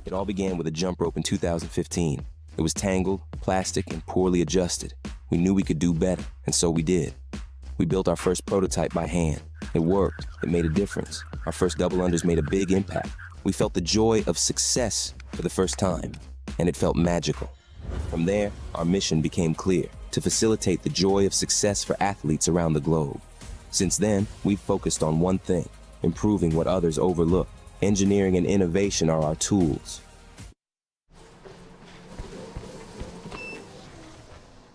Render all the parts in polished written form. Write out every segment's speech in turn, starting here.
It all began with a jump rope in 2015. It was tangled, plastic, and poorly adjusted. We knew we could do better, and so we did. We built our first prototype by hand. It worked. It made a difference. Our first double unders made a big impact. We felt the joy of success for the first time, and it felt magical. From there, our mission became clear: to facilitate the joy of success for athletes around the globe. Since then, we've focused on one thing: improving what others overlook. Engineering and innovation are our tools.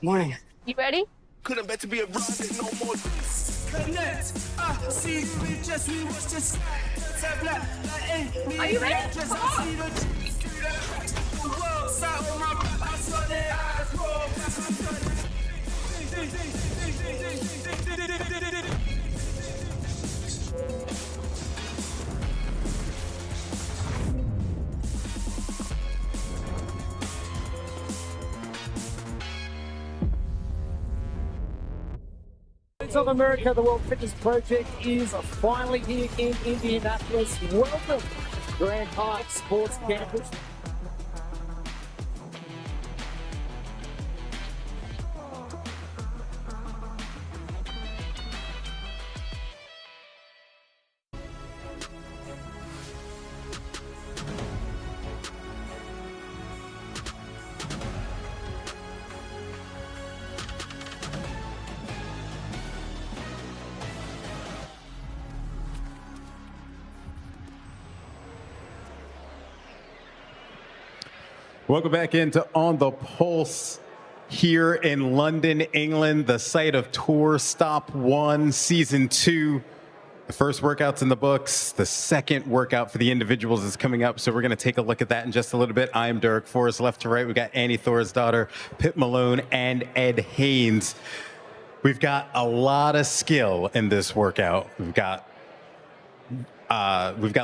Morning. You ready? Couldn't bet to be a rocket no more. Connect. See we just we was just Are you ready? Come on. The world sat on my back. I saw their eyes roll. Of America, the World Fitness Project is finally here in Indianapolis. Welcome to Grand Park Sports Campus. Welcome back into On the Pulse here in London, England, the site of Tour Stop 1, Season 2. The first workout's in the books. The second workout for the individuals is coming up, so we're going to take a look at that in just a little bit. I am Derek Forrest. Left to right, we've got Annie Thorisdottir, Pip Malone, and Ed Haynes. We've got a lot of skill in this workout. We've got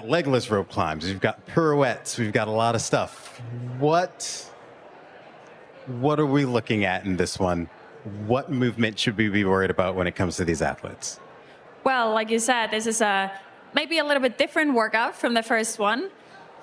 legless rope climbs. We've got pirouettes. We've got a lot of stuff. What are we looking at in this one? What movement should we be worried about when it comes to these athletes? Well, like you said, this is maybe a little bit different workout from the first one.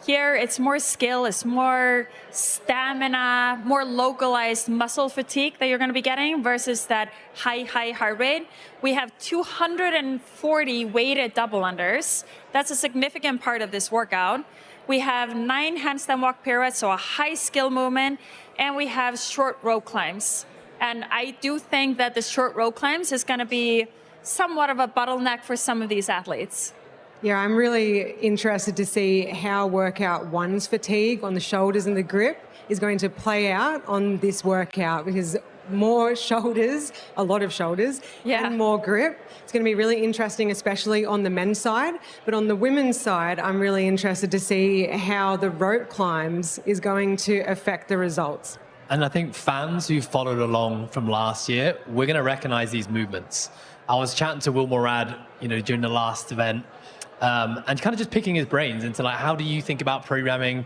Here, it's more skill, it's more stamina, more localized muscle fatigue that you're going to be getting versus that high heart rate. We have 240 weighted double unders. That's a significant part of this workout. We have 9 handstand walk pirouettes, so a high skill movement, and we have short rope climbs. And I do think that the short rope climbs is going to be somewhat of a bottleneck for some of these athletes. Yeah, I'm really interested to see how workout one's fatigue on the shoulders and the grip is going to play out on this workout, because more shoulders, a lot of shoulders, and more grip. It's going to be really interesting, especially on the men's side. But on the women's side, I'm really interested to see how the rope climbs is going to affect the results. And I think fans who followed along from last year, we're going to recognize these movements. I was chatting to Will Morad, during the last event, and kind of just picking his brains into like, how do you think about programming?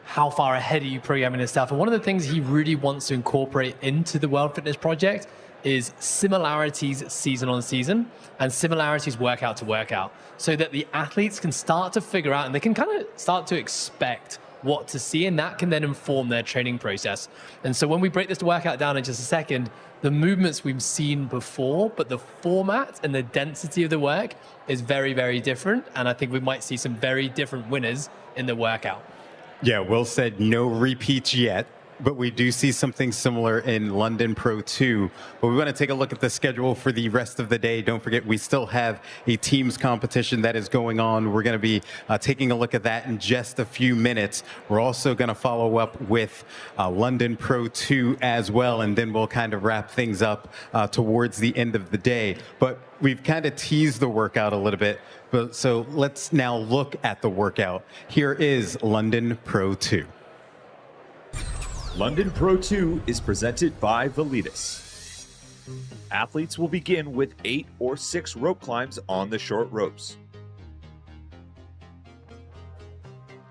How far ahead are you programming and stuff? And one of the things he really wants to incorporate into the World Fitness Project is similarities season on season and similarities workout to workout, so that the athletes can start to figure out and they can kind of start to expect what to see, and that can then inform their training process. And so when we break this workout down in just a second, the movements we've seen before, but the format and the density of the work is very, very different. And I think we might see some very different winners in the workout. Yeah, Will said no repeats yet, but we do see something similar in London Pro 2. But we want to take a look at the schedule for the rest of the day. Don't forget, we still have a teams competition that is going on. We're going to be taking a look at that in just a few minutes. We're also going to follow up with London Pro 2 as well, and then we'll kind of wrap things up towards the end of the day. But we've kind of teased the workout a little bit, so let's now look at the workout. Here is London Pro 2. London Pro 2 is presented by Velitas. Athletes will begin with 8 or 6 rope climbs on the short ropes.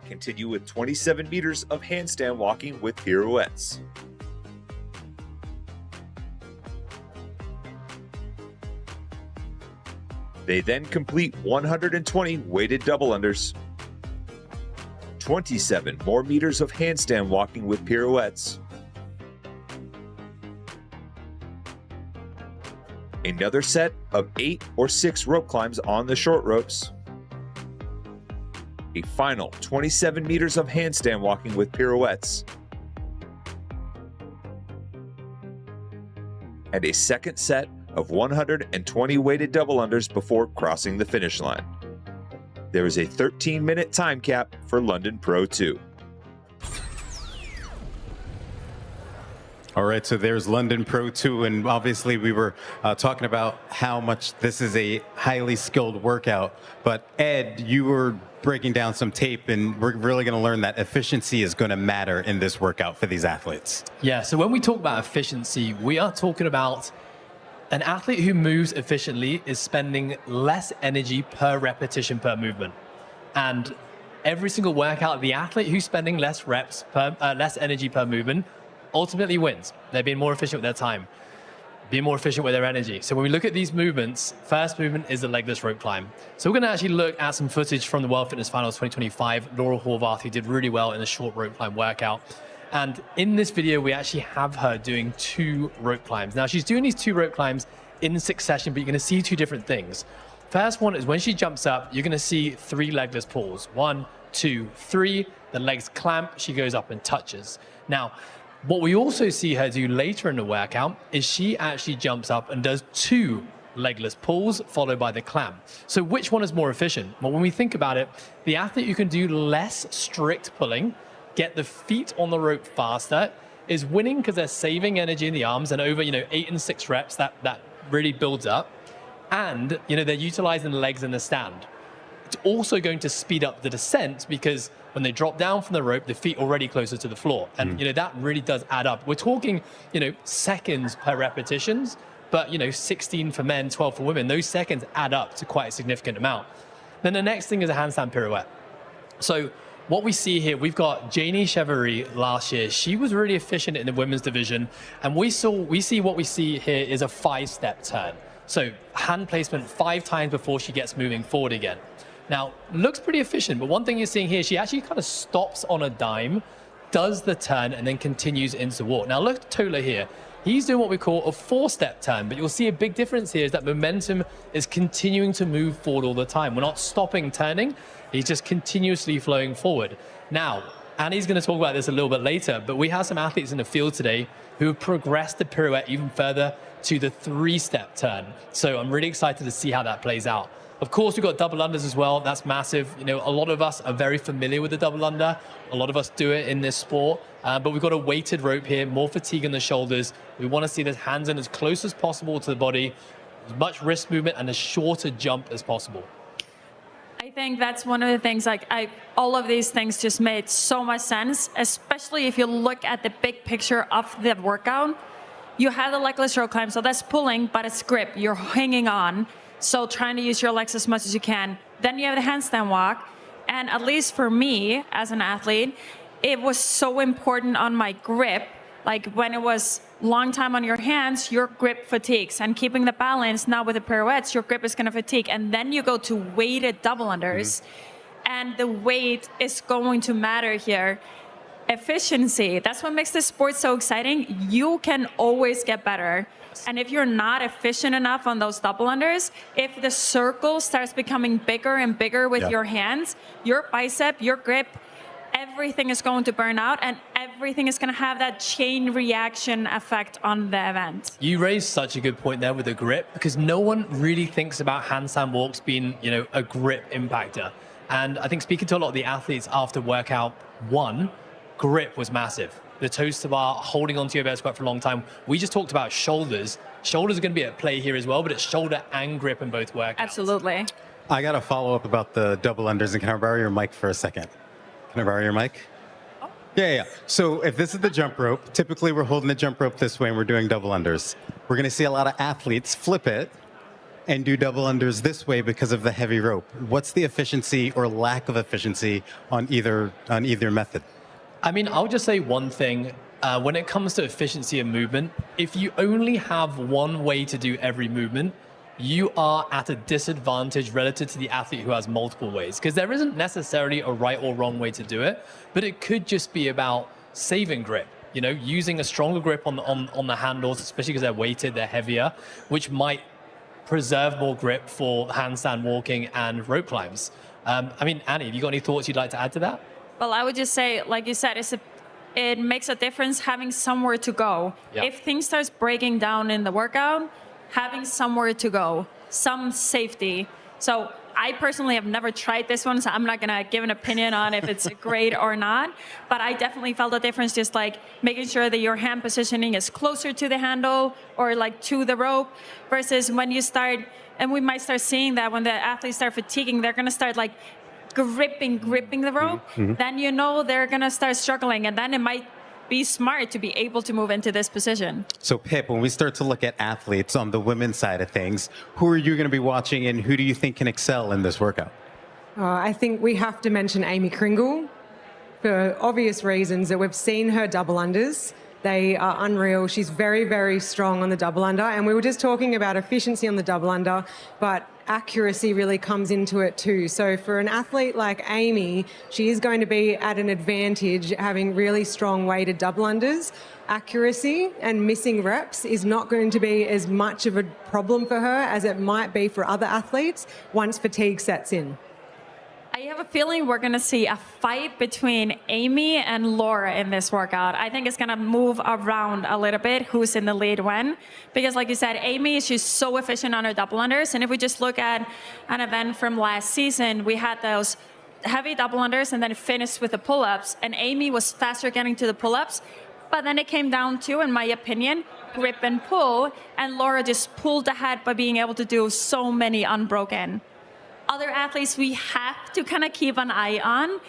Continue with 27 meters of handstand walking with pirouettes. They then complete 120 weighted double unders, 27 more meters of handstand walking with pirouettes, another set of 8 or 6 rope climbs on the short ropes, a final 27 meters of handstand walking with pirouettes, and a second set of 120 weighted double unders before crossing the finish line. There is a 13-minute time cap for London Pro 2. All right, so there's London Pro 2, and obviously we were talking about how much this is a highly skilled workout. But Ed, you were breaking down some tape, and we're really going to learn that efficiency is going to matter in this workout for these athletes. Yeah, so when we talk about efficiency, we are talking about an athlete who moves efficiently is spending less energy per repetition per movement. And every single workout, the athlete who's spending less reps, less energy per movement, ultimately wins. They're being more efficient with their time, being more efficient with their energy. So when we look at these movements, first movement is the legless rope climb. So we're going to actually look at some footage from the World Fitness Finals 2025. Laura Horvath, who did really well in the short rope climb workout. And in this video, we actually have her doing 2 rope climbs. Now, she's doing these 2 rope climbs in succession, but you're going to see 2 different things. First one is when she jumps up, you're going to see 3 legless pulls. 1, 2, 3. The legs clamp. She goes up and touches. Now, what we also see her do later in the workout is she actually jumps up and does 2 legless pulls followed by the clamp. So which one is more efficient? Well, when we think about it, the athlete who can do less strict pulling, get the feet on the rope faster, is winning because they're saving energy in the arms, and over 8 and 6 reps that really builds up, and they're utilizing the legs in the stand. It's also going to speed up the descent because when they drop down from the rope, the feet are already closer to the floor, and that really does add up. We're talking seconds per repetitions, but 16 for men, 12 for women. Those seconds add up to quite a significant amount. Then the next thing is a handstand pirouette. So what we see here, we've got Janie Chevary last year. She was really efficient in the women's division. And what we see here is a 5-step turn. So hand placement 5 times before she gets moving forward again. Now, looks pretty efficient, but one thing you're seeing here, she actually kind of stops on a dime, does the turn, and then continues into walk. Now look at Tola here. He's doing what we call a 4-step turn, but you'll see a big difference here is that momentum is continuing to move forward all the time. We're not stopping turning. He's just continuously flowing forward. Now, Annie's going to talk about this a little bit later, but we have some athletes in the field today who have progressed the pirouette even further to the 3-step turn. So I'm really excited to see how that plays out. Of course, we've got double unders as well. That's massive. A lot of us are very familiar with the double under. A lot of us do it in this sport, but we've got a weighted rope here, more fatigue in the shoulders. We want to see the hands in as close as possible to the body, as much wrist movement and as short a jump as possible. I think that's one of the things, all of these things just made so much sense, especially if you look at the big picture of the workout. You have the legless rope climb, so that's pulling, but it's grip. You're hanging on. So trying to use your legs as much as you can. Then you have the handstand walk. And at least for me as an athlete, it was so important on my grip. Like when it was long time on your hands, your grip fatigues. And keeping the balance, now with the pirouettes, your grip is going to fatigue. And then you go to weighted double unders. And the weight is going to matter here. Efficiency, that's what makes this sport so exciting. You can always get better. And if you're not efficient enough on those double unders, if the circle starts becoming bigger and bigger with your hands, your bicep, your grip, everything is going to burn out, and everything is going to have that chain reaction effect on the event. You raised such a good point there with the grip, because no one really thinks about handstand walks being, a grip impactor. And I think speaking to a lot of the athletes after workout 1, grip was massive. The toes to bar, holding onto your bear squat for a long time. We just talked about shoulders. Shoulders are going to be at play here as well, but it's shoulder and grip in both workouts. Absolutely. I got to follow up about the double unders, and can I borrow your mic for a second? Can I borrow your mic? Oh. Yeah. So if this is the jump rope, typically we're holding the jump rope this way and we're doing double unders. We're going to see a lot of athletes flip it and do double unders this way because of the heavy rope. What's the efficiency or lack of efficiency on either method? I mean, I'll just say one thing. When it comes to efficiency of movement, if you only have one way to do every movement, you are at a disadvantage relative to the athlete who has multiple ways. Because there isn't necessarily a right or wrong way to do it, but it could just be about saving grip. You know, using a stronger grip on the handles, especially because they're weighted, they're heavier, which might preserve more grip for handstand walking and rope climbs. I mean, Annie, have you got any thoughts you'd like to add to that? Well, I would just say, like you said, it makes a difference having somewhere to go. Yeah. If things starts breaking down in the workout, having somewhere to go, some safety. So I personally have never tried this one, so I'm not gonna give an opinion on if it's great or not, but I definitely felt a difference, just like making sure that your hand positioning is closer to the handle or like to the rope, versus when you start, and we might start seeing that when the athletes start fatiguing, they're gonna start like gripping the rope, then you know they're gonna start struggling, and then it might be smart to be able to move into this position. So Pip, when we start to look at athletes on the women's side of things, who are you going to be watching and who do you think can excel in this workout? I think we have to mention Amy Kringle for obvious reasons that we've seen her double unders. They are unreal. She's very, very strong on the double under. And we were just talking about efficiency on the double under, but accuracy really comes into it too. So for an athlete like Amy, she is going to be at an advantage having really strong weighted double unders. Accuracy and missing reps is not going to be as much of a problem for her as it might be for other athletes once fatigue sets in. I have a feeling we're going to see a fight between Amy and Laura in this workout. I think it's going to move around a little bit who's in the lead when. Because like you said, Amy, she's so efficient on her double unders. And if we just look at an event from last season, we had those heavy double unders and then it finished with the pull-ups. And Amy was faster getting to the pull-ups. But then it came down to, in my opinion, grip and pull. And Laura just pulled ahead by being able to do so many unbroken. Other athletes we have to kind of keep an eye on,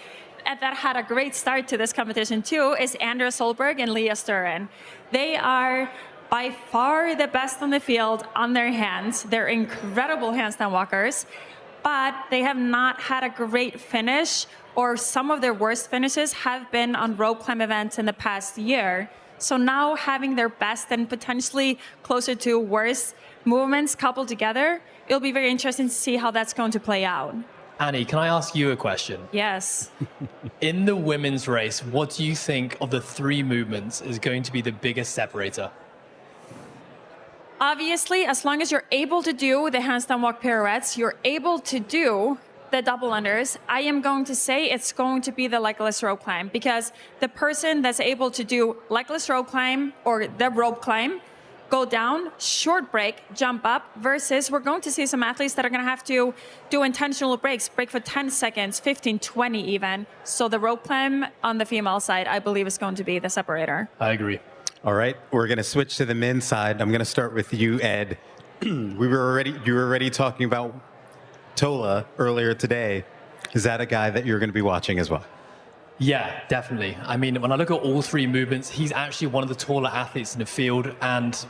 and that had a great start to this competition too, is Andrea Solberg and Leah Sturen. They are by far the best on the field on their hands. They're incredible handstand walkers, but they have not had a great finish, or some of their worst finishes have been on rope climb events in the past year. So now having their best and potentially closer to worst movements coupled together, it'll be very interesting to see how that's going to play out. Annie, can I ask you a question? Yes. In the women's race, what do you think of the three movements is going to be the biggest separator? Obviously, as long as you're able to do the handstand walk pirouettes, you're able to do the double unders, I am going to say it's going to be the legless rope climb, because the person that's able to do legless rope climb or the rope climb, go down, short break, jump up, versus we're going to see some athletes that are going to have to do intentional breaks, break for 10 seconds, 15, 20 even. So the rope climb on the female side, I believe, is going to be the separator. I agree. All right, we're going to switch to the men's side. I'm going to start with you, Ed. You were already talking about Tola earlier today. Is that a guy that you're going to be watching as well? Yeah, definitely. I mean, when I look at all three movements, he's actually one of the taller athletes in the field. And,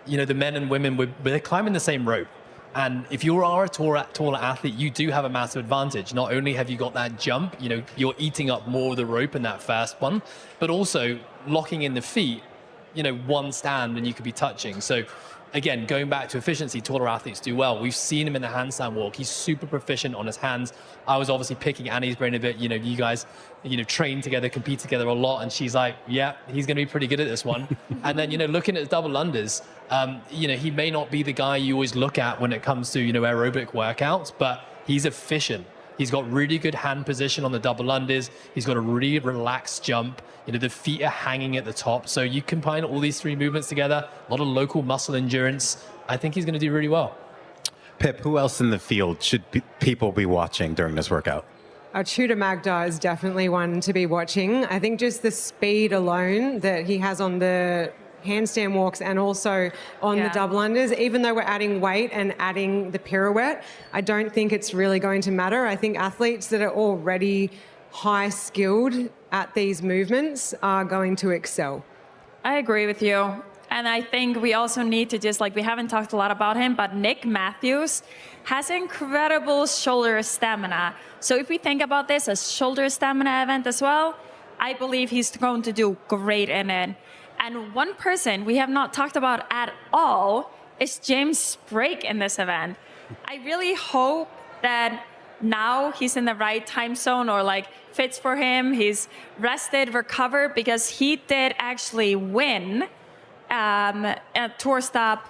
you know, the men and women, they're climbing the same rope. And if you are a taller athlete, you do have a massive advantage. Not only have you got that jump, you know, you're eating up more of the rope in that first one, but also locking in the feet, you know, one stand and you could be touching. So again, going back to efficiency, taller athletes do well. We've seen him in the handstand walk. He's super proficient on his hands. I was obviously picking Annie's brain a bit. You know, you guys, you know, train together, compete together a lot. And she's like, yeah, he's going to be pretty good at this one. And then, you know, looking at his double unders, you know, he may not be the guy you always look at when it comes to, you know, aerobic workouts, but he's efficient. He's got really good hand position on the double unders. He's got a really relaxed jump. You know, the feet are hanging at the top. So you combine all these three movements together, a lot of local muscle endurance. I think he's going to do really well. Pip, who else in the field should people be watching during this workout? Tudor Magda is definitely one to be watching. I think just the speed alone that he has on the handstand walks and also on the double unders, even though we're adding weight and adding the pirouette, I don't think it's really going to matter. I think athletes that are already high skilled at these movements are going to excel. I agree with you. And I think we also need to just, like, we haven't talked a lot about him, but Nick Matthews has incredible shoulder stamina. So if we think about this as shoulder stamina event as well, I believe he's going to do great in it. And one person we have not talked about at all is James Sprag in this event. I really hope that now he's in the right time zone or like fits for him. He's rested, recovered, because he did actually win at tour stop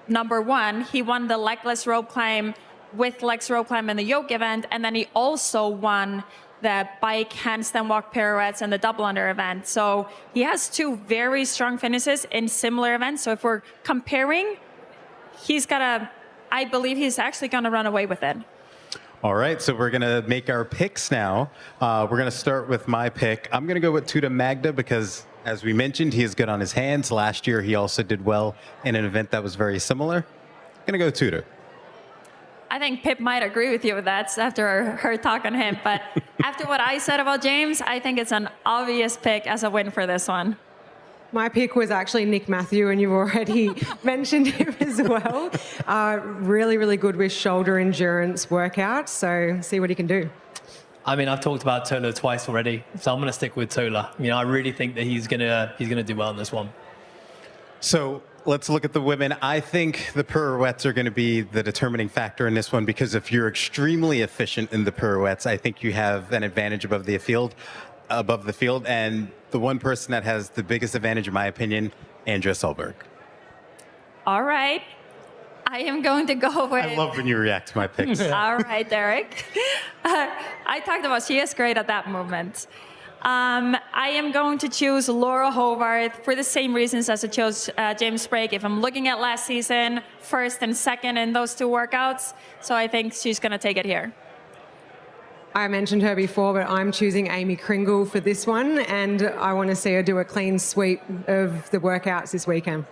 #1. He won the legless rope climb with legs rope climb in the yoke event, and then he also won the bike handstand walk pirouettes and the double under event. So he has 2 very strong finishes in similar events. So if we're comparing, I believe he's actually gonna run away with it. All right, so we're going to make our picks now. We're going to start with my pick. I'm going to go with Tuda Magda because, as we mentioned, he is good on his hands. Last year, he also did well in an event that was very similar. I'm going to go Tuda. I think Pip might agree with you with that after her talk on him. But after what I said about James, I think it's an obvious pick as a win for this one. My pick was actually Nick Matthew, and you've already mentioned him as well. Really, really good with shoulder endurance workouts, so see what he can do. I mean, I've talked about Tola twice already, so I'm going to stick with Tola. You know, I really think that he's gonna do well in this one. So let's look at the women. I think the pirouettes are going to be the determining factor in this one because if you're extremely efficient in the pirouettes, I think you have an advantage above the field. And the one person that has the biggest advantage, in my opinion, Andrea Solberg. All right. I am going to go with... I love when you react to my picks. All right, Derek. I talked about she is great at that movement. I am going to choose Laura Horvath for the same reasons as I chose James Sprag. If I'm looking at last season, first and second in those 2 workouts, so I think she's going to take it here. I mentioned her before, but I'm choosing Amy Kringle for this one, and I want to see her do a clean sweep of the workouts this weekend.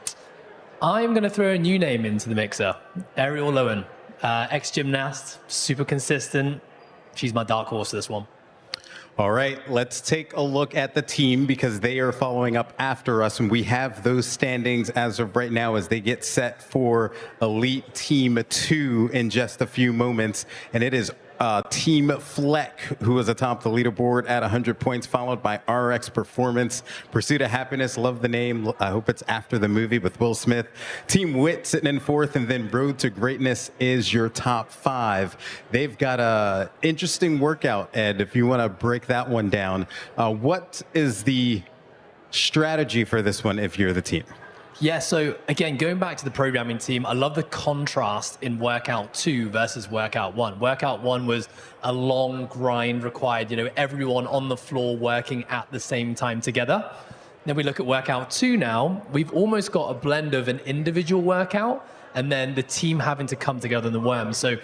I'm going to throw a new name into the mixer, Ariel Lowen, ex-gymnast, super consistent. She's my dark horse for this one. All right, let's take a look at the team because they are following up after us, and we have those standings as of right now as they get set for Elite Team 2 in just a few moments, and it is Team Fleck, who is atop the leaderboard at 100 points, followed by RX Performance. Pursuit of Happiness, love the name. I hope it's after the movie with Will Smith. Team Wit sitting in 4th, and then Road to Greatness is your top 5. They've got a interesting workout, Ed, if you want to break that one down. What is the strategy for this one if you're the team? Yeah, so again, going back to the programming team, I love the contrast in workout 2 versus workout 1. Workout 1 was a long grind required, you know, everyone on the floor working at the same time together. Then we look at workout 2 now, we've almost got a blend of an individual workout and then the team having to come together in the worm. So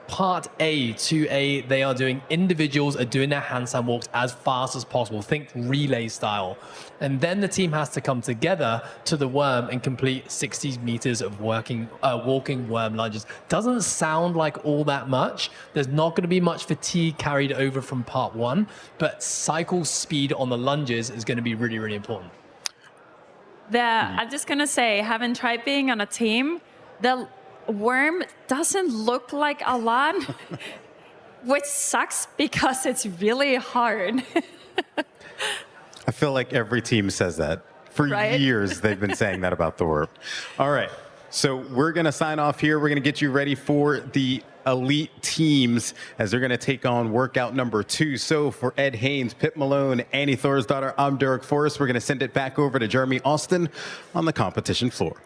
part A, 2A, they are doing, individuals are doing their handstand walks as fast as possible. Think relay style. And then the team has to come together to the worm and complete 60 meters of walking worm lunges. Doesn't sound like all that much. There's not going to be much fatigue carried over from part 1, but cycle speed on the lunges is going to be really, really important. I'm just going to say, having tried being on a team, the worm doesn't look like a lot, which sucks because it's really hard. I feel like every team says that. For years, they've been saying that about the worm. All right, so we're going to sign off here. We're going to get you ready for the elite teams as they're going to take on workout number 2. So for Ed Haynes, Pip Malone, Annie Thorsdottir, I'm Derek Forrest. We're going to send it back over to Jeremy Austin on the competition floor.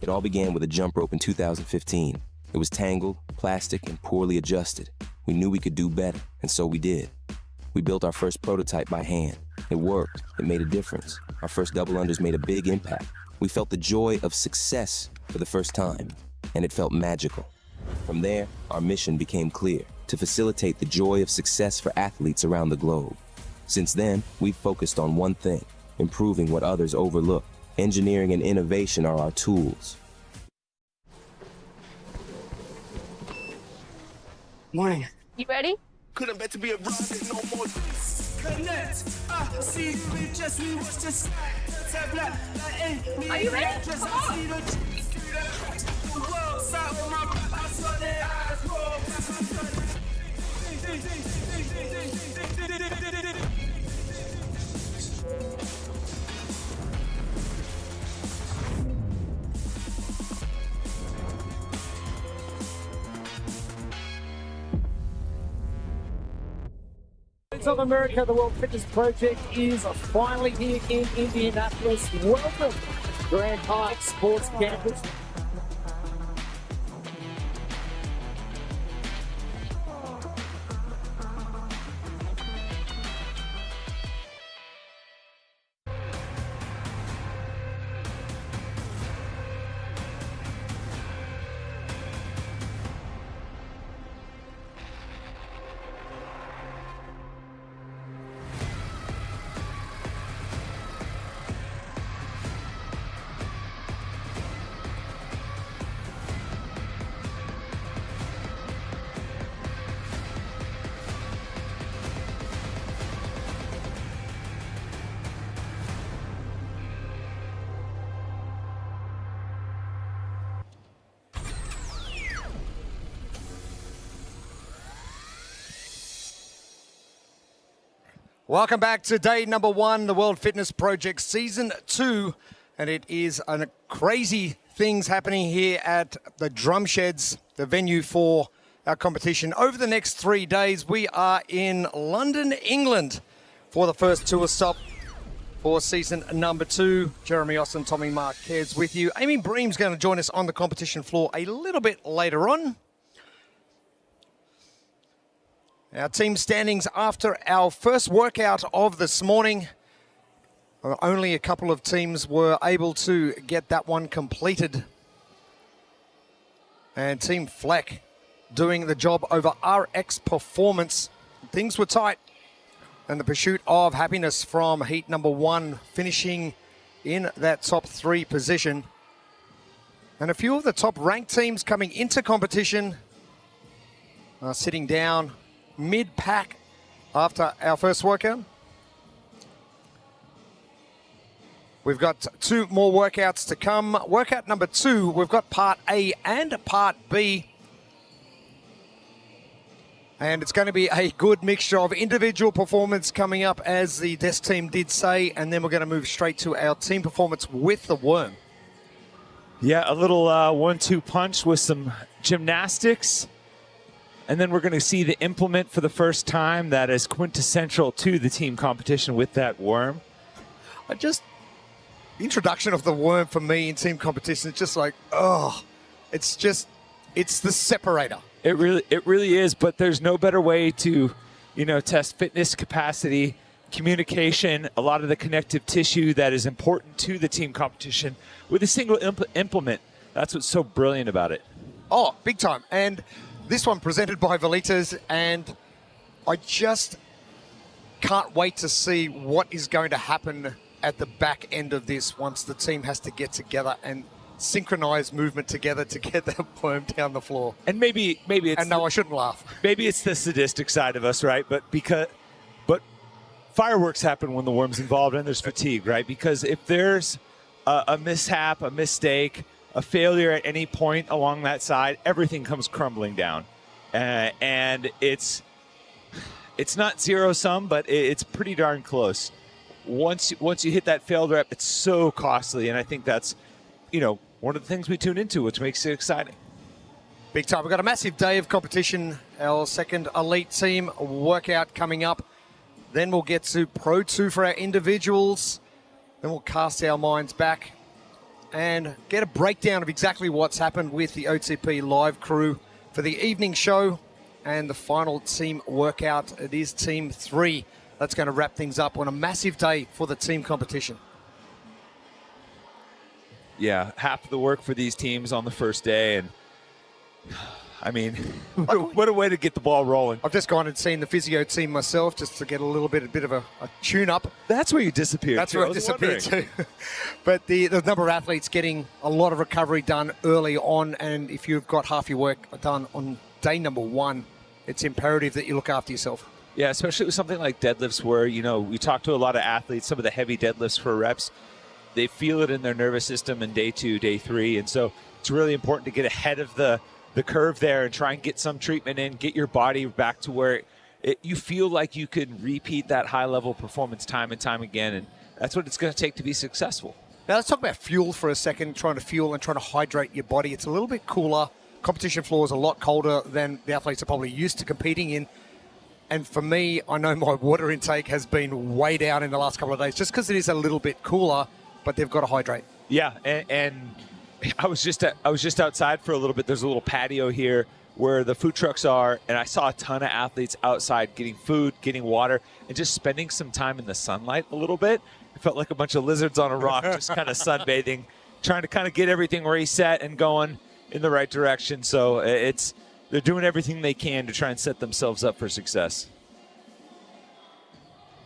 It all began with a jump rope in 2015. It was tangled, plastic, and poorly adjusted. We knew we could do better, and so we did. We built our first prototype by hand. It worked. It made a difference. Our first double unders made a big impact. We felt the joy of success for the first time, and it felt magical. From there, our mission became clear: to facilitate the joy of success for athletes around the globe. Since then, we've focused on one thing: improving what others overlook. Engineering and innovation are our tools. Morning. You ready? Couldn't bet to be a rocket no more. Connect. See, we just we watch this. Are you ready? Come on. The world sat on my back. I saw their eyes roll. Of America, the World Fitness Project is finally here in Indianapolis. Welcome, Grand Hike Sports Campus. Welcome back to day number 1, the World Fitness Project Season 2. And it is crazy things happening here at the Drumsheds, the venue for our competition. Over the next 3 days, we are in London, England for the first tour stop for season number 2. Jeremy Austin, Tommy Marquez with you. Amy Bream's going to join us on the competition floor a little bit later on. Our team standings after our first workout of this morning. Only a couple of teams were able to get that one completed. And Team Fleck doing the job over RX Performance. Things were tight. And the pursuit of happiness from heat number 1, finishing in that top 3 position. And a few of the top ranked teams coming into competition are sitting down mid-pack after our first workout. We've got 2 more workouts to come. Workout number 2, we've got part A and part B. And it's going to be a good mixture of individual performance coming up, as the desk team did say, and then we're going to move straight to our team performance with the worm. Yeah, a little 1-2 punch with some gymnastics. And then we're going to see the implement for the first time that is quintessential to the team competition with that worm. The introduction of the worm for me in team competition is just like, oh, it's the separator. It really is, but there's no better way to, test fitness capacity, communication, a lot of the connective tissue that is important to the team competition with a single implement. That's what's so brilliant about it. Oh, big time. And this one presented by Velitas, and I just can't wait to see what is going to happen at the back end of this once the team has to get together and synchronize movement together to get that worm down the floor. And maybe it's... And no, I shouldn't laugh. Maybe it's the sadistic side of us, right? But fireworks happen when the worm's involved and there's fatigue, right? Because if there's a mishap, a mistake, a failure at any point along that side, everything comes crumbling down. And it's not zero-sum, but it's pretty darn close. Once you hit that failed rep, it's so costly, and I think that's, one of the things we tune into, which makes it exciting. Big time. We've got a massive day of competition. Our second elite team workout coming up. Then we'll get to Pro 2 for our individuals. Then we'll cast our minds back and get a breakdown of exactly what's happened with the OTP live crew for the evening show and the final team workout. It is Team 3. that's going to wrap things up on a massive day for the team competition. Yeah, half of the work for these teams on the first day, and I mean, what a way to get the ball rolling. I've just gone and seen the physio team myself just to get a little bit of a tune-up. That's where you disappeared. That's where I disappeared too. But the number of athletes getting a lot of recovery done early on, and if you've got half your work done on day number 1, it's imperative that you look after yourself. Yeah, especially with something like deadlifts where, we talk to a lot of athletes, some of the heavy deadlifts for reps, they feel it in their nervous system in day 2, day 3. And so it's really important to get ahead of the curve there and try and get some treatment in, get your body back to where you feel like you could repeat that high-level performance time and time again. And that's what it's going to take to be successful. Now let's talk about fuel for a second, trying to fuel and trying to hydrate your body. It's a little bit cooler. Competition floor is a lot colder than the athletes are probably used to competing in. And for me, I know my water intake has been way down in the last couple of days just because it is a little bit cooler, but they've got to hydrate. Yeah, and I was just outside for a little bit. There's a little patio here where the food trucks are, and I saw a ton of athletes outside getting food, getting water, and just spending some time in the sunlight a little bit. It felt like a bunch of lizards on a rock, just kind of sunbathing, trying to kind of get everything reset and going in the right direction. So they're doing everything they can to try and set themselves up for success.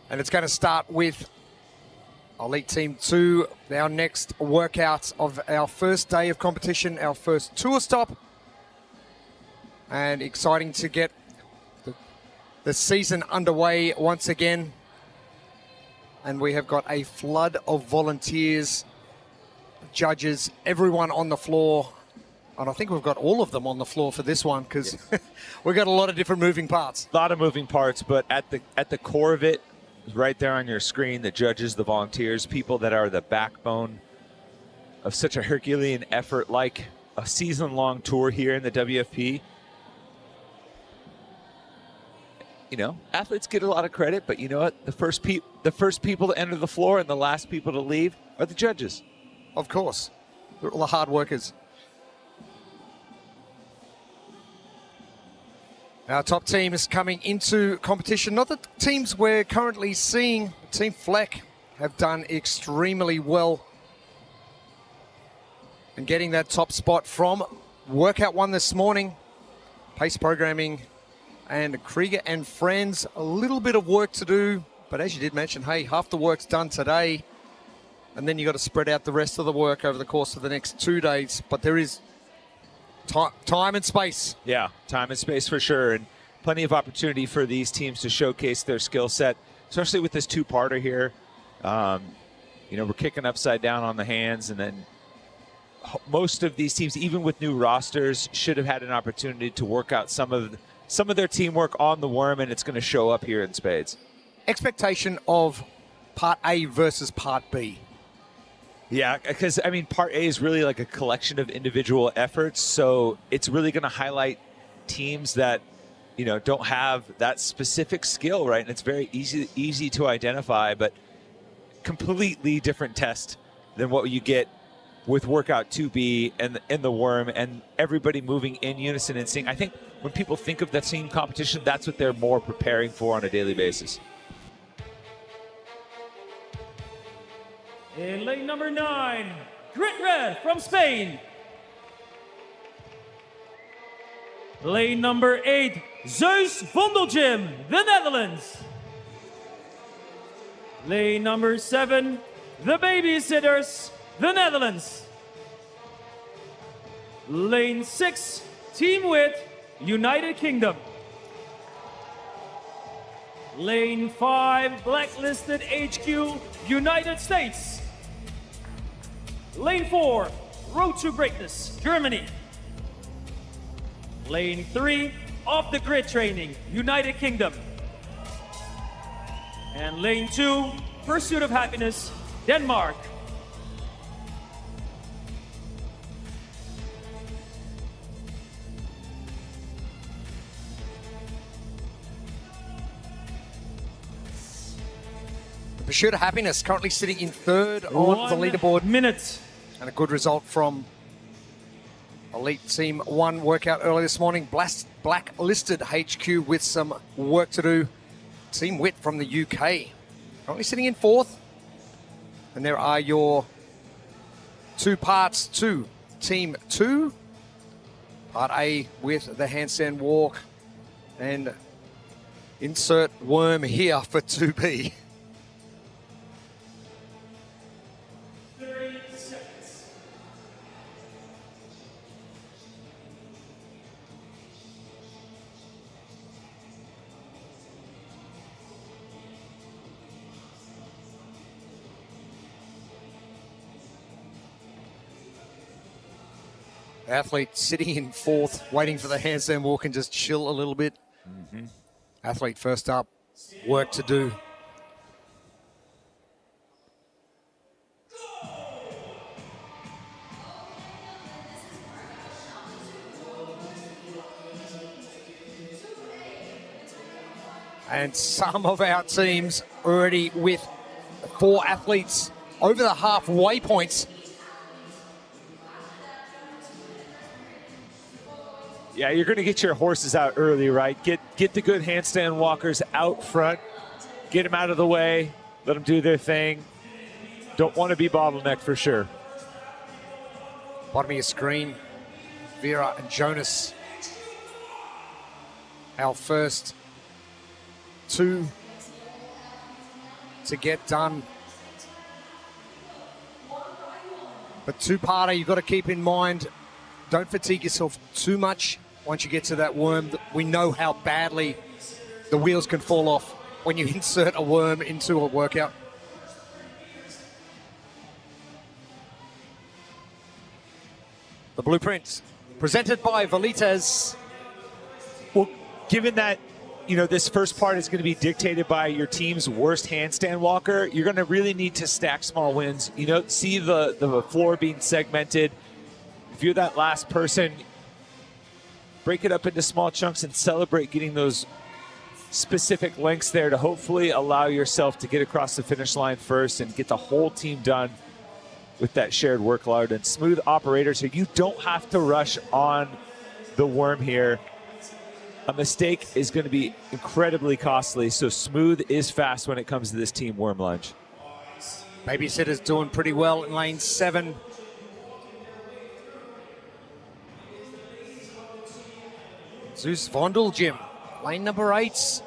And it's going to start with Elite Team 2, our next workout of our first day of competition, our first tour stop. And exciting to get the season underway once again. And we have got a flood of volunteers, judges, everyone on the floor. And I think we've got all of them on the floor for this one because we've got a lot of different moving parts. A lot of moving parts, but at the core of it, right there on your screen, the judges, the volunteers, people that are the backbone of such a Herculean effort like a season-long tour here in the WFP. Athletes get a lot of credit, but you know what? The first people to enter the floor and the last people to leave are the judges. Of course. They're all the hard workers. Our top team is coming into competition. Not the teams we're currently seeing. Team Fleck have done extremely well in getting that top spot from workout 1 this morning. Pace programming and Krieger and friends. A little bit of work to do, but as you did mention, hey, half the work's done today. And then you've got to spread out the rest of the work over the course of the next 2 days. But there is time and space. Yeah, time and space for sure, and plenty of opportunity for these teams to showcase their skill set, especially with this 2-parter here. We're kicking upside down on the hands, and then most of these teams, even with new rosters, should have had an opportunity to work out some of their teamwork on the worm, and it's going to show up here in spades. Expectation of Part A versus Part B. Yeah, because, Part A is really like a collection of individual efforts, so it's really going to highlight teams that, don't have that specific skill, right? And it's very easy to identify, but completely different test than what you get with Workout 2B and the worm and everybody moving in unison and sync. I think when people think of that team competition, that's what they're more preparing for on a daily basis. In lane number 9, Grit Red from Spain. Lane number 8, Zeus Vondeljim, the Netherlands. Lane number 7, the Babysitters, the Netherlands. Lane 6, Team Wit, United Kingdom. Lane 5, Blacklisted HQ, United States. Lane 4, Road to Greatness, Germany. Lane 3, Off the Grid Training, United Kingdom. And Lane 2, Pursuit of Happiness, Denmark. Pursuit of Happiness currently sitting in 3rd on the leaderboard. Minutes. And a good result from Elite Team 1 workout early this morning. Blacklisted HQ with some work to do. Team Witt from the UK. Currently sitting in 4th. And there are your 2 parts to Team 2. Part A with the handstand walk. And insert worm here for 2B. 30 seconds. Athlete sitting in 4th, waiting for the handstand walk and just chill a little bit. Athlete first up, work to do. And some of our teams already with 4 athletes over the halfway points. Yeah, you're going to get your horses out early, right? Get the good handstand walkers out front. Get them out of the way. Let them do their thing. Don't want to be bottlenecked for sure. Bottom of your screen, Vera and Jonas. Our first 2 to get done. But 2-parter, you've got to keep in mind, don't fatigue yourself too much once you get to that worm. We know how badly the wheels can fall off when you insert a worm into a workout. The blueprints presented by Velites. Well, given that, you know, this first part is going to be dictated by your team's worst handstand walker, you're going to really need to stack small wins. You know, see the floor being segmented. If you're that last person, break it up into small chunks and celebrate getting those specific lengths there to hopefully allow yourself to get across the finish line first and get the whole team done with that shared workload. And smooth operator, so you don't have to rush on the worm here. A mistake is going to be incredibly costly, so smooth is fast when it comes to this team worm lunge. Babysitter's doing pretty well in lane 7. Zeus Vondel Gym, lane number 8.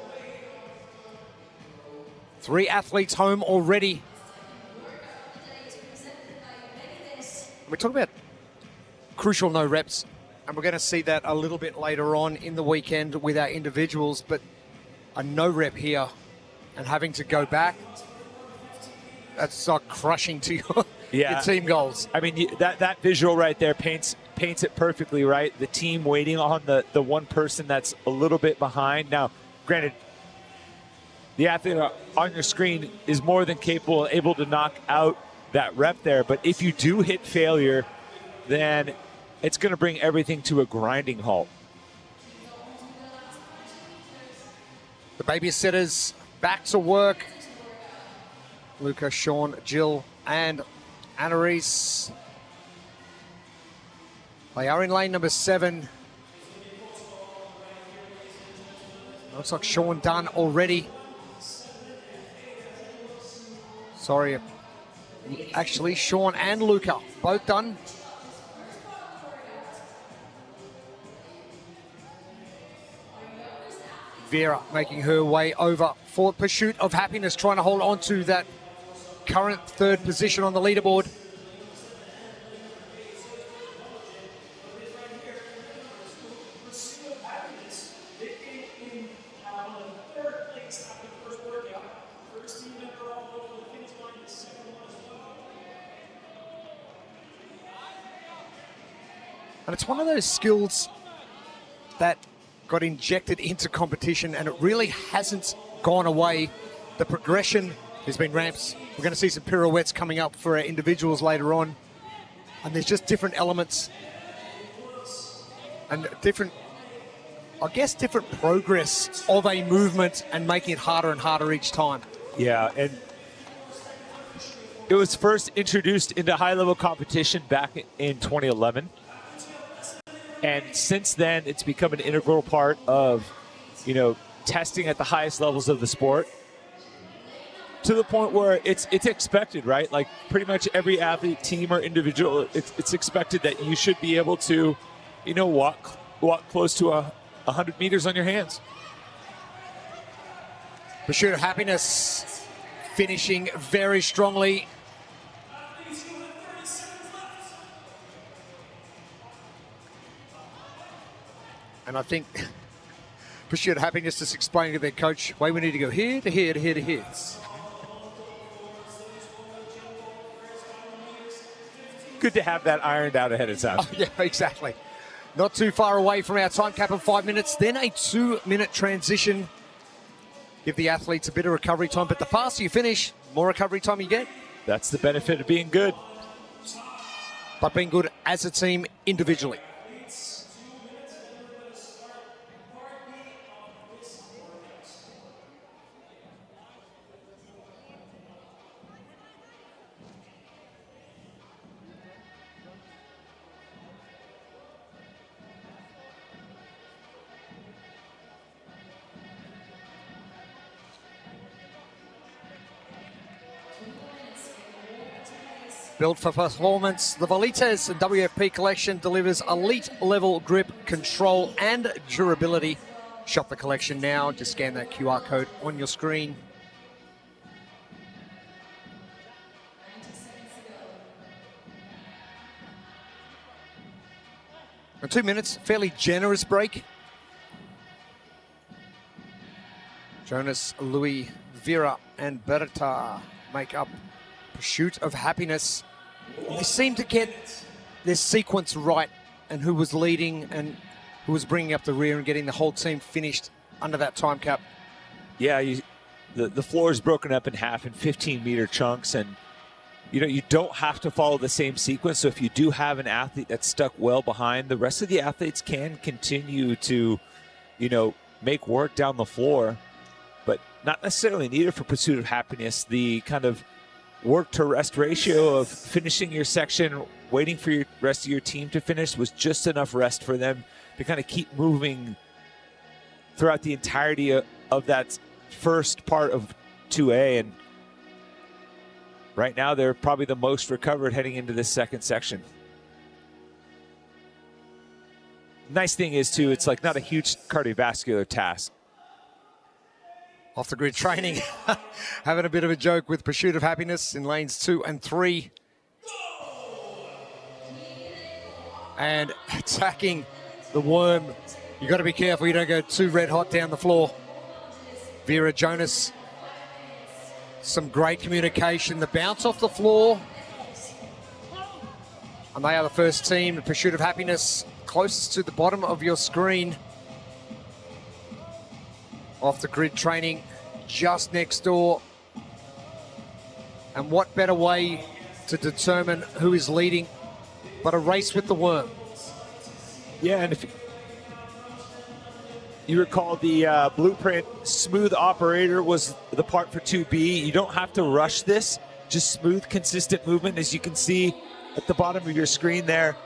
3 athletes home already. We're talking about crucial no reps, and we're going to see that a little bit later on in the weekend with our individuals, but a no rep here and having to go back, that's like crushing to your team goals. I mean, that visual right there paints it perfectly, right? The team waiting on the one person that's a little bit behind. Now, granted, the athlete on your screen is more than capable, able to knock out that rep there. But if you do hit failure, then it's going to bring everything to a grinding halt. The babysitters back to work. Luca, Sean, Jill, and Annalise. They are in lane number 7. Looks like Sean done already. Sorry. Actually, Sean and Luca both done. Vera making her way over for Pursuit of Happiness, trying to hold on to that current 3rd position on the leaderboard. And it's one of those skills that got injected into competition and it really hasn't gone away. The progression has been ramps. We're going to see some pirouettes coming up for our individuals later on. And there's just different elements and different progress of a movement and making it harder and harder each time. Yeah, and it was first introduced into high-level competition back in 2011. And since then, it's become an integral part of, you know, testing at the highest levels of the sport, to the point where it's expected, right? Like pretty much every athlete, team, or individual, it's expected that you should be able to, you know, walk close to 100 meters on your hands. Pursuit of Happiness finishing very strongly. And I think Pursuit of Happiness is explaining to their coach, wait, we need to go here to here to here to here. Good to have that ironed out ahead of time. Oh, yeah, exactly. Not too far away from our time cap of 5 minutes, then a 2-minute transition. Give the athletes a bit of recovery time, but the faster you finish, more recovery time you get. That's the benefit of being good. But being good as a team individually. Built for performance, the Velites and WFP collection delivers elite level grip, control, and durability. Shop the collection now. Just scan that QR code on your screen. In 2 minutes, fairly generous break. Jonas, Louis, Vera, and Berta make up Pursuit of Happiness. They seem to get their sequence right, and who was leading and who was bringing up the rear and getting the whole team finished under that time cap. Yeah, the floor is broken up in half in 15-meter chunks, and you know, you don't have to follow the same sequence. So if you do have an athlete that's stuck well behind, the rest of the athletes can continue to, you know, make work down the floor, but not necessarily needed for Pursuit of Happiness. The kind of work to rest ratio of finishing your section, waiting for your rest of your team to finish was just enough rest for them to kind of keep moving throughout the entirety of that first part of 2A. And right now they're probably the most recovered heading into this second section. Nice thing is too, it's like not a huge cardiovascular task. Off the grid training, having a bit of a joke with Pursuit of Happiness in lanes 2 and 3. And attacking the worm. You got to be careful you don't go too red hot down the floor. Vera, Jonas, some great communication. The bounce off the floor. And they are the first team, the Pursuit of Happiness, closest to the bottom of your screen. Off the grid training just next door. And what better way to determine who is leading but a race with the worm? Yeah, and if you recall, the blueprint smooth operator was the part for 2B. You don't have to rush this, just smooth, consistent movement. As you can see at the bottom of your screen there,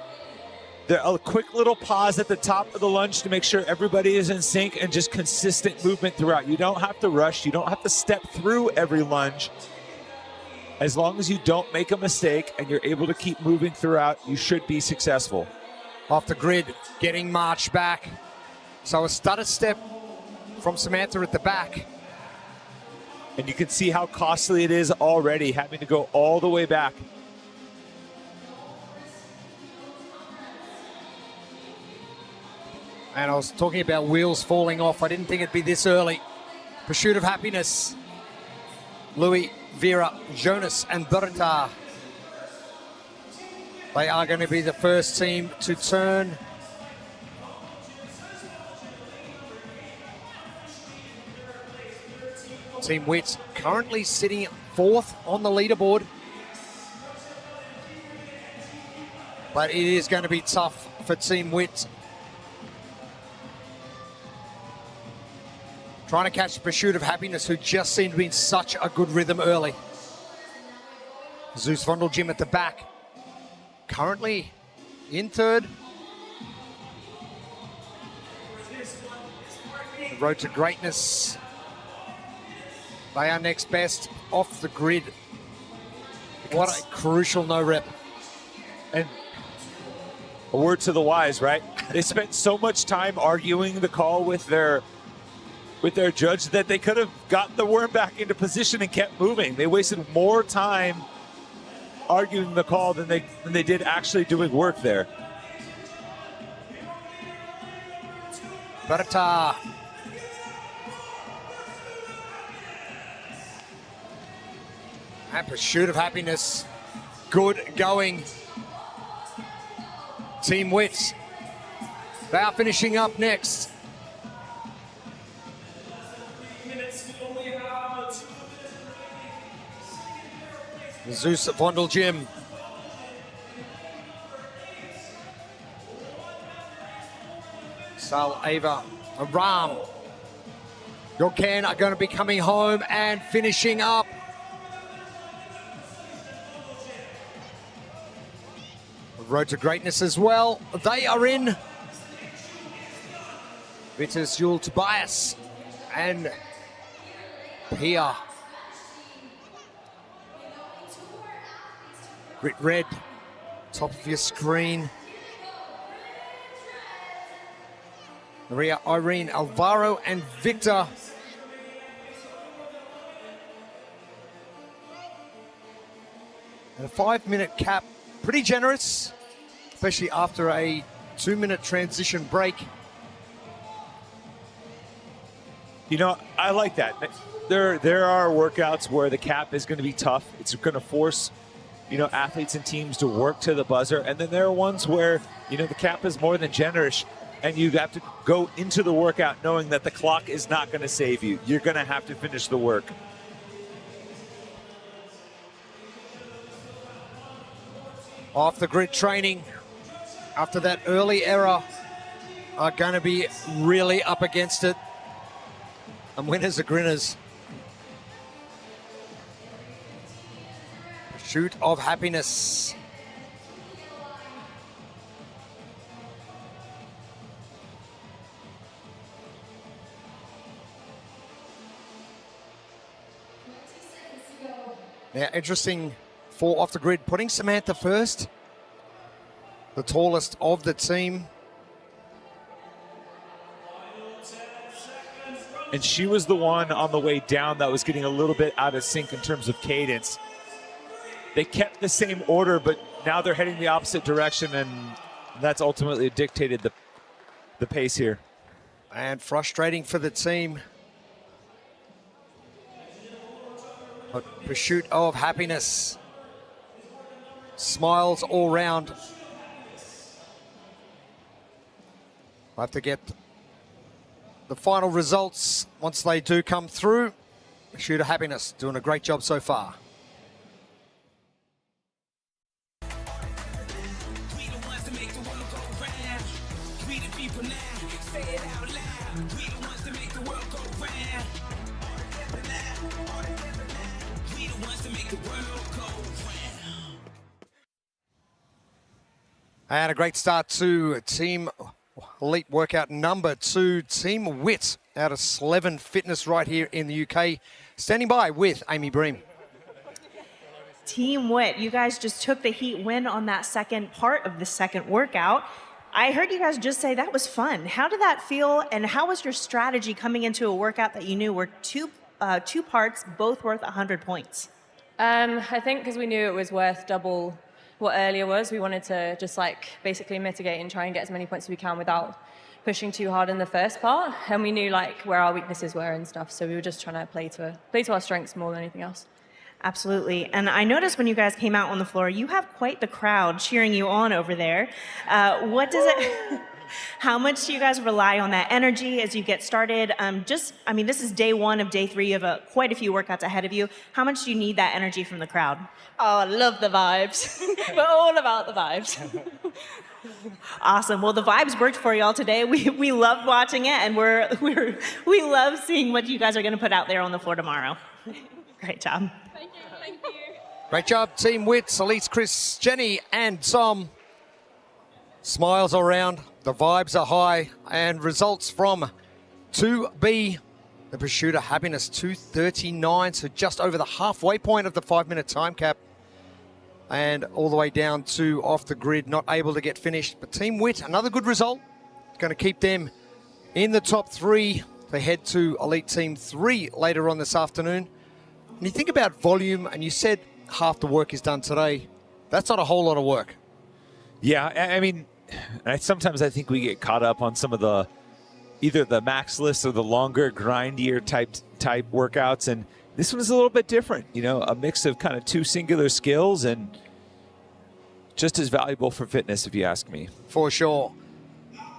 a quick little pause at the top of the lunge to make sure everybody is in sync, and just consistent movement throughout. You don't have to rush. You don't have to step through every lunge. As long as you don't make a mistake and you're able to keep moving throughout, you should be successful. Off the grid, getting marched back. So a stutter step from Samantha at the back. And you can see how costly it is already, having to go all the way back. And I was talking about wheels falling off. I didn't think it'd be this early. Pursuit of Happiness. Louis, Vera, Jonas, and Berta. They are going to be the first team to turn. Team Witt currently sitting 4th on the leaderboard. But it is going to be tough for Team Witt. Trying to catch the Pursuit of Happiness, who just seemed to be in such a good rhythm early. Zeus Vondeljim at the back. Currently in 3rd. Road to Greatness. They are next best off the grid. What a crucial no rep. And a word to the wise, right? They spent so much time arguing the call with their judge that they could have got the worm back into position and kept moving. They wasted more time arguing the call than they did actually doing work there. Garata. And Pursuit of Happiness. Good going. Team Wit. They are finishing up next. Zeus Vondel Gym. Sal Ava, Aram. Yorkan are going to be coming home and finishing up. Road to Greatness as well. They are in. Vitus Yul Tobias and Pia. Grit Red, top of your screen. Maria, Irene, Alvaro, and Victor. And a 5-minute cap, pretty generous, especially after a 2-minute transition break. You know, I like that. There are workouts where the cap is going to be tough. It's going to force, you know, athletes and teams to work to the buzzer. And then there are ones where, you know, the cap is more than generous and you have to go into the workout knowing that the clock is not going to save you. You're going to have to finish the work. Off the grid training after that early error are going to be really up against it. And winners are grinners. Pursuit of Happiness. Now, interesting for off the grid, putting Samantha first, the tallest of the team. And she was the one on the way down that was getting a little bit out of sync in terms of cadence. They kept the same order, but now they're heading the opposite direction, and that's ultimately dictated the pace here. And frustrating for the team. But Pursuit of Happiness. Smiles all round. We'll have to get the final results once they do come through. Pursuit of Happiness doing a great job so far. And a great start to Team Elite Workout number 2, Team Wit out of Slevin Fitness right here in the UK. Standing by with Amy Bream. Team Wit, you guys just took the heat win on that second part of the second workout. I heard you guys just say that was fun. How did that feel, and how was your strategy coming into a workout that you knew were two parts, both worth 100 points? I think because we knew it was worth double what earlier was, we wanted to just like basically mitigate and try and get as many points as we can without pushing too hard in the first part. And we knew like where our weaknesses were and stuff, so we were just trying to play to our strengths more than anything else. Absolutely. And I noticed when you guys came out on the floor, you have quite the crowd cheering you on over there. What does it... How much do you guys rely on that energy as you get started? I mean, this is day 1 of day 3 of quite a few workouts ahead of you. How much do you need that energy from the crowd? Oh, I love the vibes. We're all about the vibes. Awesome. Well, the vibes worked for y'all today. We loved watching it, and we love seeing what you guys are going to put out there on the floor tomorrow. Great job. Thank you. Thank you. Great job, Team Wits, Elise, Chris, Jenny, and Tom. Smiles all around. The vibes are high, and results from 2B, the Pursuit of Happiness, 2:39, so just over the halfway point of the 5-minute time cap. And all the way down to off the grid, not able to get finished. But Team Wit, another good result. Going to keep them in the top 3. They head to Elite Team 3 later on this afternoon. And you think about volume, and you said half the work is done today. That's not a whole lot of work. Yeah, I mean, sometimes I think we get caught up on some of the, either the max list or the longer, grindier type workouts. And this one's a little bit different, you know, a mix of kind of 2 singular skills and just as valuable for fitness, if you ask me. For sure.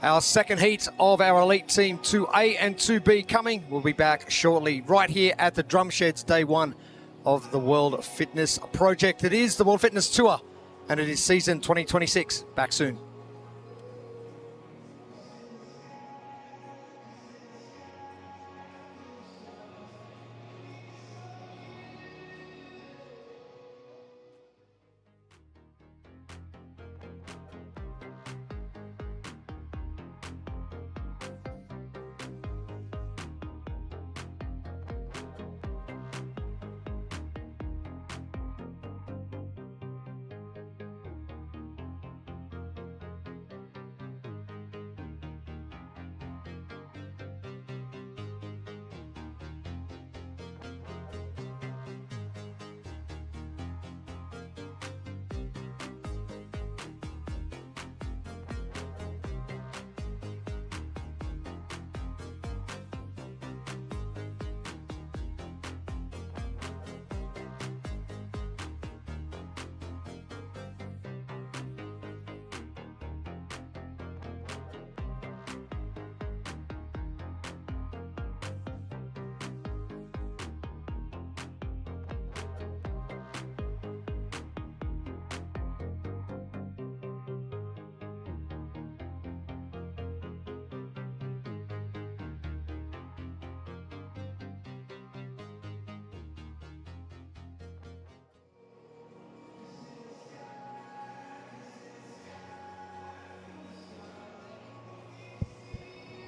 Our second heat of our Elite Team 2A and 2B coming. We'll be back shortly right here at the Drumsheds, day 1 of the World Fitness Project. It is the World Fitness Tour, and it is season 2026. Back soon.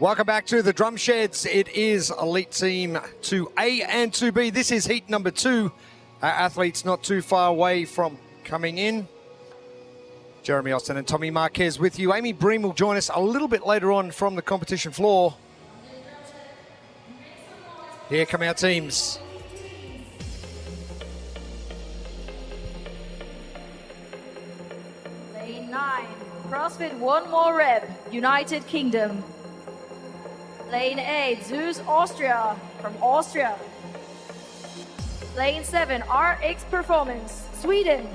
Welcome back to the Drumsheds. It is Elite Team 2A and 2B. This is heat number 2. Our athletes not too far away from coming in. Jeremy Austin and Tommy Marquez with you. Amy Bream will join us a little bit later on from the competition floor. Here come our teams. Lane 9, CrossFit One More Rep, United Kingdom. Lane 8, Zeus Austria from Austria. Lane 7, RX Performance, Sweden.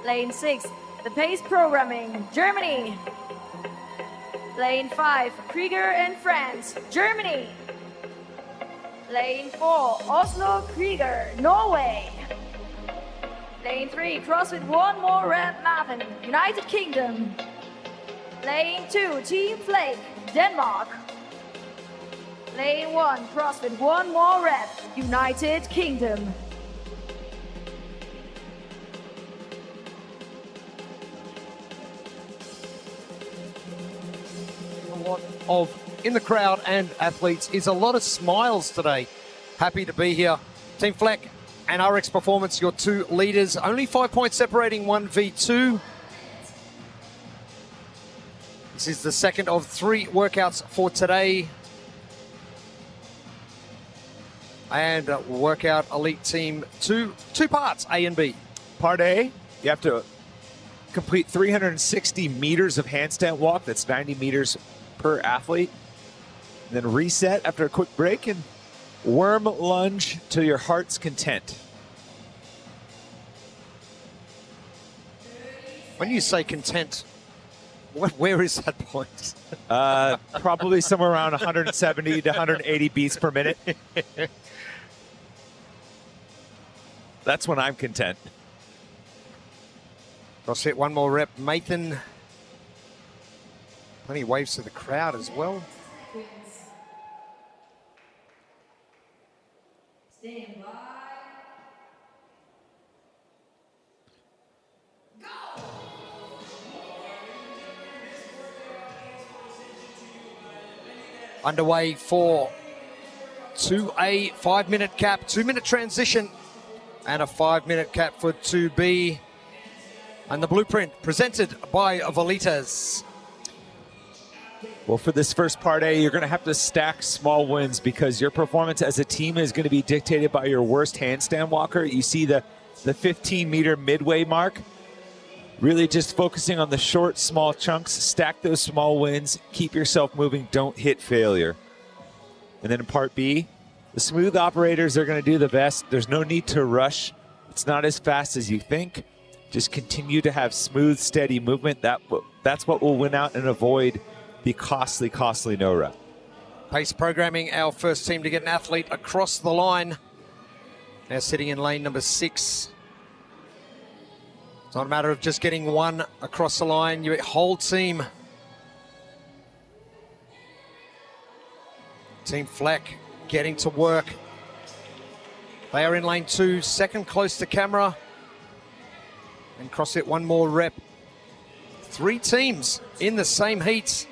Lane 6, The Pace Programming, Germany. Lane 5, Krieger and France, Germany. Lane 4, Oslo Krieger, Norway. Lane 3, CrossFit One More Rep Marathon, United Kingdom. Lane 2, Team Flake, Denmark. Lane 1, CrossFit One More Rep, United Kingdom. A lot of in the crowd and athletes is a lot of smiles today. Happy to be here. Team Fleck and RX Performance, your 2 leaders. Only 5 points separating 1v2. This is the second of 3 workouts for today. And workout Elite Team 2, 2 parts, A and B. Part A, you have to complete 360 meters of handstand walk. That's 90 meters per athlete. And then reset after a quick break and worm lunge to your heart's content. When you say content, where is that point? Probably somewhere around 170 to 180 beats per minute. That's when I'm content. CrossFit One More Rep, Mathan. Plenty of waves to the crowd as well. Stand by. underway for 2A 5-minute cap, 2-minute transition, and a 5-minute cap for 2B. And the blueprint presented by Volitas. Well, for this first part A, you're going to have to stack small wins because your performance as a team is going to be dictated by your worst handstand walker. You see the 15-meter midway mark. Really just focusing on the short, small chunks. Stack those small wins. Keep yourself moving. Don't hit failure. And then in part B, the smooth operators are going to do the best. There's no need to rush. It's not as fast as you think. Just continue to have smooth, steady movement. That's what will win out and avoid the costly no rep. Pace programming, our first team to get an athlete across the line. Now sitting in lane number 6. It's not a matter of just getting one across the line. Your whole team. Team Fleck getting to work. They are in lane 2, second close to camera. And CrossFit one more rep. 3 teams in the same heats.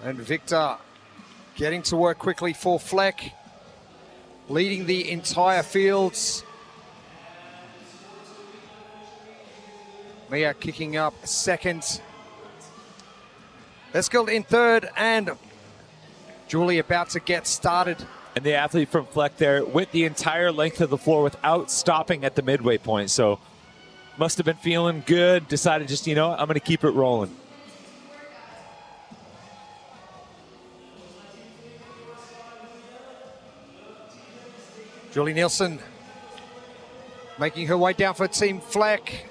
And Victor getting to work quickly for Fleck, leading the entire fields. Mia kicking up second. Eskild in third, and Julie about to get started. And the athlete from Fleck there went the entire length of the floor without stopping at the midway point. So must have been feeling good, decided just, you know, I'm going to keep it rolling. Julie Nielsen making her way down for Team Fleck.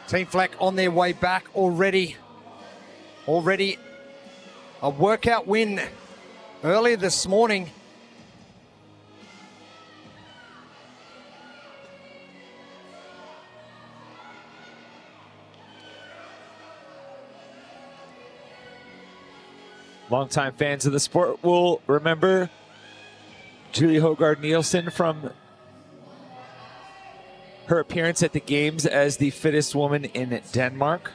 Team Fleck on their way back already. Already a workout win earlier this morning. Longtime fans of the sport will remember Julie Hogard Nielsen from her appearance at the games as the fittest woman in Denmark.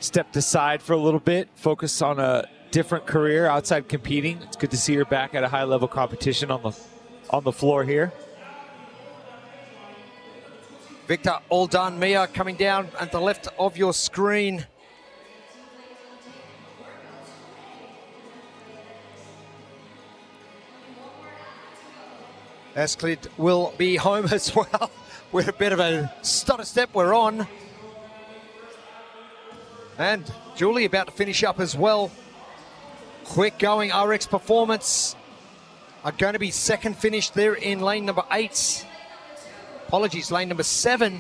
Stepped aside for a little bit, focused on a different career outside competing. It's good to see her back at a high level competition on the floor here. Victor, all done. Mia coming down at the left of your screen. Asclid will be home as well with a bit of a stutter step we're on. And Julie about to finish up as well. Quick going RX Performance are going to be second finish there in lane number 8. Apologies, lane number 7.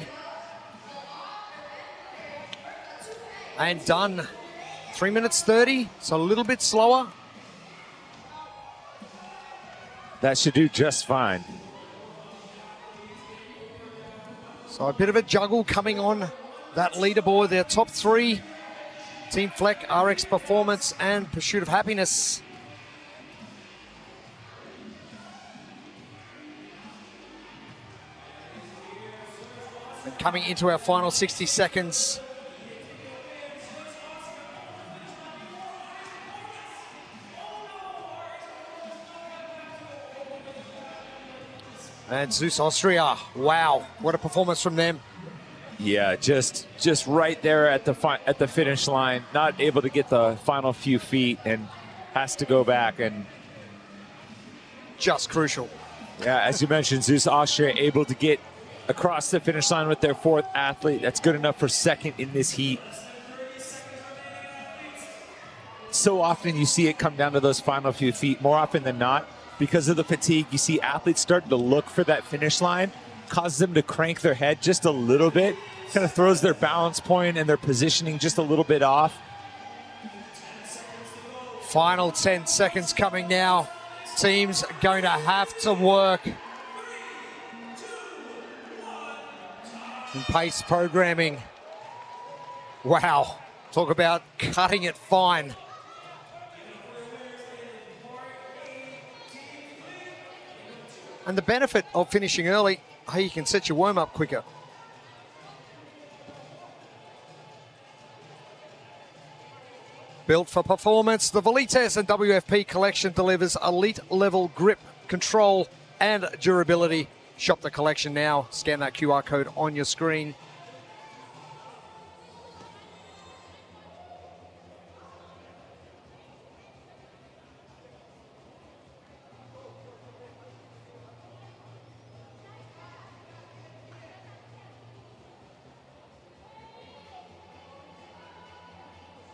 And done. 3 minutes 30, so a little bit slower. That should do just fine. So a bit of a juggle coming on that leaderboard. Their top 3, Team Fleck, RX Performance, and Pursuit of Happiness. And coming into our final 60 seconds. And Zeus Austria, wow, what a performance from them. Yeah, just right there at the finish line, not able to get the final few feet and has to go back, and just crucial. Yeah, as you mentioned, Zeus Austria able to get across the finish line with their 4th athlete. That's good enough for second in this heat. So often you see it come down to those final few feet, more often than not. Because of the fatigue, you see athletes starting to look for that finish line, causes them to crank their head just a little bit, kind of throws their balance point and their positioning just a little bit off. Final 10 seconds coming now. Teams going to have to work. And pace programming. Wow. Talk about cutting it fine. And the benefit of finishing early, hey, you can set your worm up quicker. Built for performance, the Velites and WFP collection delivers elite level grip, control, and durability. Shop the collection now. Scan that QR code on your screen.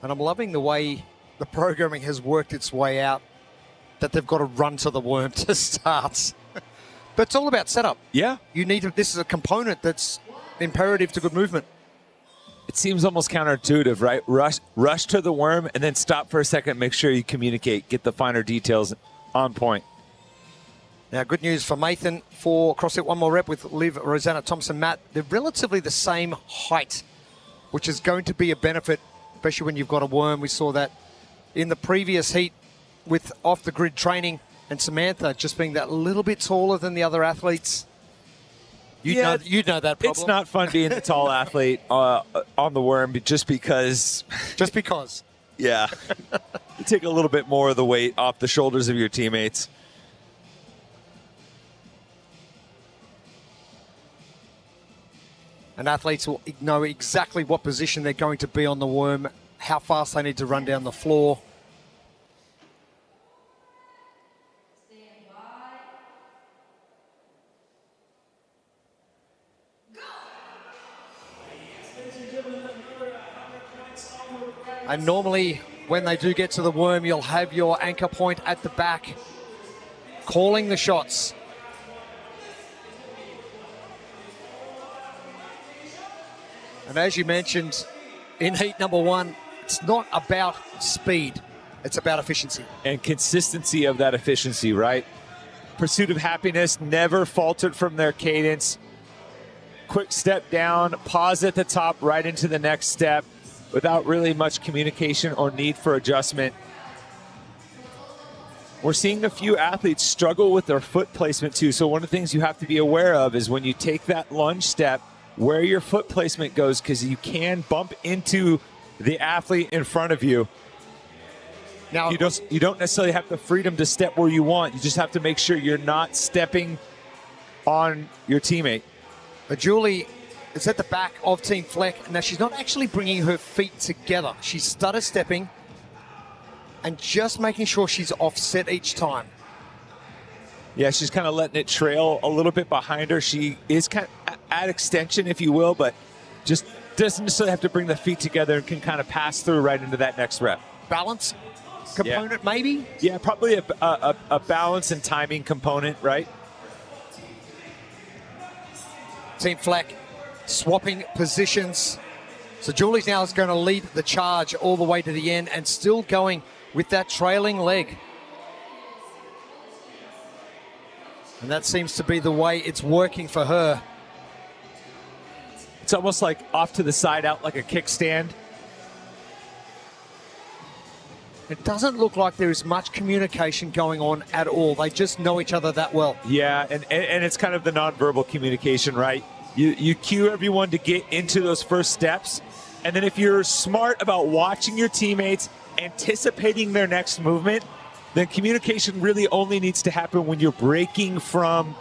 And I'm loving the way the programming has worked its way out, that they've got to run to the worm to start. But it's all about setup. Yeah. You need to, this is a component that's imperative to good movement. It seems almost counterintuitive, right? Rush to the worm and then stop for a second, make sure you communicate, get the finer details on point. Now, good news for Mathan for CrossFit One More Rep with Liv, Rosanna, Thompson, Matt. They're relatively the same height, which is going to be a benefit, especially when you've got a worm. We saw that in the previous heat with off-the-grid training, and Samantha just being that little bit taller than the other athletes. You'd know that problem. It's not fun being the tall athlete on the worm just because. Just because. Yeah. You take a little bit more of the weight off the shoulders of your teammates. And athletes will know exactly what position they're going to be on the worm, how fast they need to run down the floor. And normally, when they do get to the worm, you'll have your anchor point at the back, calling the shots. And as you mentioned, in heat number one, it's not about speed, it's about efficiency. And consistency of that efficiency, right? Pursuit of happiness, never faltered from their cadence. Quick step down, pause at the top, right into the next step, without really much communication or need for adjustment. We're seeing a few athletes struggle with their foot placement too. So one of the things you have to be aware of is when you take that lunge step, where your foot placement goes, because you can bump into the athlete in front of you. Now, you don't necessarily have the freedom to step where you want. You just have to make sure you're not stepping on your teammate. But Julie is at the back of Team Fleck. Now, she's not actually bringing her feet together. She's stutter stepping and just making sure she's offset each time. Yeah, she's kind of letting it trail a little bit behind her. She is kind of at extension, if you will, but just doesn't necessarily have to bring the feet together and can kind of pass through right into that next rep. Balance component, maybe? Yeah, probably a balance and timing component, right? Team Fleck swapping positions. So Julie's now is going to lead the charge all the way to the end and still going with that trailing leg. And that seems to be the way it's working for her. It's almost like off to the side out like a kickstand. It doesn't look like there is much communication going on at all. They just know each other that well. Yeah, and it's kind of the nonverbal communication, right? You cue everyone to get into those first steps, and then if you're smart about watching your teammates, anticipating their next movement, then communication really only needs to happen when you're breaking from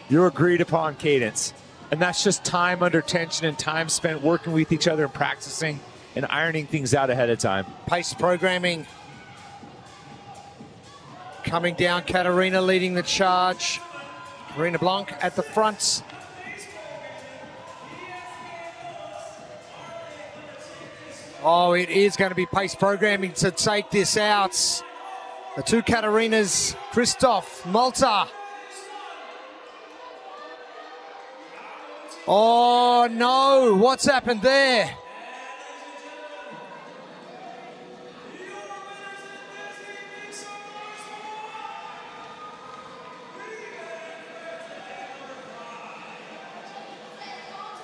your agreed upon cadence. And that's just time under tension and time spent working with each other and practicing and ironing things out ahead of time. Pace programming coming down. Katarina leading the charge. Karina Blanc at the front. Oh, it is going to be pace programming to take this out. The two Katarinas, Christoph, Malta. Oh no, what's happened there?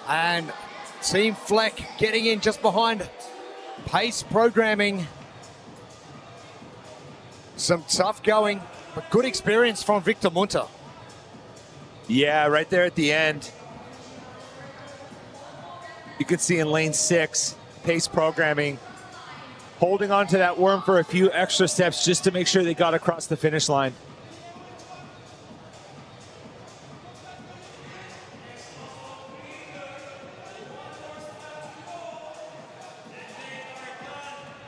And Team Fleck getting in just behind Pace programming. Some tough going, but good experience from Victor Munter. Yeah, right there at the end. You can see in lane 6, pace programming, holding on to that worm for a few extra steps just to make sure they got across the finish line.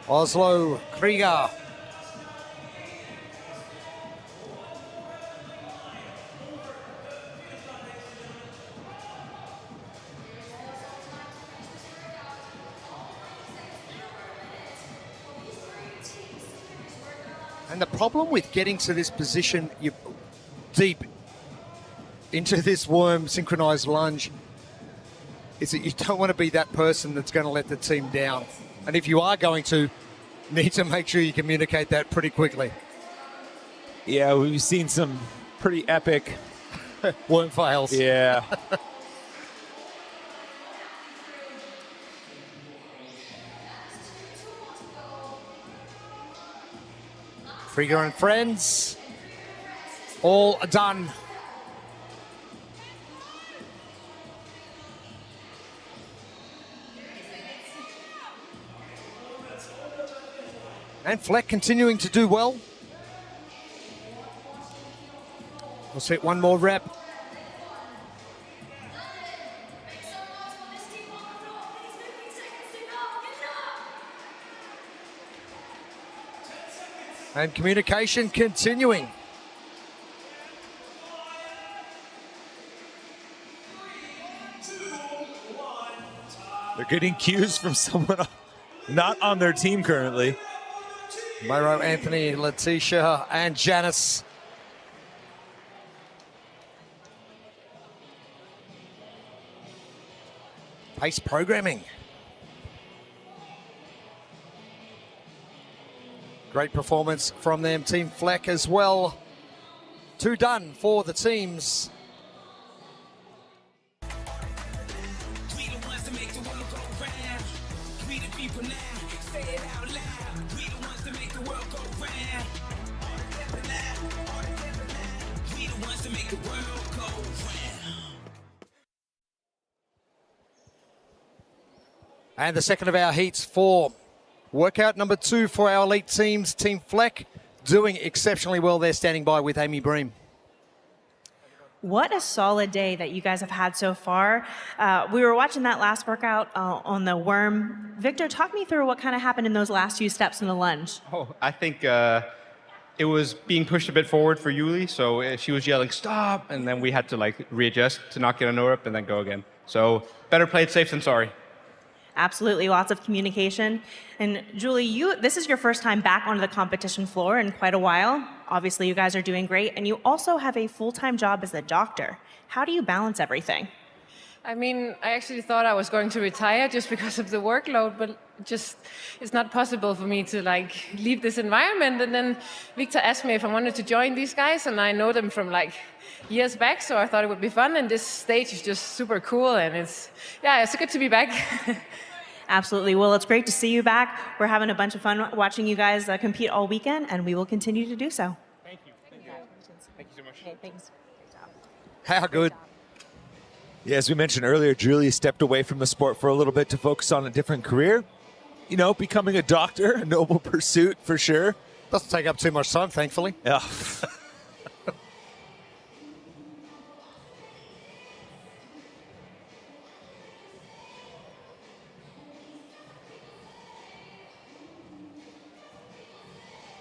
Oslo Krieger. And the problem with getting to this position, you're deep into this worm synchronized lunge, is that you don't want to be that person that's going to let the team down. And if you are going to, need to make sure you communicate that pretty quickly. Yeah, we've seen some pretty epic worm fails. Yeah. Krieger and friends, all done. And Fleck continuing to do well. We'll set one more rep. And communication continuing. They're getting cues from someone not on their team currently. Moro, Anthony, Letitia, and Janice. Pace programming. Great performance from them. Team Fleck as well. 2 done for the teams. And the second of our heats for workout number 2 for our elite teams. Team Fleck doing exceptionally well. They're standing by with Amy Bream. What a solid day that you guys have had so far. We were watching that last workout on the worm. Victor, talk me through what kind of happened in those last few steps in the lunge. Oh, I think it was being pushed a bit forward for Yuli, so she was yelling, stop, and then we had to like readjust to not get a no-rep and then go again. So better play it safe than sorry. Absolutely, lots of communication. And Julie, this is your first time back onto the competition floor in quite a while. Obviously, you guys are doing great, and you also have a full-time job as a doctor. How do you balance everything? I mean, I actually thought I was going to retire just because of the workload, but it's not possible for me to like leave this environment. And then Victor asked me if I wanted to join these guys, and I know them from like years back, so I thought it would be fun. And this stage is just super cool, and it's good to be back. Absolutely. Well, it's great to see you back. We're having a bunch of fun watching you guys compete all weekend, and we will continue to do so. Thank you. Thank you. Thank you so much. Okay, thanks. How good. Yeah, as we mentioned earlier, Julie stepped away from the sport for a little bit to focus on a different career. You know, becoming a doctor, a noble pursuit for sure. Doesn't take up too much time, thankfully. Yeah.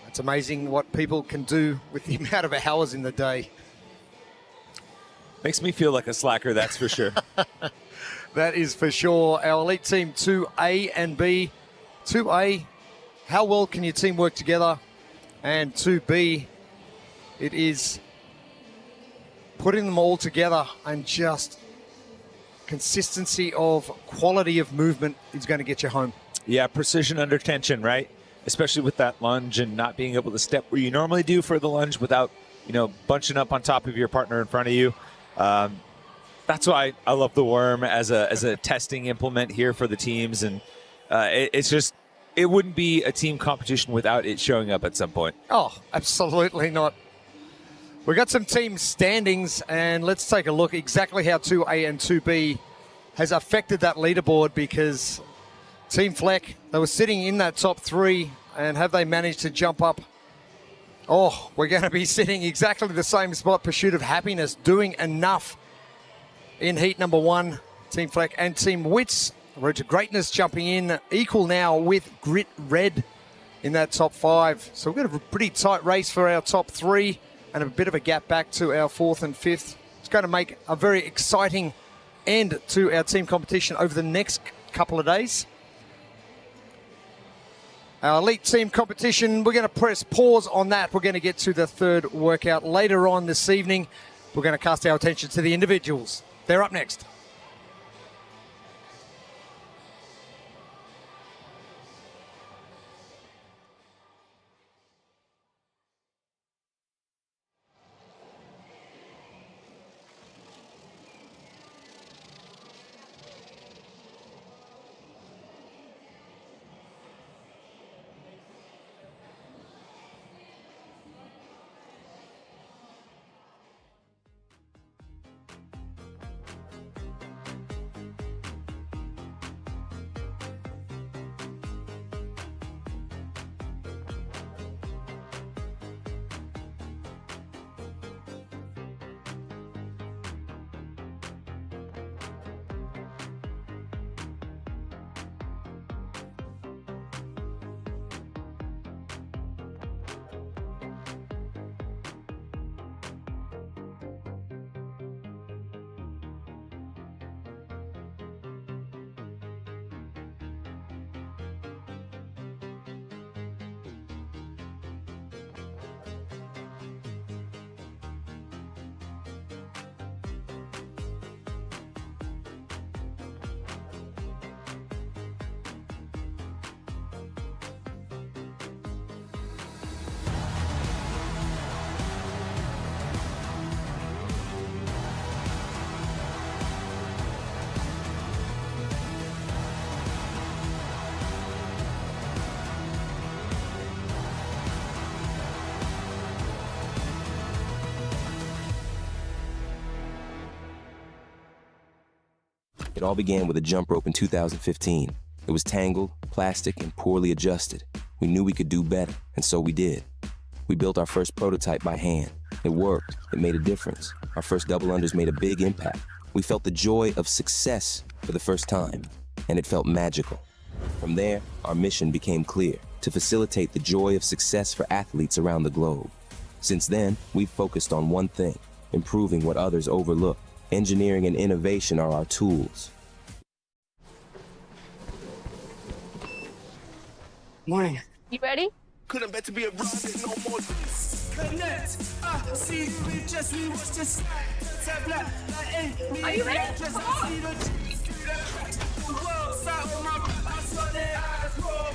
It's amazing what people can do with the amount of hours in the day. Makes me feel like a slacker, that's for sure. That is for sure. Our elite team 2A and B. 2A, how well can your team work together? And 2B, it is putting them all together, and just consistency of quality of movement is going to get you home. Yeah, precision under tension, right? Especially with that lunge and not being able to step where you normally do for the lunge without, bunching up on top of your partner in front of you. That's why I love the worm as a testing implement here for the teams. And it's just it wouldn't be a team competition without it showing up at some point. Oh, absolutely not. We've got some team standings, and let's take a look exactly how 2A and 2B has affected that leaderboard, because Team Fleck, they were sitting in that top 3, and have they managed to jump up? Oh, we're going to be sitting exactly the same spot. Pursuit of Happiness doing enough in heat number 1. Team Fleck and Team Wits, Road to Greatness, jumping in equal now with Grit Red in that top 5. So we've got a pretty tight race for our top 3 and a bit of a gap back to our 4th and 5th. It's going to make a very exciting end to our team competition over the next couple of days. Our elite team competition, we're going to press pause on that. We're going to get to the 3rd workout later on this evening. We're going to cast our attention to the individuals. They're up next. It all began with a jump rope in 2015. It was tangled, plastic, and poorly adjusted. We knew we could do better, and so we did. We built our first prototype by hand. It worked. It made a difference. Our first double unders made a big impact. We felt the joy of success for the first time, and it felt magical. From there, our mission became clear: to facilitate the joy of success for athletes around the globe. Since then, we've focused on one thing: improving what others overlook. Engineering and innovation are our tools. Morning. You ready? Couldn't bet to be a rocket no more. Connect. See, we just rewatched this. Are you ready? Come on. The world's out of my I saw their eyes roll.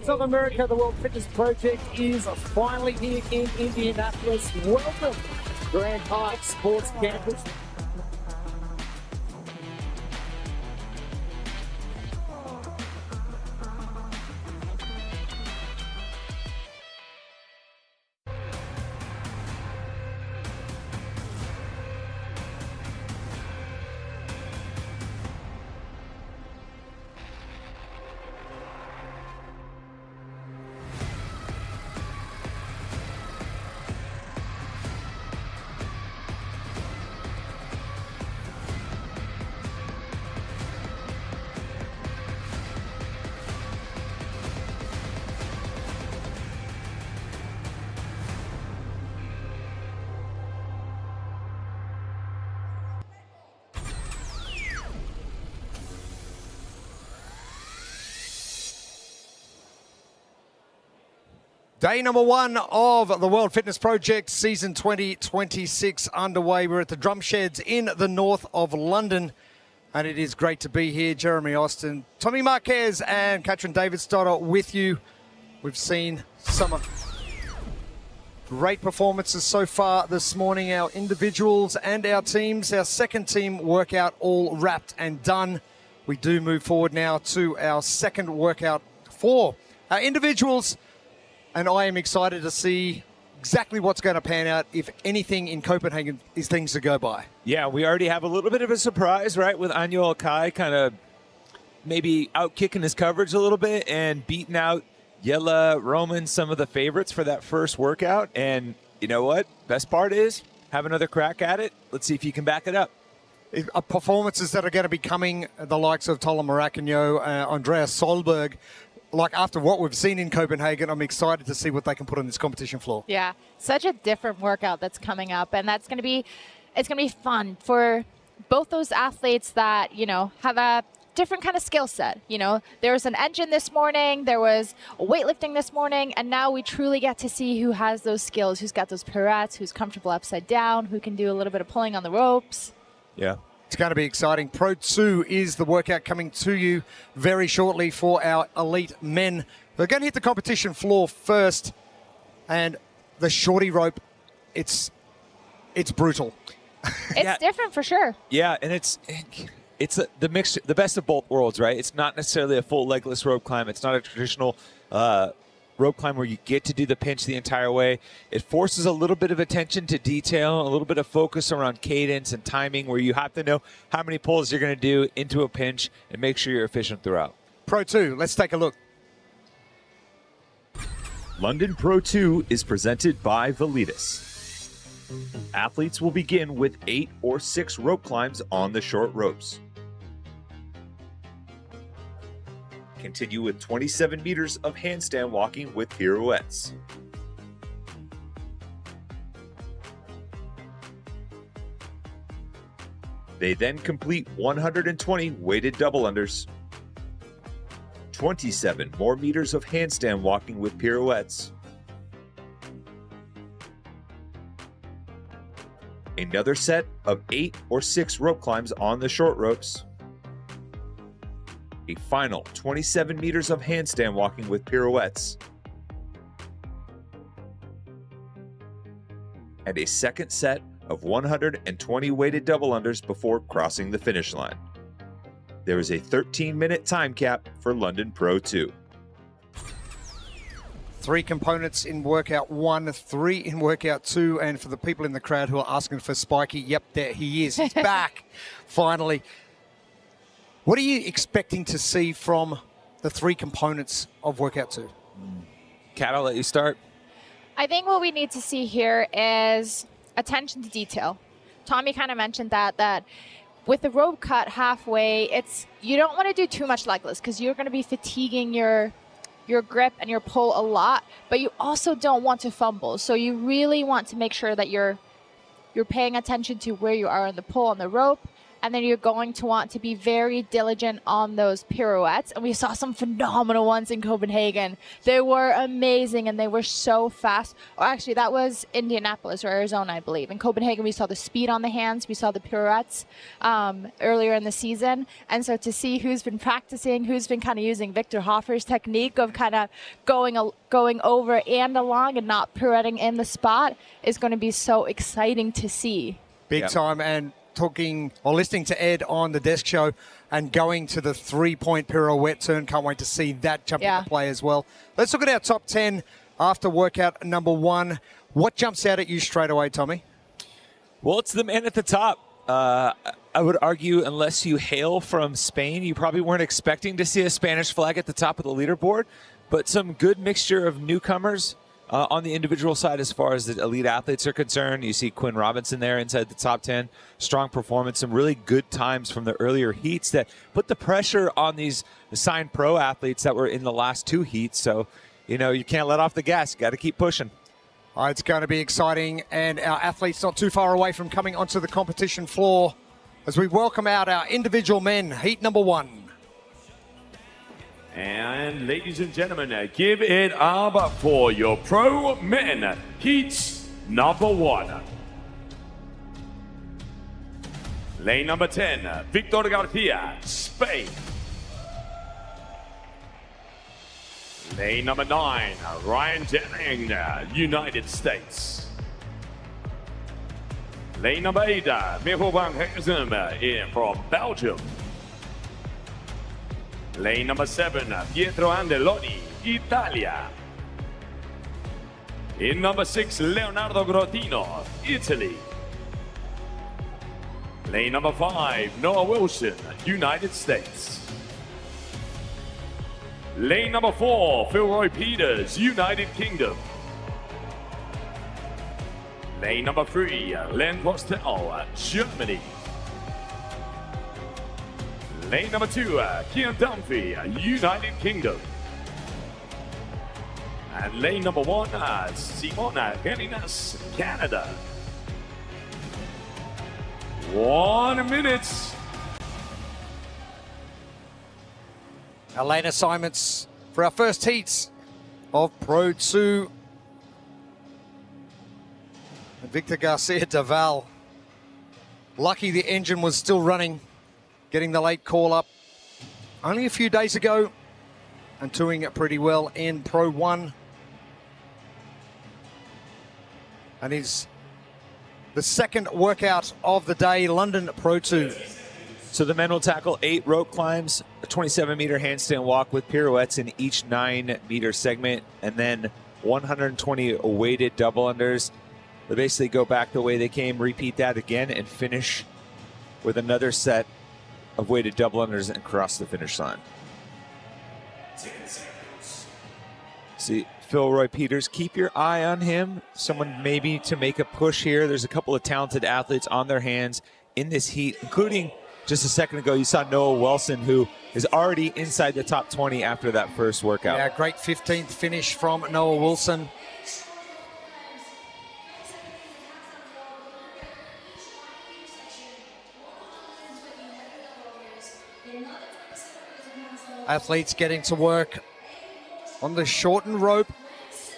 Of America, the World Fitness Project is finally here in Indianapolis. Welcome, Grand Park Sports Campus. Day number 1 of the World Fitness Project, season 2026 underway. We're at the Drumsheds in the north of London. And it is great to be here. Jeremy Austin, Tommy Marquez and Katrin Davidsdottir with you. We've seen some great performances so far this morning. Our individuals and our teams, our second team workout all wrapped and done. We do move forward now to our second workout for our individuals. And I am excited to see exactly what's going to pan out, if anything, in Copenhagen is things to go by. Yeah, we already have a little bit of a surprise, right, with Anjul Kai kind of maybe out-kicking his coverage a little bit and beating out Jelle, Roman, some of the favorites for that first workout. And you know what? Best part is, have another crack at it. Let's see if you can back it up. Performances that are going to be coming, the likes of Tola Maracanio, Andreas Solberg. Like, after what we've seen in Copenhagen, I'm excited to see what they can put on this competition floor. Yeah, such a different workout that's coming up, and it's going to be fun for both those athletes that, you know, have a different kind of skill set. You know, there was an engine this morning, there was weightlifting this morning, and now we truly get to see who has those skills, who's got those pirouettes, who's comfortable upside down, who can do a little bit of pulling on the ropes. Yeah. It's going to be exciting. Pro 2 is the workout coming to you very shortly for our elite men. We're going to hit the competition floor first, and the shorty rope, it's brutal. It's different for sure. Yeah, and it's the mix, the best of both worlds, right? It's not necessarily a full legless rope climb. It's not a traditional rope climb where you get to do the pinch the entire way. It forces a little bit of attention to detail, a little bit of focus around cadence and timing, where you have to know how many pulls you're going to do into a pinch and make sure you're efficient throughout. Pro 2, let's take a look. London Pro 2 is presented by Velitas. Athletes will begin with 8 or 6 rope climbs on the short ropes. Continue with 27 meters of handstand walking with pirouettes. They then complete 120 weighted double unders, 27 more meters of handstand walking with pirouettes, another set of 8 or 6 rope climbs on the short ropes, a final 27 meters of handstand walking with pirouettes, and a second set of 120 weighted double unders before crossing the finish line. There is a 13-minute time cap for London Pro 2. 3 components in workout 1, 3 in workout 2, and for the people in the crowd who are asking for Spiky, yep, there he is. He's back, finally. What are you expecting to see from the 3 components of workout 2? Kat, I'll let you start. I think what we need to see here is attention to detail. Tommy kind of mentioned that with the rope cut halfway, you don't want to do too much legless because you're going to be fatiguing your grip and your pull a lot, but you also don't want to fumble. So you really want to make sure that you're paying attention to where you are on the pull on the rope, and then you're going to want to be very diligent on those pirouettes. And we saw some phenomenal ones in Copenhagen. They were amazing, and they were so fast. Oh, actually, that was Indianapolis or Arizona, I believe. In Copenhagen, we saw the speed on the hands. We saw the pirouettes earlier in the season. And so to see who's been practicing, who's been kind of using Victor Hoffer's technique of kind of going over and along and not pirouetting in the spot is going to be so exciting to see. Big time. And listening to Ed on the desk show and going to the 3-point pirouette turn. Can't wait to see that jump into play as well. Let's look at our top 10 after workout number 1. What jumps out at you straight away, Tommy? Well, it's the man at the top. I would argue, unless you hail from Spain, you probably weren't expecting to see a Spanish flag at the top of the leaderboard, but some good mixture of newcomers on the individual side as far as the elite athletes are concerned. You see Quinn Robinson there inside the top 10. Strong performance, some really good times from the earlier heats that put the pressure on these assigned pro athletes that were in the last 2 heats. So, you know, you can't let off the gas. You got to keep pushing. It's going to be exciting, and our athletes not too far away from coming onto the competition floor as we welcome out our individual men, heat number 1. And ladies and gentlemen, give it up for your pro men, heats number 1. Lane number 10, Victor Garcia, Spain. Lane number 9, Ryan Jennings, United States. Lane number 8, Michael van Heesem from Belgium. Lane number 7, Pietro Andeloni, Italia. In number 6, Leonardo Grotino, Italy. Lane number 5, Noah Wilson, United States. Lane number 4, Philroy Peters, United Kingdom. Lane number 3, Len Postel, Germany. Lane number 2, Kian Dunphy, United Kingdom. And lane number 1, Simona Geninas, Canada. 1 minute. Our lane assignments for our first heats of Pro 2. And Victor Garcia Daval. Lucky the engine was still running, getting the late call up only a few days ago and doing it pretty well in Pro 1. And he's the second workout of the day, London Pro 2. So the men will tackle 8 rope climbs, a 27-meter handstand walk with pirouettes in each 9-meter segment, and then 120 weighted double unders. They basically go back the way they came, repeat that again, and finish with another set of weighted double unders and cross the finish line. See, Philroy Peters, keep your eye on him. Someone maybe to make a push here. There's a couple of talented athletes on their hands in this heat, including just a second ago, you saw Noah Wilson, who is already inside the top 20 after that first workout. Yeah, great 15th finish from Noah Wilson. Athletes getting to work on the shortened rope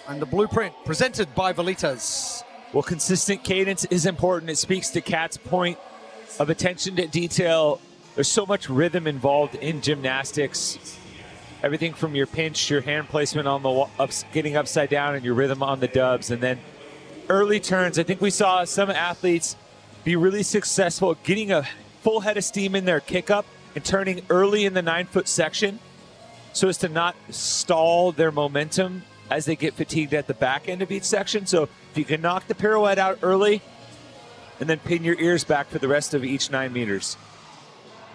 and the blueprint presented by Velitas. Well, consistent cadence is important. It speaks to Kat's point of attention to detail. There's so much rhythm involved in gymnastics. Everything from your pinch, your hand placement on the getting upside down, and your rhythm on the dubs. And then early turns. I think we saw some athletes be really successful getting a full head of steam in their kick up and turning early in the 9-foot section so as to not stall their momentum as they get fatigued at the back end of each section. So if you can knock the pirouette out early and then pin your ears back for the rest of each 9 meters.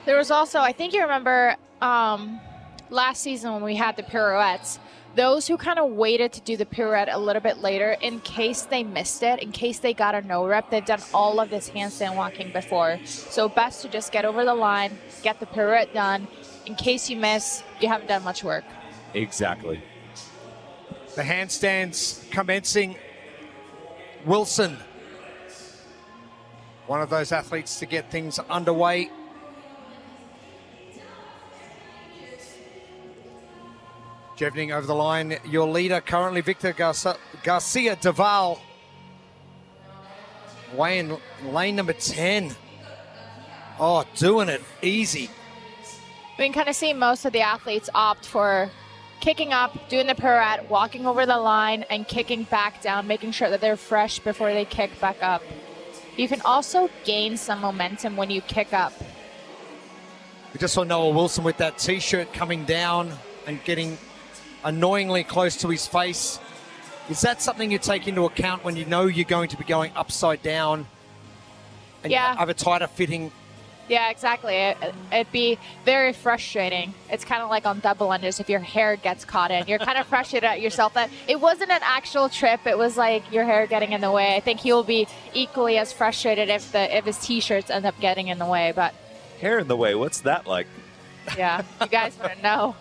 There was also, I think you remember last season when we had the pirouettes, those who kind of waited to do the pirouette a little bit later in case they missed it, in case they got a no rep, they've done all of this handstand walking before. So best to just get over the line, get the pirouette done. In case you miss, you haven't done much work. Exactly. The handstands commencing. Wilson, one of those athletes to get things underway. Jevening over the line, your leader currently, Victor Garcia Daval. Way in lane number 10. Oh, doing it easy. We can kind of see most of the athletes opt for kicking up, doing the pirouette, walking over the line, and kicking back down, making sure that they're fresh before they kick back up. You can also gain some momentum when you kick up. We just saw Noah Wilson with that T-shirt coming down and getting annoyingly close to his face. Is that something you take into account when you know you're going to be going upside down and Yeah. have a tighter fitting? Yeah, exactly. It'd be very frustrating. It's kind of like on double unders if your hair gets caught in. You're kind of frustrated at yourself that it wasn't an actual trip. It was like your hair getting in the way. I think he'll be equally as frustrated if his T-shirts end up getting in the way. But Hair in the way, what's that like? yeah, you guys want to know.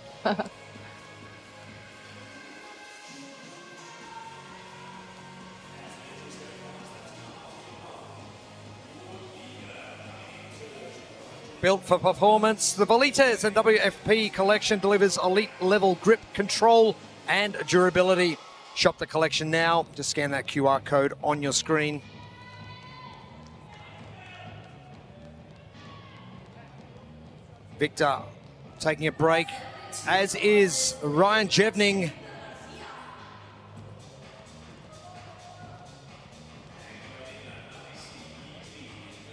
Built for performance, the Velitas and WFP collection delivers elite level grip control and durability. Shop the collection now. Just scan that QR code on your screen. Victor taking a break, as is Ryan Jevning.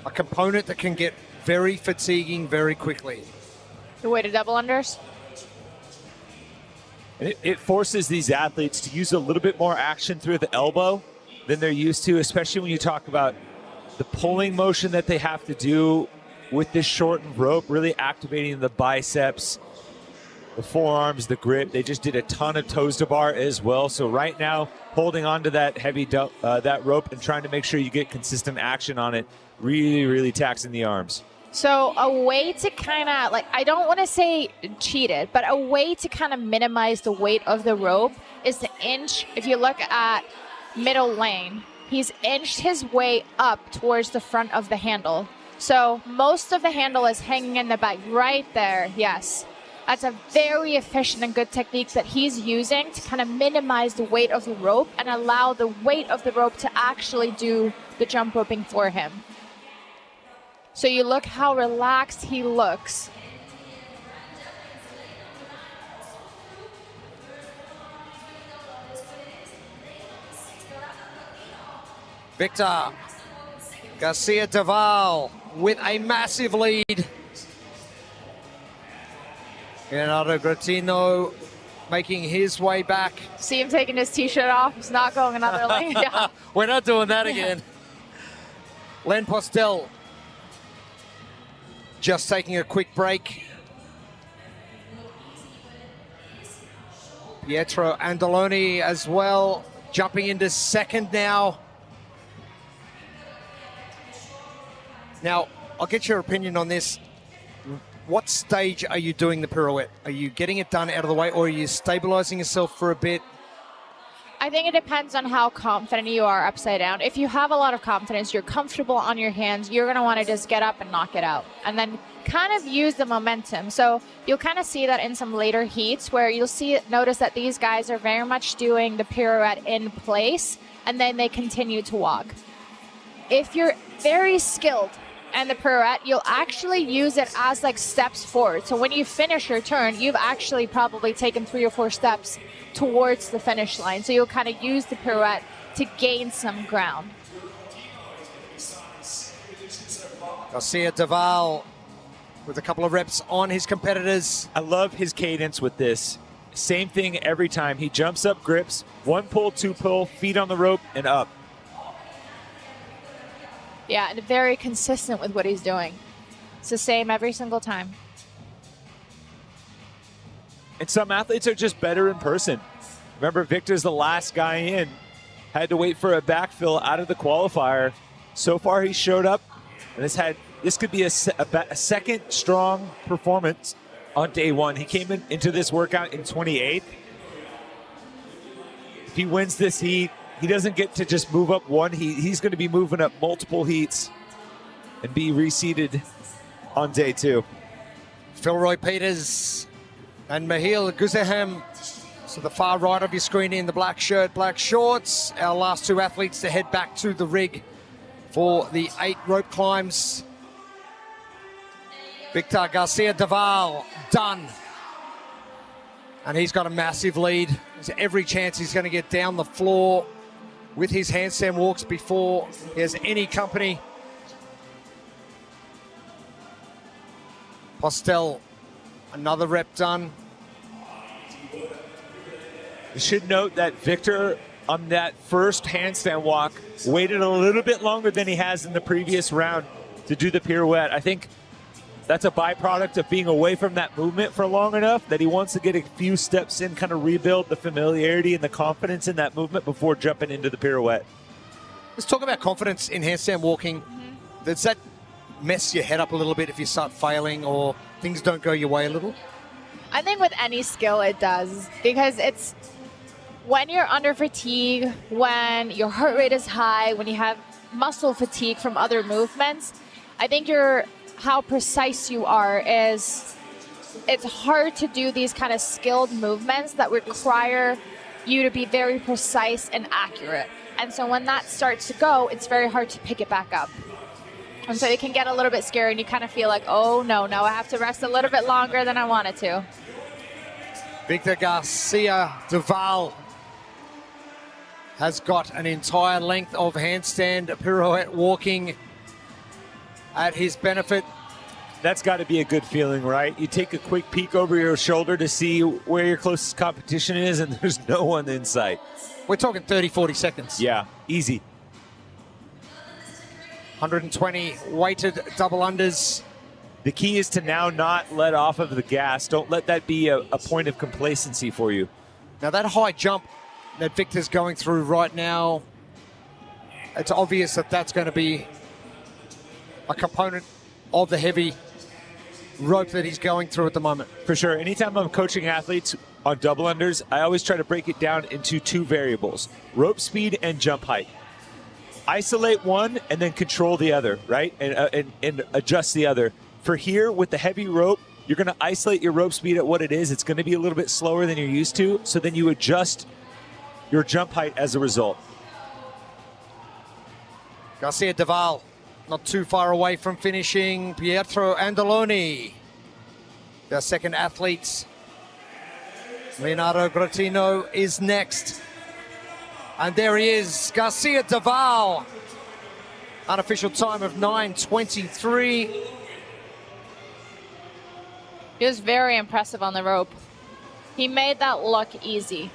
A component that can get very fatiguing very quickly. The weighted double unders. And it forces these athletes to use a little bit more action through the elbow than they're used to, especially when you talk about the pulling motion that they have to do with this shortened rope, really activating the biceps, the forearms, the grip. They just did a ton of toes to bar as well. So right now, holding on to that heavy that rope and trying to make sure you get consistent action on it, really, really taxing the arms. So a way to kind of, like, I don't want to say cheat it, but a way to kind of minimize the weight of the rope is to inch. If you look at middle lane, he's inched his way up towards the front of the handle. So most of the handle is hanging in the back right there. Yes. That's a very efficient and good technique that he's using to kind of minimize the weight of the rope and allow the weight of the rope to actually do the jump roping for him. So you look how relaxed he looks. Victor Garcia Deval with a massive lead. Leonardo Gratino making his way back. See him taking his t-shirt off. He's not going another lane. Yeah. We're not doing that again. Len Postel just taking a quick break. Pietro Andoloni as well, jumping into second now. Now, I'll get your opinion on this. What stage are you doing the pirouette? Are you getting it done out of the way, or are you stabilizing yourself for a bit? I think it depends on how confident you are upside down. If you have a lot of confidence, you're comfortable on your hands, you're going to want to just get up and knock it out and then kind of use the momentum. So you'll kind of see that in some later heats where you'll notice that these guys are very much doing the pirouette in place and then they continue to walk. If you're very skilled and the pirouette, you'll actually use it as like steps forward. So when you finish your turn, you've actually probably taken 3 or 4 steps towards the finish line. So you'll kind of use the pirouette to gain some ground. Garcia Deval with a couple of reps on his competitors. I love his cadence with this. Same thing every time. He jumps up, grips, 1 pull, 2 pull, feet on the rope, and up. Yeah, and very consistent with what he's doing. It's the same every single time. And some athletes are just better in person. Remember, Victor's the last guy in. Had to wait for a backfill out of the qualifier. So far, he showed up, and this could be a second strong performance on day one. He came into this workout in 28th. If he wins this heat, he doesn't get to just move up one heat. He's going to be moving up multiple heats and be reseeded on day 2. Philroy Peters and Mahil Guzehem. So the far right of your screen in the black shirt, black shorts. Our last 2 athletes to head back to the rig for the 8 rope climbs. Victor Garcia Deval done. And he's got a massive lead. There's every chance he's going to get down the floor with his handstand walks before he has any company. Postel, another rep done. You should note that Victor, on that first handstand walk, waited a little bit longer than he has in the previous round to do the pirouette. I think that's a byproduct of being away from that movement for long enough that he wants to get a few steps in, kind of rebuild the familiarity and the confidence in that movement before jumping into the pirouette. Let's talk about confidence in handstand walking. Does that mess your head up a little bit if you start failing or things don't go your way a little? I think with any skill it does, because it's when you're under fatigue, when your heart rate is high, when you have muscle fatigue from other movements, I think how precise you are it's hard to do these kind of skilled movements that require you to be very precise and accurate. And so when that starts to go, it's very hard to pick it back up. And so it can get a little bit scary and you kind of feel like, oh no, now I have to rest a little bit longer than I wanted to. Victor Garcia Duval has got an entire length of handstand pirouette walking at his benefit. That's got to be a good feeling, right? You take a quick peek over your shoulder to see where your closest competition is, and there's no one in sight. We're talking 30, 40 seconds. Yeah, easy. 120 weighted double unders. The key is to now not let off of the gas. Don't let that be a point of complacency for you. Now that high jump that Victor's going through right now, it's obvious that that's going to be a component of the heavy rope that he's going through at the moment. For sure. Anytime I'm coaching athletes on double unders, I always try to break it down into two variables: rope speed and jump height. Isolate one and then control the other, right? And adjust the other. For here, with the heavy rope, you're going to isolate your rope speed at what it is. It's going to be a little bit slower than you're used to, so then you adjust your jump height as a result. Garcia Duval not too far away from finishing. Pietro Andoloni, their second athletes. Leonardo Grottino is next. And there he is, Garcia Duval. Unofficial time of 9:23. He was very impressive on the rope. He made that look easy.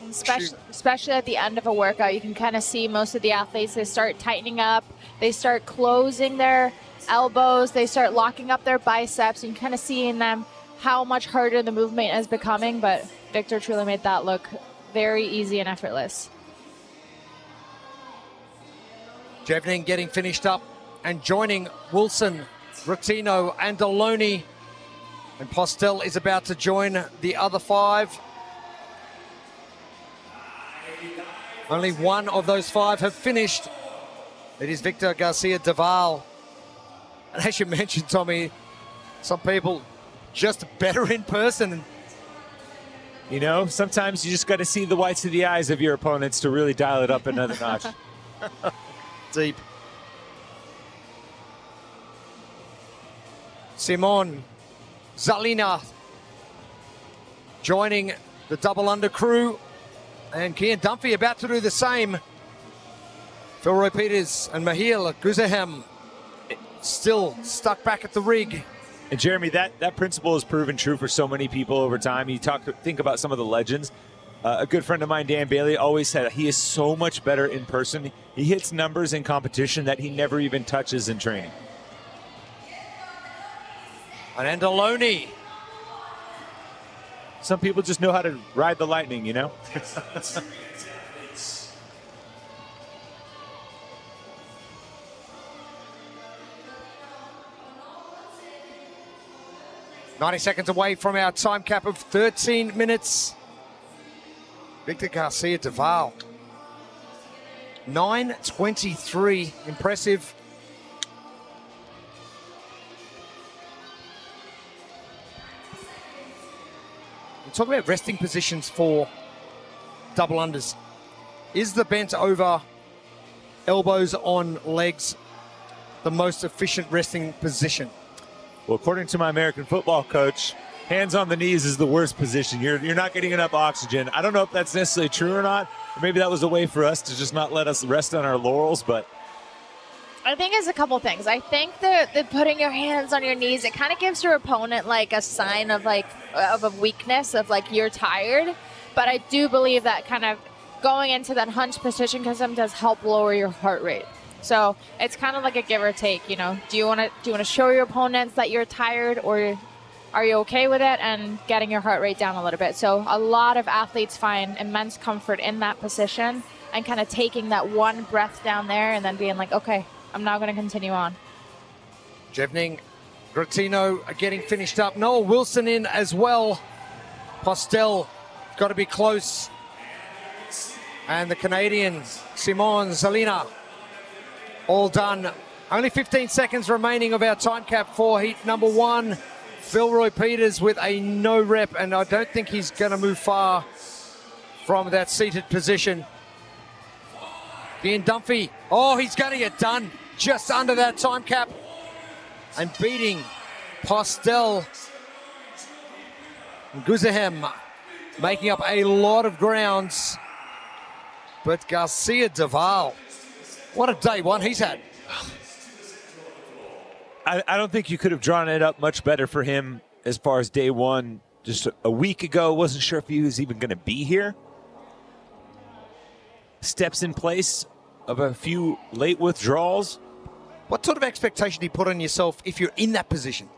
Especially at the end of a workout, you can kind of see most of the athletes, they start tightening up, they start closing their elbows, they start locking up their biceps, and you kind of see in them how much harder the movement is becoming, but Victor truly made that look very easy and effortless. Jevning getting finished up and joining Wilson, Rotino, and Deloney. And Postel is about to join the other five. Only one of those five have finished. It is Victor Garcia Duval. And as you mentioned, Tommy, some people just better in person. You know, sometimes you just got to see the whites of the eyes of your opponents to really dial it up another notch. Deep. Simon Zalina joining the double under crew. And Kian Dunphy about to do the same. Philroy Peters and Mahil Guzahem still stuck back at the rig. And Jeremy, that principle has proven true for so many people over time. You think about some of the legends. A good friend of mine, Dan Bailey, always said he is so much better in person. He hits numbers in competition that he never even touches in training. And Andoloni. Some people just know how to ride the lightning, you know? 90 seconds away from our time cap of 13 minutes. Victor Garcia Duval. 9:23, impressive. We'll talk about resting positions for double unders. Is the bent over, elbows on legs, the most efficient resting position? Well, according to my American football coach, hands on the knees is the worst position. You're not getting enough oxygen. I don't know if that's necessarily true or not. Or maybe that was a way for us to just not let us rest on our laurels, but I think it's a couple things. I think that putting your hands on your knees, it kind of gives your opponent like a sign of a weakness, of like you're tired. But I do believe that kind of going into that hunch position does help lower your heart rate. So it's kind of like a give or take, you know. Do you want to show your opponents that you're tired, or are you okay with it and getting your heart rate down a little bit? So a lot of athletes find immense comfort in that position and kind of taking that one breath down there and then being like, okay, I'm now going to continue on. Jevning, Grottino are getting finished up. Noel Wilson in as well. Postel got to be close. And the Canadian, Simon Zalina, all done. Only 15 seconds remaining of our time cap for heat number one. Philroy Peters with a no rep, and I don't think he's going to move far from that seated position. Ian Dunphy. Oh, he's going to get done just under that time cap. And beating Postel and Guzahem, making up a lot of grounds. But Garcia Duval, what a day one he's had. I don't think you could have drawn it up much better for him as far as day one. Just a week ago, wasn't sure if he was even going to be here. Steps in place of a few late withdrawals. What sort of expectation do you put on yourself if you're in that position?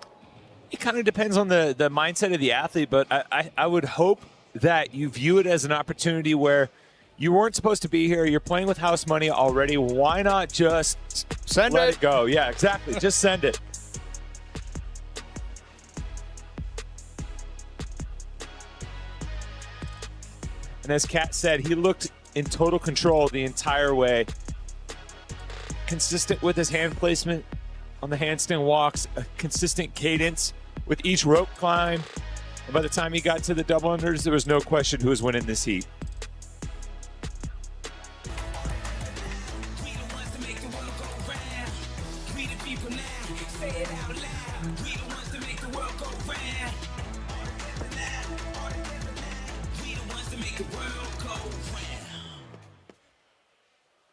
It kind of depends on the mindset of the athlete, but I would hope that you view it as an opportunity where you weren't supposed to be here. You're playing with house money already. Why not just let it go? Yeah, exactly. Just send it. And as Kat said, he looked in total control the entire way. Consistent with his hand placement on the handstand walks, a consistent cadence with each rope climb. And by the time he got to the double unders, there was no question who was winning this heat.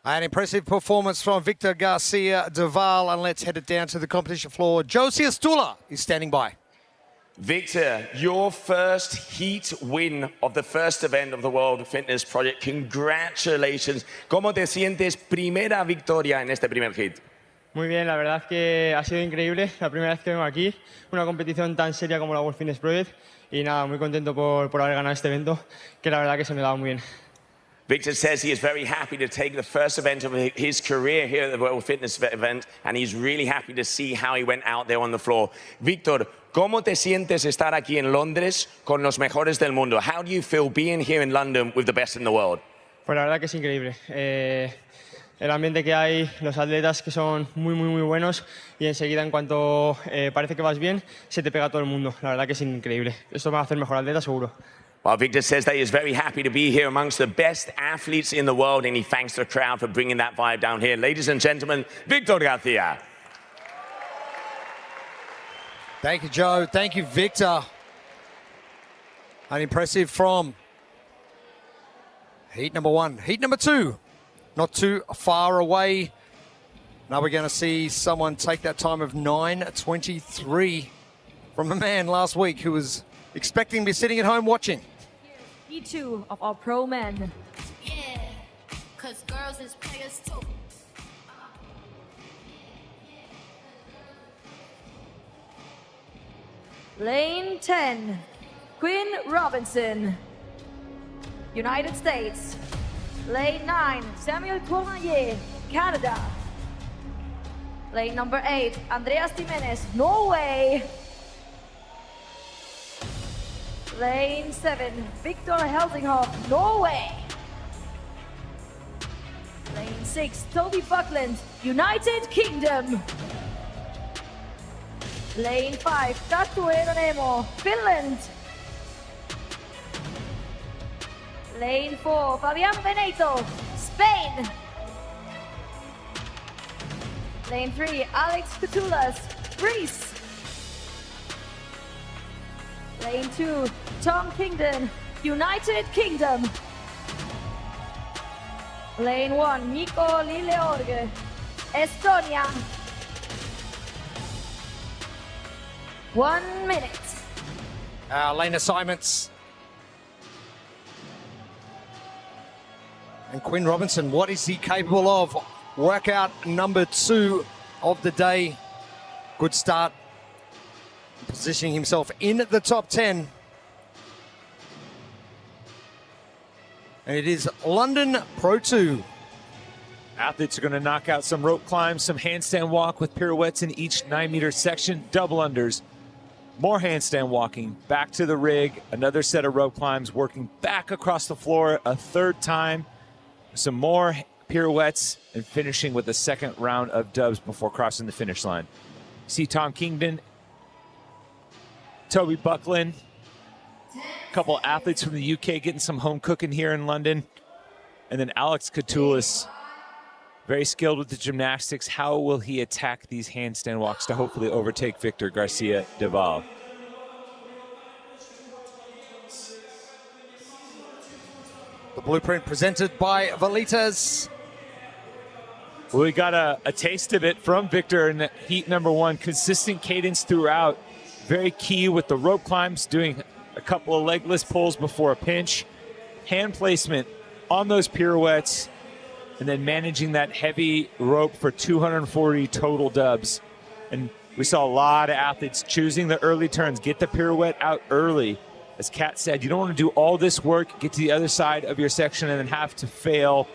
An impressive performance from Victor Garcia Duval, and let's head it down to the competition floor. Josie Stula is standing by. Victor, your first heat win of the first event of the World Fitness Project. Congratulations. ¿Cómo te sientes? Primera victoria en este primer heat. Muy bien, la verdad es que ha sido increíble. La primera vez que vengo aquí, una competición tan seria como la World Fitness Project. Y nada, muy contento por haber ganado este evento, que la verdad que se me ha dado muy bien. Victor says he is very happy to take the first event of his career here at the World Fitness event, and he's really happy to see how he went out there on the floor. Victor, ¿cómo te sientes estar aquí en Londres con los mejores del mundo? How do you feel being here in London with the best in the world? Pues la verdad que es increíble. El ambiente que hay, los atletas que son muy buenos, y enseguida en cuanto parece que vas bien, se te pega todo el mundo. La verdad que es increíble. Esto me va a hacer mejor atleta seguro. Well, Victor says that he is very happy to be here amongst the best athletes in the world, and he thanks the crowd for bringing that vibe down here. Ladies and gentlemen, Victor Garcia. Thank you, Joe. Thank you, Victor. An impressive from heat number one. Heat number two, not too far away. Now we're going to see someone take that time of 9:23 from a man last week who was expecting to be sitting at home watching. Heat two of our pro men. Yeah, 'cause girls is players too. Lane 10, Quinn Robinson, United States. Lane 9, Samuel Cournoyer, Canada. Lane number 8, Andreas Jimenez, Norway. Lane 7, Victor Helsinghoff, Norway. Lane 6, Toby Buckland, United Kingdom. Lane 5, Tatu Eronemo, Finland. Lane 4, Fabian Beneito, Spain. Lane 3, Alex Culas, Greece. Lane 2, Tom Kingdon, United Kingdom. Lane 1, Nico Lilleorg, Estonia. 1 minute. Lane assignments. And Quinn Robinson, what is he capable of? Workout number 2 of the day. Good start. Positioning himself in the top 10. And it is London Pro 2. Athletes are going to knock out some rope climbs, some handstand walk with pirouettes in each 9-meter section, double unders, more handstand walking, back to the rig, another set of rope climbs, working back across the floor a third time, some more pirouettes, and finishing with a second round of dubs before crossing the finish line. See Tom Kingdon, Toby Buckland, a couple athletes from the UK getting some home cooking here in London, and then Alex Culas very skilled with the gymnastics. How will he attack these handstand walks to hopefully overtake Victor Garcia Deval? The blueprint presented by Velitas. Well, we got a taste of it from Victor in heat number 1. Consistent cadence throughout. Very key with the rope climbs, doing a couple of legless pulls before a pinch. Hand placement on those pirouettes, and then managing that heavy rope for 240 total dubs. And we saw a lot of athletes choosing the early turns, get the pirouette out early. As Kat said, you don't want to do all this work, get to the other side of your section, and then have to fail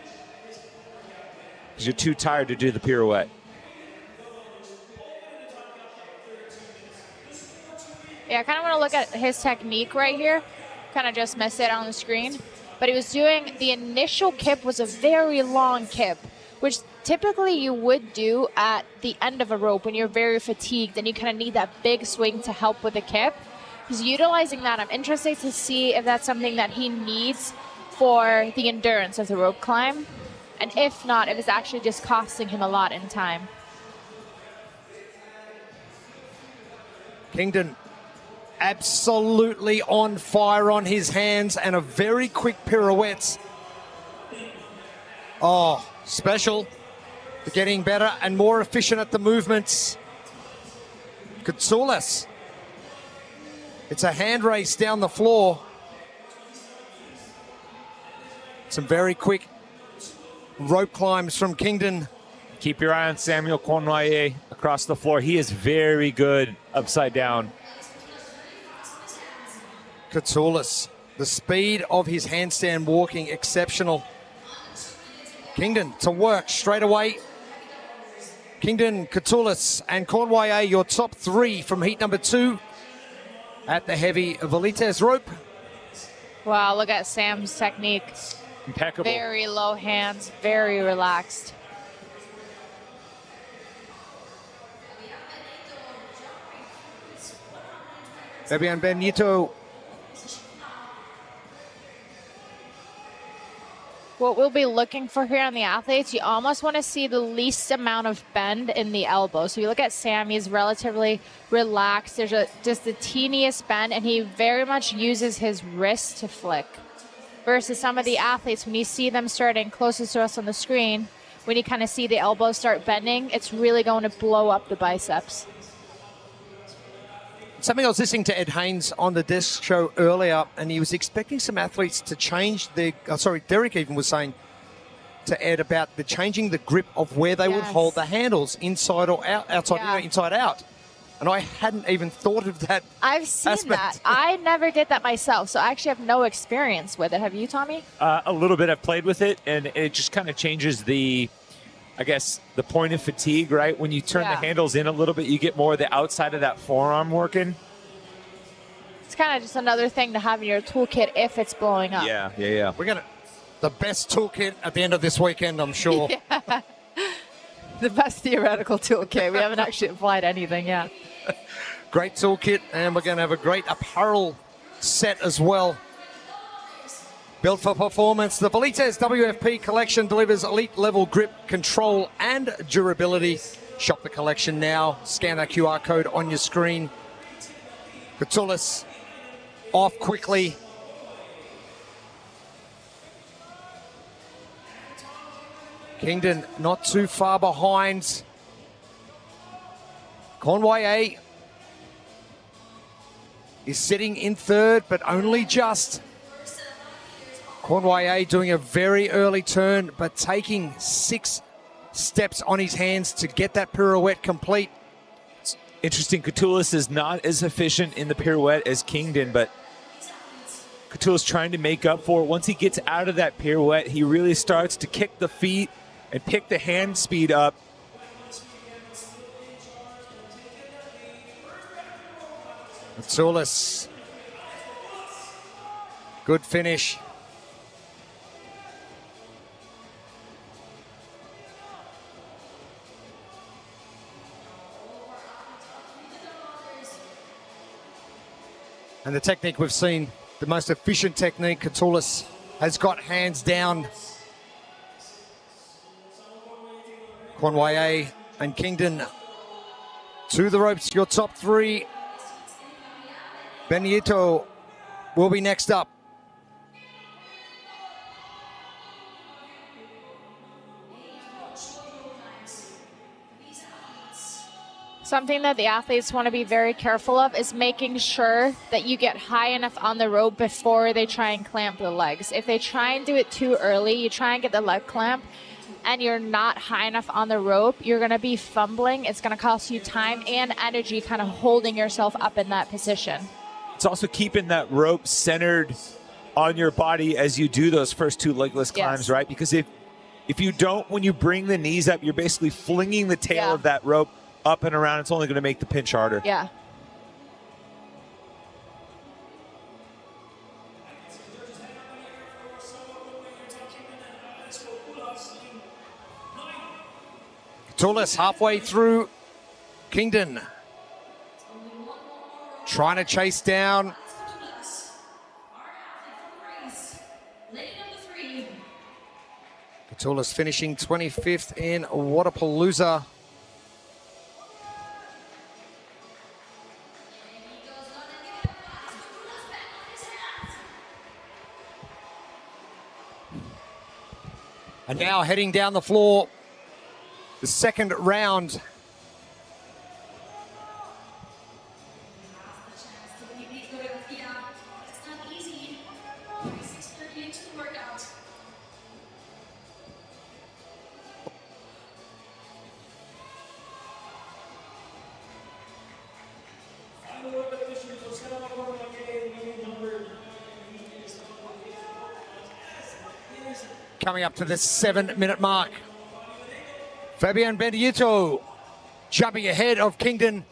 because you're too tired to do the pirouette. Yeah, I kind of want to look at his technique right here. Kind of just missed it on the screen. But he was doing, the initial kip was a very long kip, which typically you would do at the end of a rope when you're very fatigued and you kind of need that big swing to help with the kip. He's utilizing that. I'm interested to see if that's something that he needs for the endurance of the rope climb. And if not, if it's actually just costing him a lot in time. Kingdon absolutely on fire on his hands and a very quick pirouette. Oh, special. Getting better and more efficient at the movements. Culas. It's a hand race down the floor. Some very quick rope climbs from Kingdon. Keep your eye on Samuel Conwaye across the floor. He is very good upside down. Culas, the speed of his handstand walking, exceptional. Kingdon to work straight away. Kingdon, Culas, and Conwaye, your top 3 from heat number 2 at the heavy Velitas rope. Wow, look at Sam's technique. Impeccable. Very low hands, very relaxed. Fabian Benito. What we'll be looking for here on the athletes, you almost want to see the least amount of bend in the elbow. So you look at Sam, he's relatively relaxed. There's just the teeniest bend, and he very much uses his wrist to flick. Versus some of the athletes, when you see them starting closest to us on the screen, when you kind of see the elbows start bending, it's really going to blow up the biceps. Something I was listening to Ed Haynes on the desk show earlier, and he was expecting some athletes to change their, Derek even was saying to Ed about the changing the grip of where they would hold the handles, inside or out, outside, inside out. And I hadn't even thought of that. I've seen that. I never did that myself, so I actually have no experience with it. Have you, Tommy? A little bit. I've played with it, and it just kind of changes the, I guess, the point of fatigue, right? When you turn the handles in a little bit, you get more of the outside of that forearm working. It's kind of just another thing to have in your toolkit if it's blowing up. Yeah. We're going to, the best toolkit at the end of this weekend, I'm sure. Yeah. The best theoretical toolkit. We haven't actually applied anything yet. Great toolkit, and we're going to have a great apparel set as well. Built for performance, the Velitas WFP collection delivers elite level grip, control, and durability. Shop the collection now. Scan that QR code on your screen. Culas off quickly. Kingdon not too far behind. Conwaye is sitting in third, but only just. Conwaye doing a very early turn, but taking 6 steps on his hands to get that pirouette complete. It's interesting, Culas is not as efficient in the pirouette as Kingdon, but Culas trying to make up for it. Once he gets out of that pirouette, he really starts to kick the feet and pick the hand speed up. Culas. Good finish. And the technique we've seen, the most efficient technique, Culas has got hands down. Conway and Kingdon to the ropes, your top three. Benito will be next up. Something that the athletes want to be very careful of is making sure that you get high enough on the rope before they try and clamp the legs. If they try and do it too early, you try and get the leg clamp, and you're not high enough on the rope, you're going to be fumbling. It's going to cost you time and energy kind of holding yourself up in that position. It's also keeping that rope centered on your body as you do those first two legless climbs, right? Because if you don't, when you bring the knees up, you're basically flinging the tail of that rope up and around. It's only going to make the pinch harder. Yeah. Culas halfway through. Kingdon trying to chase down. Culas finishing 25th in Wadapalooza. And now heading down the floor, the second round. Coming up to the 7-minute mark. Fabian Benedito jumping ahead of Kingdon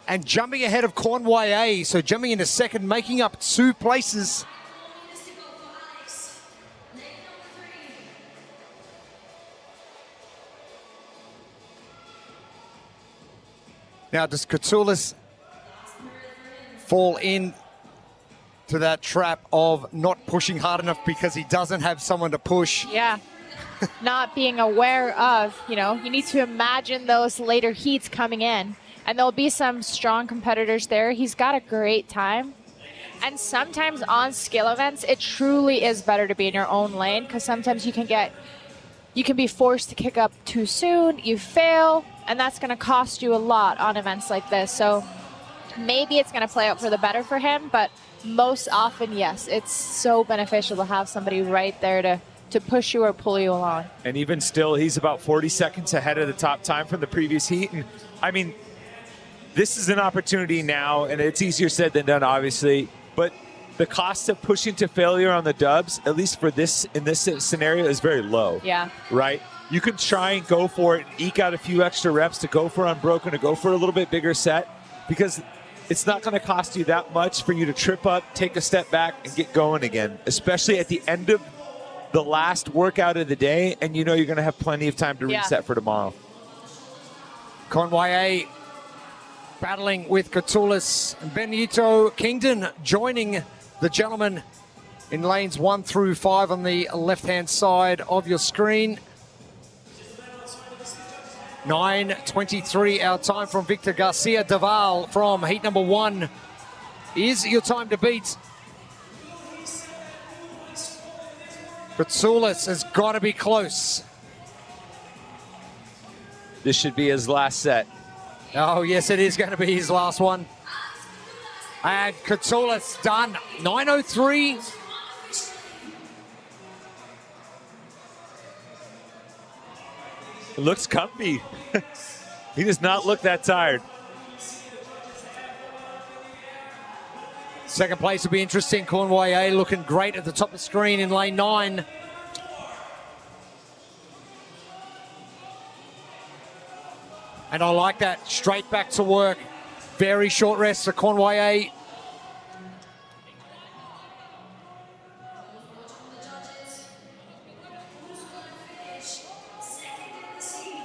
and jumping ahead of Conway. So jumping into second, making up 2 places. Now, does Culas fall in to that trap of not pushing hard enough because he doesn't have someone to push? Yeah. Not being aware of, you need to imagine those later heats coming in. And there'll be some strong competitors there. He's got a great time. And sometimes on skill events, it truly is better to be in your own lane, because sometimes you can be forced to kick up too soon, you fail, and that's going to cost you a lot on events like this. So maybe it's going to play out for the better for him, but most often, yes, it's so beneficial to have somebody right there to push you or pull you along. And even still, he's about 40 seconds ahead of the top time from the previous heat. And I mean, this is an opportunity now, and it's easier said than done, obviously, but the cost of pushing to failure on the dubs, at least for this, in this scenario, is very low. Yeah. Right? You can try and go for it, eke out a few extra reps to go for unbroken, to go for a little bit bigger set, because it's not going to cost you that much for you to trip up, take a step back, and get going again, especially at the end of the last workout of the day, and you know you're going to have plenty of time to reset for tomorrow. Conway battling with Culas. Benito Kingdon joining the gentleman in lanes 1 through 5 on the left-hand side of your screen. 9:23 our time from Victor Garcia Deval from heat number 1 is your time to beat. Culas has got to be close. This should be his last set. Oh, yes, it is going to be his last one. And Culas done. 9:03. It looks comfy. He does not look that tired. Second place will be interesting. Conway looking great at the top of the screen in lane 9. And I like that. Straight back to work. Very short rest for Conway.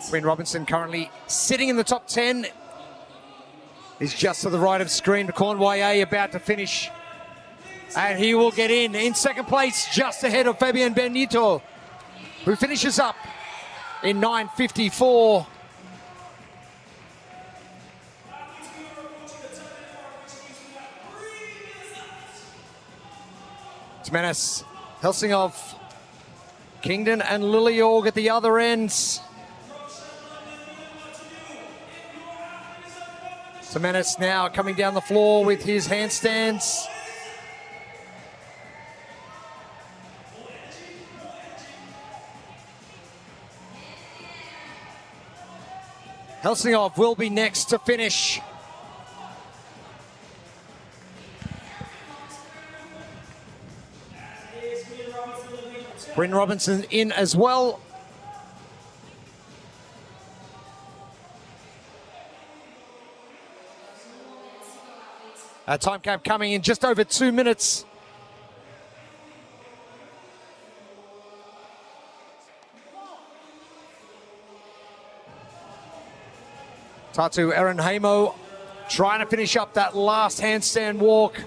Quinn Robinson currently sitting in the top 10. He's just to the right of screen. Conway about to finish. And he will get in second place, just ahead of Fabian Benito, who finishes up in 9:54. Tmenis, Helsingov, Kingdon and Liljeorg at the other ends. Tmenis now coming down the floor with his handstands. Helsingov will be next to finish. Bryn Robinson in as well. Our time cap coming in just over 2 minutes. Tatu Erenheimo trying to finish up that last handstand walk.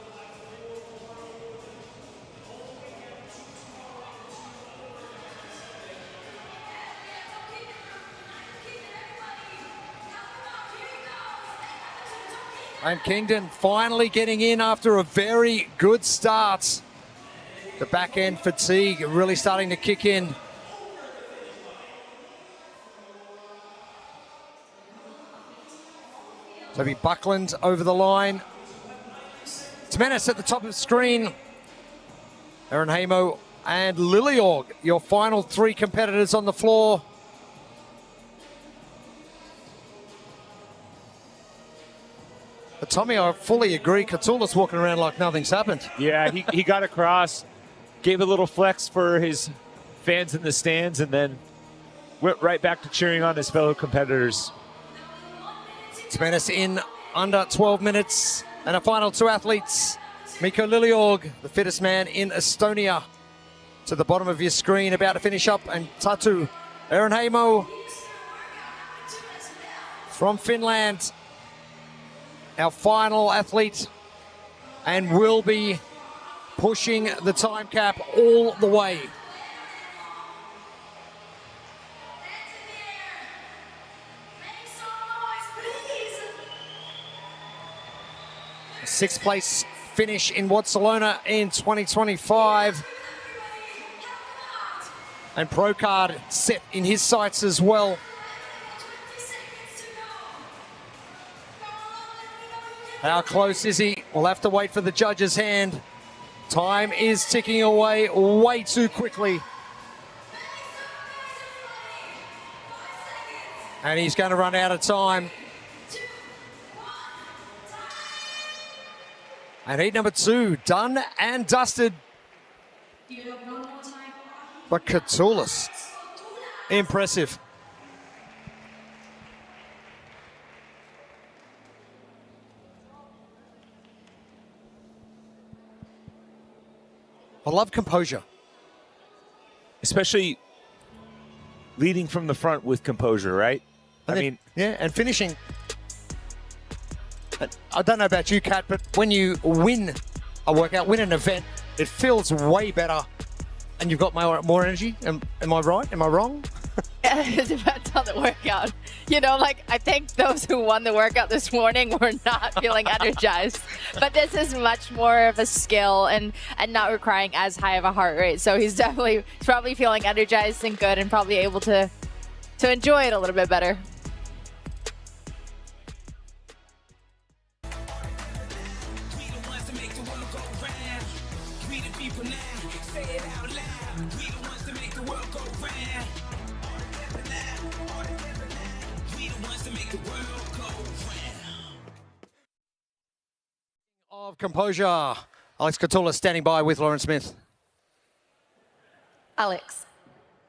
And Kingdon finally getting in after a very good start. The back end fatigue really starting to kick in. Toby Buckland over the line. Tmenis at the top of the screen. Erenheimo and Liljeorg, your final three competitors on the floor. But Tommy, I fully agree. Culas walking around like nothing's happened. Yeah, he got across, gave a little flex for his fans in the stands, and then went right back to cheering on his fellow competitors. Tmenis in under 12 minutes. And our final two athletes, Mikko Liljeorg, the fittest man in Estonia, to the bottom of your screen, about to finish up, and Tatu Erenheimo from Finland, our final athlete, and will be pushing the time cap all the way. A sixth place finish in Barcelona in 2025. And Procard set in his sights as well. How close is he? We'll have to wait for the judge's hand. Time is ticking away way too quickly. And he's going to run out of time. And heat number 2, done and dusted. But Culas, impressive. I love composure. Especially leading from the front with composure, right? Yeah, and finishing. I don't know about you, Kat, but when you win a workout, win an event, it feels way better and you've got more energy. Am I right? Am I wrong? It depends on the workout. You know, like, I think those who won the workout this morning were not feeling energized. But this is much more of a skill and not requiring as high of a heart rate. So he's probably feeling energized and good and probably able to enjoy it a little bit better. Of composure, Alex Caratala standing by with Lauren Smith. Alex,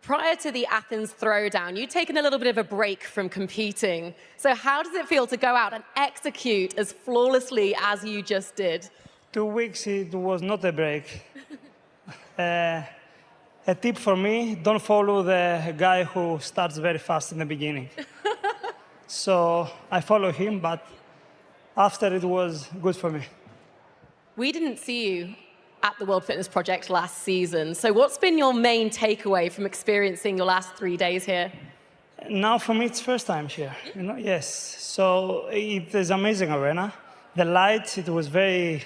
prior to the Athens throwdown, you'd taken a little bit of a break from competing. So how does it feel to go out and execute as flawlessly as you just did? 2 weeks, it was not a break. A tip for me, don't follow the guy who starts very fast in the beginning. So I follow him, but after it was good for me. We didn't see you at the World Fitness Project last season. So what's been your main takeaway from experiencing your last 3 days here? Now for me, it's first time here. You know, yes. So it is amazing arena. The lights, it was very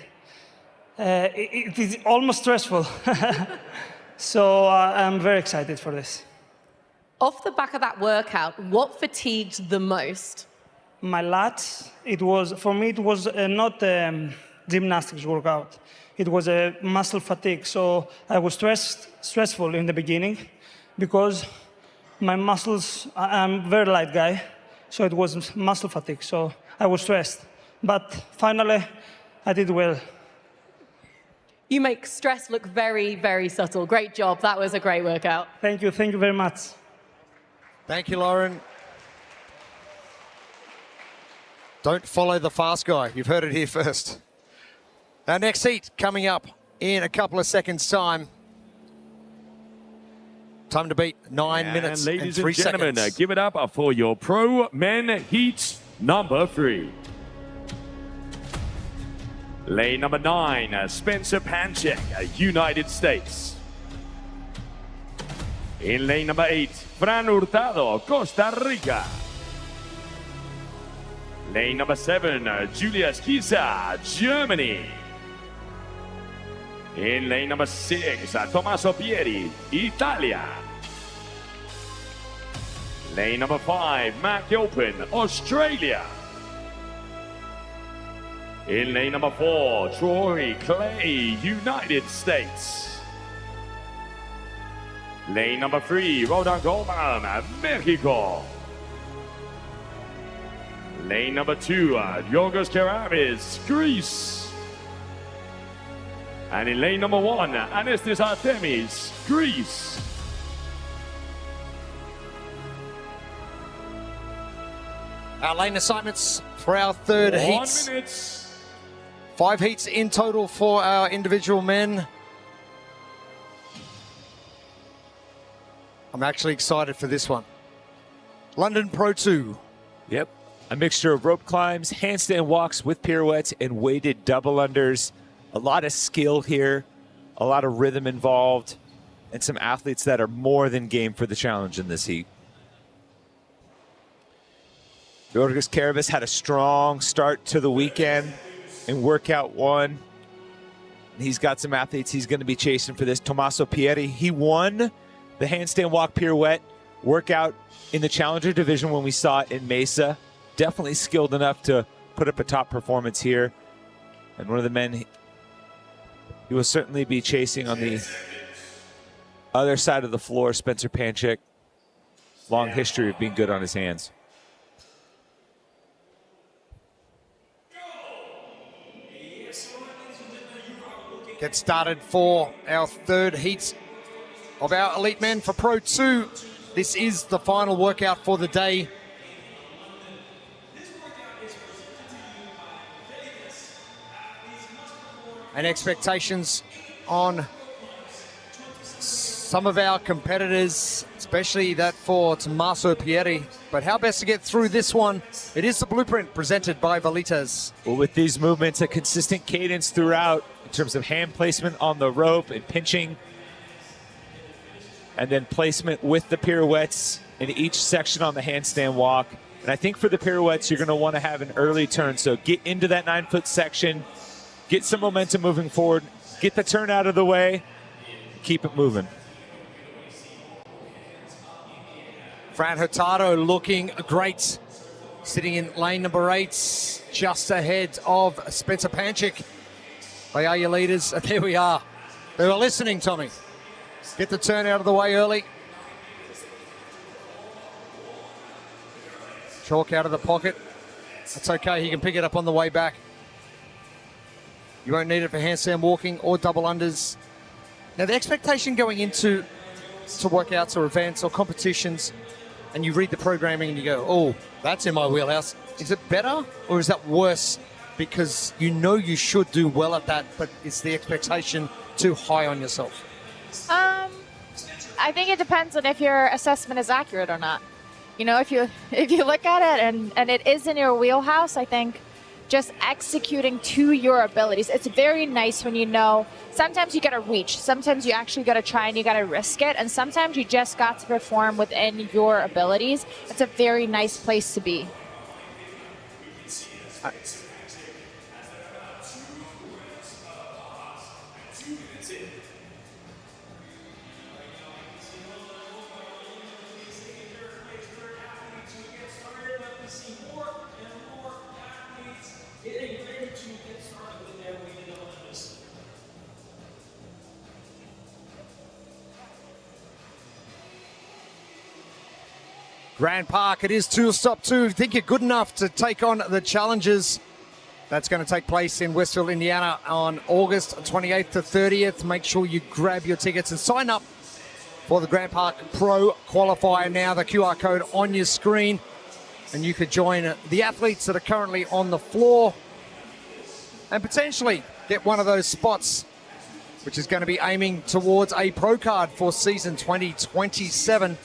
it is almost stressful. So I'm very excited for this. Off the back of that workout, what fatigued the most? My lats, for me, it was not a gymnastics workout. It was a muscle fatigue. So I was stressful in the beginning because my muscles, I'm a very light guy, so it was muscle fatigue. So I was stressed. But finally, I did well. You make stress look very, very subtle. Great job. That was a great workout. Thank you. Thank you very much. Thank you, Lauren. Don't follow the fast guy. You've heard it here first. Our next heat coming up in a couple of seconds' time. Time to beat 9 minutes and 3 ladies and gentlemen, seconds. give it up for your pro men heat number 3. Lane number 9, Spencer Panchick, United States. In lane number 8, Fran Hurtado, Costa Rica. Lane number 7, Julia Schisa, Germany. In lane number 6, Tommaso Pieri, Italia. Lane number 5, Matt Gilpin, Australia. In lane number 4, Troy Clay, United States. Lane number 3, Rodan Goldman, Mexico. Lane number 2, Yorgos Karamis, Greece. And in lane number 1, Anestis Artemis, Greece. Our lane assignments for our third 1 heats. minute. 5 heats in total for our individual men. I'm actually excited for this one. London Pro 2. Yep. A mixture of rope climbs, handstand walks with pirouettes, and weighted double unders. A lot of skill here, a lot of rhythm involved, and some athletes that are more than game for the challenge in this heat. Yorgos Karamis had a strong start to the weekend in workout 1. He's got some athletes he's going to be chasing for this. Tommaso Pieri, he won the handstand walk pirouette workout in the Challenger division when we saw it in Mesa. Definitely skilled enough to put up a top performance here. And one of the men he will certainly be chasing on the other side of the floor, Spencer Panchick. Long history of being good on his hands. Get started for our third heat of our elite men for Pro 2. This is the final workout for the day. And expectations on some of our competitors, especially that for Tommaso Pieri. But how best to get through this one? It is the blueprint presented by Velitas. Well, with these movements, a consistent cadence throughout in terms of hand placement on the rope and pinching, and then placement with the pirouettes in each section on the handstand walk. And I think for the pirouettes, you're going to want to have an early turn. So get into that 9-foot section, get some momentum moving forward, get the turn out of the way, keep it moving. Fran Hurtado looking great, sitting in lane number 8, just ahead of Spencer Panchick. They are your leaders. There we are. They were listening, Tommy. Get the turn out of the way early. Chalk out of the pocket. That's okay. He can pick it up on the way back. You won't need it for handstand walking or double unders. Now, the expectation going into workouts or events or competitions, and you read the programming and you go, oh, that's in my wheelhouse. Is it better or is that worse? Because you know you should do well at that, but is the expectation too high on yourself? I think it depends on if your assessment is accurate or not. You know, if you look at it and it is in your wheelhouse, I think just executing to your abilities. It's very nice when you know sometimes you got to reach, sometimes you actually got to try and you got to risk it, and sometimes you just got to perform within your abilities. It's a very nice place to be. Grand Park, it is stop 2. If you think you're good enough to take on the challenges, that's going to take place in Westville, Indiana on August 28th to 30th. Make sure you grab your tickets and sign up for the Grand Park Pro Qualifier now. The QR code on your screen. And you could join the athletes that are currently on the floor and potentially get one of those spots, which is going to be aiming towards a pro card for season 2027.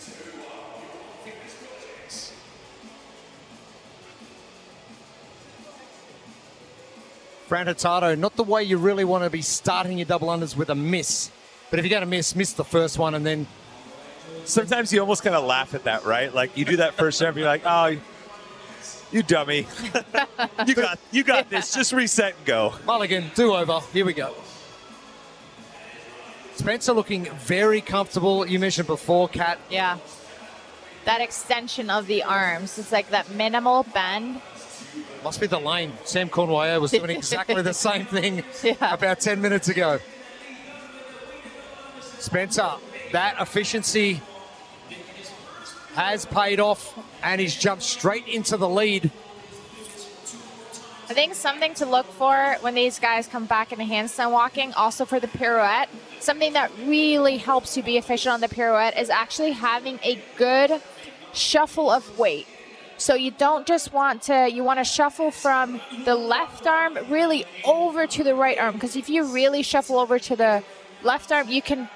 Fran Hurtado, not the way you really want to be starting your double unders with a miss. But if you're going to miss the first one and then... Sometimes you almost kind of laugh at that, right? Like you do that first jump, you're like, oh, you dummy. you got this. Just reset and go. Mulligan, do-over. Here we go. Spencer looking very comfortable. You mentioned before, Kat. Yeah. That extension of the arms. It's like that minimal bend. Must be the lane. Sam Cornwall was doing exactly the same thing about 10 minutes ago. Spencer, that efficiency has paid off and he's jumped straight into the lead. I think something to look for when these guys come back into handstand walking, also for the pirouette, something that really helps you be efficient on the pirouette is actually having a good shuffle of weight. So you don't just want to, you want to shuffle from the left arm really over to the right arm, because if you really shuffle over to the left arm, you can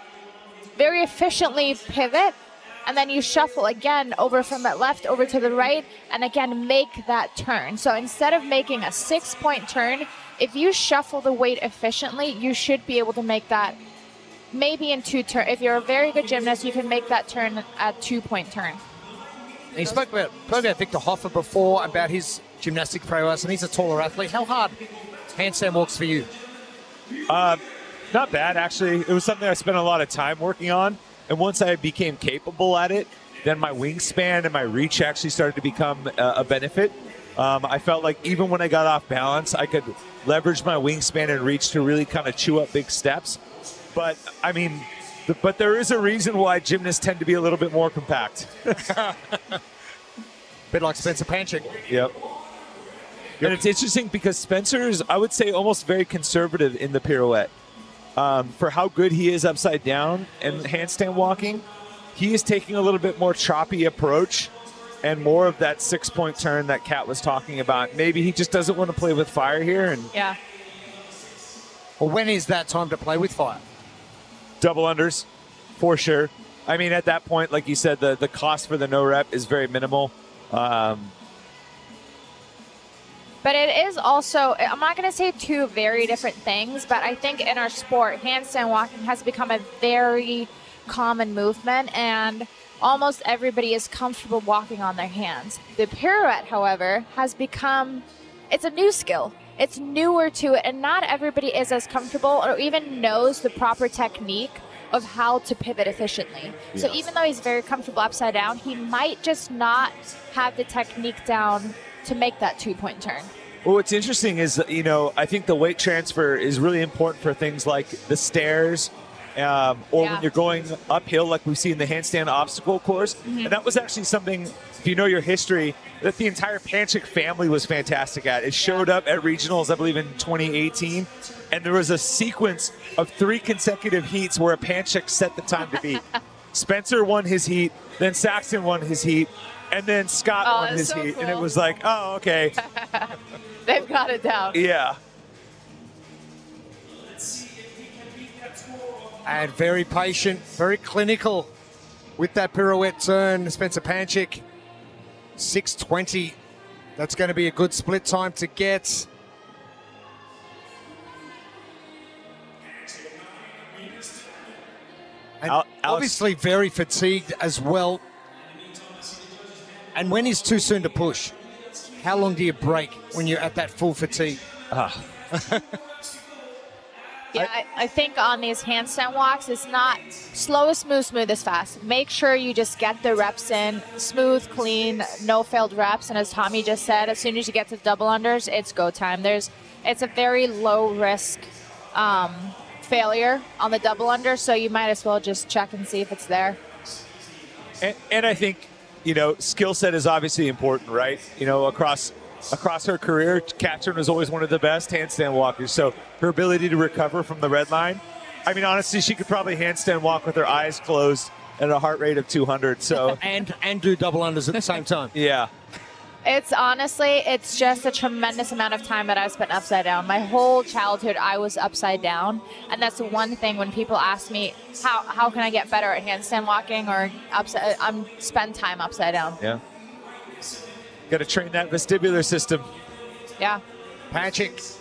very efficiently pivot, and then you shuffle again over from that left over to the right, and again make that turn. So instead of making a 6-point turn, if you shuffle the weight efficiently, you should be able to make that maybe in 2 turns. If you're a very good gymnast, you can make that turn a 2-point turn. He spoke about Victor Hoffer before, about his gymnastic prowess, and he's a taller athlete. How hard handstand walks for you? Not bad, actually. It was something I spent a lot of time working on. And once I became capable at it, then my wingspan and my reach actually started to become a benefit. I felt like even when I got off balance, I could leverage my wingspan and reach to really kind of chew up big steps. But, I mean, but there is a reason why gymnasts tend to be a little bit more compact. Bit like Spencer Panchick. Yep. And it's interesting because Spencer is, I would say, almost very conservative in the pirouette. For how good he is upside down and handstand walking, he is taking a little bit more choppy approach and more of that 6-point turn that Kat was talking about. Maybe he just doesn't want to play with fire here. And yeah. Well, when is that time to play with fire? Double unders, for sure. I mean, at that point, like you said, the cost for the no rep is very minimal. But it is also, I'm not going to say 2 very different things, but I think in our sport, handstand walking has become a very common movement, and almost everybody is comfortable walking on their hands. The pirouette, however, has become, it's a new skill. It's newer to it, and not everybody is as comfortable or even knows the proper technique of how to pivot efficiently. Yeah. So even though he's very comfortable upside down, he might just not have the technique down to make that 2-point turn. Well, what's interesting is, you know, I think the weight transfer is really important for things like the stairs or when you're going uphill, like we see in the handstand obstacle course. Mm-hmm. And that was actually something, if you know your history, that the entire Panchick family was fantastic at. It showed up at regionals, I believe, in 2018. And there was a sequence of 3 consecutive heats where a Panchick set the time to beat. Spencer won his heat, then Saxon won his heat, and then Scott won his heat. Cool. And it was like, oh, okay. They've got it down. Yeah. And very patient, very clinical with that pirouette turn. Spencer Panchick, 6:20. That's going to be a good split time to get. And obviously very fatigued as well. And when is too soon to push? How long do you break when you're at that full fatigue? Yeah, I think on these handstand walks, it's not slow is smooth, smooth is fast. Make sure you just get the reps in, smooth, clean, no failed reps. And as Tommy just said, as soon as you get to the double unders, it's go time. It's a very low risk failure on the double under, so you might as well just check and see if it's there. And I think skill set is obviously important, right? Across her career, Katrin was always one of the best handstand walkers. So her ability to recover from the red line, I mean, honestly, she could probably handstand walk with her eyes closed at a heart rate of 200. So and do double unders at the same time. Yeah. It's just a tremendous amount of time that I've spent upside down. My whole childhood, I was upside down. And that's the one thing when people ask me, how can I get better at handstand walking or spend time upside down. Yeah. Got to train that vestibular system. Yeah. Panchick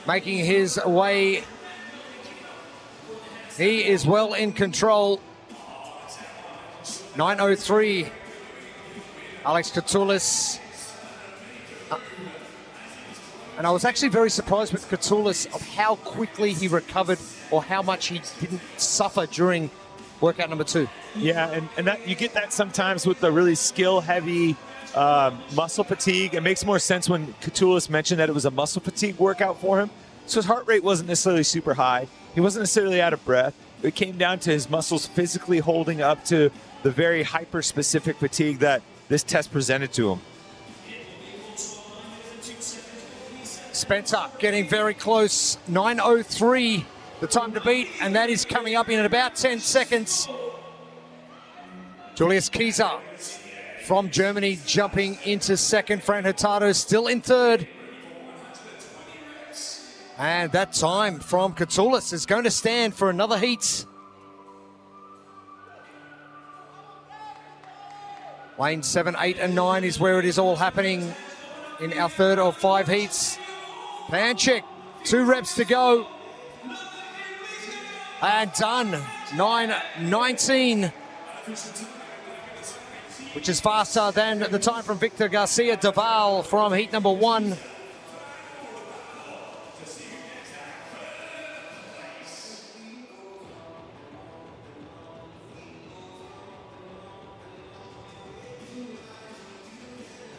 making his way. He is well in control. 9:03. Alex Culas. And I was actually very surprised with Culas of how quickly he recovered or how much he didn't suffer during workout number 2. Yeah, and that, you get that sometimes with the really skill-heavy muscle fatigue. It makes more sense when Culas mentioned that it was a muscle fatigue workout for him. So his heart rate wasn't necessarily super high. He wasn't necessarily out of breath. It came down to his muscles physically holding up to the very hyper-specific fatigue that this test presented to him. Spencer getting very close. 9:03, the time to beat, and that is coming up in about 10 seconds. Julius Kieser from Germany jumping into second. Fran Hurtado still in third. And that time from Culas is going to stand for another heat. Lane 7, 8, and 9 is where it is all happening in our third of 5 heats. Panchick, 2 reps to go. And done. 9:19, which is faster than the time from Victor Garcia Deval from heat number 1.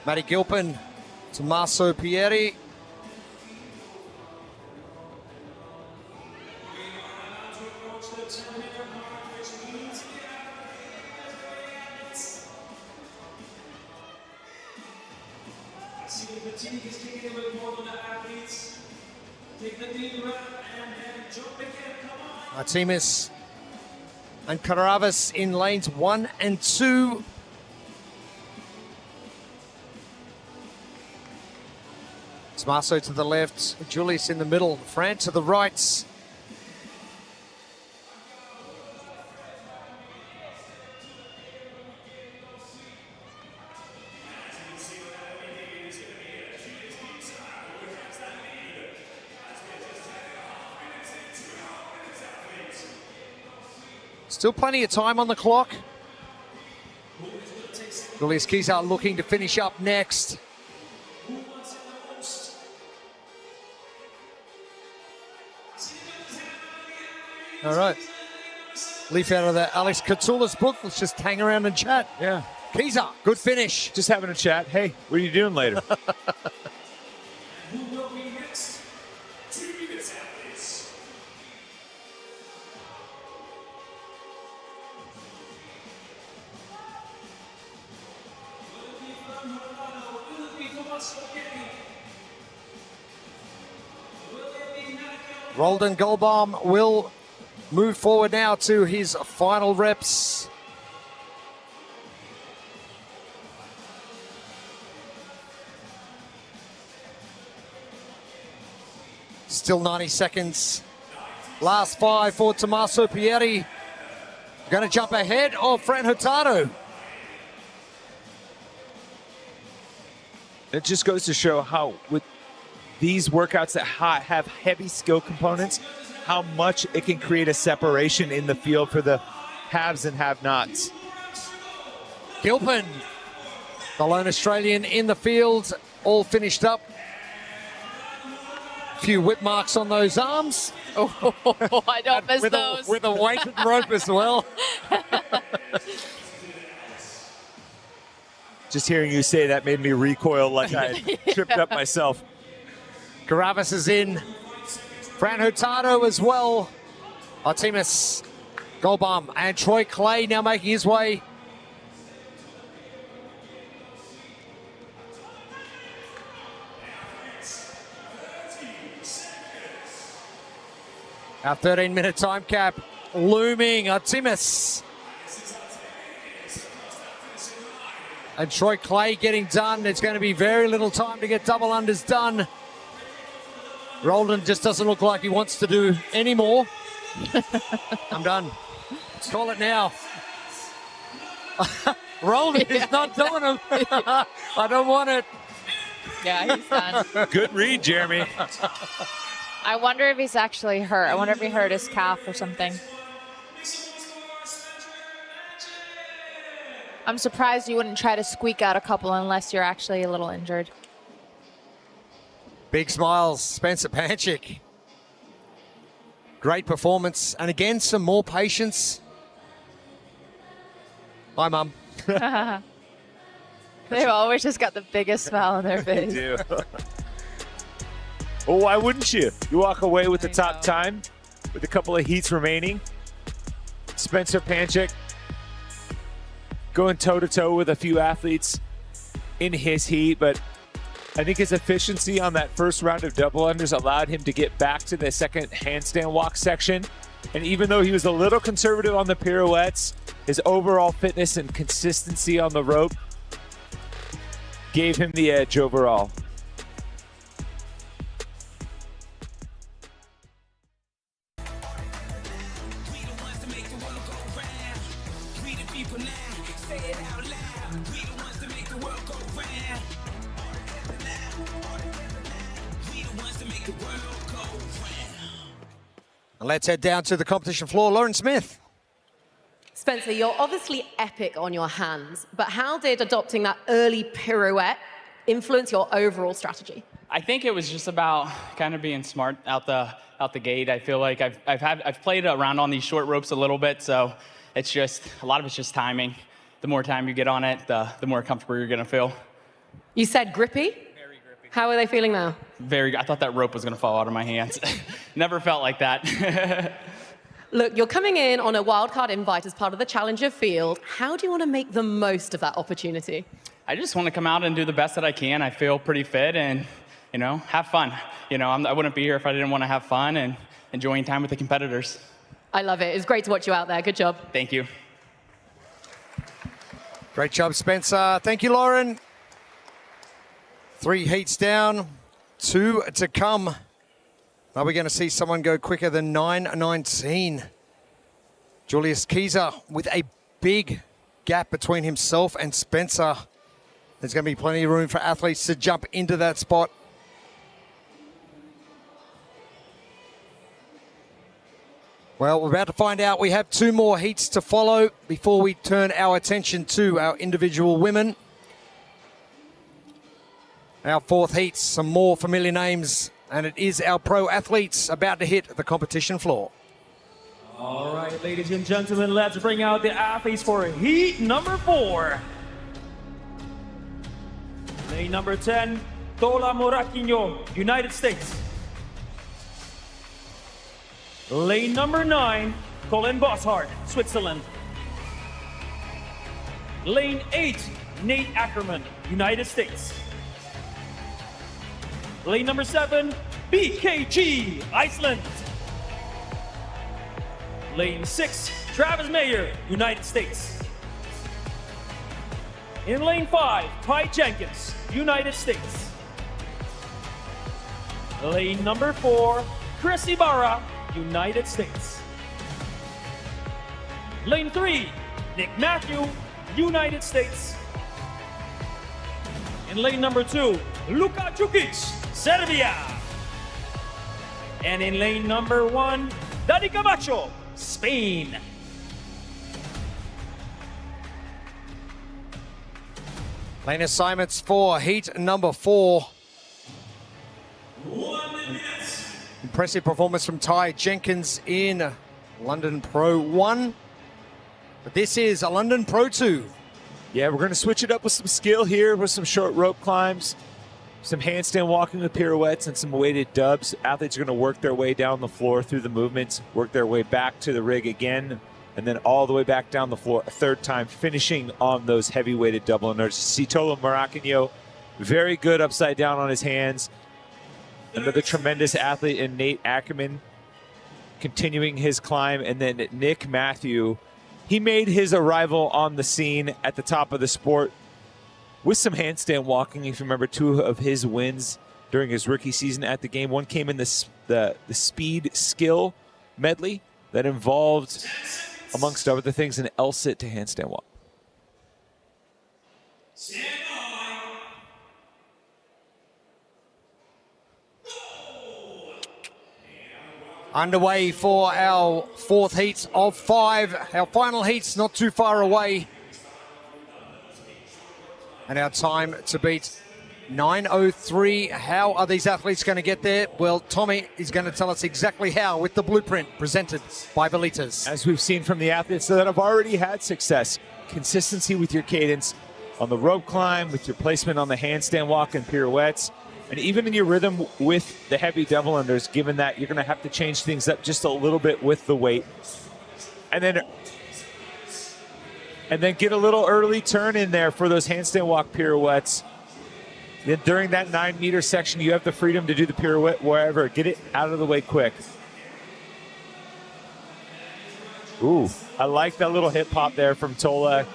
Matty Gilpin to Marceau Pieri. Artemis and Caravas in lanes 1 and 2. Marceau to the left, Julius in the middle, Fran to the right. Still plenty of time on the clock. Julius Kieser looking to finish up next. All right. Leaf out of the Alex Culas book. Let's just hang around and chat. Yeah. Kieser, good finish. Just having a chat. Hey, what are you doing later? Roldan Goldbaum will move forward now to his final reps. Still 90 seconds. Last 5 for Tommaso Pieri. Going to jump ahead of Fran Hurtado. It just goes to show how with these workouts that have heavy skill components, how much it can create a separation in the field for the haves and have-nots. Gilpin, the lone Australian in the field, all finished up. A few whip marks on those arms. Oh, I don't miss those. With a weighted rope as well. Just hearing you say that made me recoil like I had tripped up myself. Caravas is in. Fran Hurtado as well. Artemis Goldbaum and Troy Clay now making his way Our 13-minute time cap looming. Artemis. And Troy Clay getting done. There's going to be very little time to get double unders done. Roldan just doesn't look like he wants to do any more. I'm done. Let's call it now. Roldan is not doing them. I don't want it. Yeah, he's done. Good read, Jeremy. I wonder if he's actually hurt. I wonder if he hurt his calf or something. I'm surprised you wouldn't try to squeak out a couple unless you're actually a little injured. Big smiles, Spencer Panchick. Great performance. And again, some more patience. Hi, Mum. They've always just got the biggest smile on their face. They do. Well, why wouldn't you? You walk away with the top time with a couple of heats remaining. Spencer Panchick going toe-to-toe with a few athletes in his heat, but I think his efficiency on that first round of double unders allowed him to get back to the second handstand walk section. And even though he was a little conservative on the pirouettes, his overall fitness and consistency on the rope gave him the edge overall. And let's head down to the competition floor. Lauren Smith. Spencer, you're obviously epic on your hands, but how did adopting that early pirouette influence your overall strategy? I think it was just about kind of being smart out the gate. I feel like I've played around on these short ropes a little bit, so it's just a lot of it's just timing. The more time you get on it, the more comfortable you're gonna feel. You said grippy? Very grippy. How are they feeling now? I thought that rope was gonna fall out of my hands. Never felt like that. Look, you're coming in on a wildcard invite as part of the Challenger field. How do you want to make the most of that opportunity? I just want to come out and do the best that I can. I feel pretty fit and, have fun. I wouldn't be here if I didn't want to have fun and enjoying time with the competitors. I love it. It's great to watch you out there. Good job. Thank you. Great job, Spencer. Thank you, Lauren. 3 heats down, 2 to come. Are we going to see someone go quicker than 9:19? Julius Kieser with a big gap between himself and Spencer. There's going to be plenty of room for athletes to jump into that spot. Well, we're about to find out. We have 2 more heats to follow before we turn our attention to our individual women. Our 4th heat, some more familiar names, and it is our pro athletes about to hit the competition floor. All right, ladies and gentlemen, let's bring out the athletes for heat number 4. Lane number 10, Tola Moraquinho, United States. Lane number 9, Colin Boshart, Switzerland. Lane 8, Nate Akerman, United States. Lane number 7, BKG, Iceland. Lane 6, Travis Mayer, United States. In lane 5, Ty Jenkins, United States. Lane number 4, Chris Ibarra, United States. Lane 3, Nick Matthew, United States. In lane number 2, Luka Jukic, Serbia. And in lane number 1, Dani Camacho, Spain. Lane assignments for heat number 4. 1 minute. Impressive performance from Ty Jenkins in London Pro 1. But this is a London Pro 2. Yeah, we're going to switch it up with some skill here with some short rope climbs, some handstand walking with pirouettes, and some weighted dubs. Athletes are going to work their way down the floor through the movements, work their way back to the rig again, and then all the way back down the floor a 3rd time, finishing on those heavy weighted double unders. Tola Moraquinho, very good upside down on his hands. Another tremendous athlete in Nate Akerman. continuing his climb. And then Nick Matthew, he made his arrival on the scene at the top of the sport with some handstand walking. If you remember, 2 of his wins during his rookie season at the game. One came in the speed skill medley that involved, amongst other things, an L-sit to handstand walk. Underway for our 4th heat of 5. Our final heat's not too far away. And our time to beat 9:03. How are these athletes going to get there? Well, Tommy is going to tell us exactly how with the blueprint presented by Velitas. As we've seen from the athletes that have already had success, consistency with your cadence on the rope climb, with your placement on the handstand walk and pirouettes, and even in your rhythm with the heavy double unders, given that you're going to have to change things up just a little bit with the weight. And then get a little early turn in there for those handstand walk pirouettes. Then during that 9-meter section, you have the freedom to do the pirouette wherever. Get it out of the way quick. Ooh, I like that little hip hop there from Tola.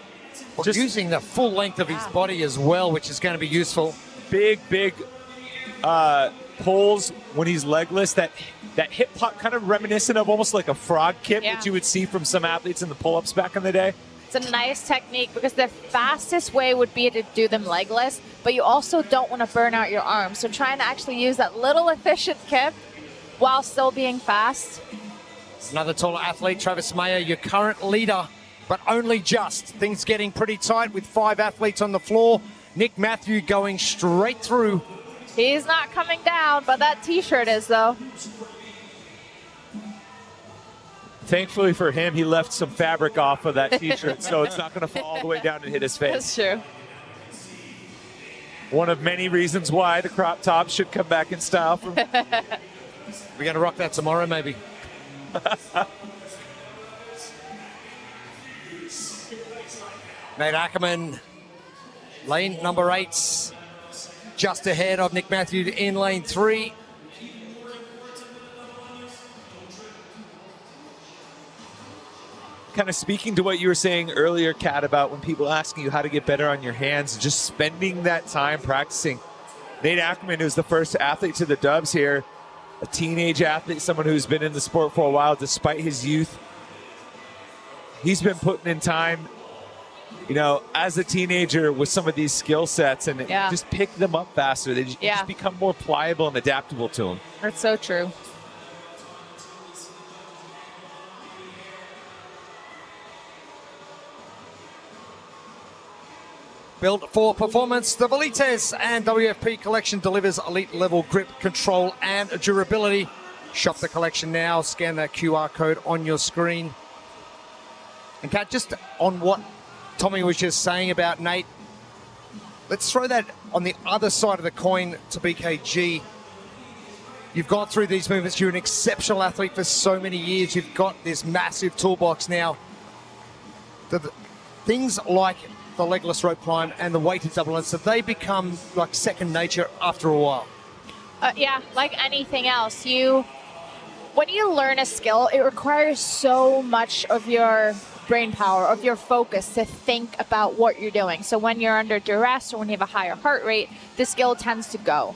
Just using the full length of his body as well, which is going to be useful. Big pulls when he's legless. That hip hop kind of reminiscent of almost like a frog kick that you would see from some athletes in the pull-ups back in the day. It's a nice technique because the fastest way would be to do them legless, but you also don't want to burn out your arms. So trying to actually use that little efficient kip while still being fast. Another taller athlete, Travis Mayer, your current leader, but only just. Things getting pretty tight with 5 athletes on the floor. Nick Matthew going straight through. He's not coming down, but that T-shirt is, though. Thankfully for him, he left some fabric off of that T-shirt, so it's not going to fall all the way down and hit his face. That's true. One of many reasons why the crop top should come back in style. We're going to rock that tomorrow, maybe. Nate Akerman, lane number 8, just ahead of Nick Matthew in lane 3. Kind of speaking to what you were saying earlier, Kat, about when people asking you how to get better on your hands, just spending that time practicing. Nate Akerman, who's the first athlete to the Dubs here, a teenage athlete, someone who's been in the sport for a while despite his youth. He's been putting in time, you know, as a teenager with some of these skill sets, and just pick them up faster. They just become more pliable and adaptable to them. That's so true. Built for performance, the Velitas and WFP collection delivers elite level grip, control, and durability. Shop the collection now. Scan that QR code on your screen. And Kat, just on what Tommy was just saying about Nate, let's throw that on the other side of the coin to BKG. You've gone through these movements. You're an exceptional athlete for so many years. You've got this massive toolbox now. The things like the legless rope climb and the weighted double unders, so they become like second nature after a while. Yeah, like anything else. When you learn a skill, it requires so much of your brain power, of your focus to think about what you're doing. So when you're under duress or when you have a higher heart rate, the skill tends to go.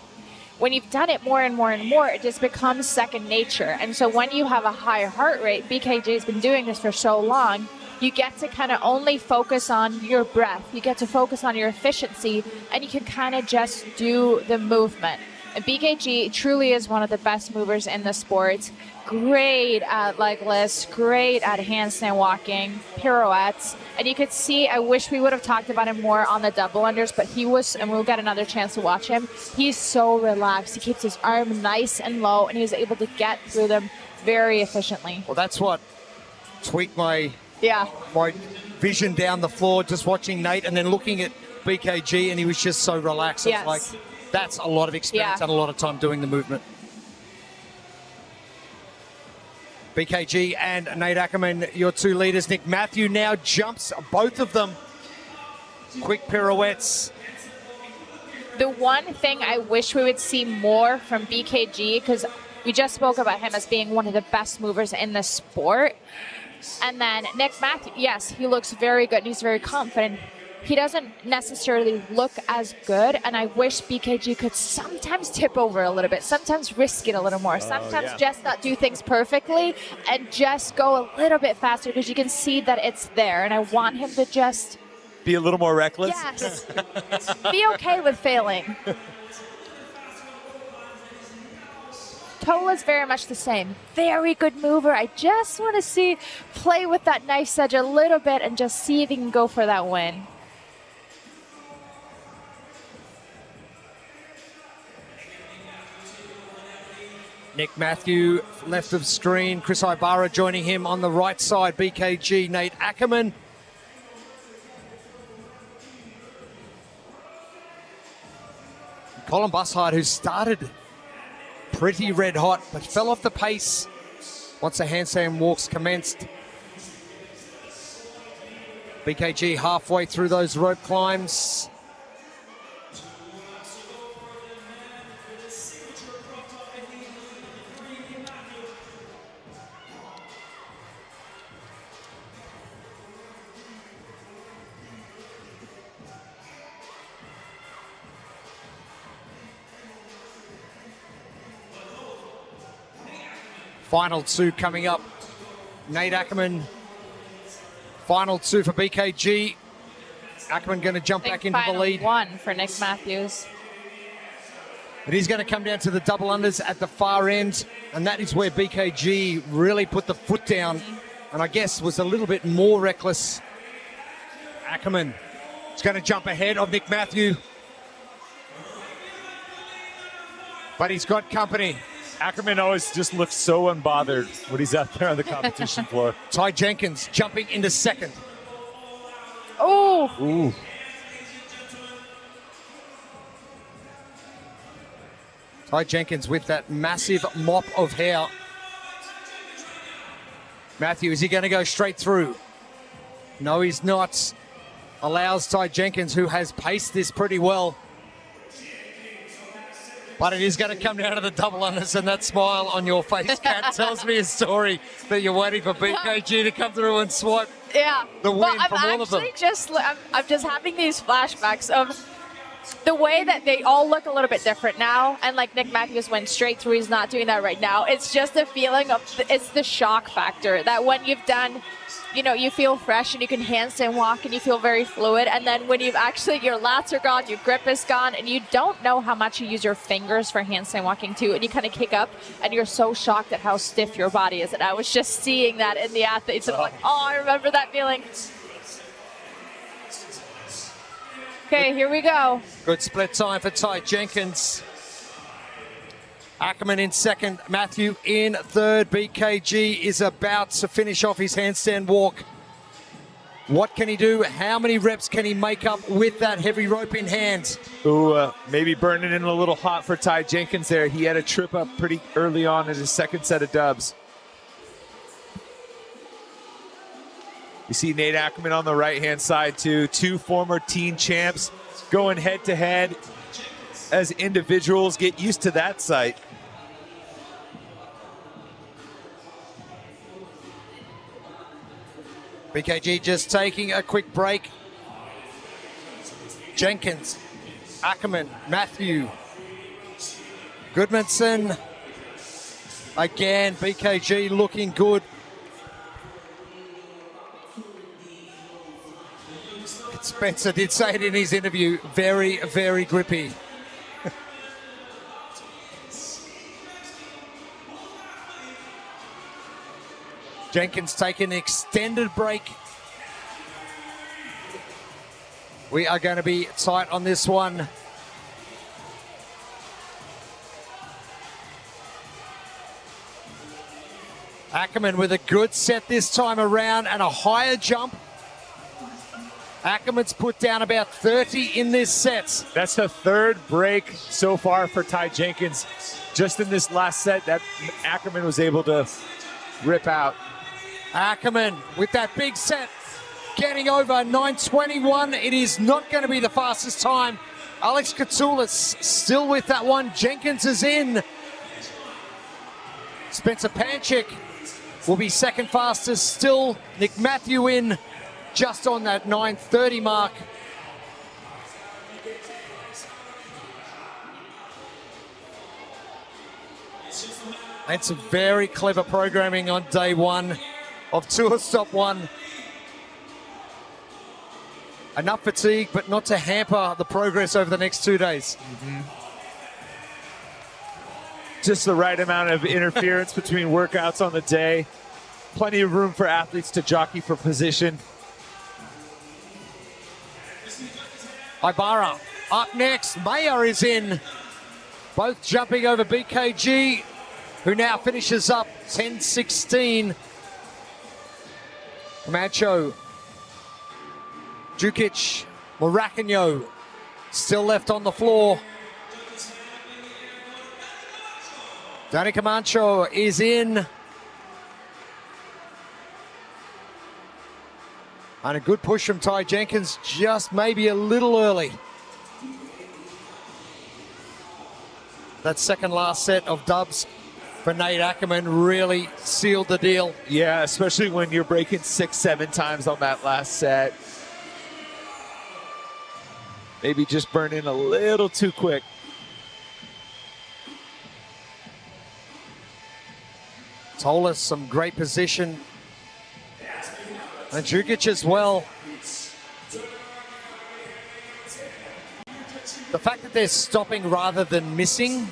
When you've done it more and more and more, it just becomes second nature. And so when you have a higher heart rate, BKG has been doing this for so long, you get to kind of only focus on your breath. You get to focus on your efficiency, and you can kind of just do the movement. And BKG truly is one of the best movers in the sport. Great at legless, great at handstand walking, pirouettes. And you could see, I wish we would have talked about him more on the double unders, but he was, and we'll get another chance to watch him, he's so relaxed. He keeps his arm nice and low, and he was able to get through them very efficiently. Well, that's what tweaked my vision down the floor, just watching Nate and then looking at BKG, and he was just so relaxed. Yes. It's like, that's a lot of experience and a lot of time doing the movement. BKG and Nate Akerman, your 2 leaders. Nick Matthew now jumps both of them. Quick pirouettes. The one thing I wish we would see more from BKG, because we just spoke about him as being one of the best movers in the sport. And then Nick Matthews, yes, he looks very good and he's very confident. He doesn't necessarily look as good, and I wish BKG could sometimes tip over a little bit, sometimes risk it a little more, sometimes just not do things perfectly and just go a little bit faster, because you can see that it's there, and I want him to just be a little more reckless. Yes. Be okay with failing. Tola's very much the same. Very good mover. I just want to play with that knife's edge a little bit and just see if he can go for that win. Nick Matthew, left of screen. Chris Ibarra joining him on the right side. BKG, Nate Akerman. Colin Bussard, who started pretty red hot, but fell off the pace once the handstand walks commenced. BKG halfway through those rope climbs. Final two coming up. Nate Akerman, final two for BKG. Akerman going to jump back into the lead. One for Nick Matthews. It is going to come down to the double unders at the far end, and that is where BKG really put the foot down, and I guess was a little bit more reckless. Akerman is going to jump ahead of Nick Matthew, but he's got company. Akerman always just looks so unbothered when he's out there on the competition floor. Ty Jenkins jumping into second. Oh! Ooh. Ty Jenkins with that massive mop of hair. Matthew, is he going to go straight through? No, he's not. Allows Ty Jenkins, who has paced this pretty well. But it is going to come down to the double unders, and that smile on your face, Kat, tells me a story that you're waiting for BKG to come through and swipe the win from all of them. I'm just having these flashbacks of the way that they all look a little bit different now. And like Nick Matthews went straight through, he's not doing that right now. It's just a feeling of, it's the shock factor that when you've done, you know, you feel fresh and you can handstand walk and you feel very fluid. And then when you've actually, your lats are gone, your grip is gone, and you don't know how much you use your fingers for handstand walking too. And you kind of kick up and you're so shocked at how stiff your body is. And I was just seeing that in the athletes and I'm like, oh, I remember that feeling. Okay, here we go. Good split time for Ty Jenkins. Akerman in second, Matthew in third. BKG is about to finish off his handstand walk. What can he do? How many reps can he make up with that heavy rope in hand? Ooh, maybe burning in a little hot for Ty Jenkins there. He had a trip up pretty early on in his second set of dubs. You see Nate Akerman on the right-hand side too. Two former teen champs going head-to-head as individuals. Get used to that sight. BKG just taking a quick break. Jenkins, Akerman, Matthew, Goodmanson. Again, BKG looking good. Spencer did say it in his interview, very, very grippy. Jenkins taking an extended break. We are going to be tight on this one. Akerman with a good set this time around and a higher jump. Ackerman's put down about 30 in this set. That's the third break so far for Ty Jenkins. Just in this last set that Akerman was able to rip out. Akerman with that big set, getting over 9:21. It is not going to be the fastest time. Alex Culas still with that one. Jenkins is in. Spencer Panchick will be second fastest still. Nick Matthew in just on that 9:30 mark. That's some very clever programming on day one of Tour Stop 1. Enough fatigue, but not to hamper the progress over the next 2 days. Just the right amount of interference between workouts on the day. Plenty of room for athletes to jockey for position. Ibarra up next. Mayer is in. Both jumping over BKG, who now finishes up 10:16. Camacho, Jukic, Moracanio still left on the floor. Danny Camacho is in. And a good push from Ty Jenkins, just maybe a little early. That second last set of dubs for Nate Akerman really sealed the deal. Yeah, especially when you're breaking 6-7 times on that last set. Maybe just burning a little too quick. Tolas, some great position. And Jukic as well. The fact that they're stopping rather than missing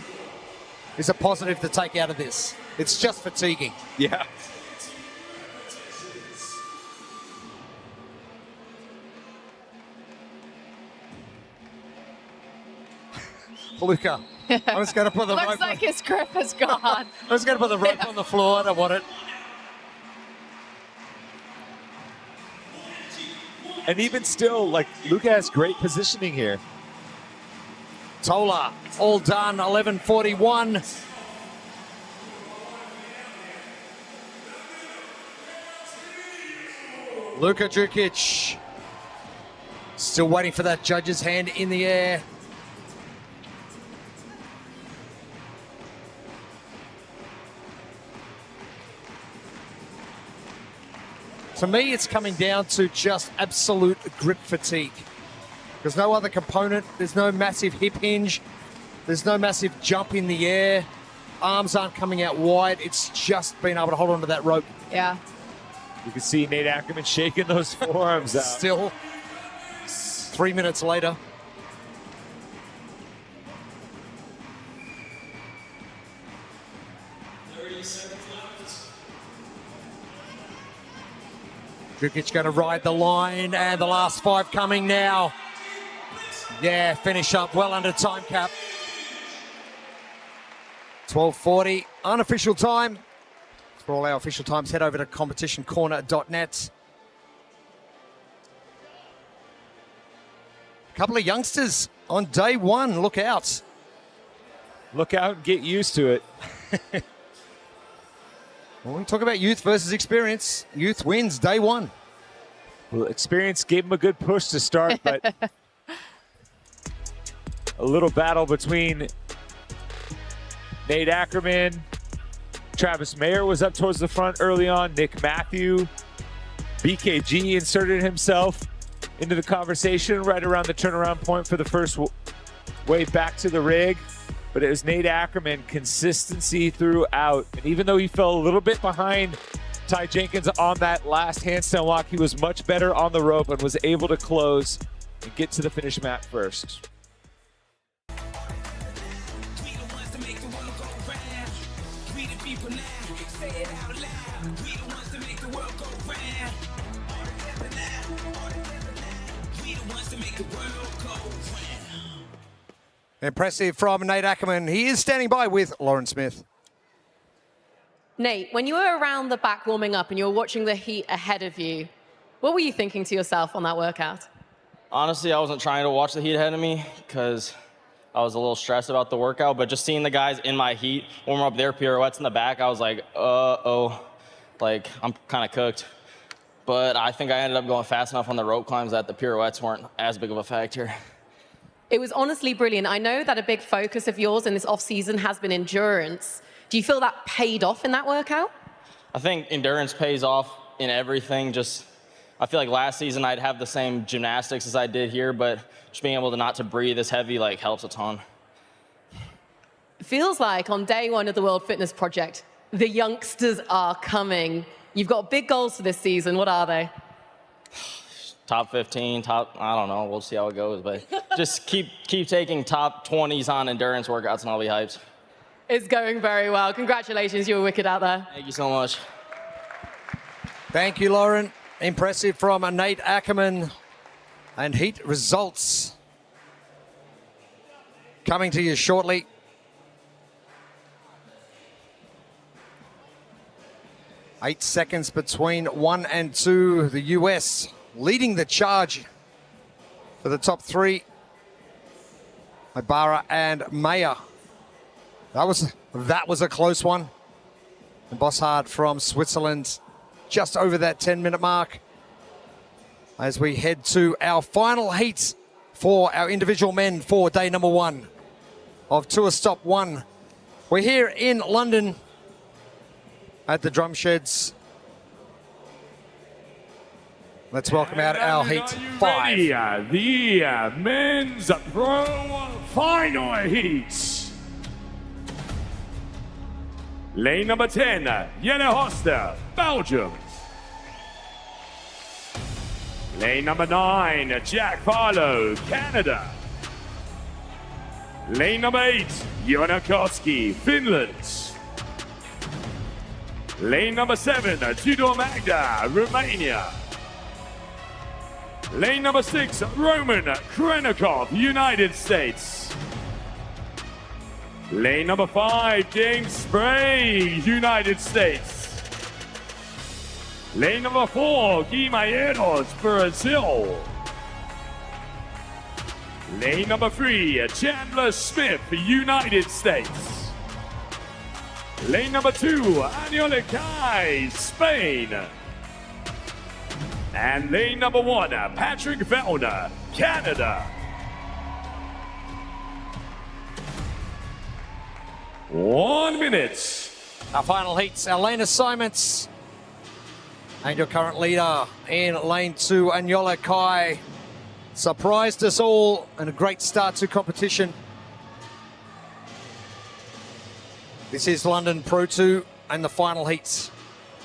is a positive to take out of this. It's just fatiguing. Yeah. Luca, I was going to put the rope. Looks like his grip is gone. I was going to put the rope on the floor. I don't want it. And even still, like, Luca has great positioning here. Tola, all done, 11:41. Luka Jukic still waiting for that judge's hand in the air. To me, it's coming down to just absolute grip fatigue. There's no other component. There's no massive hip hinge. There's no massive jump in the air. Arms aren't coming out wide. It's just being able to hold onto that rope. Yeah. You can see Nate Akerman shaking those forearms out. Still 3 minutes later. Jukic going to ride the line, and the last 5 coming now. Yeah, finish up well under time cap. 12:40, unofficial time. For all our official times, head over to competitioncorner.net. A couple of youngsters on day one, look out. Look out and get used to it. Well, we talk about youth versus experience. Youth wins day one. Well, experience gave him a good push to start, but a little battle between Nate Akerman. Travis Mayer was up towards the front early on. Nick Matthew. BKG inserted himself into the conversation right around the turnaround point for the first way back to the rig. But it was Nate Akerman, consistency throughout. And even though he fell a little bit behind Ty Jenkins on that last handstand walk, he was much better on the rope and was able to close and get to the finish mat first. Impressive from Nate Akerman. He is standing by with Lauren Smith. Nate, when you were around the back warming up and you were watching the heat ahead of you, what were you thinking to yourself on that workout? Honestly, I wasn't trying to watch the heat ahead of me because I was a little stressed about the workout, but just seeing the guys in my heat warm up their pirouettes in the back, I was like, uh-oh, like I'm kind of cooked. But I think I ended up going fast enough on the rope climbs that the pirouettes weren't as big of a factor. It was honestly brilliant. I know that a big focus of yours in this off-season has been endurance. Do you feel that paid off in that workout? I think endurance pays off in everything. Just, I feel like last season I'd have the same gymnastics as I did here, but just being able to not to breathe as heavy like helps a ton. Feels like on day one of the World Fitness Project, the youngsters are coming. You've got big goals for this season. What are they? Top 15, I don't know. We'll see how it goes, but just keep taking top 20s on endurance workouts and I'll be hyped. It's going very well. Congratulations, you were wicked out there. Thank you so much. Thank you, Lauren. Impressive from Nate Akerman. And heat results coming to you shortly. Eight seconds between 1 and 2. The US leading the charge for the top three. Ibarra and Mayer. That was a close one. And Bosshard from Switzerland just over that 10-minute mark. As we head to our final heat for our individual men for day number 1 of Tour Stop 1. We're here in London at the Drumsheds. Let's welcome out our heat 5. The men's pro final heat. Lane number 10, Jelle Hoster, Belgium. Lane number 9, Jack Farlow, Canada. Lane number 8, Joona Koski, Finland. Lane number 7, Tudor Magda, Romania. Lane number 6, Roman Krenikov, United States. Lane number 5, James Sprag, United States. Lane number 4, Guimarães, Brazil. Lane number 3, Chandler Smith, United States. Lane number 2, Aniole Kai, Spain. And lane number 1, Patrick Vellner, Canada. 1 minute. Our final heats, Elena Simons. And your current leader in lane 2, Aniole Kai. Surprised us all and a great start to competition. This is London Pro 2 and the final heats.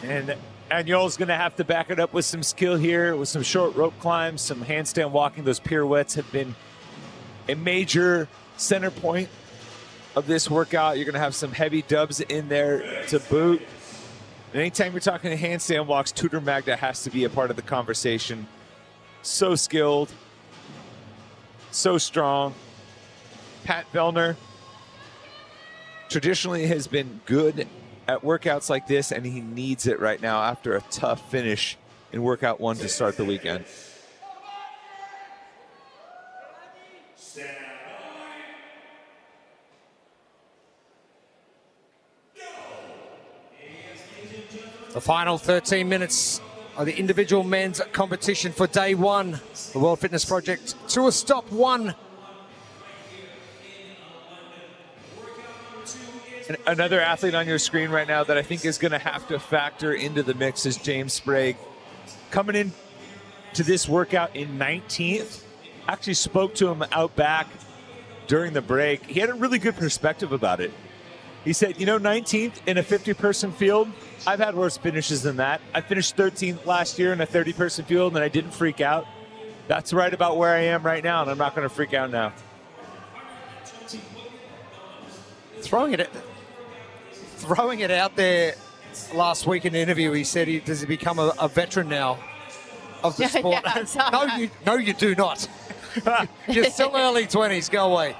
And Anyole's going to have to back it up with some skill here, with some short rope climbs, some handstand walking. Those pirouettes have been a major center point of this workout. You're going to have some heavy dubs in there to boot. And anytime you're talking handstand walks, Tudor Magda has to be a part of the conversation. So skilled, so strong. Pat Vellner traditionally has been good at workouts like this, and he needs it right now after a tough finish in workout 1 to start the weekend. The final 13 minutes of the individual men's competition for day 1, the World Fitness Project Tour Stop 1. And another athlete on your screen right now that I think is going to have to factor into the mix is James Sprag. Coming in to this workout in 19th. Actually spoke to him out back during the break. He had a really good perspective about it. He said, you know, 19th in a 50-person field, I've had worse finishes than that. I finished 13th last year in a 30-person field, and I didn't freak out. That's right about where I am right now, and I'm not going to freak out now. Throwing it out there last week in the interview, he said, does he become a veteran now of the sport? Yeah, no, you do not. You're still early 20s. Go away.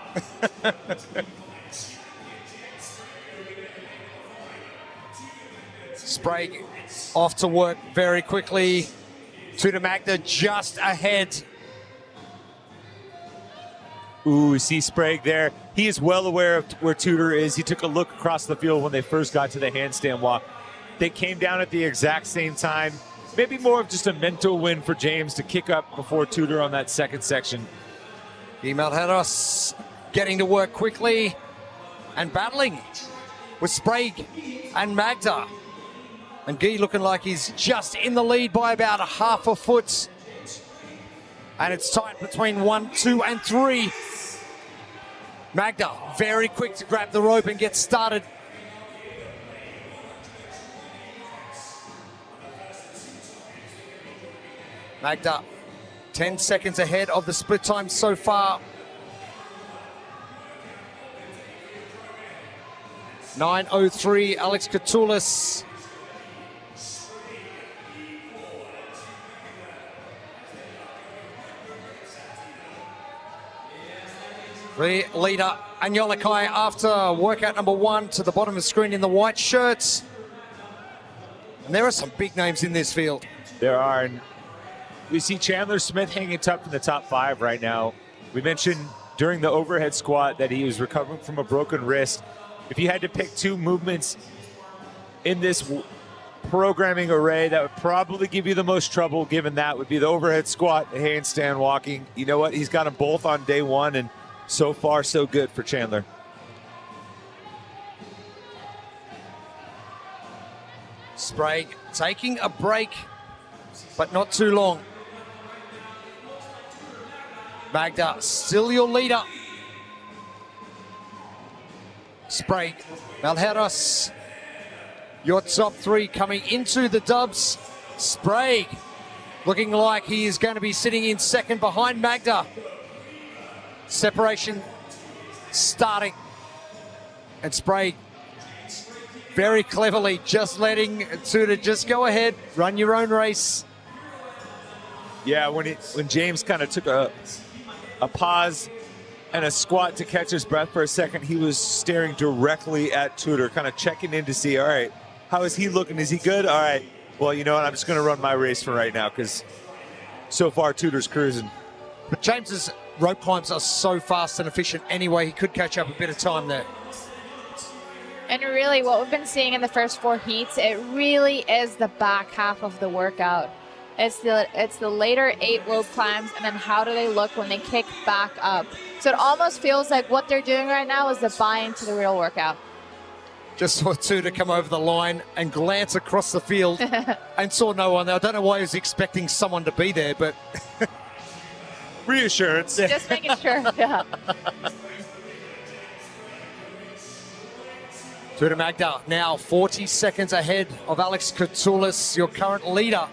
Sprag off to work very quickly. Tudor Magda just ahead. Ooh, see Sprag there. He is well aware of where Tudor is. He took a look across the field when they first got to the handstand walk. They came down at the exact same time. Maybe more of just a mental win for James to kick up before Tudor on that second section. Guimarães getting to work quickly and battling with Sprag and Magda. And Guy looking like he's just in the lead by about a half a foot. And it's tight between 1, 2, and 3. Magda very quick to grab the rope and get started. Magda 10 seconds ahead of the split time so far. 9:03, Alex Culas. The leader, Anyola Kai, after workout number 1 to the bottom of the screen in the white shirts. And there are some big names in this field. There are. And we see Chandler Smith hanging tough in the top 5 right now. We mentioned during the overhead squat that he was recovering from a broken wrist. If you had to pick 2 movements in this programming array that would probably give you the most trouble, given that would be the overhead squat, the handstand walking. You know what? He's got them both on day 1, and so far, so good for Chandler. Sprag taking a break, but not too long. Magda, still your leader. Sprag, Malheros, your top 3 coming into the dubs. Sprag looking like he is going to be sitting in second behind Magda. Separation starting. And Sprag very cleverly just letting Tudor just go ahead, run your own race. Yeah, when James kind of took a pause and a squat to catch his breath for a second, he was staring directly at Tudor, kind of checking in to see, all right, how is he looking? Is he good? All right, well, you know what? I'm just going to run my race for right now because so far Tudor's cruising. But James's rope climbs are so fast and efficient anyway, he could catch up a bit of time there. And really what we've been seeing in the first 4 heats, it really is the back half of the workout. It's the later 8 rope climbs, and then how do they look when they kick back up. So it almost feels like what they're doing right now is the buy-in to the real workout. Just saw Tudor come over the line and glance across the field and saw no one there. I don't know why he was expecting someone to be there, but reassurance. Just making sure, yeah. Tudor Magda now 40 seconds ahead of Alex Culas, your current leader.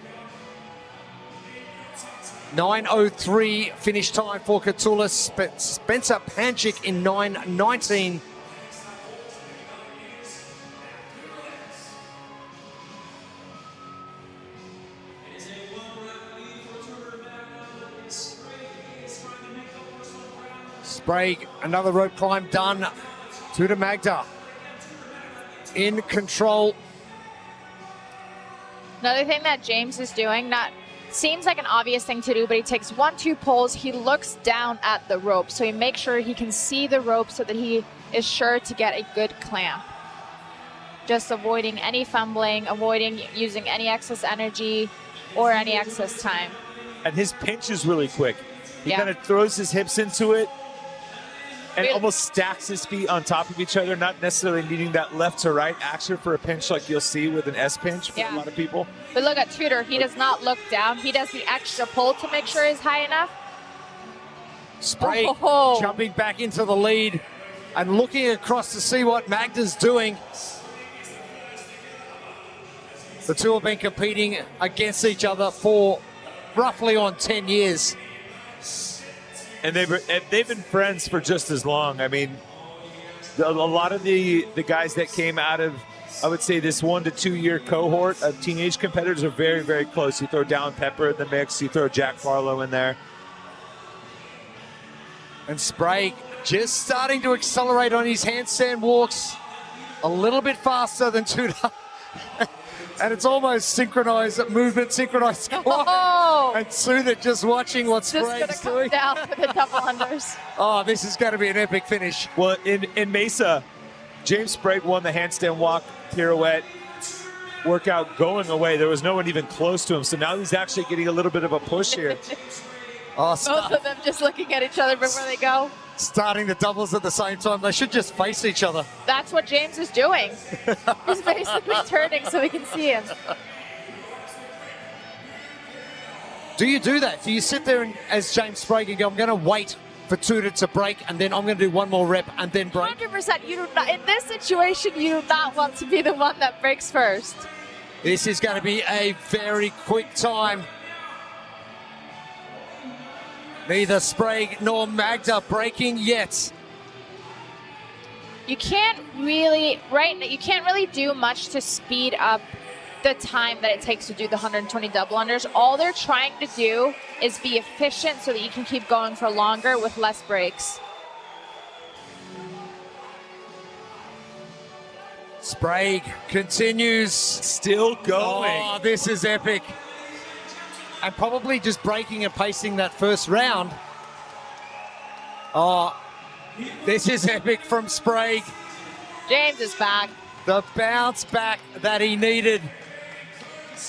9:03 finish time for Culas. Spencer Panchick in 9:19. Sprag, another rope climb done. Tudor Magda in control. Another thing that James is doing, seems like an obvious thing to do, but he takes 1-2 pulls, he looks down at the rope, so he makes sure he can see the rope so that he is sure to get a good clamp. Just avoiding any fumbling, avoiding using any excess energy or any excess time. And his pinch is really quick. He kind of throws his hips into it and almost stacks his feet on top of each other, not necessarily needing that left to right action for a pinch like you'll see with an S pinch for a lot of people. But look at Tudor, he does not look down. He does the extra pull to make sure he's high enough. Sprag jumping back into the lead and looking across to see what Magda's doing. The two have been competing against each other for roughly on 10 years. And they've been friends for just as long. I mean, a lot of the guys that came out of, I would say, this 1 to 2 year cohort of teenage competitors are very, very close. You throw Dallin Pepper in the mix, you throw Jack Farlow in there. And Sprag just starting to accelerate on his handstand walks a little bit faster than Tudor. And it's almost synchronized movement, synchronized squat. Oh. And Tudor just watching what Sprag's doing. Down for the double unders. Oh, this is going to be an epic finish. Well, in Mesa, James Sprag won the handstand walk pirouette workout going away. There was no one even close to him. So now he's actually getting a little bit of a push here. Oh, Both of them just looking at each other before they go. starting the doubles at the same time. They should just face each other. That's what James is doing. He's basically turning so we can see him. Do you do that? Do you sit there and, as James Sprag and go, I'm going to wait for Tudor to break and then I'm going to do one more rep and then break? 100%. You do not, in this situation, you do not want to be the one that breaks first. This is going to be a very quick time. Neither Sprag nor Magda breaking yet. You can't really, you can't really do much to speed up the time that it takes to do the 120 double unders. All they're trying to do is be efficient so that you can keep going for longer with less breaks. Sprag continues. Still going. Oh, this is epic. And probably just breaking and pacing that first round. Oh, this is epic from Sprag. James is back. The bounce back that he needed.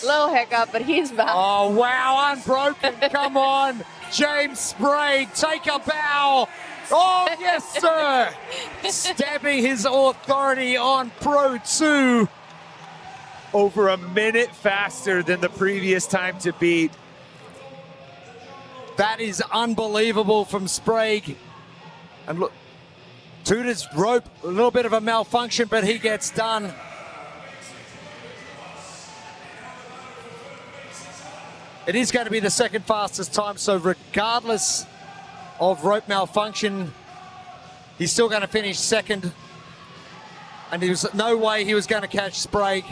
Little hiccup, but he's back. Oh, wow, unbroken. Come on. James Sprag, take a bow. Oh, yes, sir. Stamping his authority on Pro 2. Over a minute faster than the previous time to beat. That is unbelievable from Sprag. And look, Tudor's rope, a little bit of a malfunction, but he gets done. It is going to be the second fastest time, so regardless of rope malfunction, he's still going to finish second. And there was no way he was going to catch Sprag.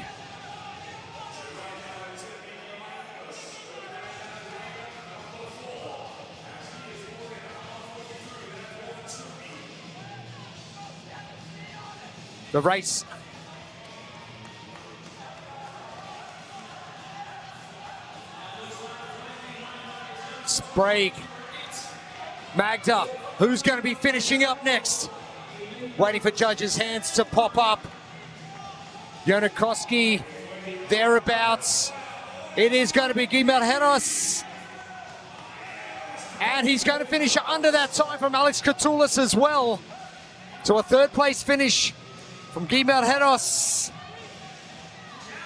The race. Sprag. Magda, who's going to be finishing up next? Waiting for judges' hands to pop up. Jonikoski, thereabouts. It is going to be Guimar Heros. And he's going to finish under that time from Alex Culas as well. So a third place finish from Guimar Heros.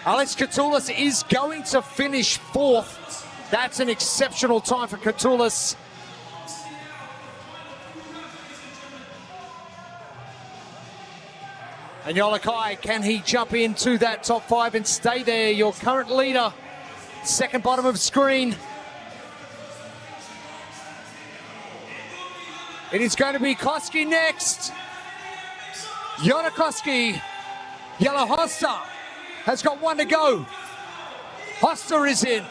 Alex Culas is going to finish fourth. That's an exceptional time for Culas. And Yolakai, can he jump into that top five and stay there? Your current leader, second bottom of screen. It is going to be Koski next. Jonikoski, Yellow Hosta has got one to go. Hosta is in.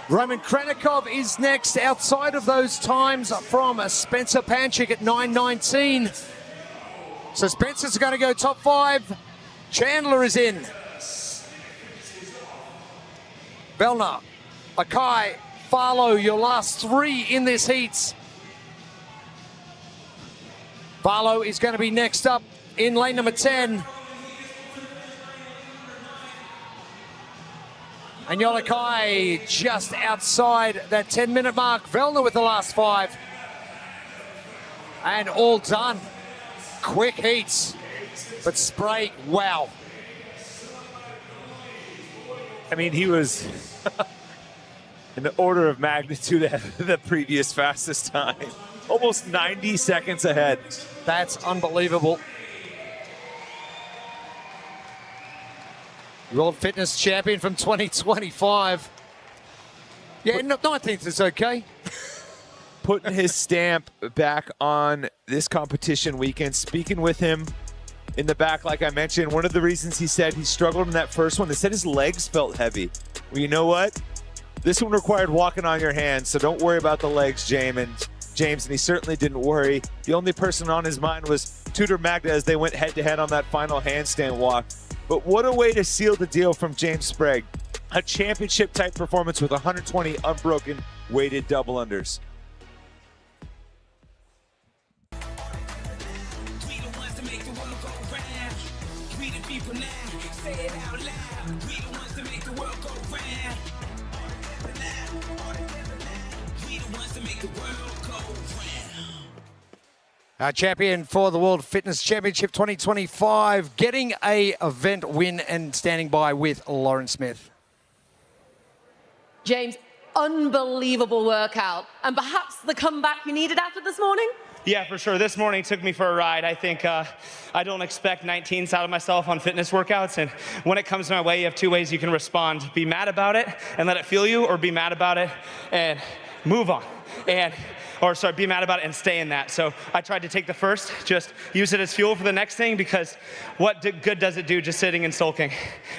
Roman Krenikov is next outside of those times from Spencer Panchick at 9:19. So Spencer's going to go top five. Chandler is in. Vellner, Akai, Farlow, your last three in this heat. Farlow is going to be next up in lane number 10. And Yolakai just outside that 10-minute mark. Vellner with the last five. And all done. Quick heats. But Sprag, wow. I mean, he was in the order of magnitude at the previous fastest time. Almost 90 seconds ahead. That's unbelievable. World Fitness Champion from 2025. Yeah, 19th is okay. Putting his stamp back on this competition weekend. Speaking with him in the back, like I mentioned, one of the reasons he said he struggled in that first one, they said his legs felt heavy. Well, you know what? This one required walking on your hands, so don't worry about the legs, James. And he certainly didn't worry. The only person on his mind was Tudor Magda as they went head-to-head on that final handstand walk. But what a way to seal the deal from James Sprag. A championship-type performance with 120 unbroken weighted double unders. Our champion for the World Fitness Championship 2025, getting a event win and standing by with Lauren Smith. James, unbelievable workout. And perhaps the comeback you needed after this morning? Yeah, for sure. This morning took me for a ride. I think I don't expect 19s out of myself on fitness workouts. And when it comes my way, you have two ways you can respond. Be mad about it and let it fuel you, or be mad about it and move on. Be mad about it and stay in that. So I tried to take the first, just use it as fuel for the next thing, because what good does it do just sitting and sulking?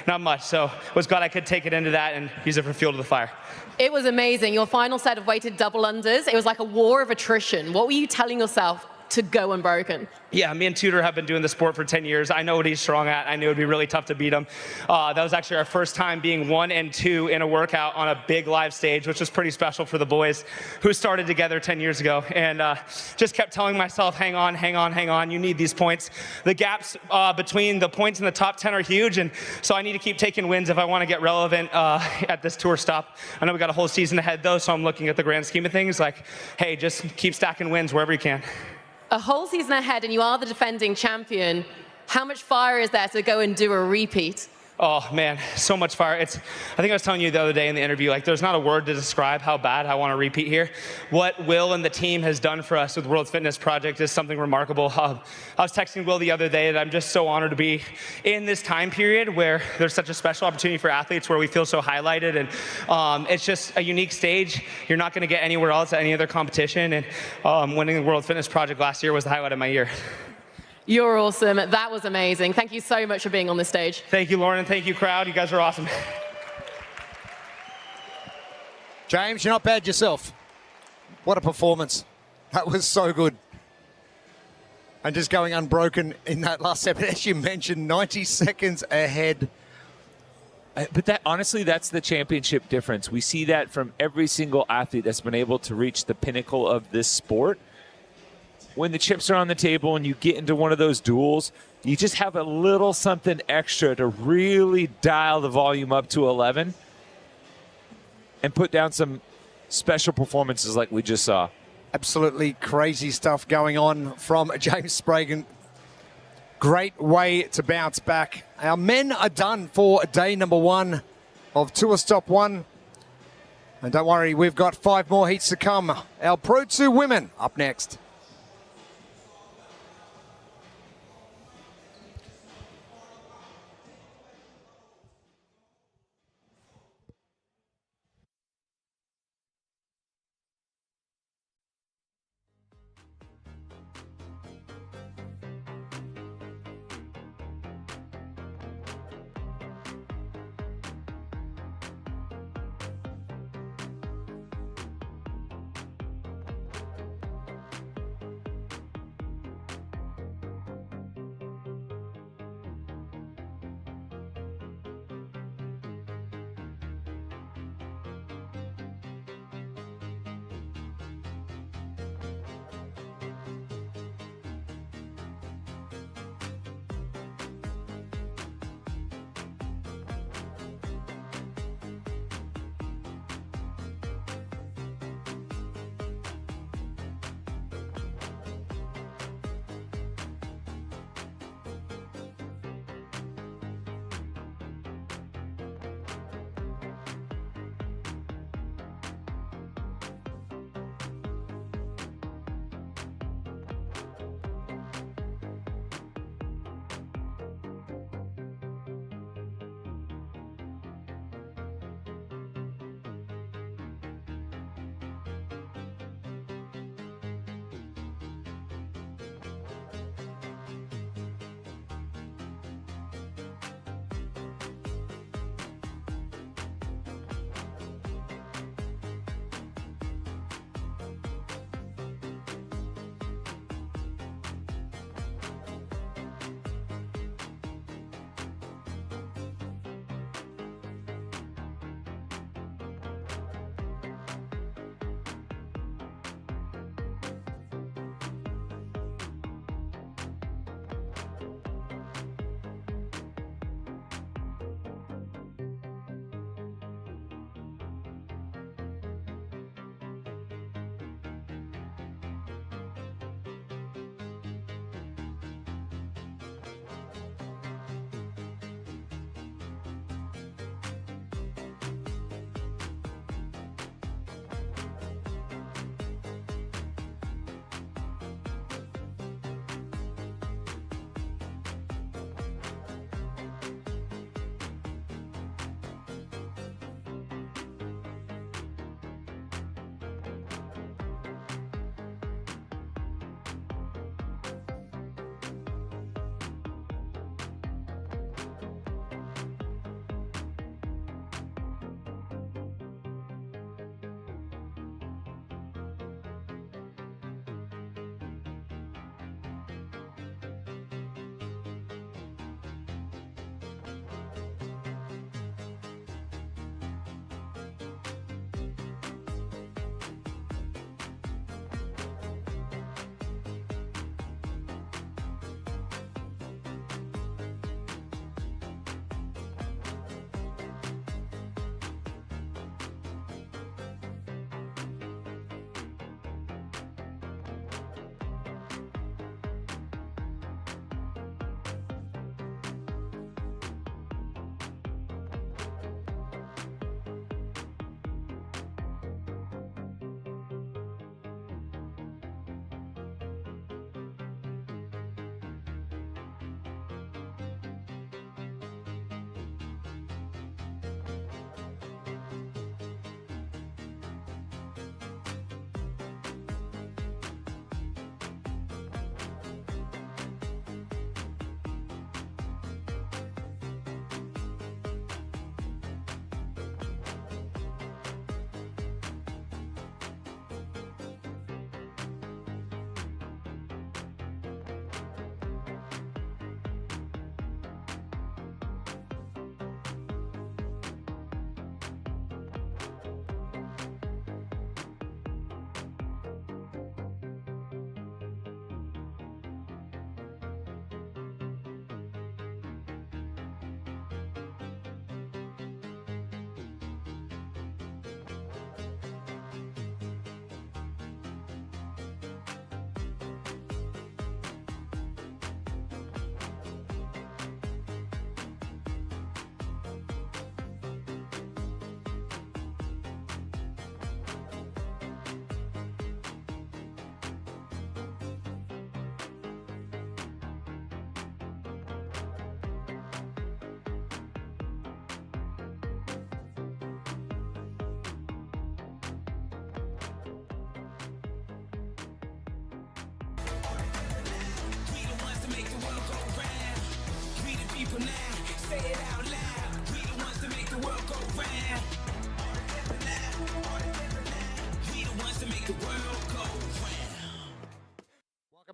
Not much. So was glad I could take it into that and use it for fuel to the fire. It was amazing. Your final set of weighted double unders, it was like a war of attrition. What were you telling yourself to go unbroken? Yeah, me and Tudor have been doing the sport for 10 years. I know what he's strong at. I knew it would be really tough to beat him. That was actually our first time being 1 and 2 in a workout on a big live stage, which was pretty special for the boys who started together 10 years ago. And just kept telling myself, hang on, hang on, hang on. You need these points. The gaps between the points in the top 10 are huge, and so I need to keep taking wins if I want to get relevant at this tour stop. I know we got a whole season ahead, though, so I'm looking at the grand scheme of things like, hey, just keep stacking wins wherever you can. A whole season ahead, and you are the defending champion. How much fire is there to go and do a repeat? Oh man, so much fire. I think I was telling you the other day in the interview, like there's not a word to describe how bad I want to repeat here. What Will and the team has done for us with World Fitness Project is something remarkable. I was texting Will the other day that I'm just so honored to be in this time period where there's such a special opportunity for athletes, where we feel so highlighted, and it's just a unique stage. You're not going to get anywhere else at any other competition, and winning the World Fitness Project last year was the highlight of my year. You're awesome. That was amazing. Thank you so much for being on this stage. Thank you, Lauren, and thank you, crowd. You guys are awesome. James, you're not bad yourself. What a performance. That was so good. And just going unbroken in that last set, as you mentioned, 90 seconds ahead. But that, honestly, that's the championship difference. We see that from every single athlete that's been able to reach the pinnacle of this sport. When the chips are on the table and you get into one of those duels, you just have a little something extra to really dial the volume up to 11 and put down some special performances like we just saw. Absolutely crazy stuff going on from James Sprag. Great way to bounce back. Our men are done for day number 1 of Tour Stop 1. And don't worry, we've got 5 more heats to come. Our Pro 2 women up next.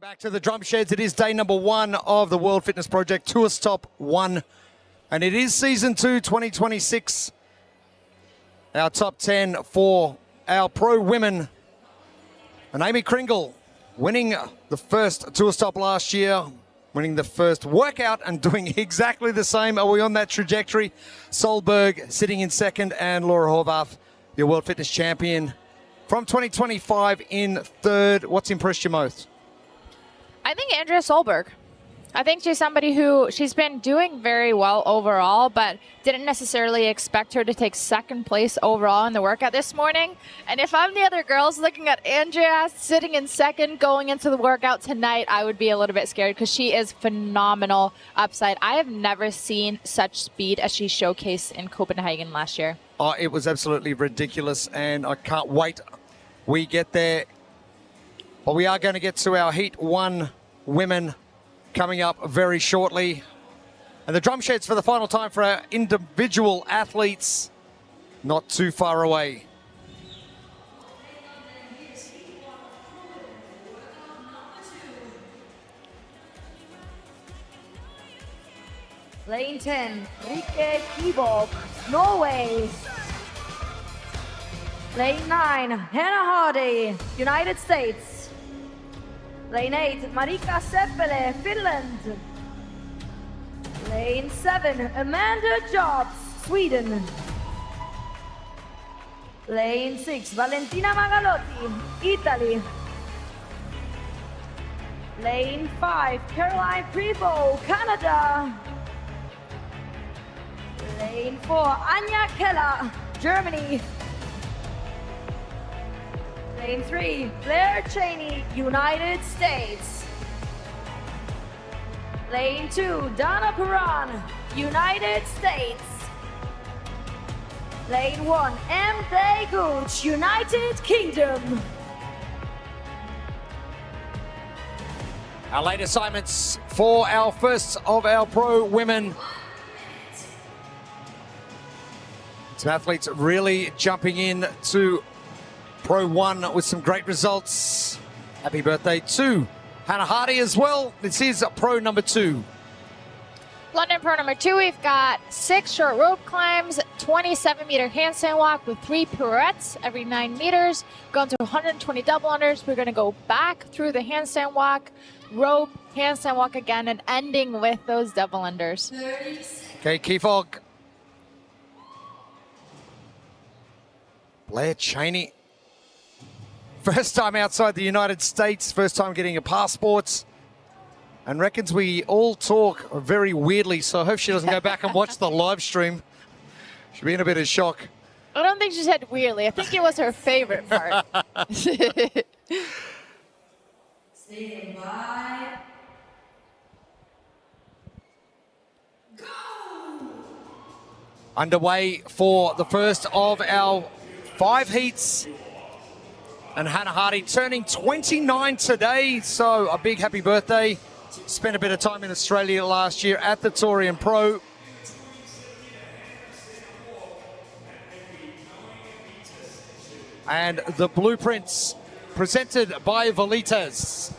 Back to the Drumsheds. It is day number 1 of the World Fitness Project Tour Stop 1. And it is season 2, 2026. Our top 10 for our pro women. And Amy Kringle winning the first tour stop last year, winning the first workout and doing exactly the same. Are we on that trajectory? Solberg sitting in second, and Laura Horvath, your World Fitness champion from 2025, in third. What's impressed you most? I think Andrea Solberg. I think she's somebody who she's been doing very well overall, but didn't necessarily expect her to take second place overall in the workout this morning. And if I'm the other girls looking at Andrea sitting in second going into the workout tonight, I would be a little bit scared because she is phenomenal upside. I have never seen such speed as she showcased in Copenhagen last year. Oh, it was absolutely ridiculous, and I can't wait we get there. But we are going to get to our Heat 1 women coming up very shortly. And the Drumsheds for the final time for our individual athletes, not too far away. Lane 10, Rikke Kibok, Norway. Lane 9, Hannah Hardy, United States. Lane 8, Marika Seppele, Finland. Lane 7, Amanda Jobs, Sweden. Lane 6, Valentina Magalotti, Italy. Lane 5, Caroline Prevost, Canada. Lane 4, Anja Keller, Germany. Lane 3, Blair Cheney, United States. Lane 2, Dana Puran, United States. Lane 1, M. Gooch, United Kingdom. Our late assignments for our first of our pro women. Some athletes really jumping in to Pro 1 with some great results. Happy birthday to Hannah Hardy as well. This is Pro number 2. London Pro number 2, we've got 6 short rope climbs, 27-meter handstand walk with 3 pirouettes every 9 meters, going to 120 double unders. We're going to go back through the handstand walk, rope, handstand walk again, and ending with those double unders. Okay, Kifog. Blair Cheney. First time outside the United States, first time getting a passport, and reckons we all talk very weirdly, so I hope she doesn't go back and watch the live stream. She'll be in a bit of shock. I don't think she said weirdly. I think it was her favorite part. Stand by. Underway for the first of our 5 heats. And Hannah Hardy turning 29 today, so a big happy birthday. Spent a bit of time in Australia last year at the Taurian Pro. And the blueprints presented by Velitas.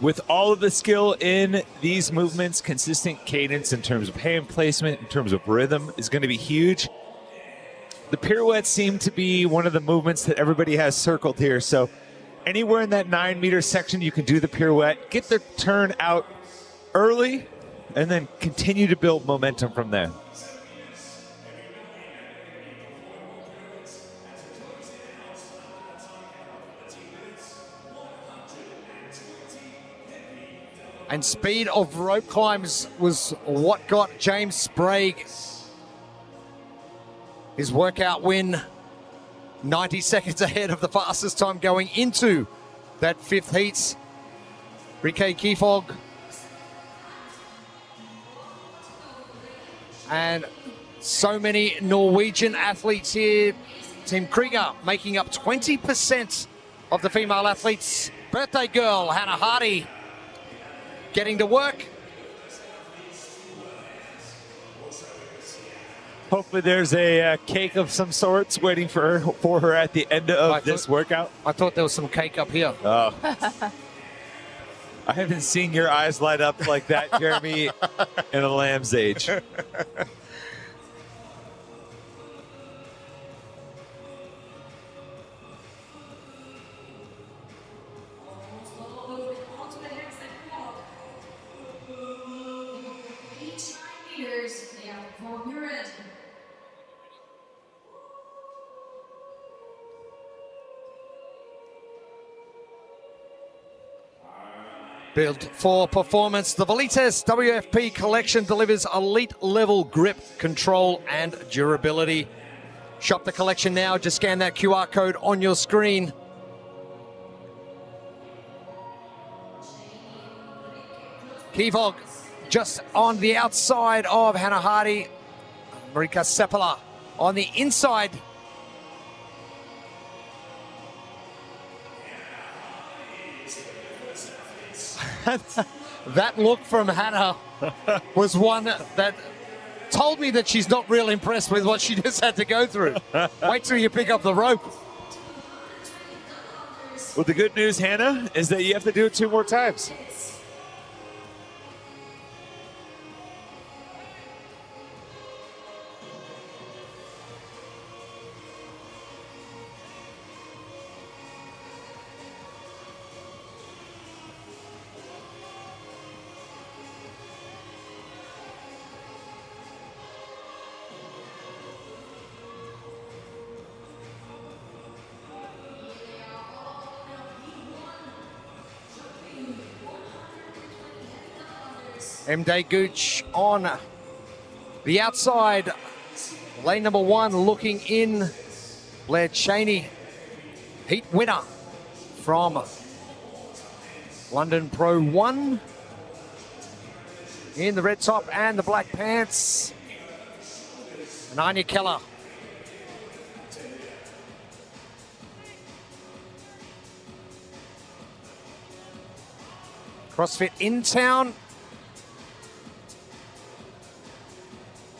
With all of the skill in these movements, consistent cadence in terms of hand placement, in terms of rhythm is going to be huge. The pirouettes seem to be one of the movements that everybody has circled here. So anywhere in that 9-meter section, you can do the pirouette, get the turn out early, and then continue to build momentum from there. And speed of rope climbs was what got James Sprag his workout win, 90 seconds ahead of the fastest time going into that 5th heat. Rikke Kifog. And so many Norwegian athletes here. Team Krieger making up 20% of the female athletes. Birthday girl, Hannah Hardy, getting to work. Hopefully there's a cake of some sorts waiting for her at the end of this workout. I thought there was some cake up here. Oh. I haven't seen your eyes light up like that, Jeremy, in a lamb's age. Built for performance, the Velites WFP collection delivers elite level grip, control, and durability. Shop the collection now. Just scan that QR code on your screen. Kivog just on the outside of Hannah Hardy. Marika Seppala on the inside. That look from Hannah was one that told me that she's not real impressed with what she just had to go through. Wait till you pick up the rope. Well, the good news, Hannah, is that you have to do it 2 more times. Mday Gooch on the outside. Lane number 1 looking in. Blair Cheney, heat winner from London Pro 1. In the red top and the black pants. And Anya Keller. CrossFit in town.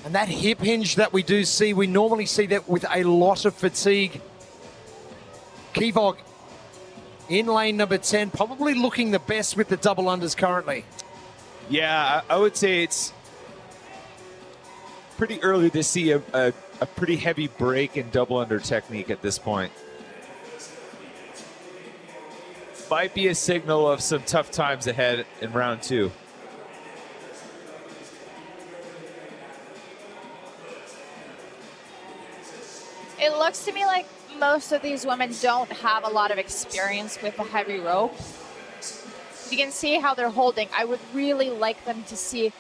And that hip hinge that we do see, we normally see that with a lot of fatigue. Kivog in lane number 10, probably looking the best with the double unders currently. Yeah, I would say it's pretty early to see a pretty heavy break in double under technique at this point. Might be a signal of some tough times ahead in round 2. It looks to me like most of these women don't have a lot of experience with the heavy rope. You can see how they're holding. I would really like them to see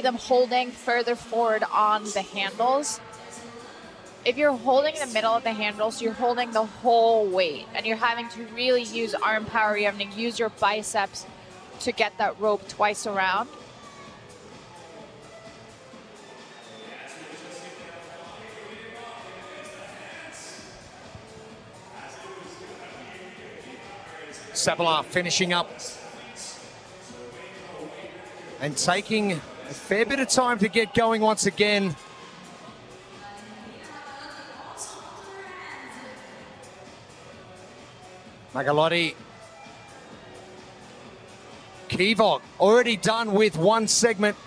them holding further forward on the handles. If you're holding the middle of the handles, you're holding the whole weight, and you're having to really use arm power. You're having to use your biceps to get that rope twice around. Seppala finishing up and taking a fair bit of time to get going once again. Magalotti. Kivog already done with 1 segment.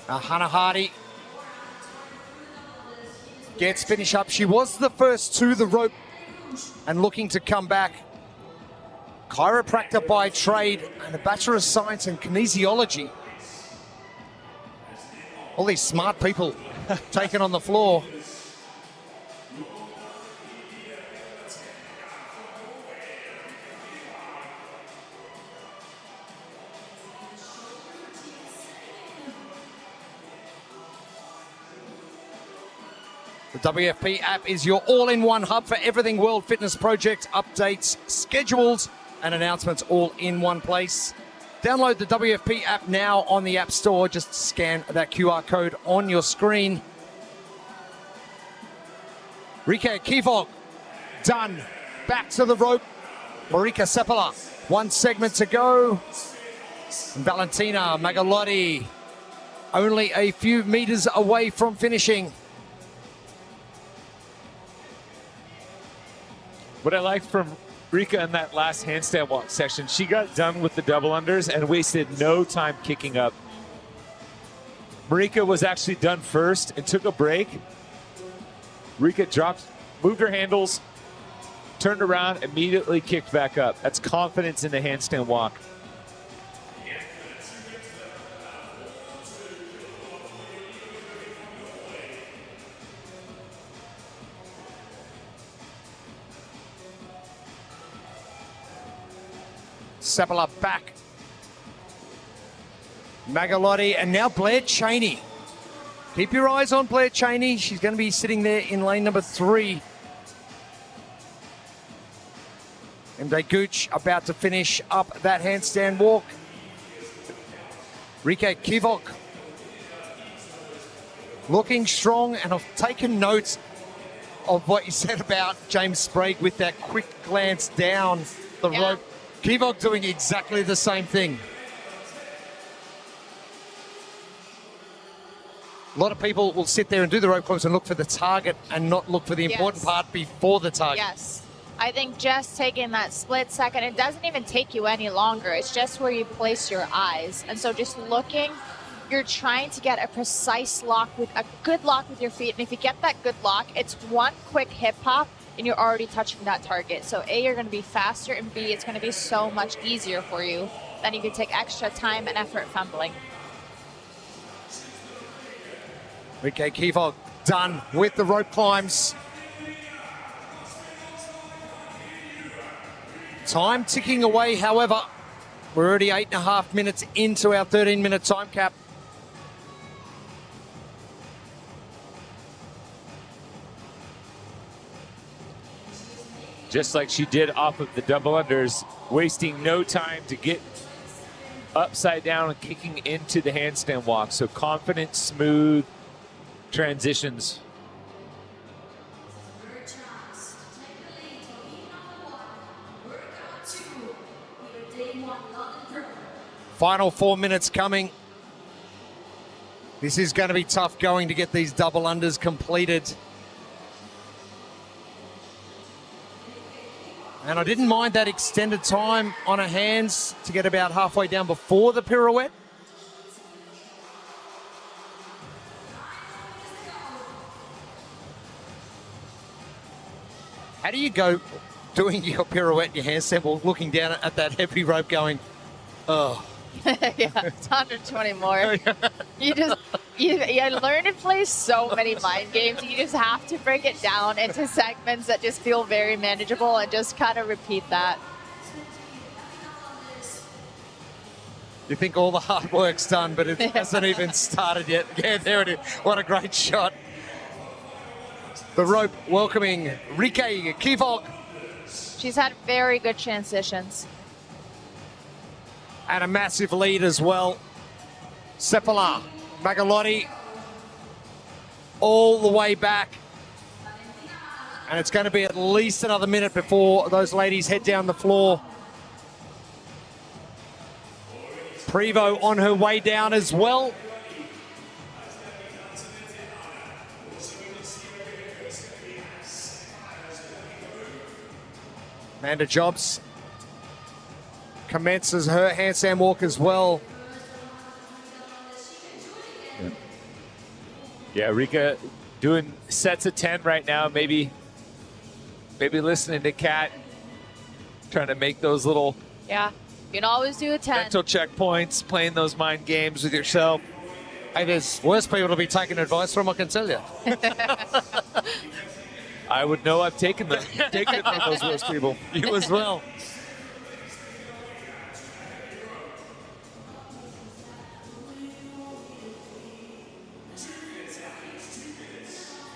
Hannah Hardy gets finish up. She was the first to the rope and looking to come back. Chiropractor by trade and a Bachelor of Science in Kinesiology. All these smart people taken on the floor. The WFP app is your all-in-one hub for everything World Fitness Project, updates, schedules, and announcements all in one place. Download the WFP app now on the App Store. Just scan that QR code on your screen. Rike Kivog, done. Back to the rope. Marika Seppala, 1 segment to go. And Valentina Magalotti, only a few meters away from finishing. What I like from Rika in that last handstand walk section, she got done with the double unders and wasted no time kicking up. Marika was actually done first and took a break. Rika dropped, moved her handles, turned around, immediately kicked back up. That's confidence in the handstand walk. Seppala back. Magalotti and now Blair Cheney. Keep your eyes on Blair Cheney. She's going to be sitting there in lane number 3. Emre Gooch about to finish up that handstand walk. Rika Kivok looking strong, and I've taken notes of what you said about James Sprag with that quick glance down the rope. Kivok doing exactly the same thing. A lot of people will sit there and do the rope climbs and look for the target and not look for the important part before the target. Yes. I think just taking that split second, it doesn't even take you any longer. It's just where you place your eyes. And so just looking, you're trying to get a precise lock with a good lock with your feet. And if you get that good lock, it's one quick hip hop and you're already touching that target. So A, you're going to be faster, and B, it's going to be so much easier for you. Then you can take extra time and effort fumbling. Rika Kivok done with the rope climbs. Time ticking away, however. We're already 8.5 minutes into our 13-minute time cap. Just like she did off of the double unders, wasting no time to get upside down and kicking into the handstand walk. So confident, smooth transitions. Final 4 minutes coming. This is going to be tough going to get these double unders completed. And I didn't mind that extended time on her hands to get about halfway down before the pirouette. How do you go doing your pirouette, your handstand while looking down at that heavy rope going, oh. Yeah, it's 120 more. You learn to play so many mind games. You just have to break it down into segments that just feel very manageable and just kind of repeat that. You think all the hard work's done, but it hasn't even started yet. Yeah, there it is. What a great shot. The rope welcoming Rika Kivok. She's had very good transitions. And a massive lead as well. Seppala, Magalotti, all the way back. And it's going to be at least another minute before those ladies head down the floor. Prevost on her way down as well. Amanda Jobs commences her handstand walk as well. Yeah, Rika doing sets of 10 right now. Maybe listening to Kat, trying to make those little Yeah, you can always do a 10. mental checkpoints, playing those mind games with yourself. Hey, there's worse people to be taking advice from, I can tell you. I would know I've taken it from those worse people. You as well.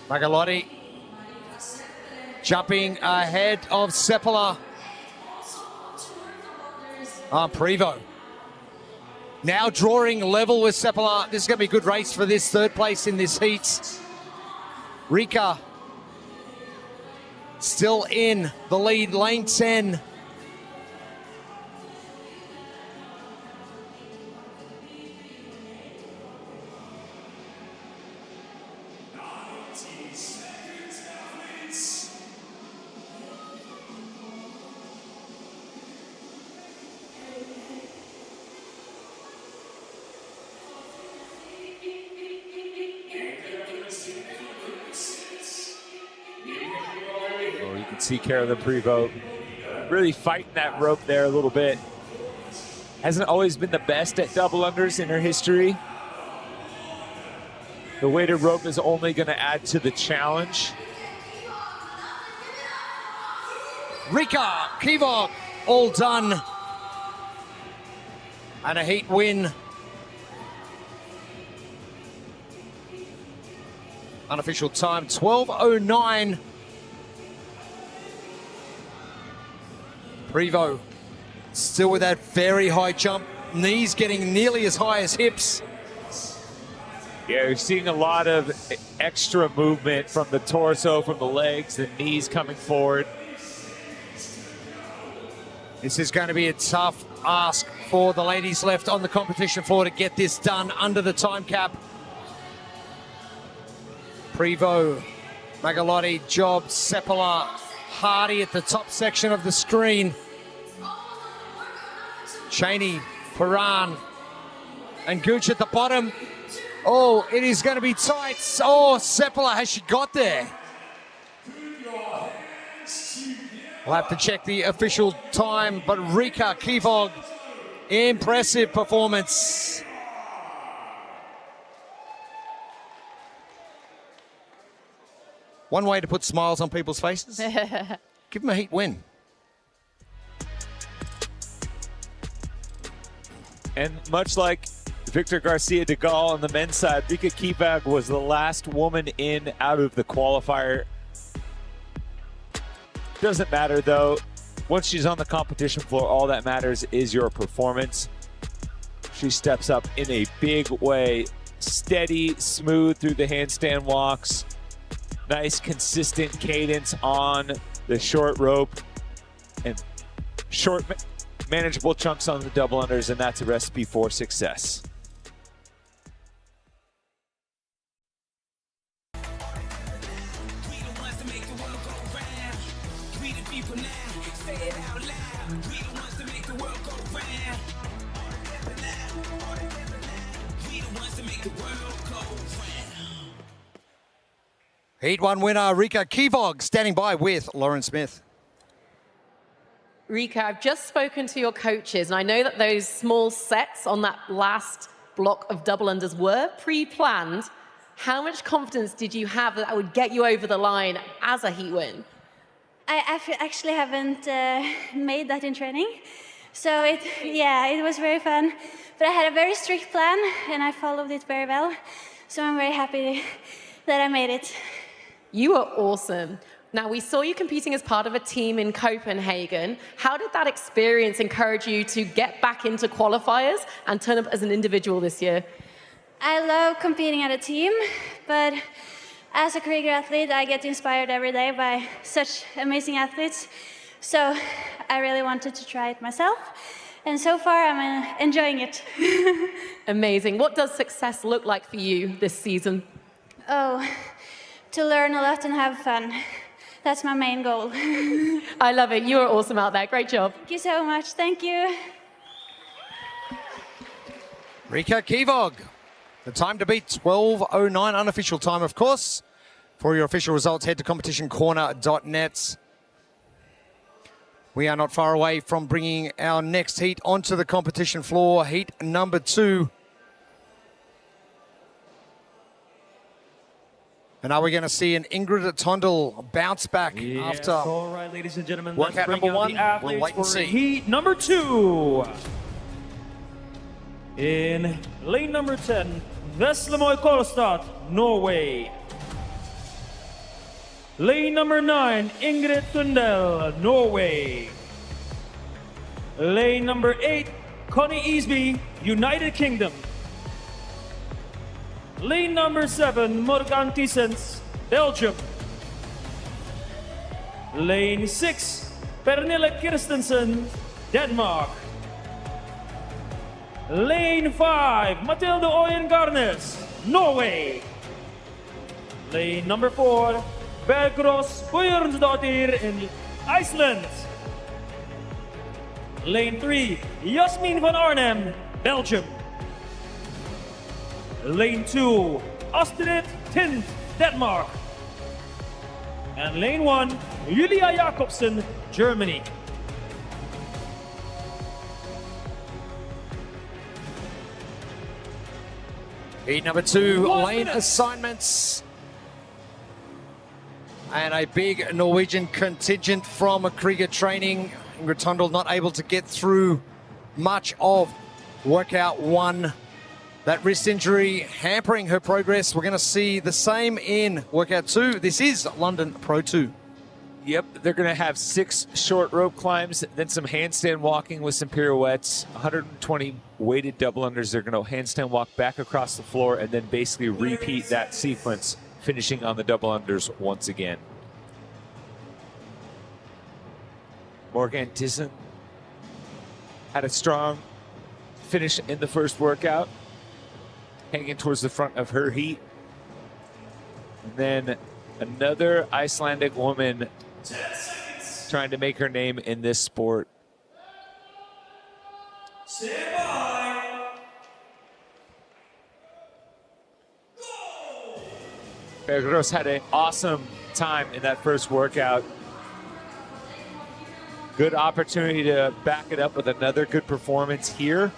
Magalotti jumping ahead of Seppala. Prevost now drawing level with Seppala. This is going to be a good race for this third place in this heat. Rika still in the lead, lane 10. see Carolyn Prevost really fighting that rope there a little bit. Hasn't always been the best at double unders in her history. The weighted rope is only going to add to the challenge. Rika Kivog, all done. And a heat win. Unofficial time, 12:09. Prevost still with that very high jump. Knees getting nearly as high as hips. Yeah, we're seeing a lot of extra movement from the torso, from the legs, the knees coming forward. This is going to be a tough ask for the ladies left on the competition floor to get this done under the time cap. Prevost, Magalotti, Job, Seppala, Hardy at the top section of the screen. Cheney, Paran, and Gooch at the bottom. Oh, it is going to be tight. Oh, Seppala, has she got there? We'll have to check the official time, but Rika Kivog, impressive performance. One way to put smiles on people's faces, give them a heat win. And much like Victor Garcia de Gaulle on the men's side, Rika Kivog was the last woman in out of the qualifier. Doesn't matter though. Once she's on the competition floor, all that matters is your performance. She steps up in a big way, steady, smooth through the handstand walks. Nice, consistent cadence on the short rope and short, manageable chunks on the double unders, and that's a recipe for success. Heat 1 winner, Rika Kivog, standing by with Lauren Smith. Rika, I've just spoken to your coaches, and I know that those small sets on that last block of double unders were pre-planned. How much confidence did you have that would get you over the line as a heat win? I actually haven't made that in training. So it was very fun. But I had a very strict plan, and I followed it very well. So I'm very happy that I made it. You are awesome. Now, we saw you competing as part of a team in Copenhagen. How did that experience encourage you to get back into qualifiers and turn up as an individual this year? I love competing at a team, but as a career athlete, I get inspired every day by such amazing athletes. So I really wanted to try it myself. And so far, I'm enjoying it. Amazing. What does success look like for you this season? Oh, to learn a lot and have fun. That's my main goal. I love it. You are awesome out there. Great job. Thank you so much. Thank you. Rika Kivog. The time to beat, 12:09, unofficial time, of course. For your official results, head to competitioncorner.net. We are not far away from bringing our next heat onto the competition floor, heat number 2. And are we going to see an Ingrid Tondel bounce back after all right, ladies and gentlemen, workout let's bring number 1? out the athletes We'll wait and for see. heat number 2. In lane number 10, Veslemoy Kolstad, Norway. Lane number 9, Ingrid Tundell, Norway. Lane number 8, Connie Easby, United Kingdom. Lane number 7, Morgan Thysens, Belgium. Lane 6, Pernille Kirstensen, Denmark. Lane 5, Matilda Garnes, Norway. Lane number 4, Bergros Bjørnsdottir in Iceland. Lane 3, Jasmin van Arnhem, Belgium. Lane 2, Astrid Tint, Denmark. And lane 1, Julia Jakobsen, Germany. Heat number 2, lane assignments. And a big Norwegian contingent from Krieger training. Ingrid Tondal not able to get through much of workout 1. That wrist injury hampering her progress. We're going to see the same in workout 2. This is London Pro 2. Yep, they're going to have 6 short rope climbs, then some handstand walking with some pirouettes, 120 weighted double unders. They're going to handstand walk back across the floor and then basically repeat that sequence, finishing on the double unders once again. Morgan Thyssen had a strong finish in the first workout, hanging towards the front of her heat. And then another Icelandic woman trying to make her name in this sport. Bergros had an awesome time in that first workout. Good opportunity to back it up with another good performance here.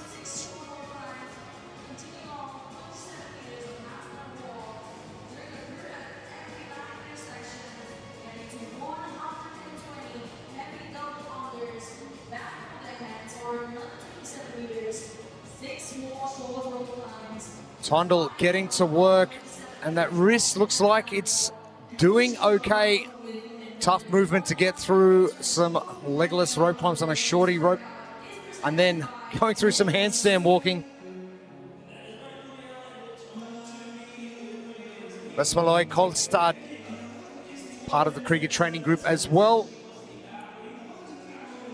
Tondal getting to work, and that wrist looks like it's doing okay. Tough movement to get through some legless rope climbs on a shorty rope, and then going through some handstand walking. Vesmaloy Kolstad, part of the Krieger training group as well.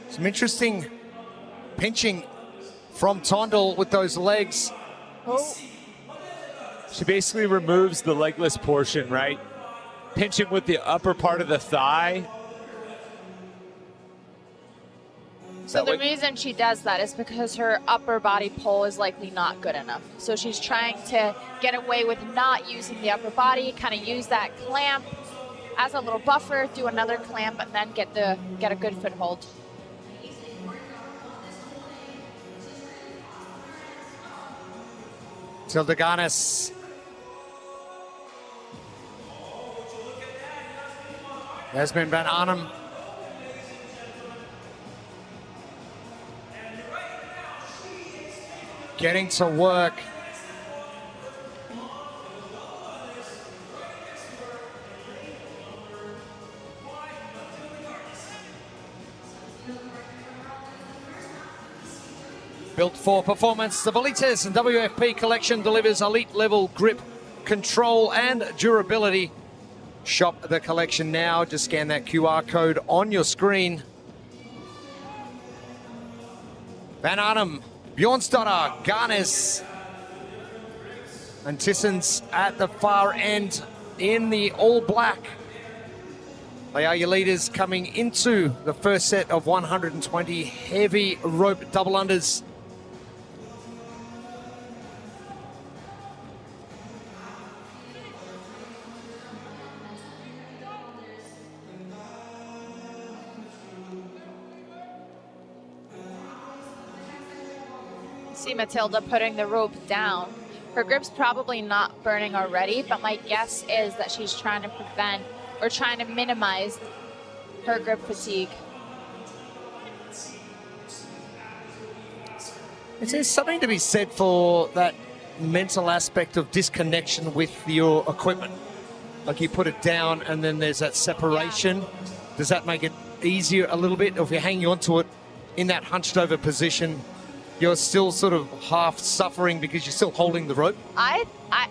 Some interesting pinching from Tondal with those legs. Oh. She basically removes the legless portion, right? Pinching with the upper part of the thigh. So the reason she does that is because her upper body pull is likely not good enough. So she's trying to get away with not using the upper body, kind of use that clamp as a little buffer, do another clamp, and then get a good foothold. Matilda Garnes. Yasmin Van Arnhem. Getting to work. Built for performance, the Velites and WFP collection delivers elite level grip, control and durability. Shop the collection now. Just scan that QR code on your screen. Van Arnhem, Bjornsdotter, Garnes, and Thyssen's at the far end in the all black. They are your leaders coming into the first set of 120 heavy rope double unders. See Matilda putting the rope down. Her grip's probably not burning already, but my guess is that she's trying to prevent or trying to minimize her grip fatigue. There's something to be said for that mental aspect of disconnection with your equipment. Like you put it down and then there's that separation. Yeah. Does that make it easier a little bit? Or if you're hanging onto it in that hunched over position, you're still sort of half suffering because you're still holding the rope? I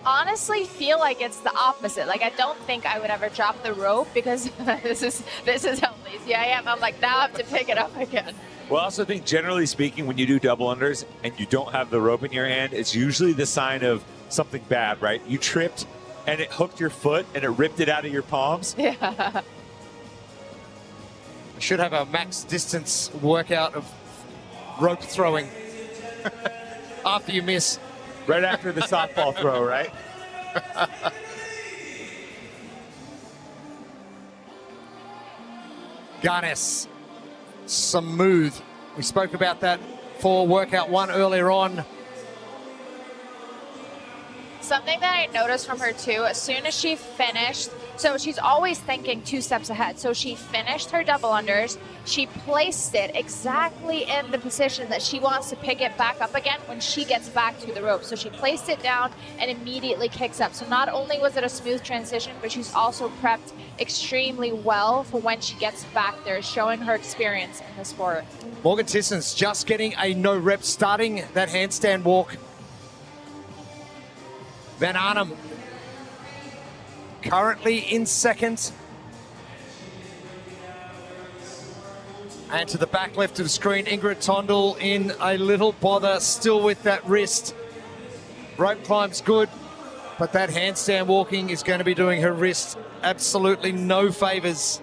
honestly feel like it's the opposite. Like, I don't think I would ever drop the rope because this is how lazy I am. I'm like, now I have to pick it up again. Well, I also think, generally speaking, when you do double unders and you don't have the rope in your hand, it's usually the sign of something bad, right? You tripped and it hooked your foot and it ripped it out of your palms. Yeah. I should have a max distance workout of rope throwing after you miss. Right after the softball throw, right? Garnes, smooth. We spoke about that for workout 1 earlier on. Something that I noticed from her too, as soon as she finished, so she's always thinking 2 steps ahead. So she finished her double unders, she placed it exactly in the position that she wants to pick it back up again when she gets back to the rope. So she placed it down and immediately kicks up. So not only was it a smooth transition, but she's also prepped extremely well for when she gets back there, showing her experience in the sport. Morgan Tisson's just getting a no rep starting that handstand walk. Van Arnhem currently in second. And to the back left of the screen, Ingrid Tondel in a little bother, still with that wrist. Rope climb's good, but that handstand walking is going to be doing her wrist absolutely no favors.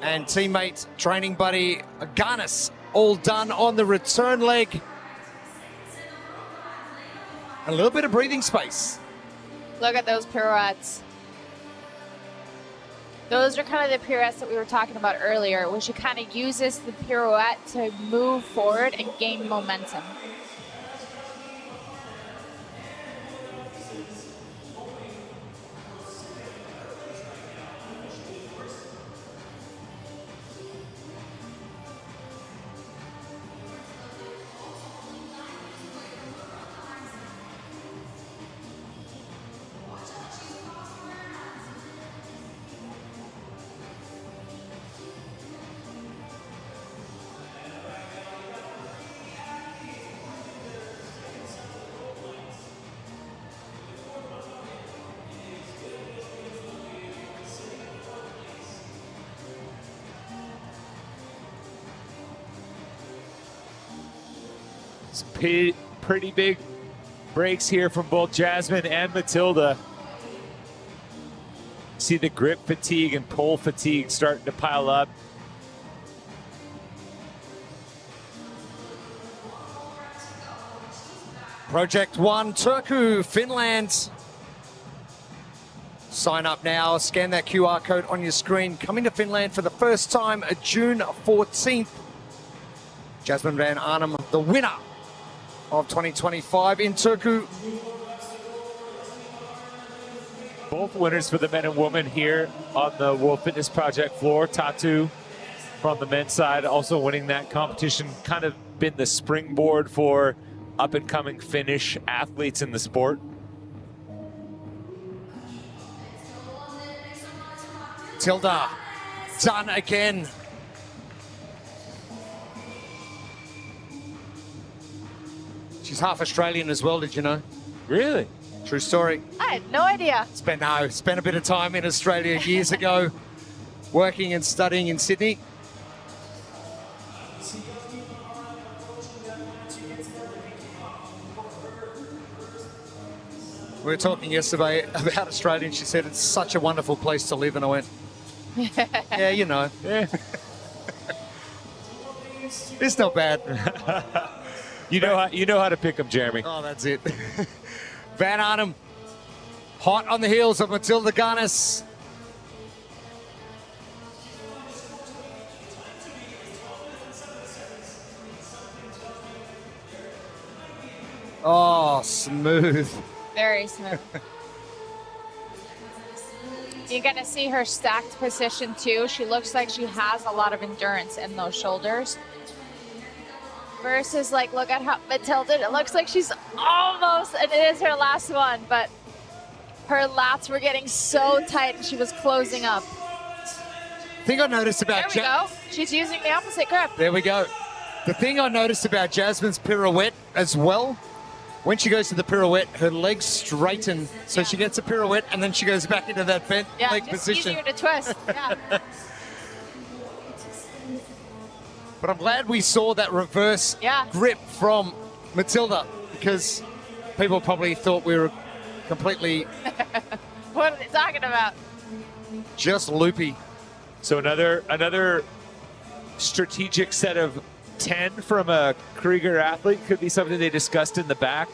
And teammate, training buddy, Garnes, all done on the return leg. A little bit of breathing space. Look at those pirouettes. Those are kind of the pirouettes that we were talking about earlier, when she kind of uses the pirouette to move forward and gain momentum. Pretty big breaks here from both Jasmine and Matilda. See the grip fatigue and pull fatigue starting to pile up. Project 1, Turku, Finland. Sign up now, scan that QR code on your screen. Coming to Finland for the first time, June 14th. Jasmine Van Arnhem, the winner of 2025 in Turku. Both winners for the men and women here on the World Fitness Project floor. Tatu from the men's side also winning that competition, kind of been the springboard for up-and-coming Finnish athletes in the sport. Tilda, done again. She's half Australian as well, did you know? Really? True story. I had no idea. Spent a bit of time in Australia years ago, working and studying in Sydney. We were talking yesterday about Australia, and she said it's such a wonderful place to live, and I went, yeah, you know. Yeah. It's not bad. You know how to pick them, Jeremy. Oh, that's it. Van Arnhem, hot on the heels of Matilda Garnes. Oh, smooth. Very smooth. You're going to see her stacked position too. She looks like she has a lot of endurance in those shoulders. Versus, like, look at how Matilda, it looks like she's almost, and it is her last one, but her lats were getting so tight and she was closing up. Thing I noticed about There we go. She's using the opposite grip. There we go. The thing I noticed about Jasmine's pirouette as well, when she goes to the pirouette, her legs straighten, so she gets a pirouette and then she goes back into that bent leg just position. easier to twist. Yeah. But I'm glad we saw that reverse grip from Matilda, because people probably thought we were completely What are they talking about? just loopy. So another strategic set of 10 from a Krieger athlete could be something they discussed in the back.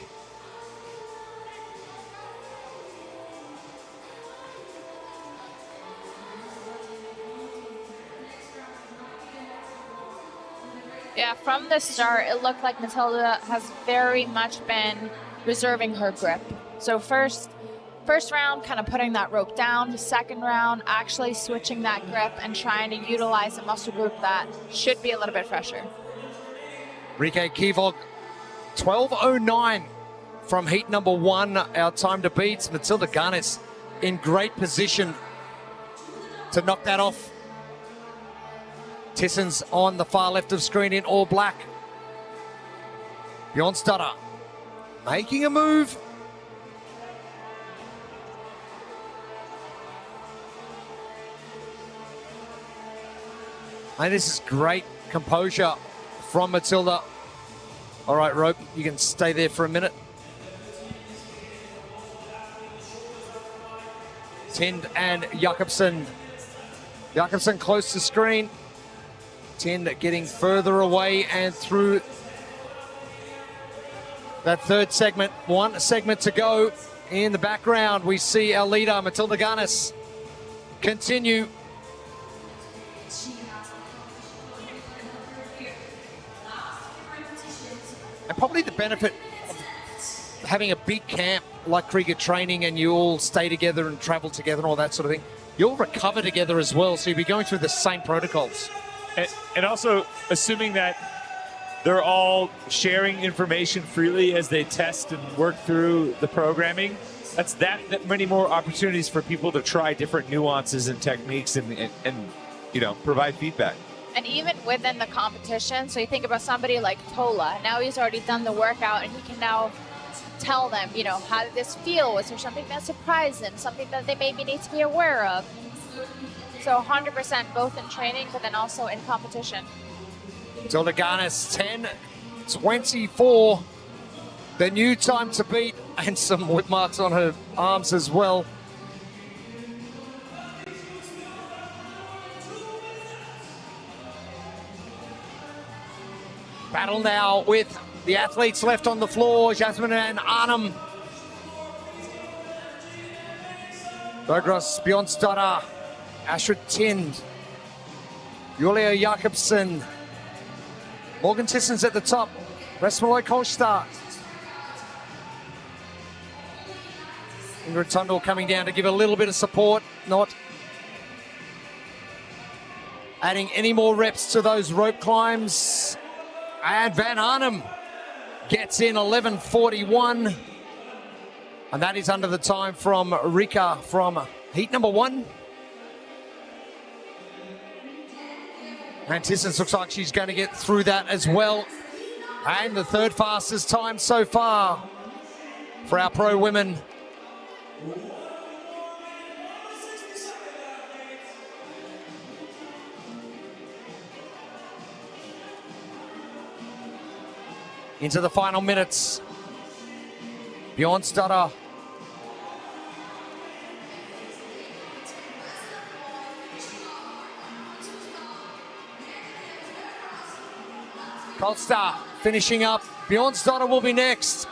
Yeah, from the start, it looked like Matilda has very much been reserving her grip. So first round, kind of putting that rope down. Second round, actually switching that grip and trying to utilize a muscle group that should be a little bit fresher. Rika Kivog, 12:09 from heat number 1. Our time to beat. Matilda Garnes in great position to knock that off. Tisson's on the far left of screen in all black. Bjornstadter making a move. And this is great composure from Matilda. All right, rope, you can stay there for a minute. Tind and Jakobsen. Jakobsen close to screen. Tind getting further away and through that third segment. One segment to go. In the background, we see our leader, Matilda Garnes, continue. And probably the benefit of having a big camp like Krieger training and you all stay together and travel together and all that sort of thing, you'll recover together as well, so you'll be going through the same protocols. And also assuming that they're all sharing information freely as they test and work through the programming, that's that many more opportunities for people to try different nuances and techniques and you know, provide feedback. And even within the competition, so you think about somebody like Tola, now he's already done the workout and he can now tell them, you know, how did this feel? Was there something that surprised them? Something that they maybe need to be aware of? So 100% both in training, but then also in competition. Matilda Garnes, 10:24, the new time to beat, and some whip marks on her arms as well. Battle now with the athletes left on the floor, Jasmine and Arnhem. Bergros, Bjornstadter, Astrid Tind, Julia Jakobsen, Morgan Tisson's at the top, Resmaloi Kolstad. Ingrid Tundal coming down to give a little bit of support, not adding any more reps to those rope climbs. And Van Arnhem gets in 11:41. And that is under the time from Rika from heat number 1. And Tissons looks like she's going to get through that as well. And the third fastest time so far for our pro women. Into the final minutes. Bjornstadter. Kolstad finishing up. Bjornstadter will be next.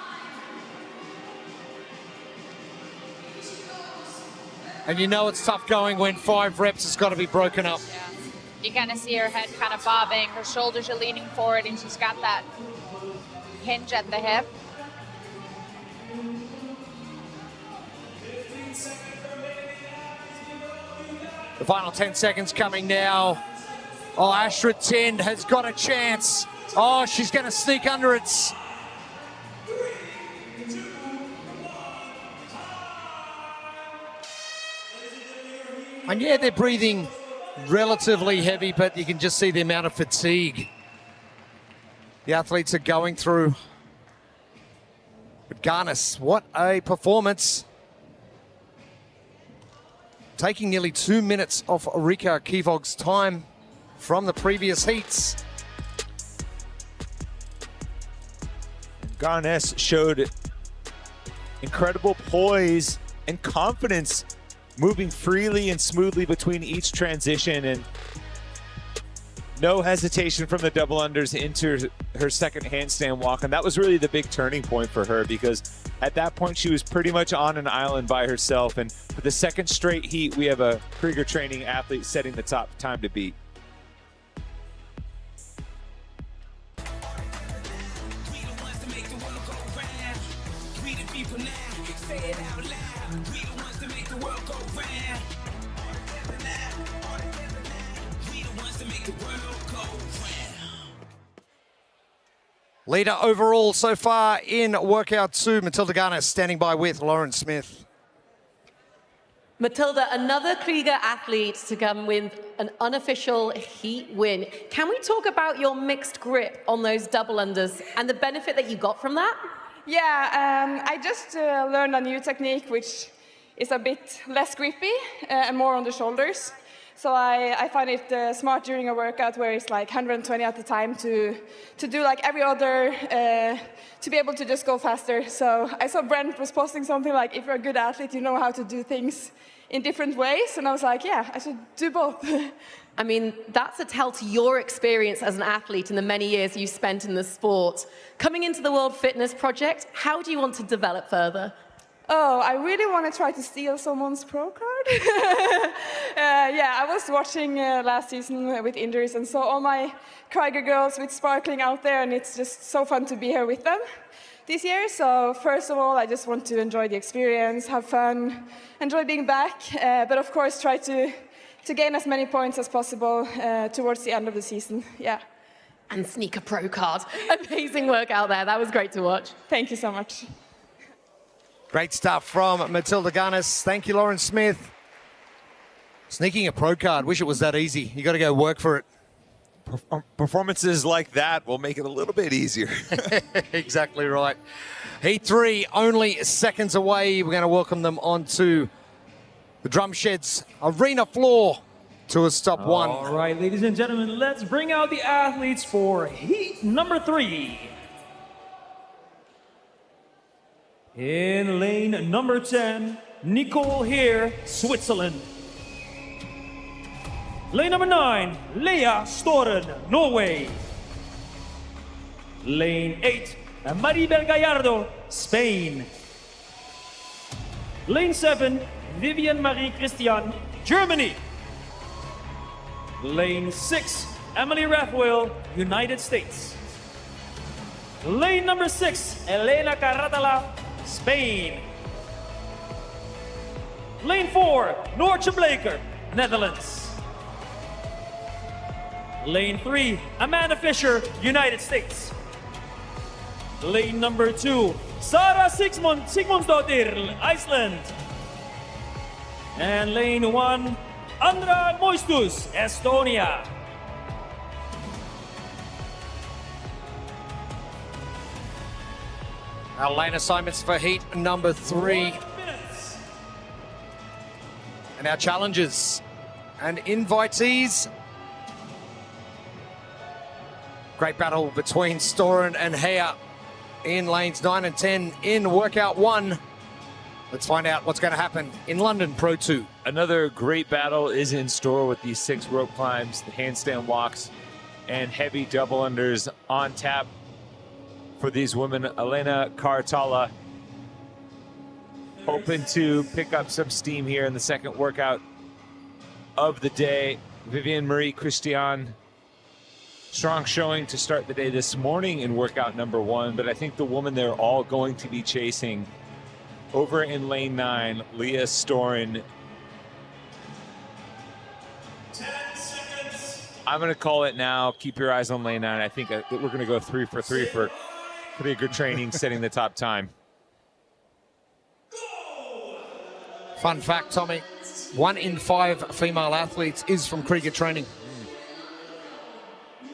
And you know it's tough going when 5 reps has got to be broken up. Yeah. You kind of see her head kind of bobbing, her shoulders are leaning forward, and she's got that hinge at the hip. The final 10 seconds coming now. Oh, Astrid Tind has got a chance. Oh, she's going to sneak under it. And yeah, they're breathing relatively heavy, but you can just see the amount of fatigue the athletes are going through. But Garnes, what a performance. Taking nearly 2 minutes off Rika Kivog's time from the previous heats. Garnes showed incredible poise and confidence, moving freely and smoothly between each transition, and no hesitation from the double unders into her second handstand walk. And that was really the big turning point for her, because at that point she was pretty much on an island by herself. And for the second straight heat, we have a Krieger training athlete setting the top time to beat. We the people now, say it out loud. We the ones to make the world go round. We the ones to make the world go round. Leader overall so far in workout 2, Matilda Garnes standing by with Lauren Smith. Matilda, another Krieger athlete to come with an unofficial heat win. Can we talk about your mixed grip on those double unders and the benefit that you got from that? Yeah, I just learned a new technique which is a bit less grippy and more on the shoulders. So I find it smart during a workout where it's like 120 at a time to do like every other, to be able to just go faster. So I saw Brent was posting something like, if you're a good athlete, you know how to do things in different ways. And I was like, yeah, I should do both. I mean, that's a tell to your experience as an athlete in the many years you spent in the sport. Coming into the World Fitness Project, how do you want to develop further? Oh, I really want to try to steal someone's pro card. Yeah, I was watching last season with injuries and saw all my Krieger girls with sparkling out there, and it's just so fun to be here with them this year. So first of all, I just want to enjoy the experience, have fun, enjoy being back, but of course try to gain as many points as possible towards the end of the season. Yeah. And sneak a pro card. Amazing work out there. That was great to watch. Thank you so much. Great stuff from Matilda Garnes. Thank you, Lauren Smith. Sneaking a pro card, wish it was that easy. You got to go work for it. Performances like that will make it a little bit easier. Exactly right. Heat 3, only seconds away. We're going to welcome them onto the Drumsheds arena floor to a stop 1. All right, ladies and gentlemen, let's bring out the athletes for heat number 3. In lane number 10, Nicole here, Switzerland. Lane number 9, Lea Storen, Norway. Lane 8, Maribel Gallardo, Spain. Lane 7, Vivian Marie Christian, Germany. Lane 6, Emily Rathwell, United States. Lane number 6, Elena Caratala, Spain. Lane 4, Noortje Bleker, Netherlands. Lane 3, Amanda Fisher, United States. Lane number 2, Sara Sigmundsdottir, Iceland. And lane 1, Andra Moistus, Estonia. Our lane assignments for heat number 3. And our challenges and invitees. Great battle between Storen and Hea in lanes 9 and 10 in workout 1. Let's find out what's going to happen in London Pro 2. Another great battle is in store with these 6 rope climbs, the handstand walks, and heavy double unders on tap for these women. Elena Caratala hoping to pick up some steam here in the second workout of the day. Vivian Marie Christian, strong showing to start the day this morning in workout number 1, but I think the woman they're all going to be chasing over in lane 9, Lea Storen. 10 seconds. I'm going to call it now. Keep your eyes on lane 9. I think we're going to go 3 for 3 for pretty good training, setting the top time. Fun fact, Tommy, 1 in 5 female athletes is from Krieger training.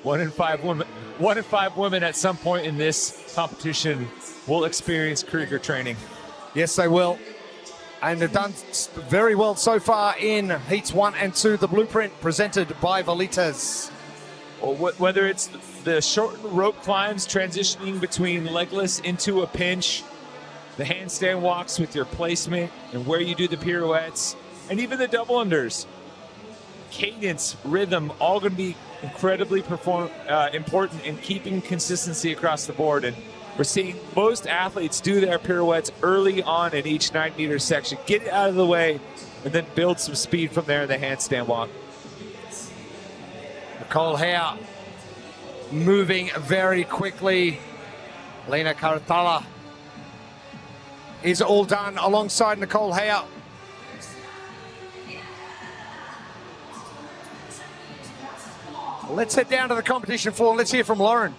1 in 5 women at some point in this competition will experience Krieger training. Yes, they will. And they've done very well so far in heats 1 and 2, the blueprint presented by Velitas. Whether it's the short rope climbs transitioning between legless into a pinch, the handstand walks with your placement and where you do the pirouettes, and even the double unders. Cadence, rhythm, all going to be incredibly important in keeping consistency across the board. And we're seeing most athletes do their pirouettes early on in each 9-meter section, get it out of the way, and then build some speed from there in the handstand walk. Nicole Hea moving very quickly. Elena Caratala is all done alongside Nicole Heyer. Let's head down to the competition floor. Let's hear from Lauren.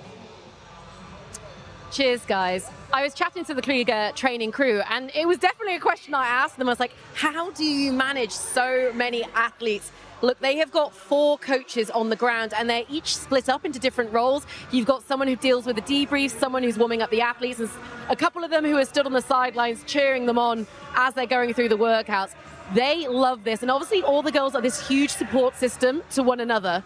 Cheers, guys. I was chatting to the Krieger training crew, and it was definitely a question I asked them. I was like, how do you manage so many athletes? Look, they have got 4 coaches on the ground, and they're each split up into different roles. You've got someone who deals with the debrief, someone who's warming up the athletes, and a couple of them who are stood on the sidelines cheering them on as they're going through the workouts. They love this, and obviously all the girls are this huge support system to one another,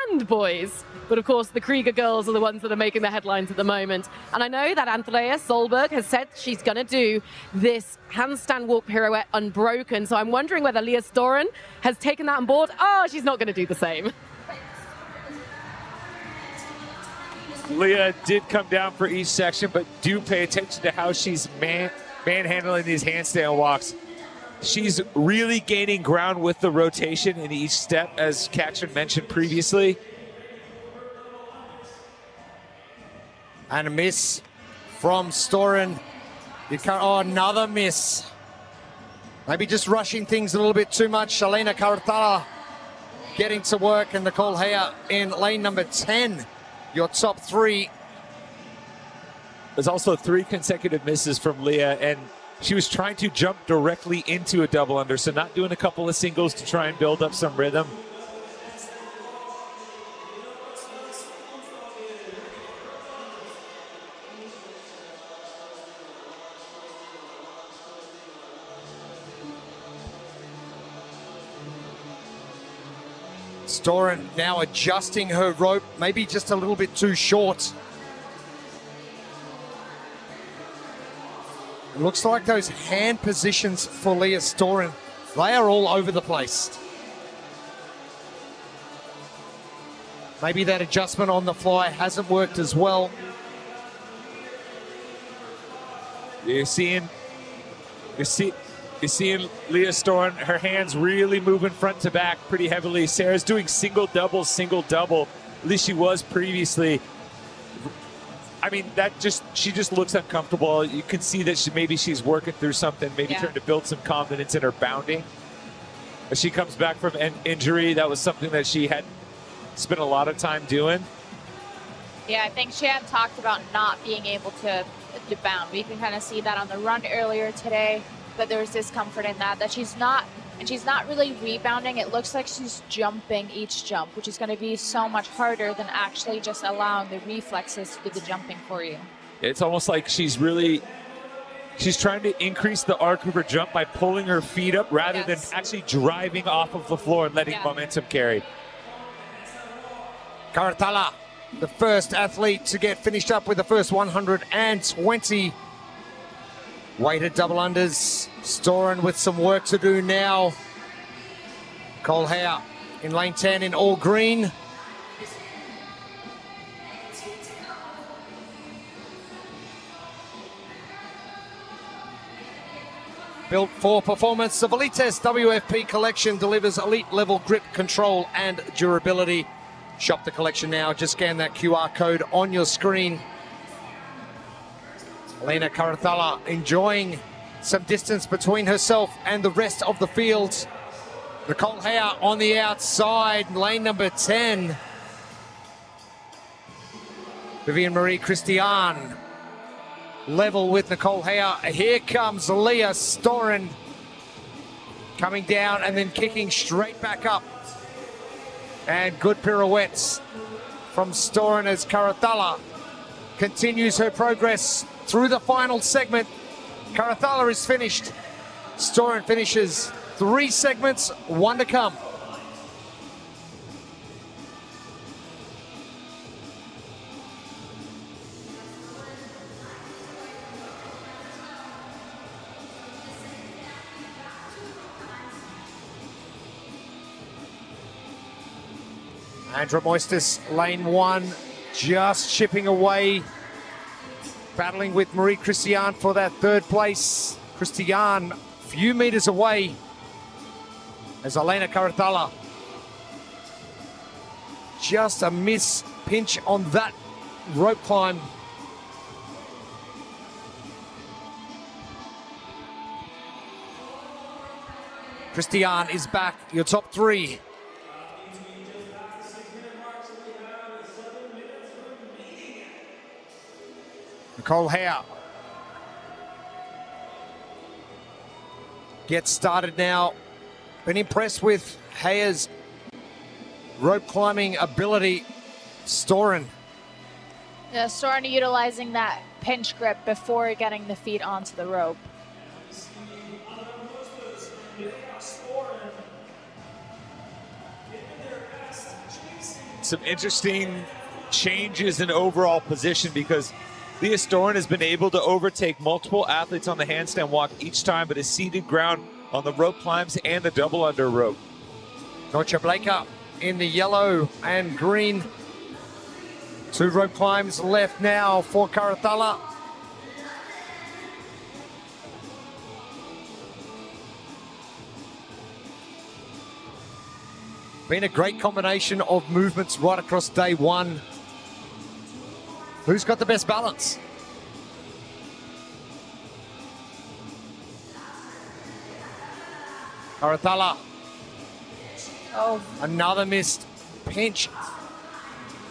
and boys. But of course, the Krieger girls are the ones that are making the headlines at the moment. And I know that Andrea Solberg has said she's going to do this handstand walk pirouette unbroken. So I'm wondering whether Leah Storen has taken that on board. Oh, she's not going to do the same. Leah did come down for each section, but do pay attention to how she's manhandling these handstand walks. She's really gaining ground with the rotation in each step, as Katrin mentioned previously. And a miss from Storen. Oh, another miss. Maybe just rushing things a little bit too much. Elena Caratala getting to work, and Nicole Heyer in lane number 10. Your top 3. There's also 3 consecutive misses from Leah, and she was trying to jump directly into a double under, so not doing a couple of singles to try and build up some rhythm. Storen now adjusting her rope, maybe just a little bit too short. It looks like those hand positions for Leah Storen, they are all over the place. Maybe that adjustment on the fly hasn't worked as well. You're seeing Leah Storen, her hands really moving front to back pretty heavily. Sarah's doing single, double, at least she was previously. I mean, she just looks uncomfortable. You can see that maybe she's working through something, maybe trying to build some confidence in her bounding. As she comes back from an injury, that was something that she had spent a lot of time doing. Yeah, I think she had talked about not being able to bound. We can kind of see that on the run earlier today, that there was discomfort in that she's not really rebounding. It looks like she's jumping each jump, which is going to be so much harder than actually just allowing the reflexes to do the jumping for you. It's almost like she's trying to increase the arc of her jump by pulling her feet up rather than actually driving off of the floor and letting momentum carry. Caratala, the first athlete to get finished up with the first 120 weighted double unders. Storen with some work to do now. Nicole Heyer in lane 10 in all green. Built for performance, the Velites WFP collection delivers elite level grip, control and durability. Shop the collection now. Just scan that QR code on your screen. Elena Caratala enjoying some distance between herself and the rest of the field. Nicole Heyer on the outside, lane number 10. Vivian Marie Christian level with Nicole Heyer. Here comes Leah Storen coming down and then kicking straight back up. And good pirouettes from Storen as Caratala continues her progress through the final segment. Caratala is finished. Storen finishes 3 segments, 1 to come. Andra Moistus, lane 1, just chipping away, battling with Marie Christian for that 3rd place. Christian, few meters away as Elena Caratala. Just a miss pinch on that rope climb. Christian is back, your top three. Nicole Hare gets started now. Been impressed with Hare's rope climbing ability. Storen. Yeah, Storen utilizing that pinch grip before getting the feet onto the rope. Some interesting changes in overall position because Leah Storen has been able to overtake multiple athletes on the handstand walk each time, but has ceded ground on the rope climbs and the double under rope. Norcha Blaker in the yellow and green. 2 rope climbs left now for Caratala. Been a great combination of movements right across day one. Who's got the best balance? Caratala. Oh. Another missed pinch.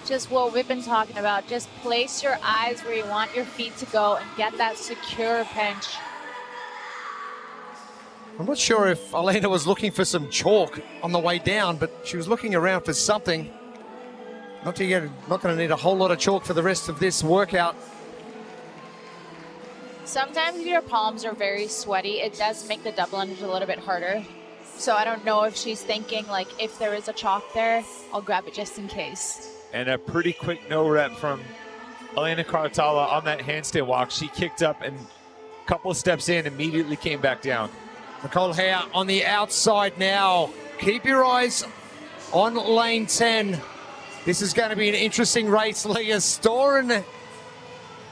Just what we've been talking about. Just place your eyes where you want your feet to go and get that secure pinch. I'm not sure if Elena was looking for some chalk on the way down, but she was looking around for something. Not going to need a whole lot of chalk for the rest of this workout. Sometimes if your palms are very sweaty, it does make the double unders a little bit harder. So I don't know if she's thinking, like, if there is a chalk there, I'll grab it just in case. And a pretty quick no rep from Elena Caratala on that handstand walk. She kicked up and a couple of steps in, immediately came back down. Nicole Hare on the outside now. Keep your eyes on lane 10. This is going to be an interesting race. Leah Storen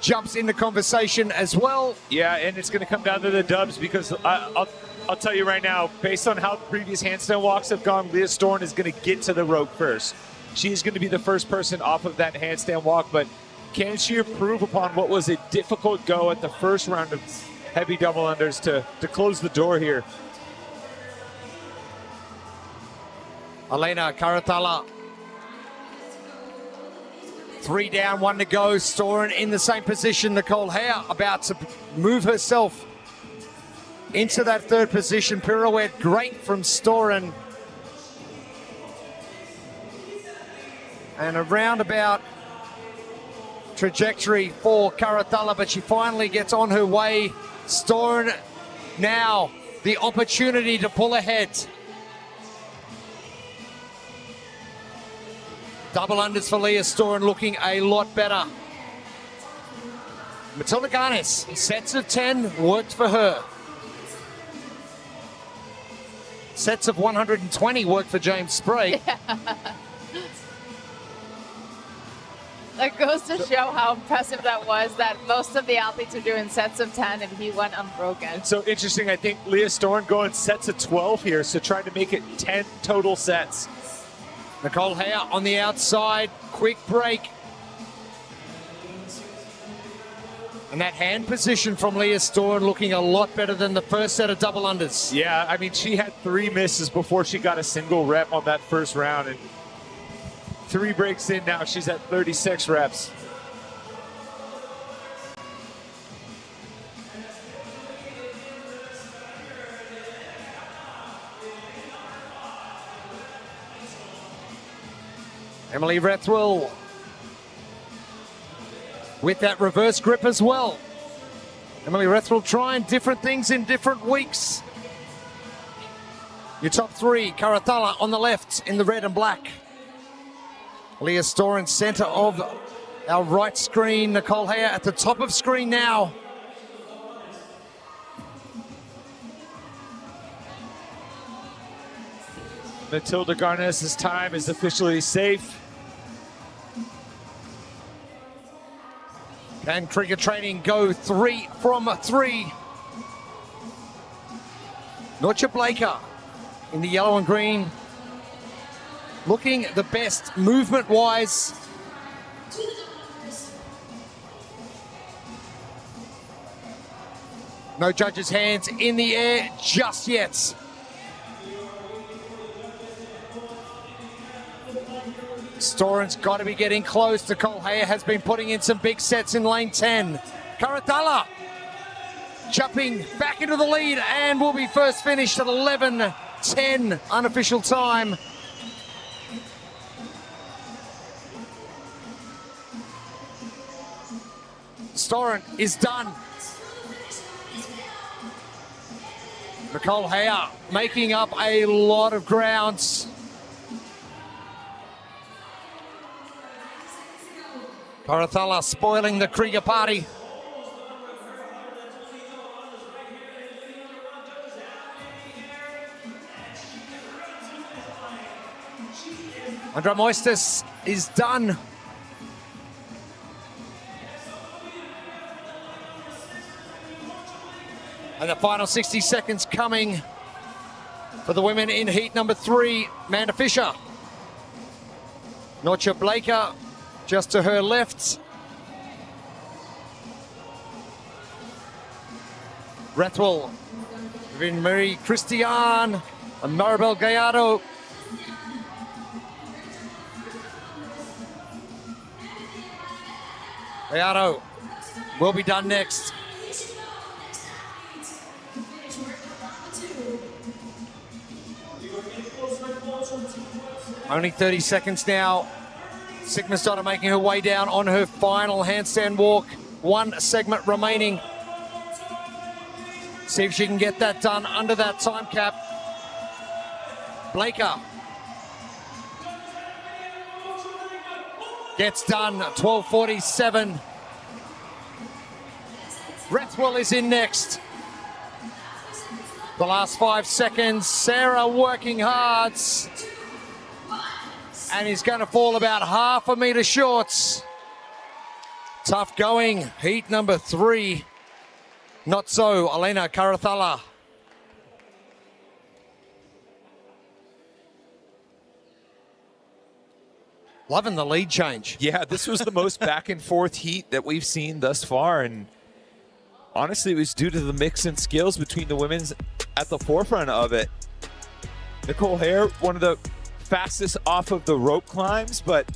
jumps into conversation as well. Yeah, and it's going to come down to the dubs because I'll tell you right now, based on how the previous handstand walks have gone, Leah Storen is going to get to the rope first. She's going to be the first person off of that handstand walk, but can she improve upon what was a difficult go at the first round of heavy double unders to close the door here? Elena Caratala. 3 down, 1 to go. Storen in the same position. Nicole Hare about to move herself into that third position. Pirouette great from Storen. And a roundabout trajectory for Caratala, but she finally gets on her way. Storen now the opportunity to pull ahead. Double unders for Leah Storen looking a lot better. Matilda Garnes, sets of 10 worked for her. Sets of 120 worked for James Sprag. That goes to show how impressive that was, that most of the athletes are doing sets of 10 and he went unbroken. It's so interesting. I think Leah Storen going sets of 12 here, so trying to make it 10 total sets. Nicole Hare on the outside, quick break. And that hand position from Leah Storen looking a lot better than the first set of double unders. Yeah, I mean, she had 3 misses before she got a single rep on that first round, and 3 breaks in now, she's at 36 reps. Emily Rethwell with that reverse grip as well. Emily Rethwell trying different things in different weeks. Your top 3, Caratala on the left in the red and black. Leah Storen, center of our right screen. Nicole Hare at the top of screen now. Matilda Garnes' time is officially safe. Can Krieger Training go 3 from 3? Norcha Blaker in the yellow and green. Looking the best movement-wise. No judges' hands in the air just yet. Storen's got to be getting close. Nicole Haya has been putting in some big sets in lane 10. Caratala jumping back into the lead and will be first finished at 11:10 unofficial time. Storen is done. Nicole Haya making up a lot of grounds. Caratala spoiling the Krieger party. Andra Moistus is done. And the final 60 seconds coming for the women in heat number 3. Amanda Fisher. Norcha Blaker just to her left. Rathwell, Marie Christian, and Maribel Gallardo. Gallardo will be done next. Only 30 seconds now. Sigmundsdottir making her way down on her final handstand walk. One segment remaining. See if she can get that done under that time cap. Blaker gets done, 12:47. Rathwell is in next. The last 5 seconds, Sarah working hard. And he's going to fall about half a metre short. Tough going, heat number 3. Not so, Elena Caratala. Loving the lead change. Yeah, this was the most back and forth heat that we've seen thus far. And honestly, it was due to the mix in skills between the women's at the forefront of it. Nicole Hare, one of the fastest off of the rope climbs, but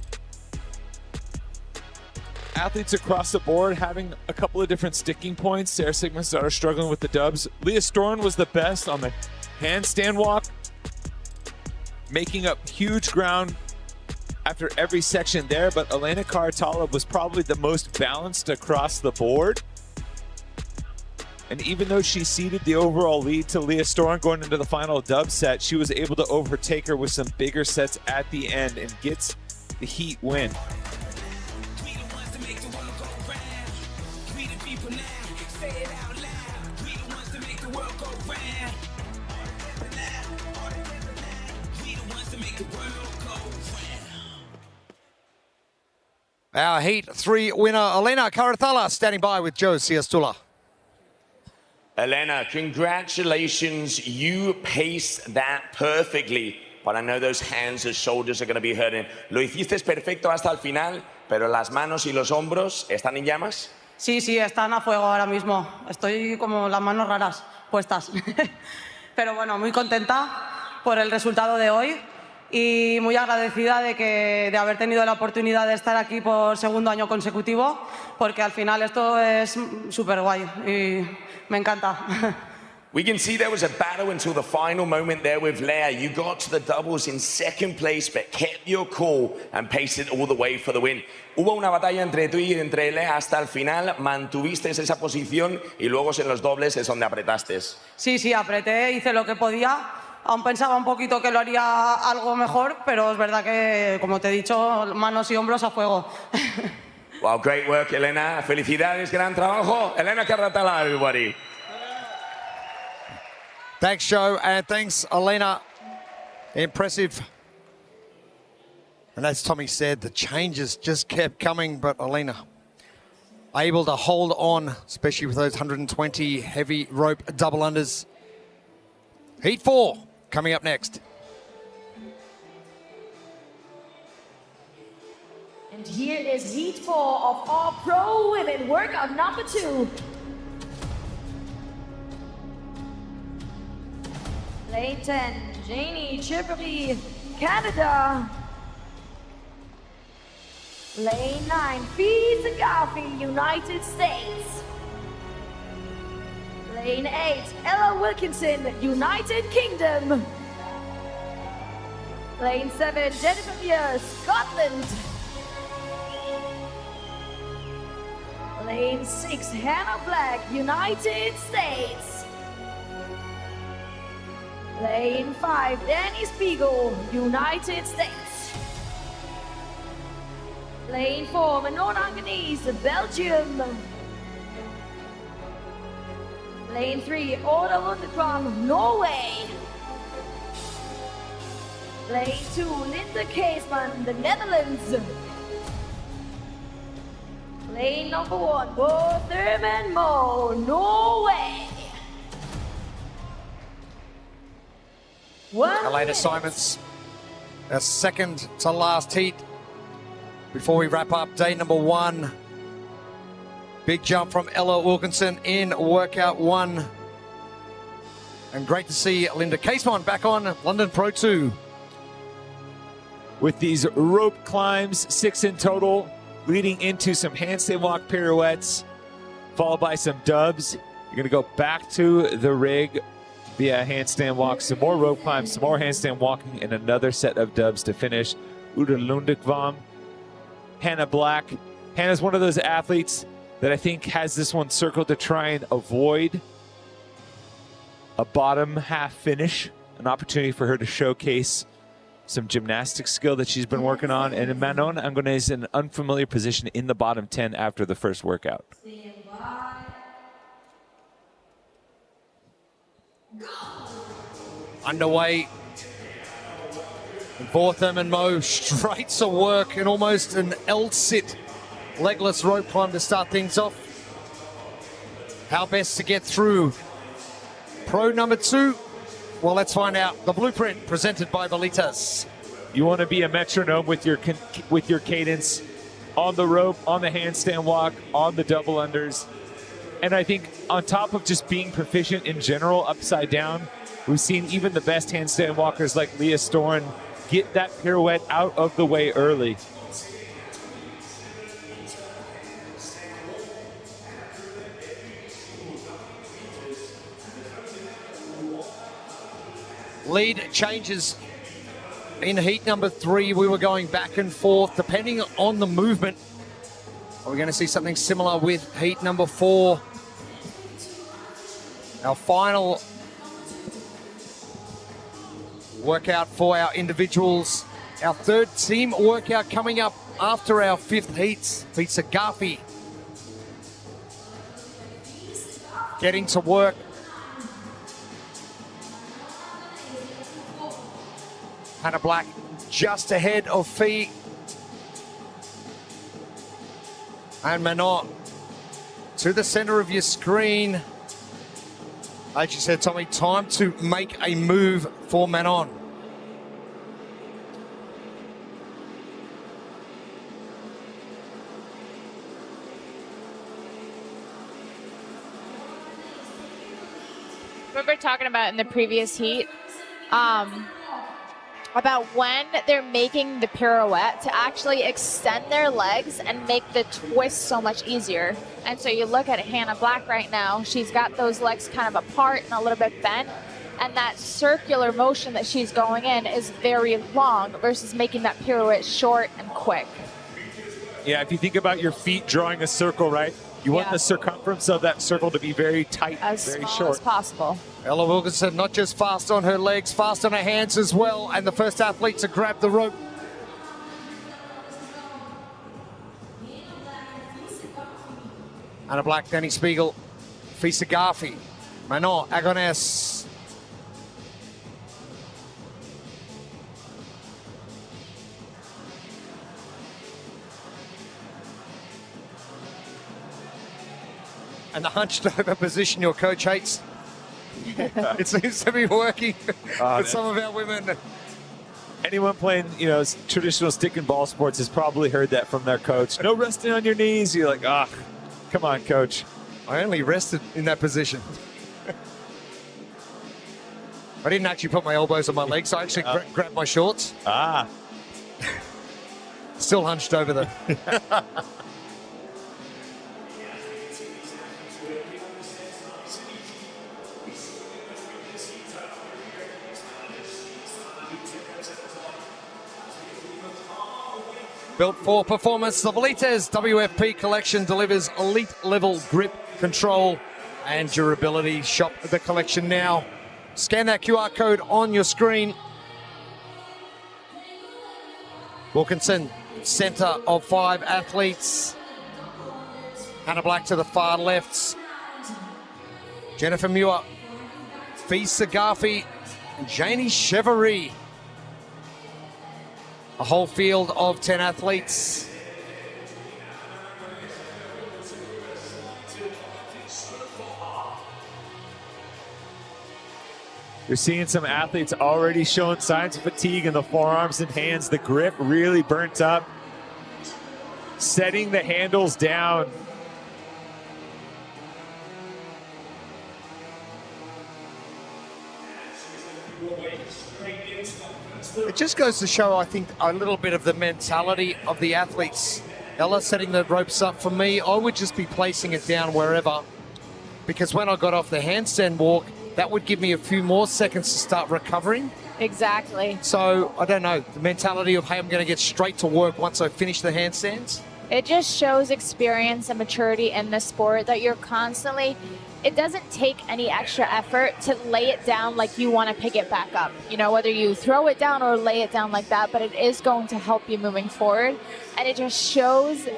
athletes across the board having a couple of different sticking points. Sarah Sigmundsdottir struggling with the dubs. Leah Storen was the best on the handstand walk, making up huge ground after every section there, but Elena Caratala was probably the most balanced across the board. And even though she ceded the overall lead to Leah Storen going into the final dub set, she was able to overtake her with some bigger sets at the end and gets the heat win. Our Heat 3 winner, Elena Caratala, standing by with Joe Siastula. Elena, congratulations. You paced that perfectly. But I know those hands and shoulders are going to be hurting. Lo hiciste perfecto hasta el final, pero las manos y los hombros están en llamas. Sí, sí, están a fuego ahora mismo. Estoy como las manos raras puestas. Pero bueno, muy contenta por el resultado de hoy. Y muy agradecida de haber tenido la oportunidad de estar aquí por segundo año consecutivo, porque al final esto es súper guay y me encanta. We can see there was a battle until the final moment there with Leah. You got to the doubles in second place, but kept your cool and paced it all the way for the win. Hubo una batalla entre tú y entre Leah hasta el final, mantuviste esa posición y luego en los dobles es donde apretaste. Sí, sí, apreté, hice lo que podía. Aún pensaba un poquito que lo haría algo mejor, pero es verdad que, como te he dicho, manos y hombros a fuego. Wow, great work, Elena. Felicidades, gran trabajo. Elena Caratala, everybody. Thanks, Joe, and thanks, Elena. Impressive. And as Tommy said, the changes just kept coming, but Elena able to hold on, especially with those 120 heavy rope double unders. Heat 4 coming up next. And here is Heat 4 of our pro women workout number 2. Lane 10, Janie Chippery, Canada. Lane 9, Garfi, United States. Lane 8, Ella Wilkinson, United Kingdom. Lane 7, Jennifer Muir, Scotland. Lane 6, Hannah Black, United States. Lane 5, Danny Spiegel, United States. Lane 4, Manon Angenise, Belgium. Lane 3, Oda Lundegren, Norway. Lane 2, Linda Keesman, the Netherlands. Lane number 1, Bo Thurman Mo, Norway. Elena Simons, our second to last heat. Before we wrap up day number 1, big jump from Ella Wilkinson in workout 1. And great to see Linda Keesman back on London Pro 2. With these rope climbs, 6 in total, leading into some handstand walk pirouettes, followed by some dubs. You're gonna go back to the rig via handstand walk, some more rope climbs, some more handstand walking, and another set of dubs to finish. Uda Lundekvam, Hannah Black. Hannah's one of those athletes that I think has this one circled to try and avoid a bottom half finish, an opportunity for her to showcase some gymnastic skill that she's been working on. And Manon Angonais is in an unfamiliar position in the bottom 10 after the first workout. Underway. Bortham and Mo straight to work and almost an L-sit legless rope climb to start things off. How best to get through pro number 2? Well, let's find out. The blueprint presented by Velitas. You want to be a metronome with your cadence on the rope, on the handstand walk, on the double unders. And I think on top of just being proficient in general, upside down, we've seen even the best handstand walkers like Leah Storen get that pirouette out of the way early. Lead changes in heat number 3. We were going back and forth depending on the movement. Are we going to see something similar with heat number 4? Our final workout for our individuals. Our third team workout coming up after our 5th heats. Fisa Garfi getting to work. Hannah Black just ahead of Fee. And Manon to the center of your screen. Like you said, Tommy, time to make a move for Manon. We were talking about in the previous heat, about when they're making the pirouette to actually extend their legs and make the twist so much easier. And so you look at Hannah Black right now, she's got those legs kind of apart and a little bit bent, and that circular motion that she's going in is very long versus making that pirouette short and quick. Yeah, if you think about your feet drawing a circle, right? You want the circumference of that circle to be very tight, very short as possible. Ella Wilkinson not just fast on her legs, fast on her hands as well, and the first athlete to grab the rope. Hannah Black, Danny Spiegel, Fisa Garfi, Manon Angonais. And the hunched over position your coach hates. It seems to be working with some of our women. Anyone playing, traditional stick and ball sports has probably heard that from their coach. No resting on your knees. You're like, come on, coach. I only rested in that position. I didn't actually put my elbows on my legs. I actually grabbed my shorts. Still hunched over there. Built for performance, the Velites WFP collection delivers elite level grip, control, and durability. Shop the collection now. Scan that QR code on your screen. Wilkinson, center of 5 athletes. Hannah Black to the far left. Jennifer Muir, Fee Sagafi, and Janie Chevary. A whole field of 10 athletes. You're seeing some athletes already showing signs of fatigue in the forearms and hands. The grip really burnt up. Setting the handles down. It just goes to show, I think, a little bit of the mentality of the athletes. Ella setting the ropes up. For me, I would just be placing it down wherever, because when I got off the handstand walk, that would give me a few more seconds to start recovering. Exactly. So, I don't know, the mentality of, hey, I'm going to get straight to work once I finish the handstands. It just shows experience and maturity in the sport that you're constantly, it doesn't take any extra effort to lay it down like you want to pick it back up. You know, whether you throw it down or lay it down like that, but it is going to help you moving forward. And it just shows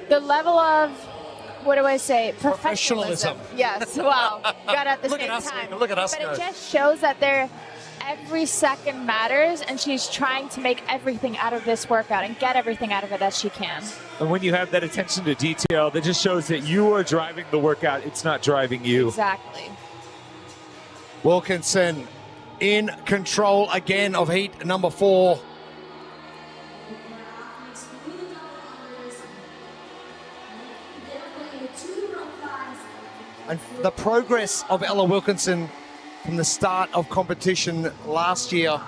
the level of, what do I say? Professionalism. Yes, wow. Got it at the Look same at us, time. look at us But go. it just shows that every second matters, and she's trying to make everything out of this workout and get everything out of it that she can. And when you have that attention to detail, that just shows that you are driving the workout. It's not driving you. Exactly. Wilkinson in control again of heat number 4. And the progress of Ella Wilkinson from the start of competition last year,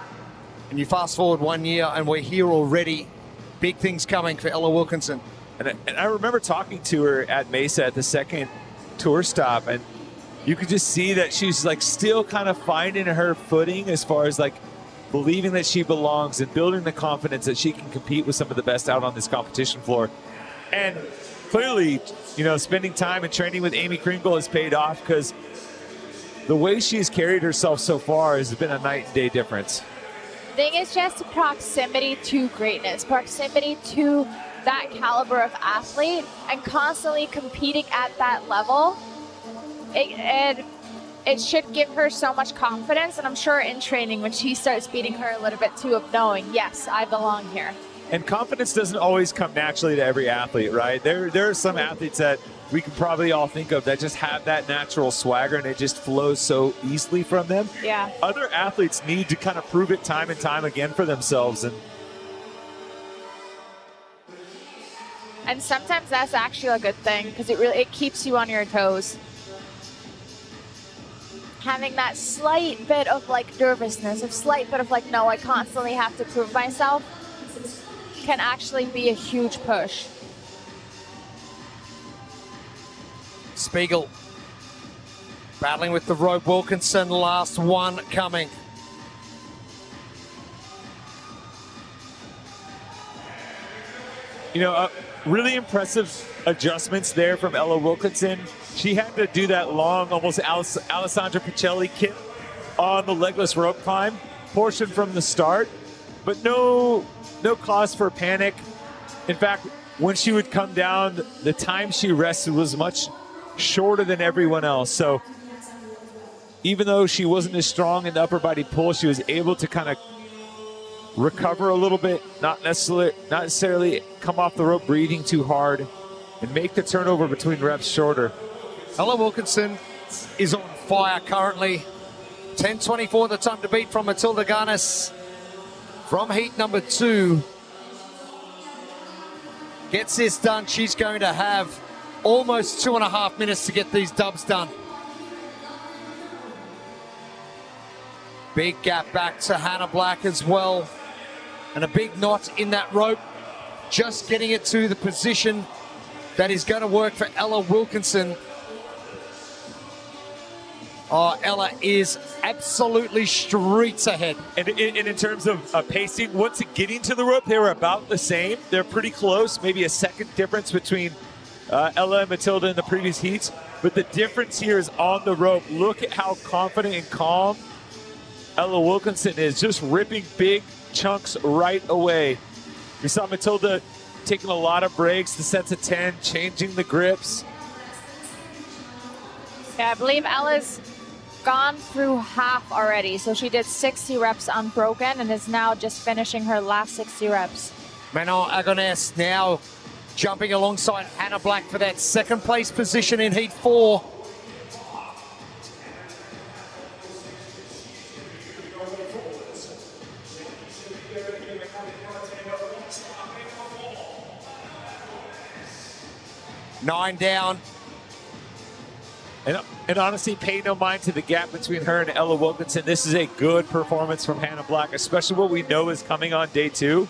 and you fast forward 1 year and we're here already. Big things coming for Ella Wilkinson. And I remember talking to her at Mesa at the second tour stop, and you could just see that she's like still kind of finding her footing as far as like believing that she belongs and building the confidence that she can compete with some of the best out on this competition floor. And clearly, you know, spending time and training with Amy Kringle has paid off, because the way she's carried herself so far has been a night and day difference. I think it's just proximity to greatness, proximity to that caliber of athlete, and constantly competing at that level. It should give her so much confidence, and I'm sure in training when she starts beating her a little bit too, of knowing, yes, I belong here. And confidence doesn't always come naturally to every athlete, right? There are some athletes that we can probably all think of that just have that natural swagger and it just flows so easily from them. Yeah. Other athletes need to kind of prove it time and time again for themselves. And sometimes that's actually a good thing, because it keeps you on your toes. Having that slight bit of like nervousness, a slight bit of like, no, I constantly have to prove myself, can actually be a huge push. Spiegel battling with the rope. Wilkinson, last one coming. You know, really impressive adjustments there from Ella Wilkinson. She had to do that long, almost Alessandra Pacelli kick on the legless rope climb portion from the start, but no cause for panic. In fact, when she would come down, the time she rested was much shorter than everyone else. So even though she wasn't as strong in the upper body pull, she was able to kind of recover a little bit, not necessarily come off the rope breathing too hard, and make the turnover between reps shorter. Ella Wilkinson is on fire currently. 10:24 the time to beat from Matilda Garnes from heat number 2. Gets this done, she's going to have almost 2.5 minutes to get these dubs done. Big gap back to Hannah Black as well. And a big knot in that rope. just getting it to the position that is going to work for Ella Wilkinson. Oh, Ella is absolutely streets ahead. And in terms of pacing, once getting to the rope, they were about the same. They're pretty close, maybe a second difference between Ella and Matilda in the previous heats. But the difference here is on the rope. Look at how confident and calm Ella Wilkinson is, just ripping big chunks right away. We saw Matilda taking a lot of breaks, the sets of 10, changing the grips. Yeah, I believe Ella's gone through half already. So she did 60 reps unbroken and is now just finishing her last 60 reps. Manon Agones now jumping alongside Hannah Black for that second place position in Heat 4. Nine down. And honestly, pay no mind to the gap between her and Ella Wilkinson. This is a good performance from Hannah Black, especially what we know is coming on day 2.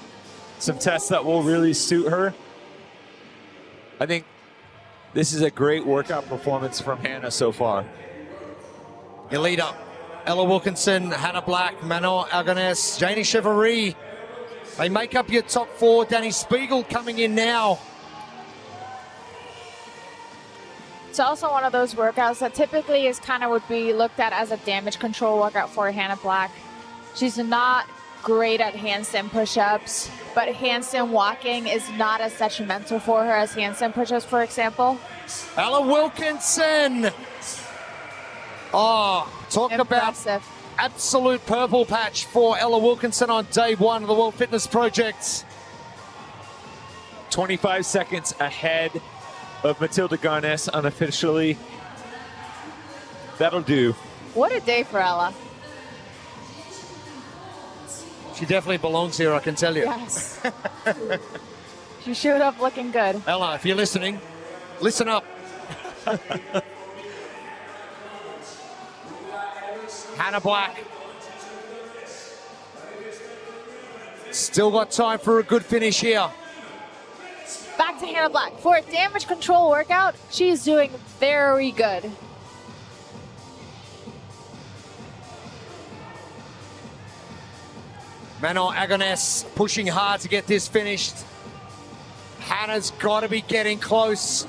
Some tests that will really suit her. I think this is a great workout performance from Hannah so far. Your leader, Ella Wilkinson, Hannah Black, Manon Agones, Janie Chevrolet. They make up your top 4. Danny Spiegel coming in now. It's also one of those workouts that typically is kind of would be looked at as a damage control workout for Hannah Black. She's not great at handstand push-ups, but handstand walking is not as detrimental for her as handstand push-ups, for example. Ella Wilkinson. Oh, talk Impressive. about absolute purple patch for Ella Wilkinson on day 1 of the World Fitness Project. 25 seconds ahead of Matilda Garnes unofficially. That'll do. What a day for Ella. She definitely belongs here, I can tell you. Yes. She showed up looking good. Ella, if you're listening, listen up. Hannah Black. Still got time for a good finish here. Back to Hannah Black. For a damage control workout, she's doing very good. Manon Agones pushing hard to get this finished. Hannah's got to be getting close.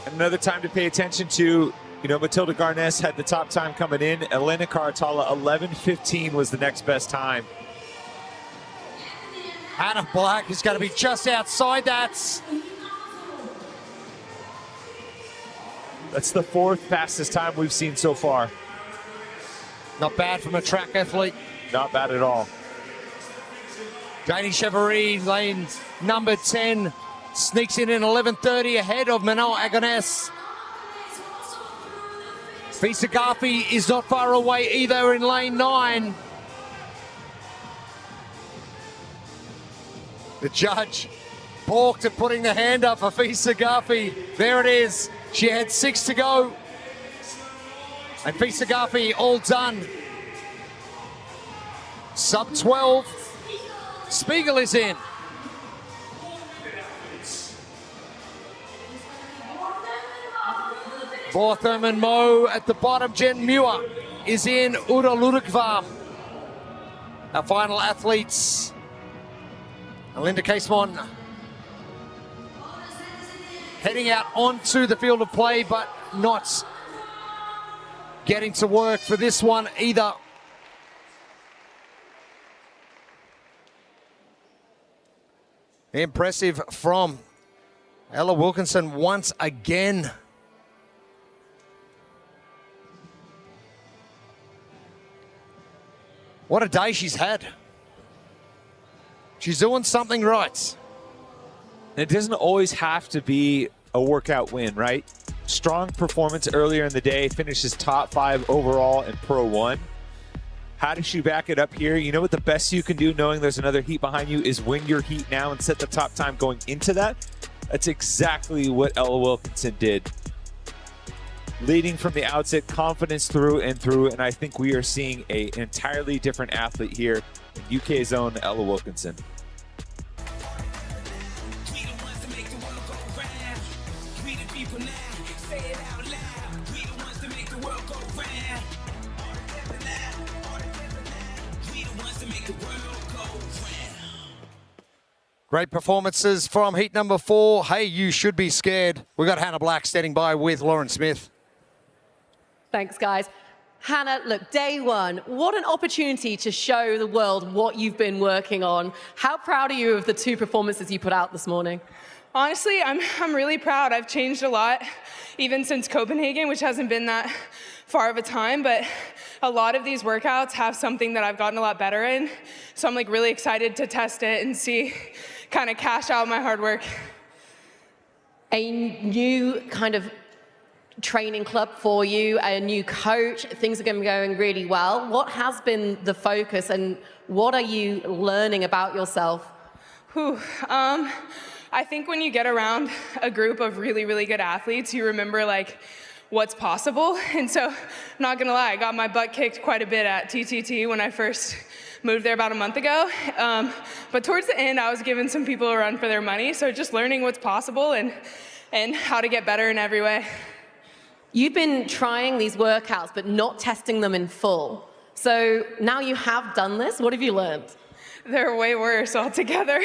Another time to pay attention to, Matilda Garnes had the top time coming in. Elena Caratala, 11:15 was the next best time. Hannah Black is going to be just outside that. That's the 4th fastest time we've seen so far. Not bad from a track athlete. Not bad at all. Janie Chevrolet, lane number 10, sneaks in 11:30 ahead of Manon Agones. Fisa Garfi is not far away either in lane 9. The judge balked at putting the hand up for Fisa Garfi. There it is. She had 6 to go. And Fisa Garfi all done. Sub 12. Spiegel is in. Vortham Mo at the bottom. Jen Muir is in. Uda Ludwigvam. Our final athletes. Linda Casemon heading out onto the field of play, but not getting to work for this one either. Impressive from Ella Wilkinson once again. What a day she's had. She's doing something right. It doesn't always have to be a workout win, right? Strong performance earlier in the day, finishes top 5 overall in Pro 1. How does she back it up here? You know what the best you can do, knowing there's another heat behind you, is win your heat now and set the top time going into that. That's exactly what Ella Wilkinson did. Leading from the outset, confidence through and through, and I think we are seeing an entirely different athlete here in UK's own Ella Wilkinson. Great performances from heat number 4. Hey, you should be scared. We've got Hannah Black standing by with Lauren Smith. Thanks, guys. Hannah, look, day one, what an opportunity to show the world what you've been working on. How proud are you of the 2 performances you put out this morning? Honestly, I'm really proud. I've changed a lot, even since Copenhagen, which hasn't been that far of a time, but a lot of these workouts have something that I've gotten a lot better in. So I'm like really excited to test it and see, kind of cash out my hard work. A new kind of training club for you, a new coach, things are going to be going really well. What has been the focus and what are you learning about yourself? I think when you get around a group of really, really good athletes, you remember like what's possible. And so, I'm not gonna lie, I got my butt kicked quite a bit at TTT when I first moved there about a month ago. But towards the end, I was giving some people a run for their money. So just learning what's possible and how to get better in every way. You've been trying these workouts, but not testing them in full. So now you have done this. What have you learned? They're way worse altogether.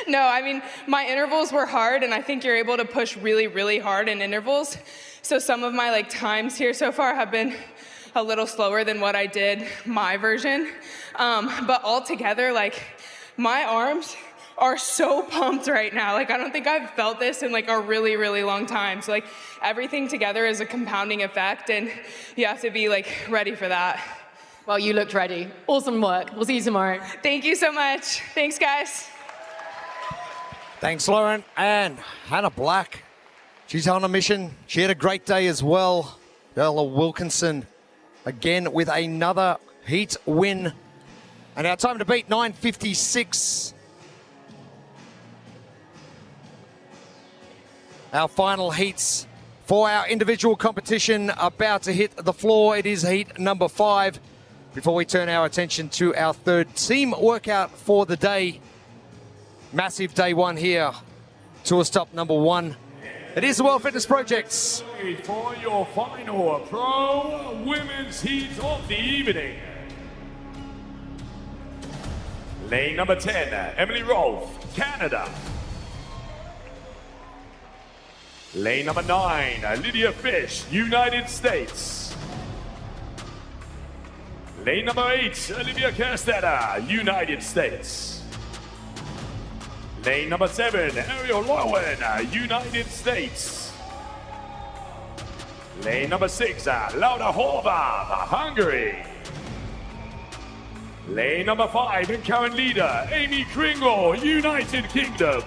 No, I mean, my intervals were hard, and I think you're able to push really, really hard in intervals. So some of my times here so far have been a little slower than what I did my version. But altogether, my arms are so pumped right now. I don't think I've felt this in a really, really long time. So everything together is a compounding effect, and you have to be ready for that. Well, you looked ready. Awesome work. We'll see you tomorrow. Thank you so much. Thanks, guys. Thanks, Lauren. And Hannah Black, she's on a mission. She had a great day as well. Ella Wilkinson, again with another heat win. And our time to beat, 9:56. Our final heats for our individual competition about to hit the floor. It is heat number 5. Before we turn our attention to our third team workout for the day. Massive day 1 here. Tour stop number 1. It is the World Fitness Project. For your final pro women's heat of the evening. Lane number 10, Emily Rolfe, Canada. Lane number 9, Lydia Fish, United States. Lane number 8, Olivia Castetta, United States. Lane number 7, Ariel Lowen, United States. Lane number 6, Laura Horvath, Hungary. Lane number 5, and current leader, Amy Kringle, United Kingdom.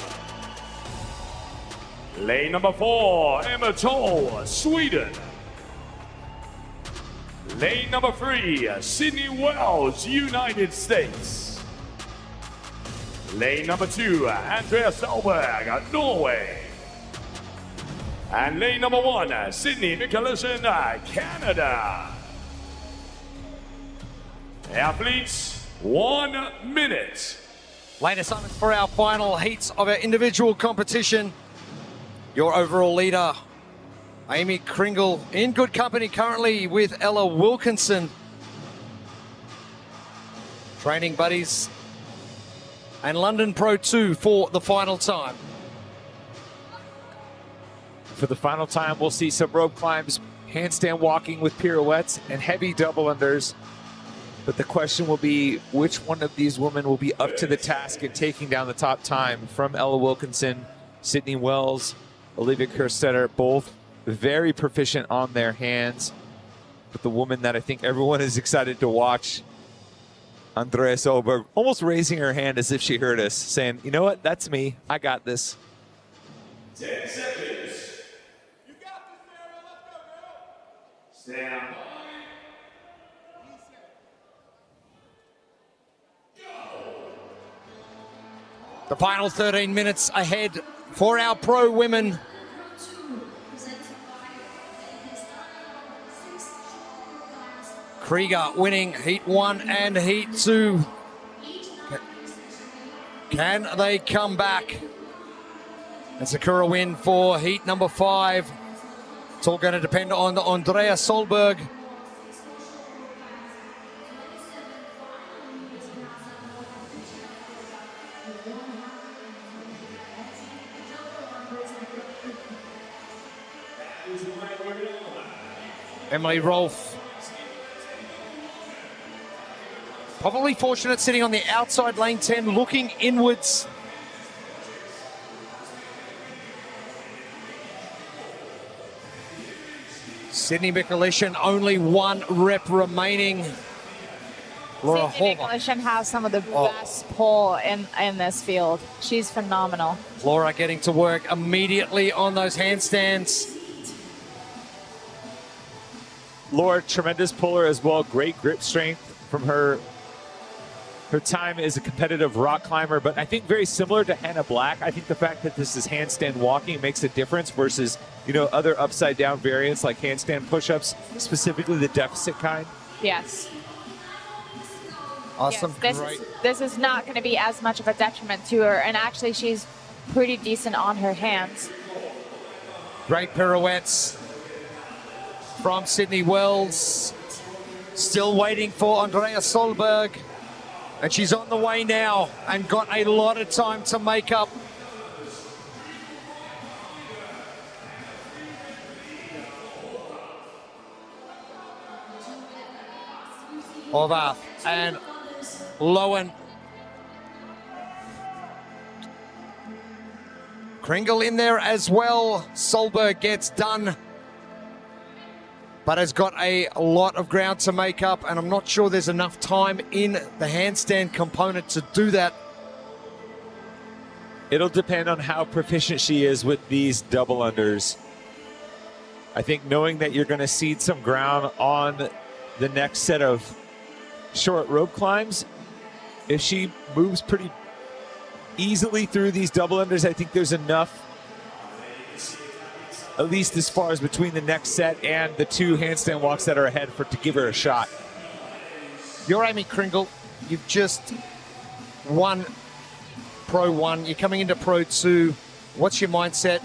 Lane number 4, Emma Toll, Sweden. Lane number 3, Sydney Wells, United States. Lane number 2, Andrea Solberg, Norway. And lane number 1, Sydney Nicholson, Canada. Athletes, 1 minute. Lane assignments for our final heats of our individual competition. Your overall leader, Amy Kringle, in good company currently with Ella Wilkinson. Training buddies. And London Pro 2 for the final time. For the final time, we'll see some rope climbs, handstand walking with pirouettes, and heavy double unders. But the question will be, which one of these women will be up to the task in taking down the top time? From Ella Wilkinson, Sydney Wells, Olivia Kerstetter, both very proficient on their hands. But the woman that I think everyone is excited to watch, Andrea Solberg, almost raising her hand as if she heard us, saying, you know what, that's me, I got this. 10 seconds. You got this, Sarah. Let's go, girl. Stand by. The final 13 minutes ahead for our pro women. Krieger winning Heat 1 and Heat 2. Can they come back? And Sakura win for Heat number 5. It's all going to depend on Andrea Solberg. Emily Rolfe. Probably fortunate sitting on the outside lane 10, looking inwards. Sydney Mikulishin, only 1 rep remaining. Laura Sydney Horvath. Mikulishin has some of the best pull in this field. She's phenomenal. Laura getting to work immediately on those handstands. Laura, tremendous puller as well. Great grip strength from her time as a competitive rock climber, but I think very similar to Hannah Black. I think the fact that this is handstand walking makes a difference versus, you know, other upside down variants like handstand push-ups, specifically the deficit kind. Yes. Awesome. Yes, this is not going to be as much of a detriment to her, and actually she's pretty decent on her hands. Great pirouettes from Sydney Wells. Still waiting for Andrea Solberg. And she's on the way now and got a lot of time to make up. Horvath and Lowen. Kringle in there as well. Solberg gets done, but has got a lot of ground to make up, and I'm not sure there's enough time in the handstand component to do that. It'll depend on how proficient she is with these double unders. I think knowing that you're going to cede some ground on the next set of short rope climbs, if she moves pretty easily through these double unders, I think there's enough, at least as far as between the next set and the 2 handstand walks that are ahead, to give her a shot. You're Amy Kringle. You've just won Pro 1. You're coming into Pro 2. What's your mindset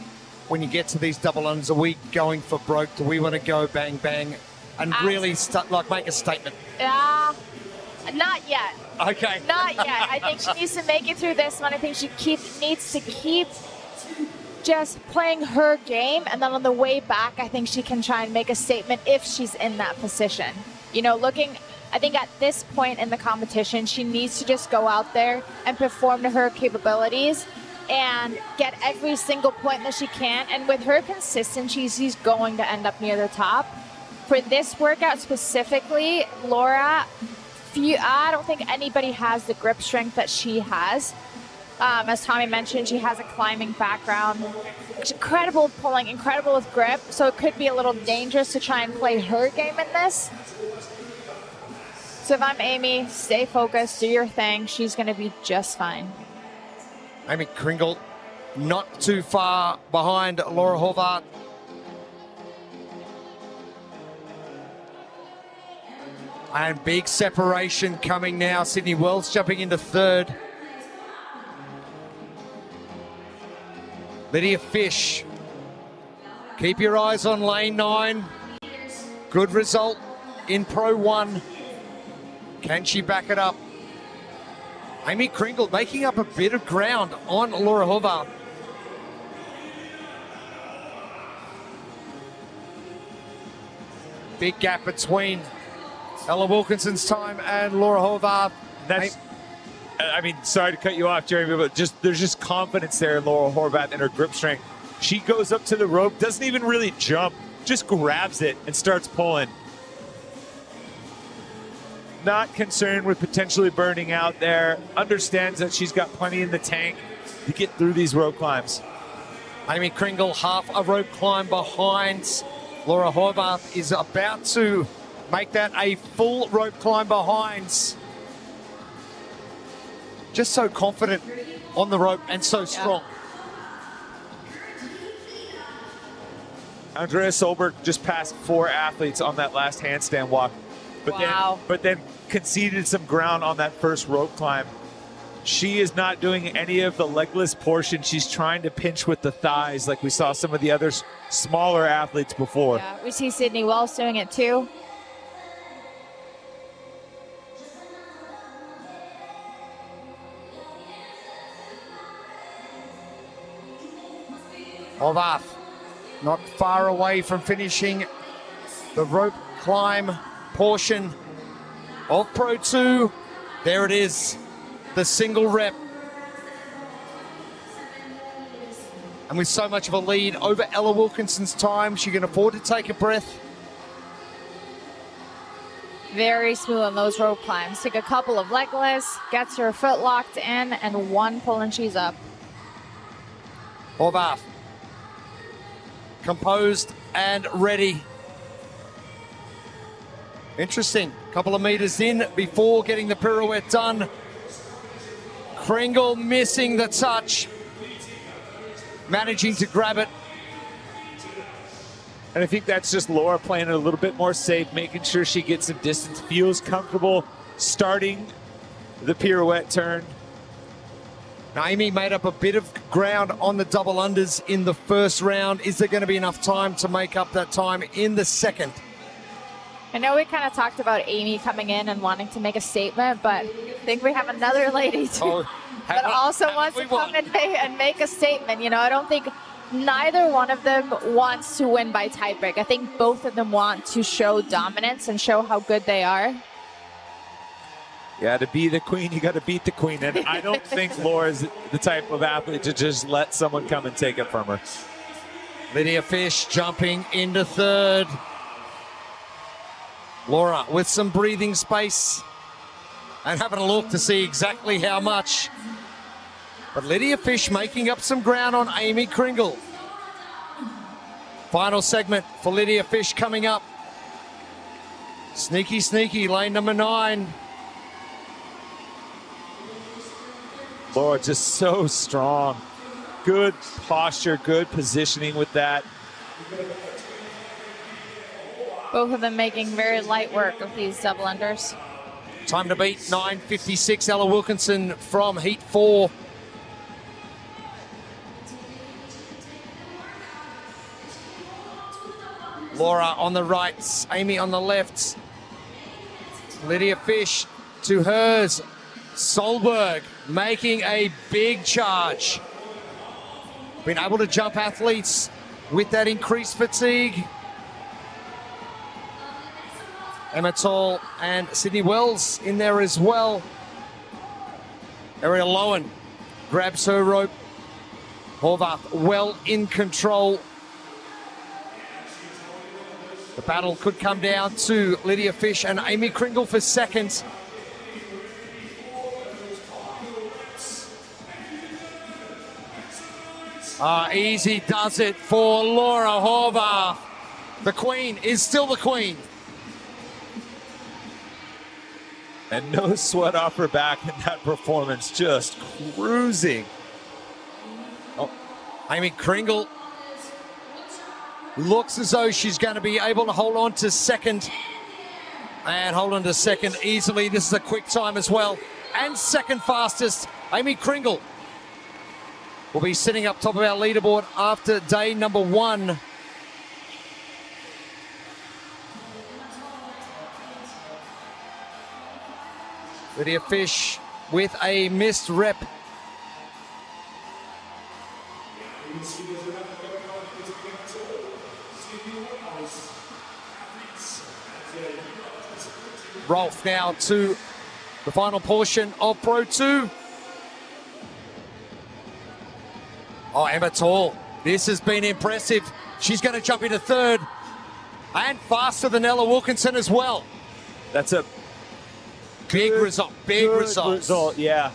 when you get to these double unders? Are we going for broke? Do we want to go bang, bang and really make a statement? Not yet. Okay. Not yet. I think she needs to make it through this one. I think she needs to keep just playing her game, and then on the way back, I think she can try and make a statement if she's in that position. You know, I think at this point in the competition, she needs to just go out there and perform to her capabilities and get every single point that she can. And with her consistency, she's going to end up near the top. For this workout specifically, Laura, I don't think anybody has the grip strength that she has. As Tommy mentioned, she has a climbing background. She's incredible with pulling, incredible with grip, so it could be a little dangerous to try and play her game in this. So if I'm Amy, stay focused, do your thing. She's going to be just fine. Amy Kringle not too far behind Laura Horvath. And big separation coming now. Sydney Wells jumping into 3rd. Lydia Fish. Keep your eyes on lane 9. Good result in Pro 1. Can she back it up? Amy Kringle making up a bit of ground on Laura Horvath. Big gap between Ella Wilkinson's time and Laura Horvath. I mean, sorry to cut you off, Jeremy, but there's just confidence there in Laura Horvath and her grip strength. She goes up to the rope, doesn't even really jump, just grabs it and starts pulling. Not concerned with potentially burning out there. Understands that she's got plenty in the tank to get through these rope climbs. Amy Kringle half a rope climb behind. Laura Horvath is about to make that a full rope climb behind. just so confident on the rope and so strong. Andrea Solberg just passed 4 athletes on that last handstand walk, but then conceded some ground on that first rope climb. She is not doing any of the legless portion. She's trying to pinch with the thighs like we saw some of the other smaller athletes before. Yeah, we see Sydney Wells doing it too. Horvath not far away from finishing the rope climb portion of Pro 2. There it is, the single rep. And with so much of a lead over Ella Wilkinson's time, she can afford to take a breath. Very smooth on those rope climbs. Took a couple of legless, gets her foot locked in, and 1 pull and she's up. Horvath, composed and ready. Interesting, couple of meters in before getting the pirouette done. Kringle missing the touch, managing to grab it. And I think that's just Laura playing it a little bit more safe, making sure she gets some distance, feels comfortable starting the pirouette turn. Amy made up a bit of ground on the double unders in the first round. Is there going to be enough time to make up that time in the second? I know we kind of talked about Amy coming in and wanting to make a statement, but I think we have another lady too that also wants to come in and make a statement. You know, I don't think neither one of them wants to win by tiebreak. I think both of them want to show dominance and show how good they are. Yeah, to be the queen, you got to beat the queen. And I don't think Laura's the type of athlete to just let someone come and take it from her. Lydia Fish jumping into third. Laura with some breathing space and having a look to see exactly how much. But Lydia Fish making up some ground on Amy Kringle. Final segment for Lydia Fish coming up. Sneaky, sneaky, lane number 9. Laura just so strong. Good posture, good positioning with that. Both of them making very light work of these double unders. Time to beat 9:56. Ella Wilkinson from Heat 4. Laura on the right, Amy on the left. Lydia Fish to hers. Solberg making a big charge. Been able to jump athletes with that increased fatigue. Emma Tall and Sydney Wells in there as well. Ariel Lowen grabs her rope. Horvath well in control. The battle could come down to Lydia Fish and Amy Kringle for second. Easy does it for Laura Horvath. The queen is still the queen. And no sweat off her back in that performance, just cruising. Oh, Amy Kringle looks as though she's going to be able to hold on to second. And hold on to second easily. This is a quick time as well. And second fastest, Amy Kringle will be sitting up top of our leaderboard after day number 1. Lydia Fish with a missed rep. Rolf now to the final portion of Pro 2. Oh, Emma Tall, this has been impressive. She's going to jump into third and faster than Ella Wilkinson as well. That's a big result, big result. Yeah.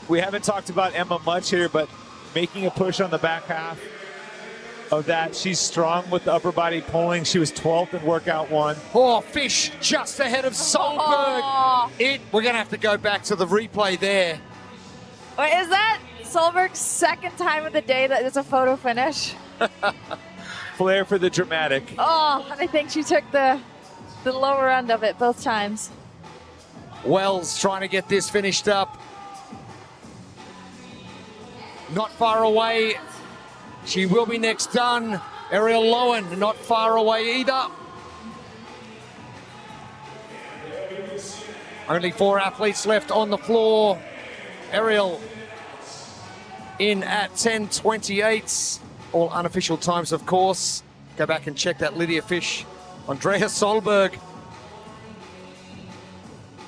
We haven't talked about Emma much here, but making a push on the back half of that. She's strong with the upper body pulling. She was 12th in workout 1. Oh, Fish just ahead of Solberg. We're going to have to go back to the replay there. Wait, is that Solberg's second time of the day that it's a photo finish? Flair for the dramatic. Oh, and I think she took the lower end of it both times. Wells trying to get this finished up. Not far away. She will be next done. Ariel Lowen not far away either. Only 4 athletes left on the floor. Ariel in at 10:28. All unofficial times, of course. Go back and check that Lydia Fish. Andrea Solberg.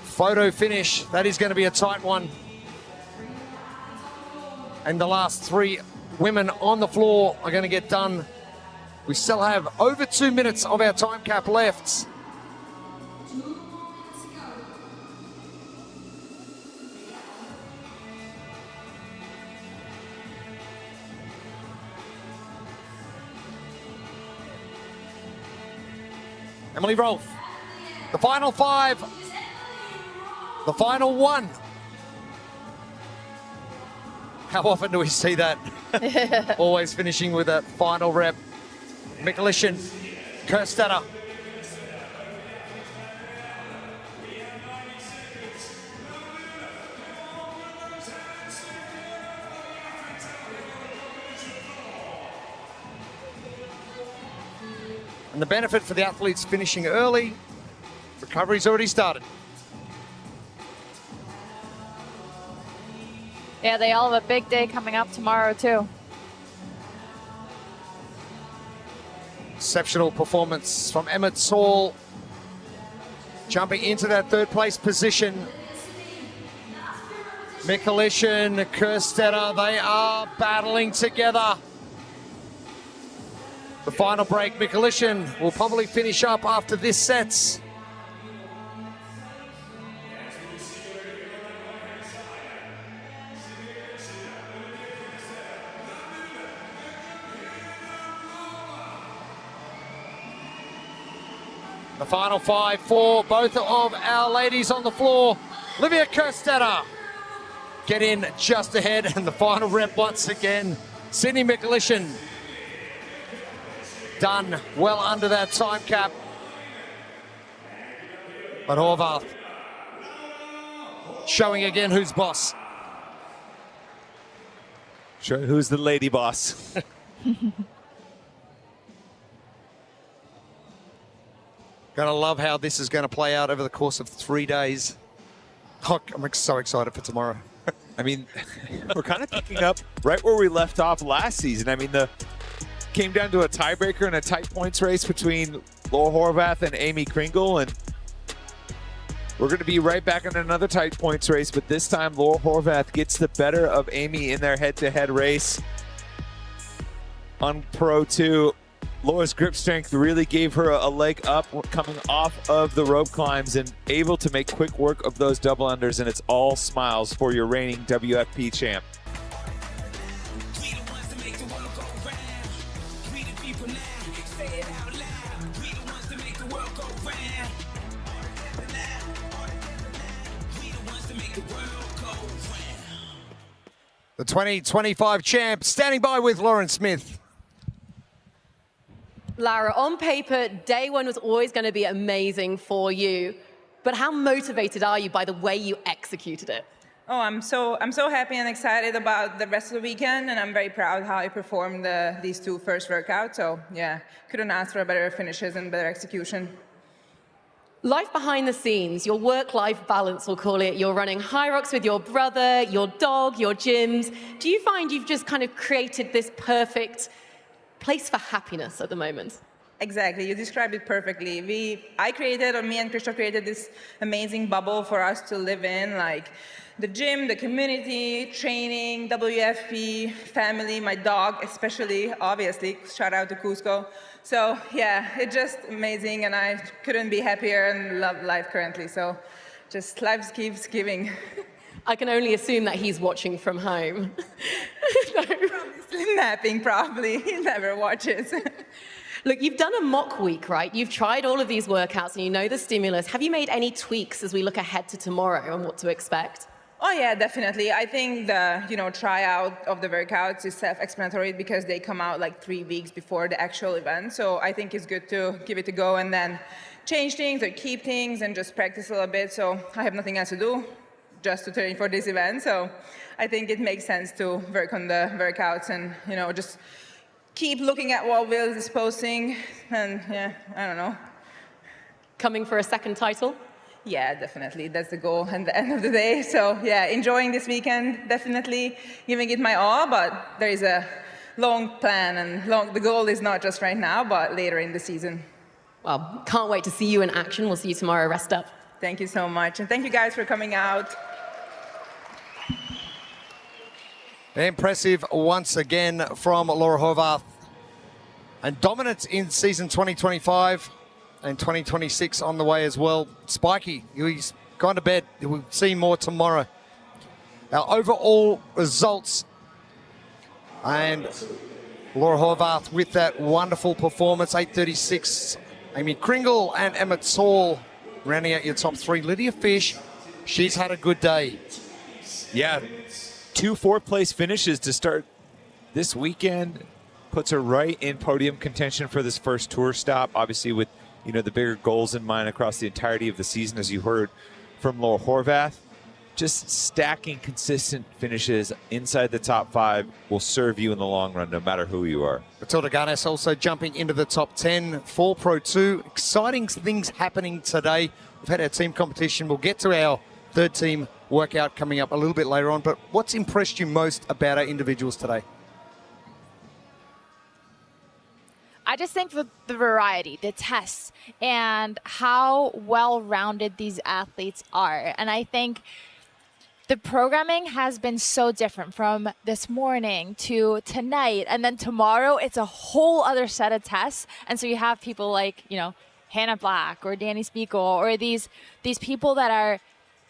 Photo finish. That is going to be a tight one. And the last 3 women on the floor are going to get done. We still have over 2 minutes of our time cap left. Emily Rolfe, the final 5, the final 1. How often do we see that? Always finishing with a final rep. Mikulishin, Kerstetter. And the benefit for the athletes finishing early, recovery's already started. Yeah, they all have a big day coming up tomorrow too. Exceptional performance from Emma Tall, jumping into that 3rd place position. Mikulishin, Kerstetter, they are battling together. The final break, Mikulishin will probably finish up after this set. The final 5 for both of our ladies on the floor. Livia Kerstetter get in just ahead, and the final rep once again. Sydney Mikulishin done well under that time cap. But Horvath showing again who's boss. Sure, who's the lady boss? Gonna love how this is gonna play out over the course of 3 days. Oh, I'm so excited for tomorrow. I mean, we're kind of picking up right where we left off last season. I mean, came down to a tiebreaker and a tight points race between Laura Horvath and Amy Kringle, and we're going to be right back in another tight points race, but this time Laura Horvath gets the better of Amy in their head-to-head race. On Pro 2, Laura's grip strength really gave her a leg up coming off of the rope climbs and able to make quick work of those double unders, and it's all smiles for your reigning WFP champ. The 2025 champ standing by with Lauren Smith. Lara, on paper, day 1 was always going to be amazing for you. But how motivated are you by the way you executed it? Oh, I'm so happy and excited about the rest of the weekend, and I'm very proud how I performed these 2 first workouts. So yeah, couldn't ask for better finishes and better execution. Life behind the scenes, your work-life balance, we'll call it. You're running high rocks with your brother, your dog, your gyms. Do you find you've just kind of created this perfect place for happiness at the moment? Exactly, you described it perfectly. Me and Christoph created this amazing bubble for us to live in, like the gym, the community, training, WFP, family, my dog especially, obviously, shout out to Cusco. So yeah, it's just amazing, and I couldn't be happier and love life currently. So just life keeps giving. I can only assume that he's watching from home. Probably napping, probably. He never watches. Look, you've done a mock week, right? You've tried all of these workouts and you know the stimulus. Have you made any tweaks as we look ahead to tomorrow and what to expect? Oh yeah, definitely. I think the tryout of the workouts is self-explanatory because they come out like 3 weeks before the actual event. So I think it's good to give it a go and then change things or keep things and just practice a little bit. So I have nothing else to do, just to train for this event. So I think it makes sense to work on the workouts and just keep looking at what Will is posting. And yeah, I don't know. Coming for a second title? Yeah, definitely. That's the goal at the end of the day. So yeah, enjoying this weekend, definitely giving it my all, but there is a long plan and the goal is not just right now, but later in the season. Well, can't wait to see you in action. We'll see you tomorrow. Rest up. Thank you so much. And thank you guys for coming out. Impressive once again from Laura Horvath. And dominance in season 2025. And 2026 on the way as well. Spiky, he's gone to bed. We'll see more tomorrow. Our overall results. And Laura Horvath with that wonderful performance, 8:36. Amy Kringle and Emma Tall rounding out your top 3. Lydia Fish, she's had a good day. Yeah, 2 4th-place finishes to start this weekend. Puts her right in podium contention for this first tour stop. Obviously with the bigger goals in mind across the entirety of the season, as you heard from Laura Horvath. Just stacking consistent finishes inside the top 5 will serve you in the long run, no matter who you are. Matilda Garnes also jumping into the top 10 for Pro 2. Exciting things happening today. We've had our team competition. We'll get to our third team workout coming up a little bit later on. But what's impressed you most about our individuals today? I just think the variety, the tests, and how well-rounded these athletes are. And I think the programming has been so different from this morning to tonight. And then tomorrow, it's a whole other set of tests. And so you have people like, Hannah Black or Danny Spiegel or these people that are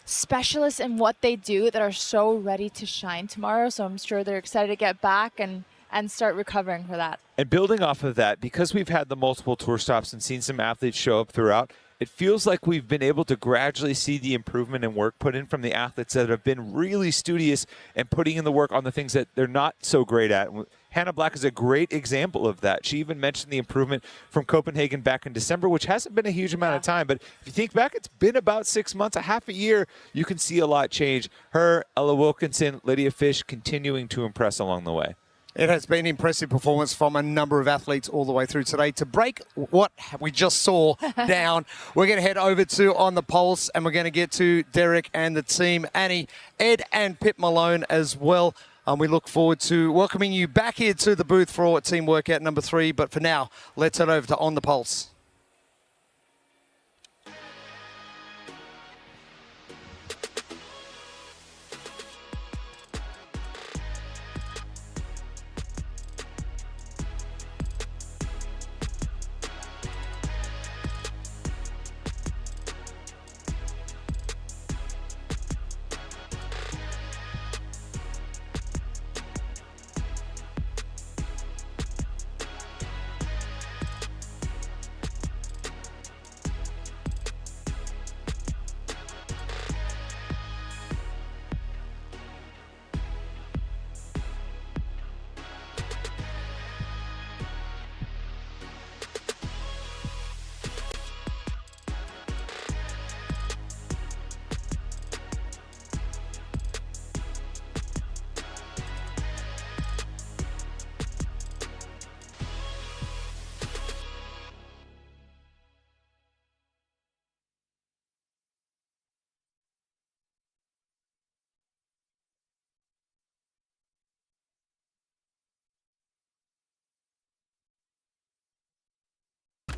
specialists in what they do that are so ready to shine tomorrow. So I'm sure they're excited to get back and start recovering for that. And building off of that, because we've had the multiple tour stops and seen some athletes show up throughout, it feels like we've been able to gradually see the improvement and work put in from the athletes that have been really studious and putting in the work on the things that they're not so great at. Hannah Black is a great example of that. She even mentioned the improvement from Copenhagen back in December, which hasn't been a huge amount of time. But if you think back, it's been about 6 months, a half a year. You can see a lot change. Her, Ella Wilkinson, Lydia Fish continuing to impress along the way. It has been impressive performance from a number of athletes all the way through today. To break what we just saw down, we're going to head over to On the Pulse, and we're going to get to Derek and the team, Annie, Ed and Pip Malone as well. We look forward to welcoming you back here to the booth for team workout number 3. But for now, let's head over to On the Pulse.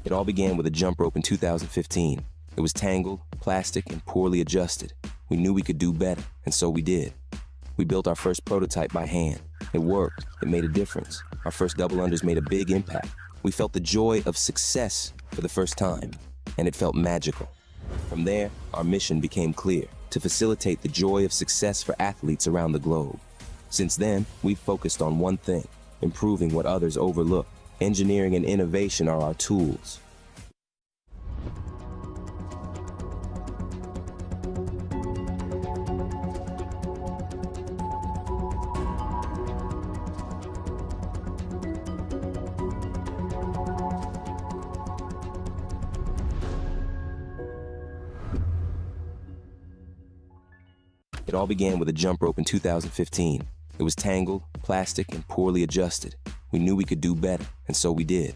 It all began with a jump rope in 2015. It was tangled, plastic, and poorly adjusted. We knew we could do better, and so we did. We built our first prototype by hand. It worked. It made a difference. Our first double unders made a big impact. We felt the joy of success for the first time, and it felt magical. From there, our mission became clear: to facilitate the joy of success for athletes around the globe. Since then, we've focused on one thing: improving what others overlook. Engineering and innovation are our tools. It all began with a jump rope in 2015. It was tangled, plastic, and poorly adjusted. We knew we could do better, and so we did.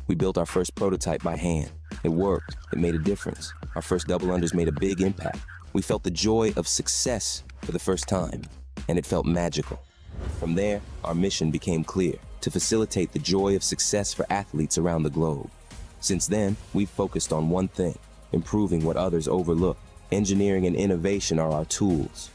We built our first prototype by hand. It worked. It made a difference. Our first double unders made a big impact. We felt the joy of success for the first time, and it felt magical. From there, our mission became clear: to facilitate the joy of success for athletes around the globe. Since then, we've focused on one thing: improving what others overlook. Engineering and innovation are our tools.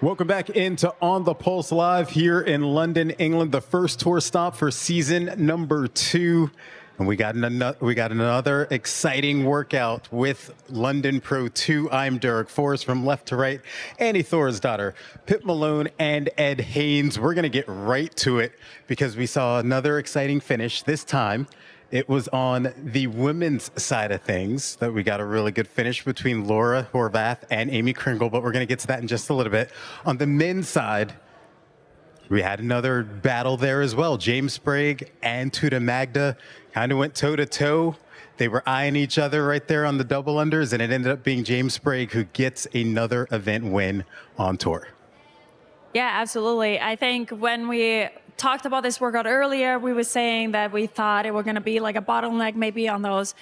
Welcome back into On the Pulse Live here in London, England, the first tour stop for season number 2. And we got another exciting workout with London Pro 2. I'm Derek Forrest from left to right, Annie Thorisdottir, Pip Malone, and Ed Haynes. We're going to get right to it because we saw another exciting finish. This time, it was on the women's side of things that we got a really good finish between Laura Horvath and Amy Kringle, but we're going to get to that in just a little bit. On the men's side, we had another battle there as well. James Sprag and Tuta Magda kind of went toe-to-toe. They were eyeing each other right there on the double unders, and it ended up being James Sprag who gets another event win on tour. Yeah, absolutely. I think when we talked about this workout earlier, we were saying that we thought it was going to be like a bottleneck maybe on those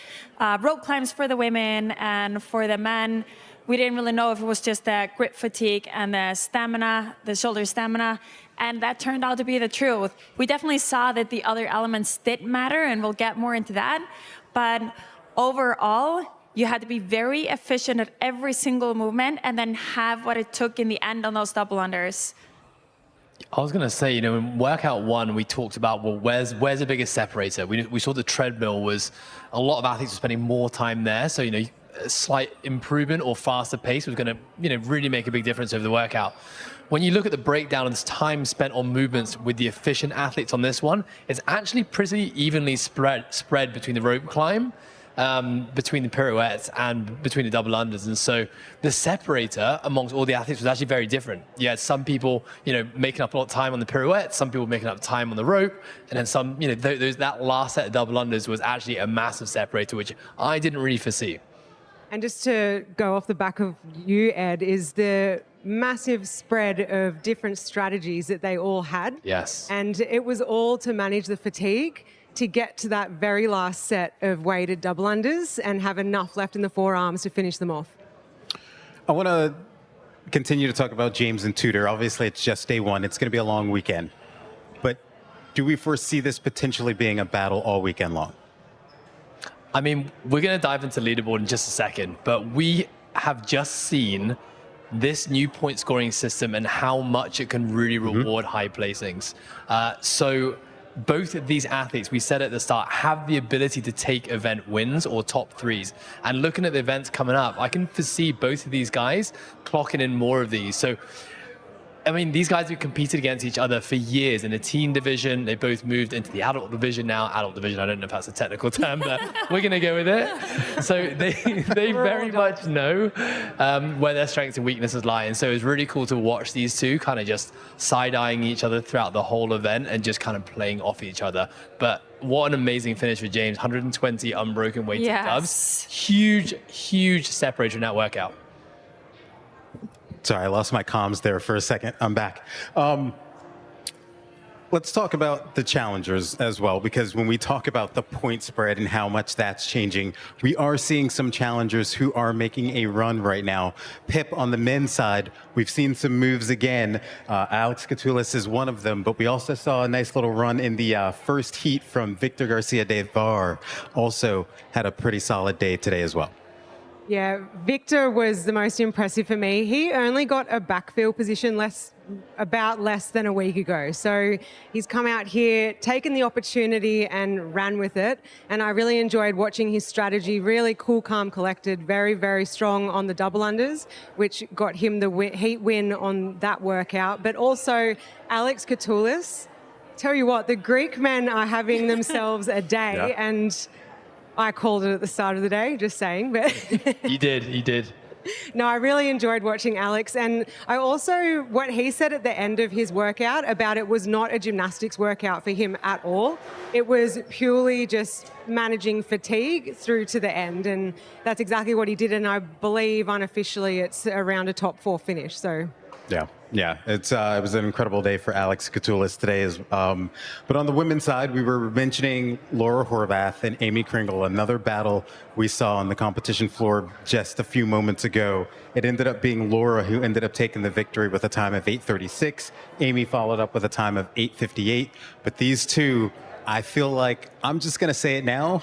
rope climbs for the women, and for the men, we didn't really know if it was just the grip fatigue and the stamina, the shoulder stamina, and that turned out to be the truth. We definitely saw that the other elements did matter, and we'll get more into that, but overall, you had to be very efficient at every single movement and then have what it took in the end on those double unders. I was going to say, in workout 1, we talked about, well, where's the biggest separator? We saw the treadmill was, a lot of athletes were spending more time there. So, a slight improvement or faster pace was going to, really make a big difference over the workout. When you look at the breakdown of this time spent on movements with the efficient athletes on this one, it's actually pretty evenly spread between the rope climb, between the pirouettes and between the double unders. And so the separator amongst all the athletes was actually very different. You had some people, making up a lot of time on the pirouette, some people making up time on the rope, and then some, that last set of double unders was actually a massive separator, which I didn't really foresee. And just to go off the back of you, Ed, is the massive spread of different strategies that they all had. Yes. And it was all to manage the fatigue to get to that very last set of weighted double unders and have enough left in the forearms to finish them off. I want to continue to talk about James and Tudor. Obviously, it's just day 1. It's going to be a long weekend. But do we foresee this potentially being a battle all weekend long? I mean, we're going to dive into leaderboard in just a second, but we have just seen this new point scoring system and how much it can really reward high placings. So both of these athletes, we said at the start, have the ability to take event wins or top 3s. And looking at the events coming up, I can foresee both of these guys clocking in more of these. So, I mean, these guys have competed against each other for years in a teen division. They both moved into the adult division now. Adult division, I don't know if that's a technical term, but we're going to go with it. So they very much know where their strengths and weaknesses lie. And so it's really cool to watch these two kind of just side-eyeing each other throughout the whole event and just kind of playing off each other. But what an amazing finish for James. 120 unbroken weighted dubs. Huge, huge separator in that workout. Sorry, I lost my comms there for a second. I'm back. Let's talk about the challengers as well, because when we talk about the point spread and how much that's changing, we are seeing some challengers who are making a run right now. Pip, on the men's side, we've seen some moves again. Alex Culas is one of them, but we also saw a nice little run in the first heat from Victor Garcia de Var. Also had a pretty solid day today as well. Yeah, Victor was the most impressive for me. He only got a backfield position, less about less than a week ago. So he's come out here, taken the opportunity and ran with it. And I really enjoyed watching his strategy, really cool, calm, collected, very, very strong on the double unders, which got him the heat win on that workout. But also Alex Culas, tell you what, the Greek men are having themselves a day, and I called it at the start of the day, just saying. But You did. No, I really enjoyed watching Alex. And I also, what he said at the end of his workout about it was not a gymnastics workout for him at all. It was purely just managing fatigue through to the end. And that's exactly what he did. And I believe unofficially it's around a top 4 finish. So. Yeah, it was an incredible day for Alex Culas today. But on the women's side, we were mentioning Laura Horvath and Amy Kringle, another battle we saw on the competition floor just a few moments ago. It ended up being Laura who ended up taking the victory with a time of 8:36. Amy followed up with a time of 8:58. But these two, I feel like, I'm just going to say it now,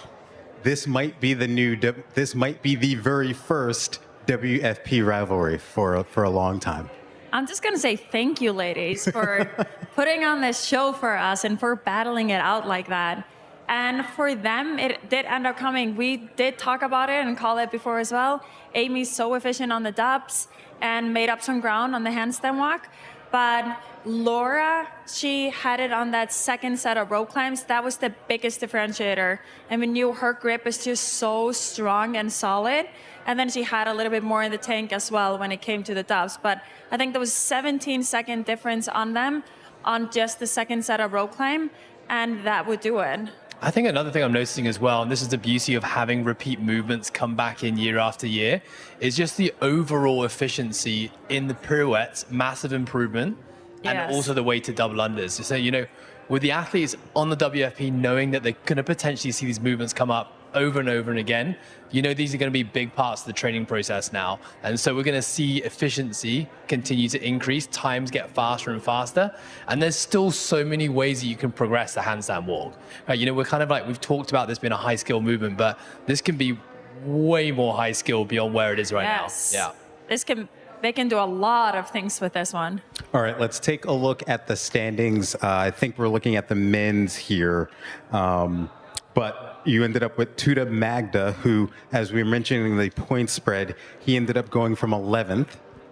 this might be the very first WFP rivalry for a long time. I'm just going to say thank you, ladies, for putting on this show for us and for battling it out like that. And for them, it did end up coming. We did talk about it and call it before as well. Amy's so efficient on the dubs and made up some ground on the handstand walk. But Laura, she had it on that second set of rope climbs. That was the biggest differentiator. And we knew her grip is just so strong and solid. And then she had a little bit more in the tank as well when it came to the dubs. But I think there was 17-second difference on them on just the second set of rope climb, and that would do it. I think another thing I'm noticing as well, and this is the beauty of having repeat movements come back in year after year, is just the overall efficiency in the pirouettes, massive improvement, and also the weighted double unders. So, you know, with the athletes on the WFP knowing that they're going to potentially see these movements come up over and over and again, you know these are going to be big parts of the training process now. And so we're going to see efficiency continue to increase, times get faster and faster, and there's still so many ways that you can progress the handstand walk. You know, we're kind of like, we've talked about this being a high skill movement, but this can be way more high skill beyond where it is right now. Yeah. They can do a lot of things with this one. All right, let's take a look at the standings. I think we're looking at the men's here. But you ended up with Tuda Magda, who, as we were mentioning the point spread, he ended up going from 11th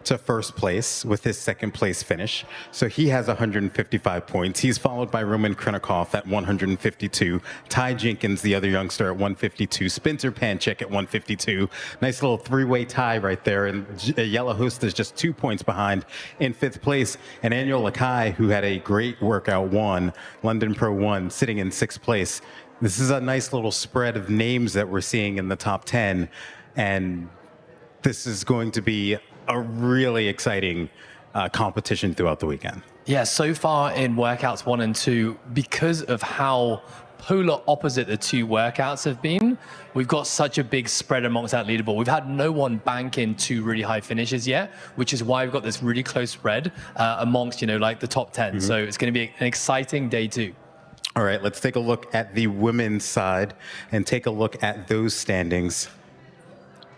to first place with his second place finish. So he has 155 points. He's followed by Roman Krinikov at 152. Ty Jenkins, the other youngster, at 152. Spencer Panchick at 152. Nice little three-way tie right there. And Yellow Host is just 2 points behind in fifth place. And Annual Lakai, who had a great workout, London Pro 1, sitting in sixth place. This is a nice little spread of names that we're seeing in the top 10. And this is going to be a really exciting competition throughout the weekend. Yeah, so far in workouts 1 and 2, because of how polar opposite the two workouts have been, we've got such a big spread amongst that leaderboard. We've had no one bank in 2 really high finishes yet, which is why we've got this really close spread amongst, you know, like the top 10. So it's going to be an exciting day 2. All right, let's take a look at the women's side and take a look at those standings,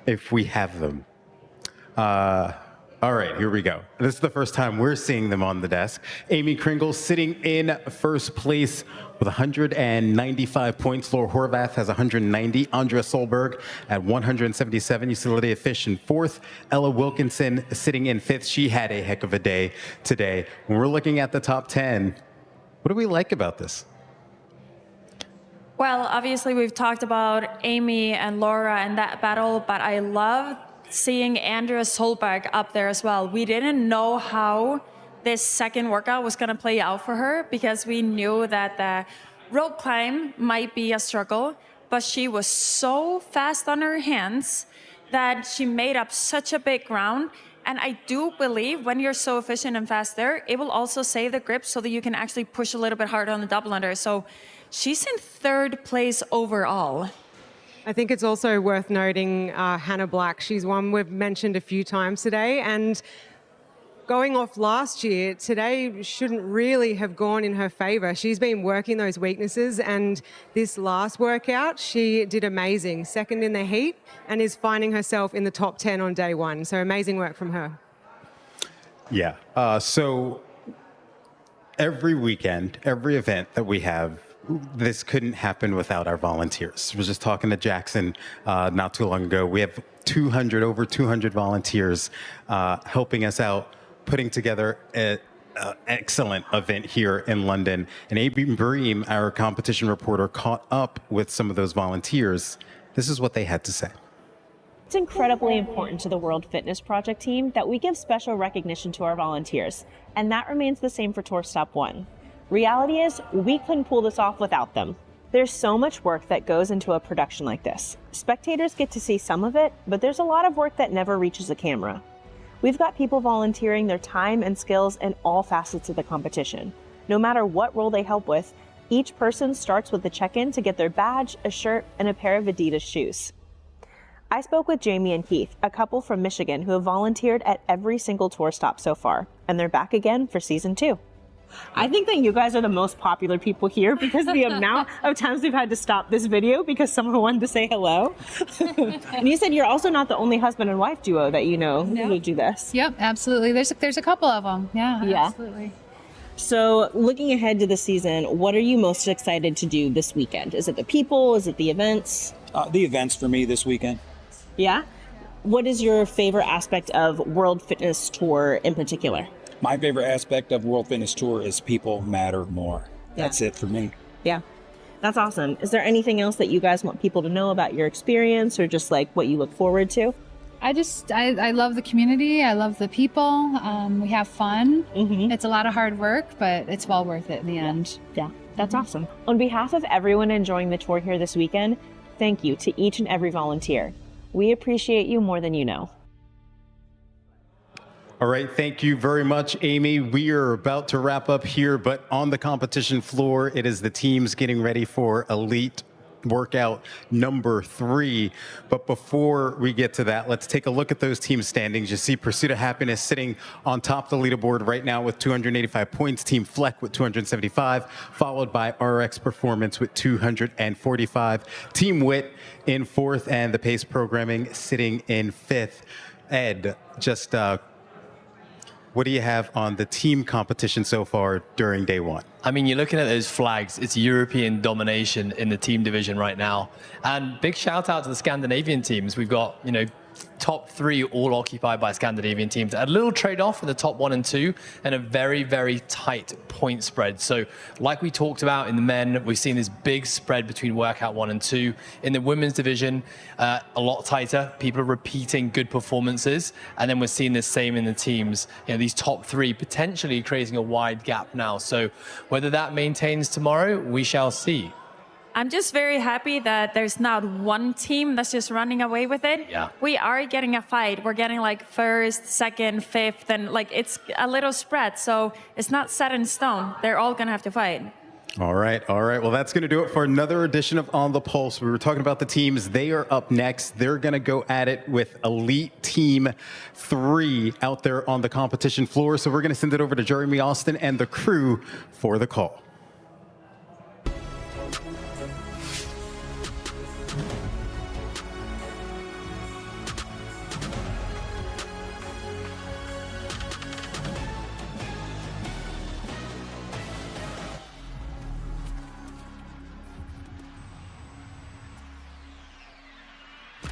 if we have them. All right, here we go. This is the first time we're seeing them on the desk. Amy Kringle sitting in first place with 195 points. Laura Horvath has 190. Andrea Solberg at 177. You see Lydia Fish in fourth. Ella Wilkinson sitting in fifth. She had a heck of a day today. When we're looking at the top 10, what do we like about this? Well, obviously we've talked about Amy and Laura and that battle, but I love seeing Andrea Solberg up there as well. We didn't know how this second workout was going to play out for her because we knew that the rope climb might be a struggle, but she was so fast on her hands that she made up such a big ground. And I do believe when you're so efficient and fast there, it will also save the grip so that you can actually push a little bit harder on the double under. So she's in third place overall. I think it's also worth noting Hannah Black. She's one we've mentioned a few times today. And going off last year, today shouldn't really have gone in her favor. She's been working those weaknesses. And this last workout, she did amazing. Second in the heat and is finding herself in the top 10 on day 1. So amazing work from her. Yeah. So every weekend, every event that we have, this couldn't happen without our volunteers. I was just talking to Jackson not too long ago. We have over 200 volunteers helping us out, putting together an excellent event here in London. And Amy Bream, our competition reporter, caught up with some of those volunteers. This is what they had to say. It's incredibly important to the World Fitness Project team that we give special recognition to our volunteers, and that remains the same for Tour Stop 1. Reality is, we couldn't pull this off without them. There's so much work that goes into a production like this. Spectators get to see some of it, but there's a lot of work that never reaches a camera. We've got people volunteering their time and skills in all facets of the competition. No matter what role they help with, each person starts with a check-in to get their badge, a shirt, and a pair of Adidas shoes. I spoke with Jamie and Keith, a couple from Michigan who have volunteered at every single tour stop so far, and they're back again for season 2. I think that you guys are the most popular people here because the amount of times we've had to stop this video because someone wanted to say hello. And you said you're also not the only husband and wife duo that you know who do this. Yep, absolutely. There's a couple of them. Yeah, absolutely. So looking ahead to the season, what are you most excited to do this weekend? Is it the people? Is it the events? The events for me this weekend. Yeah? What is your favorite aspect of World Fitness Tour in particular? My favorite aspect of World Fitness Tour is people matter more. That's it for me. Yeah, that's awesome. Is there anything else that you guys want people to know about your experience or just like what you look forward to? I love the community. I love the people. We have fun. It's a lot of hard work, but it's well worth it in the end. Yeah, that's awesome. On behalf of everyone enjoying the tour here this weekend, thank you to each and every volunteer. We appreciate you more than you know. All right, thank you very much, Amy. We are about to wrap up here, but on the competition floor, it is the teams getting ready for elite workout number 3. But before we get to that, let's take a look at those team standings. You see Pursuit of Happiness sitting on top of the leaderboard right now with 285 points, Team Fleck with 275, followed by RX Performance with 245, Team Wit in 4th, and the Pace Programming sitting in 5th. Ed, just what do you have on the team competition so far during day 1? I mean, you're looking at those flags. It's European domination in the team division right now. And big shout out to the Scandinavian teams. We've got, top 3 all occupied by Scandinavian teams. A little trade-off in the top 1 and 2 and a very, very tight point spread. So like we talked about in the men, we've seen this big spread between workout 1 and 2. In the women's division, a lot tighter. People are repeating good performances. And then we're seeing the same in the teams. These top 3 potentially creating a wide gap now. So whether that maintains tomorrow, we shall see. I'm just very happy that there's not one team that's just running away with it. Yeah. We are getting a fight. We're getting like 1st, 2nd, 5th, and like it's a little spread. So it's not set in stone. They're all going to have to fight. All right. Well, that's going to do it for another edition of On the Pulse. We were talking about the teams. They are up next. They're going to go at it with Elite Team 3 out there on the competition floor. So we're going to send it over to Jeremy Austin and the crew for the call.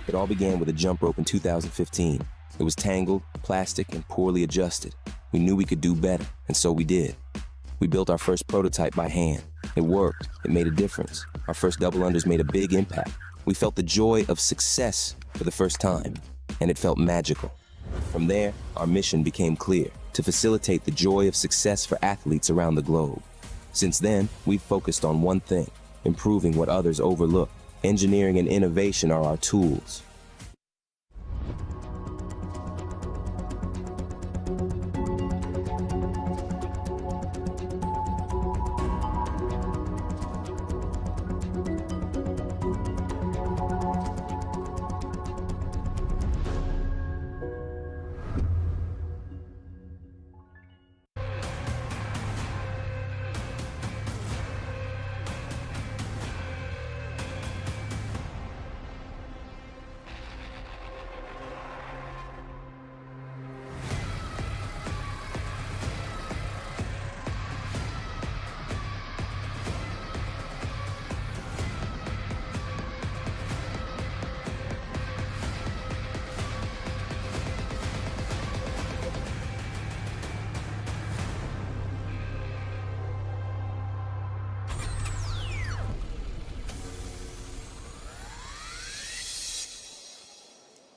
It all began with a jump rope in 2015. It was tangled, plastic, and poorly adjusted. We knew we could do better, and so we did. We built our first prototype by hand. It worked. It made a difference. Our first double unders made a big impact. We felt the joy of success for the first time, and it felt magical. From there, our mission became clear: to facilitate the joy of success for athletes around the globe. Since then, we've focused on one thing: improving what others overlook. Engineering and innovation are our tools.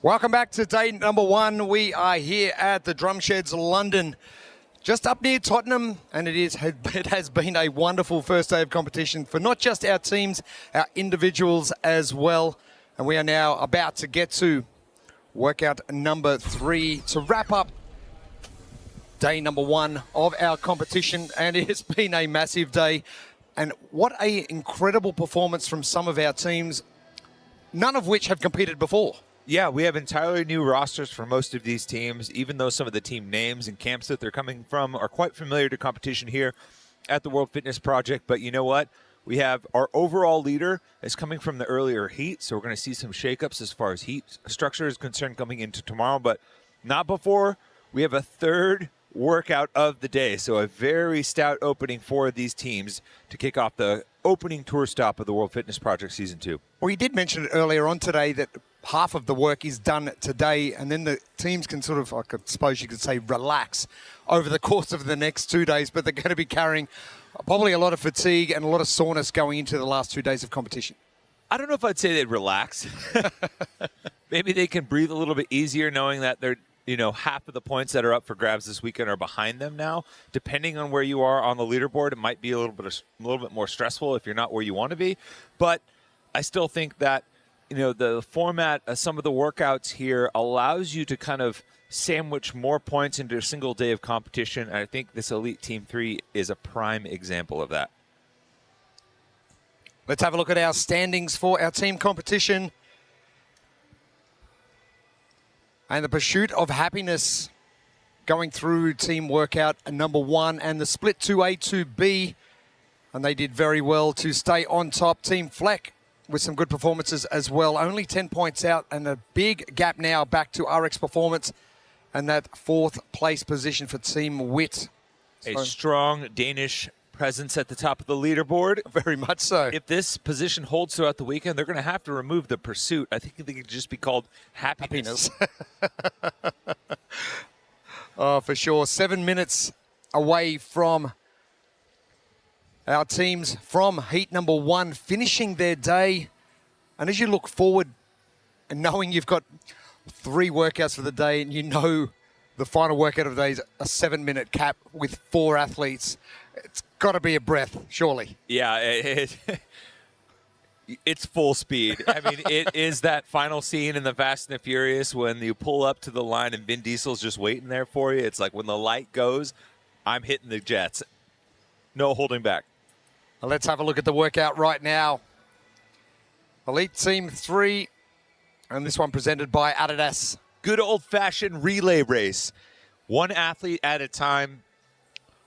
Welcome back to day number 1. We are here at the Drumsheds, London, just up near Tottenham, and it has been a wonderful first day of competition for not just our teams, our individuals as well. And we are now about to get to workout number 3 to wrap up day number 1 of our competition, and it has been a massive day. And what an incredible performance from some of our teams, none of which have competed before. Yeah, we have entirely new rosters for most of these teams, even though some of the team names and camps that they're coming from are quite familiar to competition here at the World Fitness Project. But you know what? We have our overall leader is coming from the earlier heat, so we're going to see some shakeups as far as heat structure is concerned coming into tomorrow, but not before we have a third workout of the day. So a very stout opening for these teams to kick off the opening tour stop of the World Fitness Project Season 2. Well, you did mention it earlier on today that half of the work is done today, and then the teams can sort of, I suppose you could say, relax over the course of the next 2 days, but they're going to be carrying probably a lot of fatigue and a lot of soreness going into the last 2 days of competition. I don't know if I'd say they'd relax. Maybe they can breathe a little bit easier knowing that they're, half of the points that are up for grabs this weekend are behind them now. Depending on where you are on the leaderboard, it might be a little bit more stressful if you're not where you want to be. But I still think that, the format of some of the workouts here allows you to kind of sandwich more points into a single day of competition. And I think this Elite Team 3 is a prime example of that. Let's have a look at our standings for our team competition. And the Pursuit of Happiness going through team workout number 1 and the split 2A, 2B. And they did very well to stay on top. Team Fleck with some good performances as well. Only 10 points out and a big gap now back to RX Performance and that 4th place position for Team Wit. A strong Danish presence at the top of the leaderboard. Very much so. If this position holds throughout the weekend, they're going to have to remove the Pursuit. I think they could just be called Happiness. Oh, for sure. 7 minutes away from our teams from heat number 1 finishing their day. And as you look forward and knowing you've got 3 workouts for the day and the final workout of the day is a 7-minute cap with 4 athletes, it's got to be a breath, surely. Yeah, it's full speed. I mean, it is that final scene in the Fast and the Furious when you pull up to the line and Vin Diesel's just waiting there for you. It's like when the light goes, I'm hitting the jets. No holding back. Well, let's have a look at the workout right now. Elite Team 3, and this one presented by Adidas. Good old-fashioned relay race. 1 athlete at a time.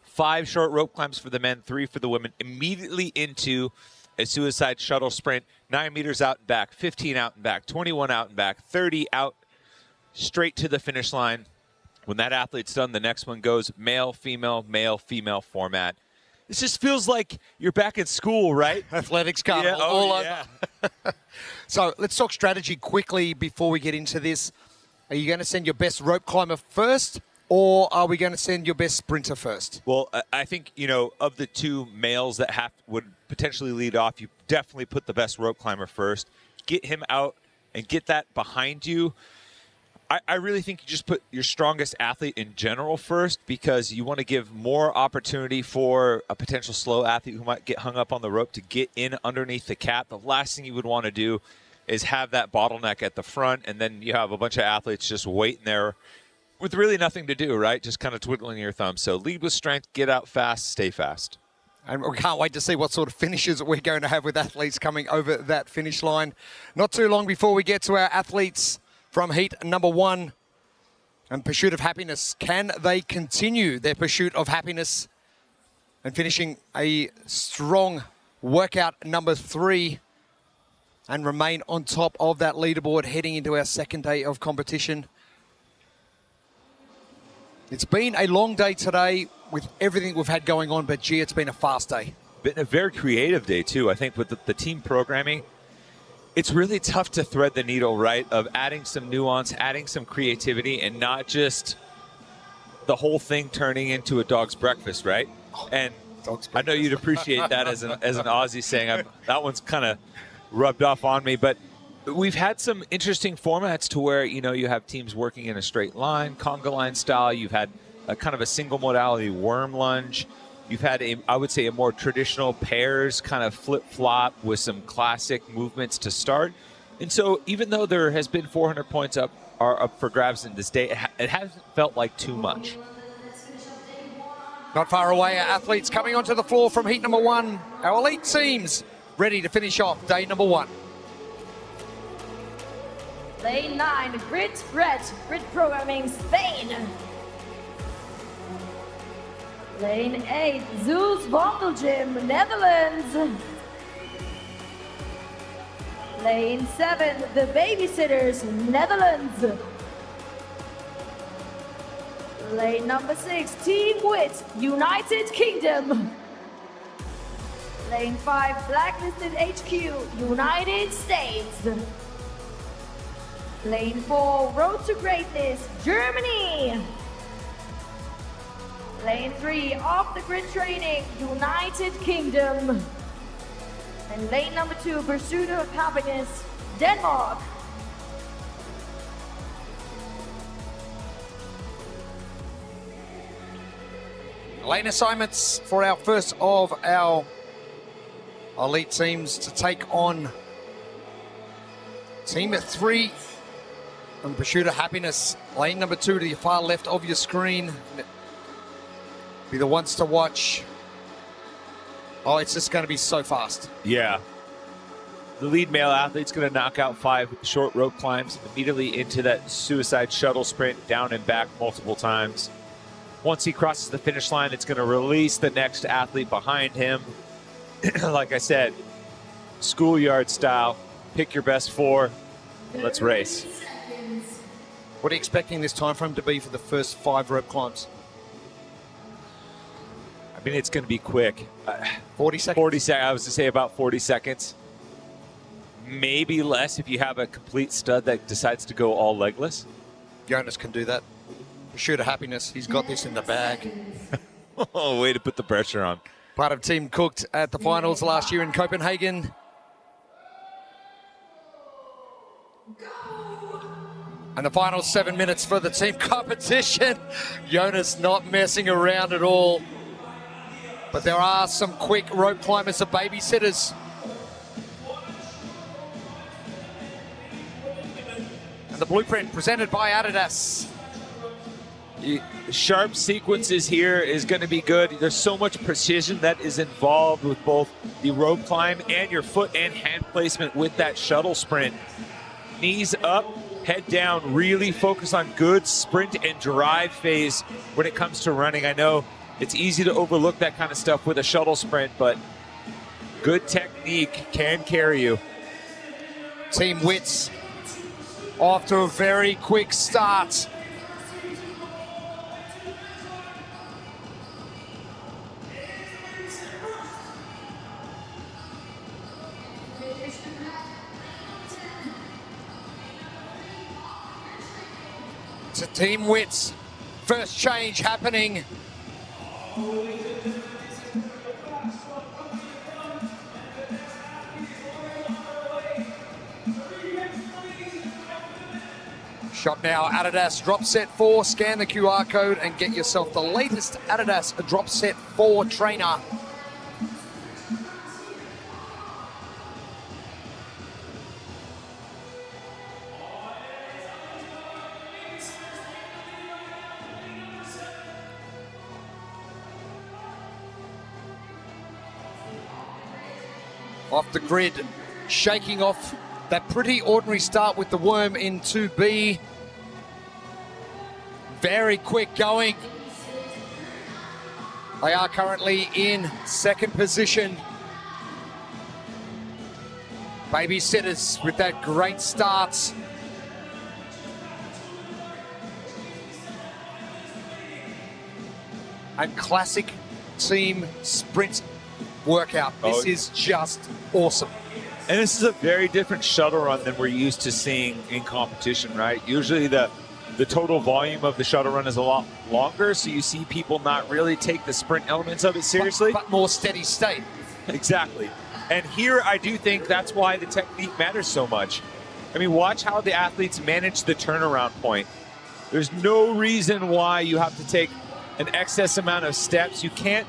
5 short rope climbs for the men, 3 for the women. Immediately into a suicide shuttle sprint. 9 meters out and back, 15 out and back, 21 out and back, 30 out straight to the finish line. When that athlete's done, the next one goes male, female format. This just feels like you're back in school, right? Athletics carnival, yeah, all yeah. over. So let's talk strategy quickly before we get into this. Are you going to send your best rope climber first, or are we going to send your best sprinter first? Well, I think, of the 2 males that would potentially lead off, you definitely put the best rope climber first. Get him out and get that behind you. I really think you just put your strongest athlete in general first because you want to give more opportunity for a potential slow athlete who might get hung up on the rope to get in underneath the cap. The last thing you would want to do is have that bottleneck at the front, and then you have a bunch of athletes just waiting there with really nothing to do, right? Just kind of twiddling your thumbs. So lead with strength, get out fast, stay fast. And we can't wait to see what sort of finishes we're going to have with athletes coming over that finish line. Not too long before we get to our athletes from heat number 1 and Pursuit of Happiness. Can they continue their pursuit of happiness and finishing a strong workout number 3 and remain on top of that leaderboard heading into our second day of competition? It's been a long day today with everything we've had going on, but gee, it's been a fast day. Been a very creative day too. I think with the team programming, it's really tough to thread the needle, right, of adding some nuance, adding some creativity, and not just the whole thing turning into a dog's breakfast, right? And I know you'd appreciate that as an Aussie saying. That one's kind of rubbed off on me, but We've had some interesting formats to where, you have teams working in a straight line, conga line style. You've had a kind of a single modality worm lunge. You've had, I would say, a more traditional pairs kind of flip-flop with some classic movements to start. And so even though there has been 400 points up for grabs in this day, it hasn't felt like too much. Not far away, our athletes coming onto the floor from heat number 1. Our elite teams ready to finish off day number 1. Lane 9, Grid Programming, Spain. Lane 8, Zeus Wandelgym, Netherlands. Lane 7, The Babysitters, Netherlands. Lane number 6, Team Wit, United Kingdom. Lane 5, Blacklisted HQ, United States. Lane 4, Road to Greatness, Germany. Lane 3, Off the Grid Training, United Kingdom. And lane number 2, Pursuit of Happiness, Denmark. Lane assignments for our first of our elite teams to take on Team 3 and Pursuit of Happiness. Lane number 2 to the far left of your screen. Be the ones to watch. Oh, it's just going to be so fast. Yeah. The lead male athlete's going to knock out 5 short rope climbs immediately into that suicide shuttle sprint down and back multiple times. Once he crosses the finish line, it's going to release the next athlete behind him. Like I said, schoolyard style. Pick your best 4. Let's race. What are you expecting this time frame to be for the first 5 rope climbs? I mean, it's going to be quick. 40 seconds? 40 seconds. I was to say about 40 seconds. Maybe less if you have a complete stud that decides to go all legless. Jonas can do that. Pursuit of Happiness, he's got this in the bag. Oh, way to put the pressure on. Part of Team Cooked at the finals last year in Copenhagen. And the final 7 minutes for the team competition. Jonas not messing around at all. But there are some quick rope climbers, the babysitters. And the blueprint presented by Adidas. Sharp sequences here is going to be good. There's so much precision that is involved with both the rope climb and your foot and hand placement with that shuttle sprint. Knees up, head down, really focus on good sprint and drive phase when it comes to running. I know it's easy to overlook that kind of stuff with a shuttle sprint, but good technique can carry you. Team Wits off to a very quick start. To Team Wits, first change happening. Shop now, Adidas Drop Set 4. Scan the QR code and get yourself the latest Adidas Drop Set 4 trainer. Off the grid, shaking off that pretty ordinary start with the worm in 2B. Very quick going. They are currently in second position. Babysitters with that great start. And classic team sprint workout. This is just awesome. And this is a very different shuttle run than we're used to seeing in competition, right? Usually the total volume of the shuttle run is a lot longer, so you see people not really take the sprint elements of it seriously. But more steady state. Exactly. And here I do think that's why the technique matters so much. I mean, watch how the athletes manage the turnaround point. There's no reason why you have to take an excess amount of steps. You can't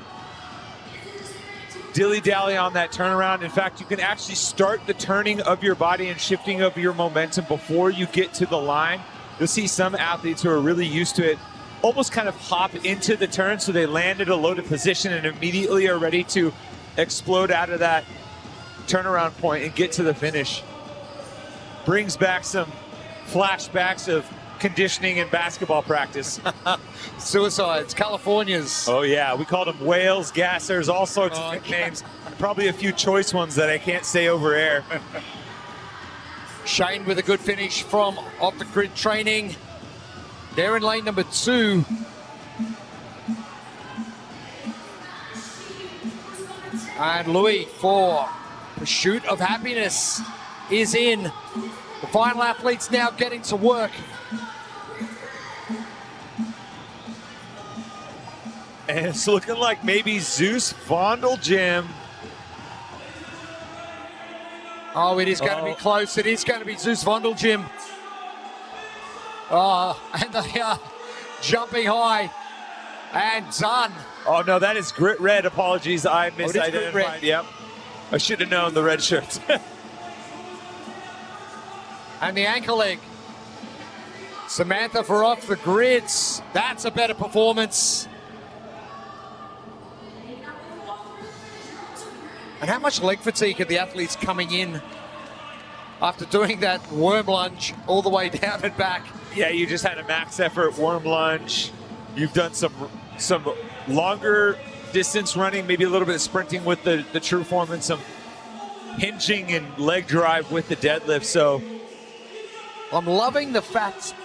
dilly-dally on that turnaround. In fact, you can actually start the turning of your body and shifting of your momentum before you get to the line. You'll see some athletes who are really used to it almost kind of hop into the turn, so they land at a loaded position and immediately are ready to explode out of that turnaround point and get to the finish. Brings back some flashbacks of conditioning and basketball practice. Suicides, Californias. Oh yeah, we called them whales, gassers, all sorts of nicknames. Probably a few choice ones that I can't say over air. Shane with a good finish from off the grid training. They're in lane number 2. And Louis for Pursuit of Happiness is in. The final athletes now getting to work. And it's looking like maybe Zeus Vondeljim. Oh, it is going to be close. It is going to be Zeus Vondeljim. Oh, and they are jumping high and done. Oh no, that is Grit Red. Apologies, I misidentified. Grit Red. Yep, I should have known the red shirts. And the ankle leg. Samantha for off the grids. That's a better performance. And how much leg fatigue are the athletes coming in after doing that worm lunge all the way down and back? Yeah, you just had a max effort worm lunge. You've done some longer distance running, maybe a little bit of sprinting with the true form, and some hinging and leg drive with the deadlift. So I'm loving the fact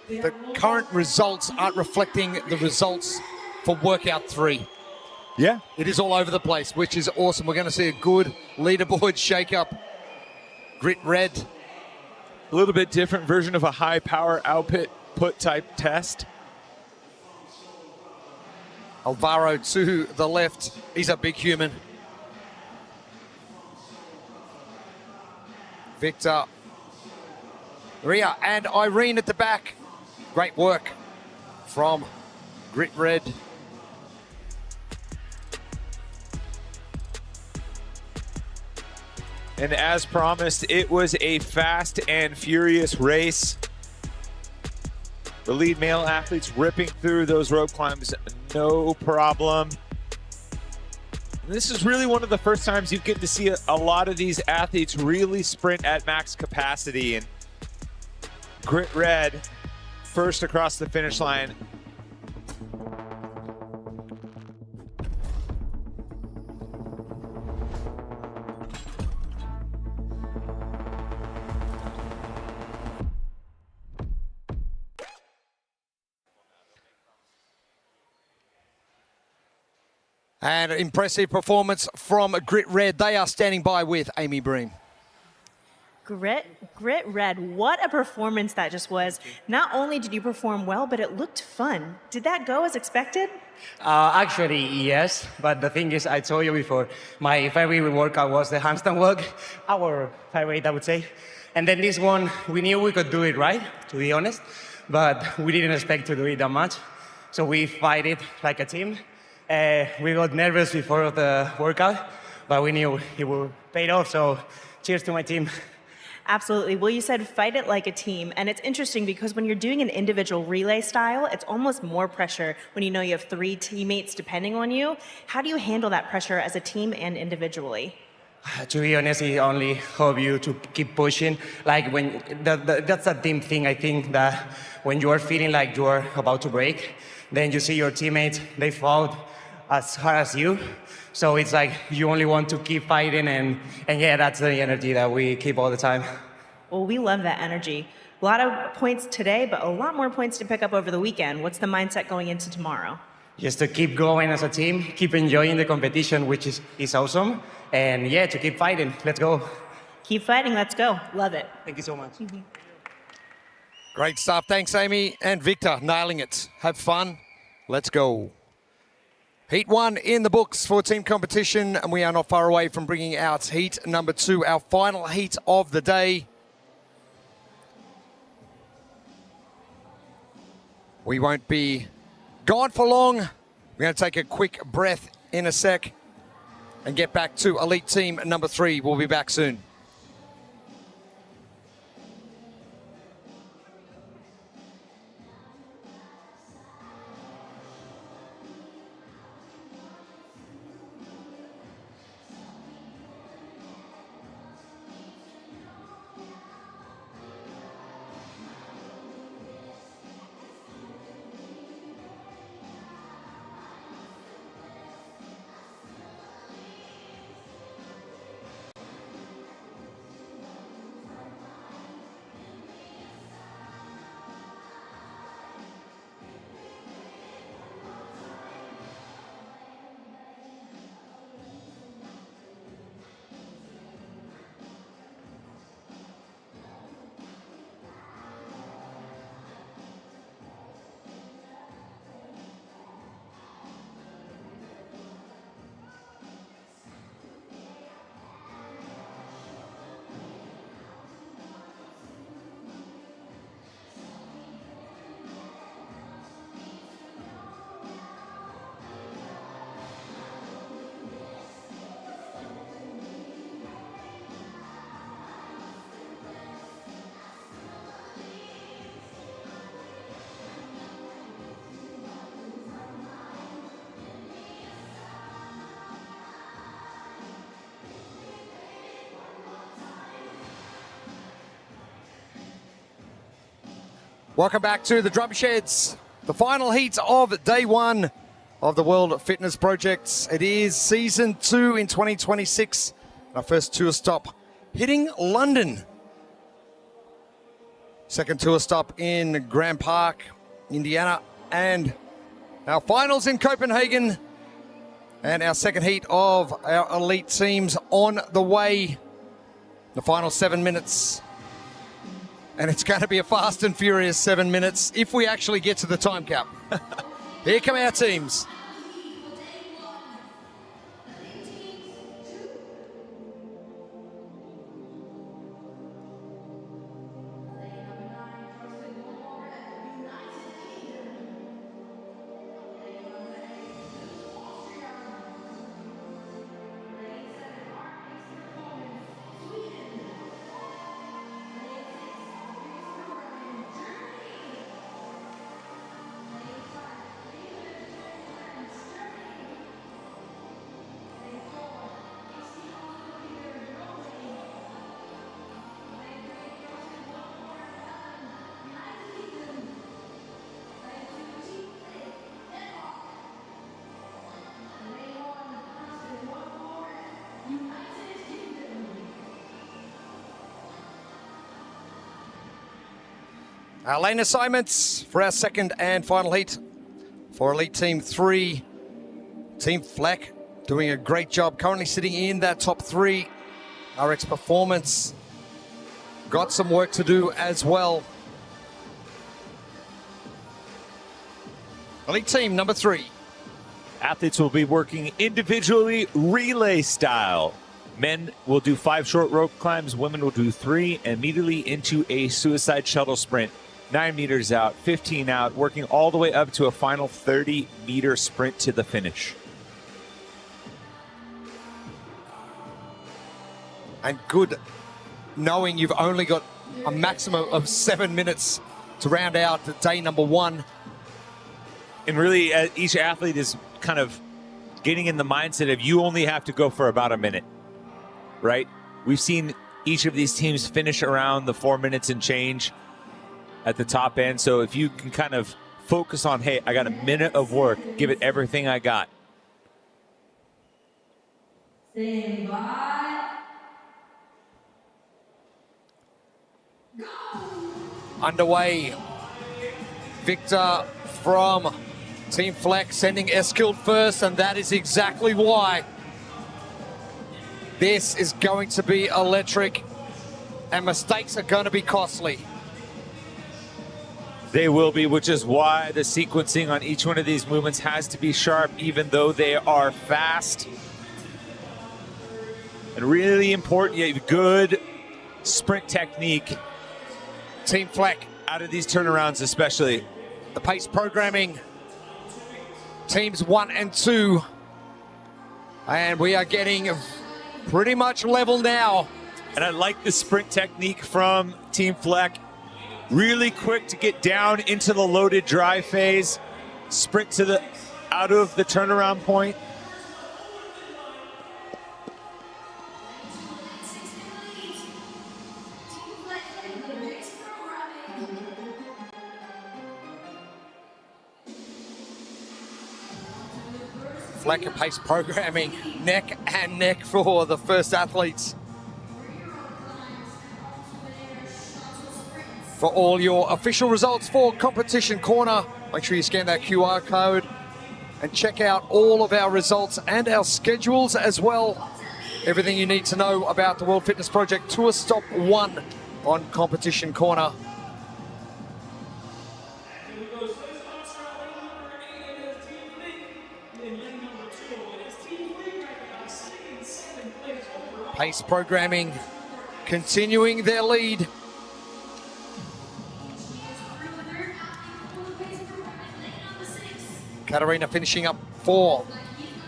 the current results aren't reflecting the results for workout 3. Yeah. It is all over the place, which is awesome. We're going to see a good leaderboard shake-up. Grit Red. A little bit different version of a high power output type test. Alvaro to the left. He's a big human. Victor, Ria, and Irene at the back. Great work from Grit Red. And as promised, it was a fast and furious race. The lead male athletes ripping through those rope climbs, no problem. And this is really one of the first times you get to see a lot of these athletes really sprint at max capacity. And Grit Red first across the finish line. And an impressive performance from Grit Red. They are standing by with Amy Bream. Grit Red, what a performance that just was. Not only did you perform well, but it looked fun. Did that go as expected? Actually, yes. But the thing is, I told you before, my favorite workout was the handstand walk. Our favorite, I would say. And then this one, we knew we could do it, right? To be honest. But we didn't expect to do it that much. So we fight it like a team. We got nervous before the workout, but we knew it would pay off. So cheers to my team. Absolutely. Well, you said fight it like a team. And it's interesting because when you're doing an individual relay style, it's almost more pressure when you know you have 3 teammates depending on you. How do you handle that pressure as a team and individually? To be honest, I only hope you to keep pushing. Like when that's a team thing. I think that when you are feeling like you are about to break, then you see your teammates, they fought as hard as you. So it's like you only want to keep fighting, and yeah, that's the energy that we keep all the time. Well, we love that energy. A lot of points today, but a lot more points to pick up over the weekend. What's the mindset going into tomorrow? Just to keep going as a team, keep enjoying the competition, which is awesome. And yeah, to keep fighting. Let's go. Keep fighting. Let's go. Love it. Thank you so much. Great stuff. Thanks, Amy and Victor. Nailing it. Have fun. Let's go. Heat 1 in the books for team competition, and we are not far away from bringing out heat number 2, our final heat of the day. We won't be gone for long. We're going to take a quick breath in a sec and get back to elite team number 3. We'll be back soon. Welcome back to the Drumsheds, the final heat of day 1 of the World Fitness Project. It is season 2 in 2026. Our first tour stop hitting London. Second tour stop in Grand Park, Indiana, and our finals in Copenhagen. And our second heat of our elite teams on the way. The final 7 minutes. And it's going to be a fast and furious 7 minutes if we actually get to the time cap. Here come our teams. Our lane assignments for our second and final heat. For Elite Team 3, Team Fleck doing a great job, currently sitting in that top 3. RX Performance got some work to do as well. Elite Team number 3. Athletes will be working individually relay style. Men will do 5 short rope climbs, women will do 3, and immediately into a suicide shuttle sprint. 9 meters out, 15 out, working all the way up to a final 30-meter sprint to the finish. And good knowing you've only got a maximum of 7 minutes to round out day number 1. And really, each athlete is kind of getting in the mindset of you only have to go for about a minute, right? We've seen each of these teams finish around the 4 minutes and change at the top end. So if you can kind of focus on, hey, I got a minute of work, give it everything I got. Stand by. Underway. Victor from Team Fleck sending Eskild first, and that is exactly why. This is going to be electric, and mistakes are going to be costly. They will be, which is why the sequencing on each one of these movements has to be sharp, even though they are fast. And really important, you have good sprint technique. Team Fleck out of these turnarounds, especially. The pace programming, teams 1 and 2. And we are getting pretty much level now. And I like the sprint technique from Team Fleck. Really quick to get down into the loaded drive phase, sprint to the out of the turnaround point. Fleck and pace programming, neck and neck for the first athletes. For all your official results for Competition Corner, make sure you scan that QR code and check out all of our results and our schedules as well. Everything you need to know about the World Fitness Project Tour Stop 1 on Competition Corner. Pace programming continuing their lead. Katarina finishing up 4.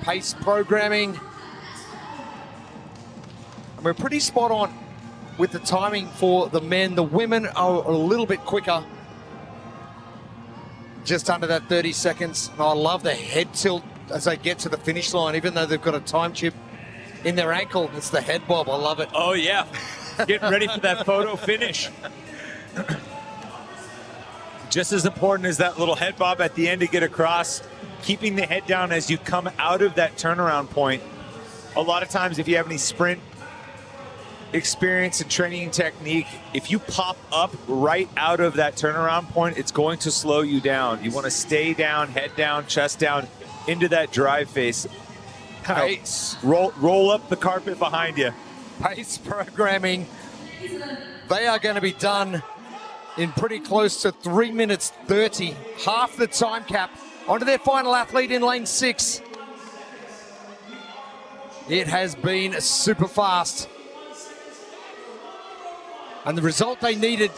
Pace programming. And we're pretty spot on with the timing for the men. The women are a little bit quicker. Just under that 30 seconds. And I love the head tilt as they get to the finish line, even though they've got a time chip in their ankle. It's the head bob. I love it. Oh, yeah. Getting ready for that photo finish. Just as important as that little head bob at the end to get across, keeping the head down as you come out of that turnaround point. A lot of times, if you have any sprint experience and training technique, if you pop up right out of that turnaround point, it's going to slow you down. You want to stay down, head down, chest down, into that drive phase. Pace. Roll up the carpet behind you. Pace programming. They are going to be done in pretty close to 3 minutes 30, half the time cap. Onto their final athlete in lane 6. It has been super fast. And the result they needed.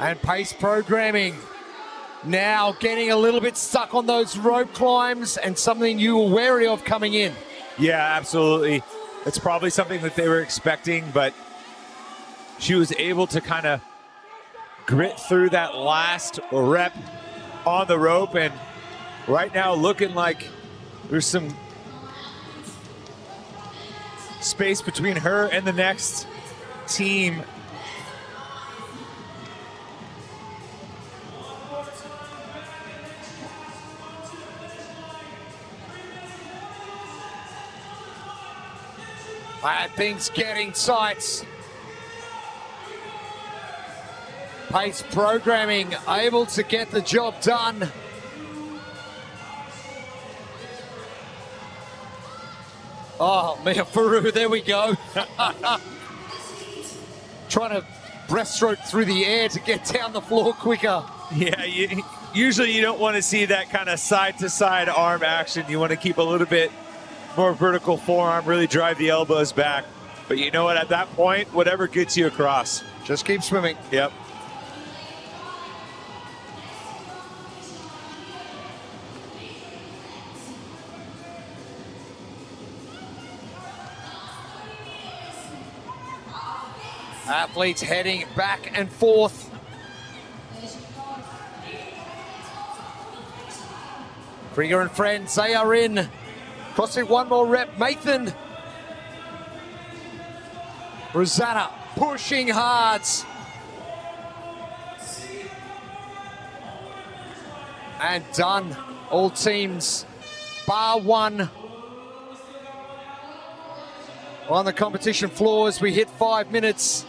And pace programming. Now getting a little bit stuck on those rope climbs, and something you were wary of coming in. Yeah, absolutely. It's probably something that they were expecting, but she was able to kind of grit through that last rep on the rope, and right now looking like there's some space between her and the next team. And things getting tight. Pace programming able to get the job done. Oh, Mia Furu, there we go. Trying to breaststroke through the air to get down the floor quicker. Yeah, usually you don't want to see that kind of side-to-side arm action. You want to keep a little bit more vertical forearm, really drive the elbows back. But you know what, at that point, whatever gets you across. Just keep swimming. Yep. Athletes heading back and forth. Krieger and friends, they are in. CrossFit one more rep. Mathan. Rosanna pushing hard. And done. All teams bar one. On the competition floors, we hit 5 minutes.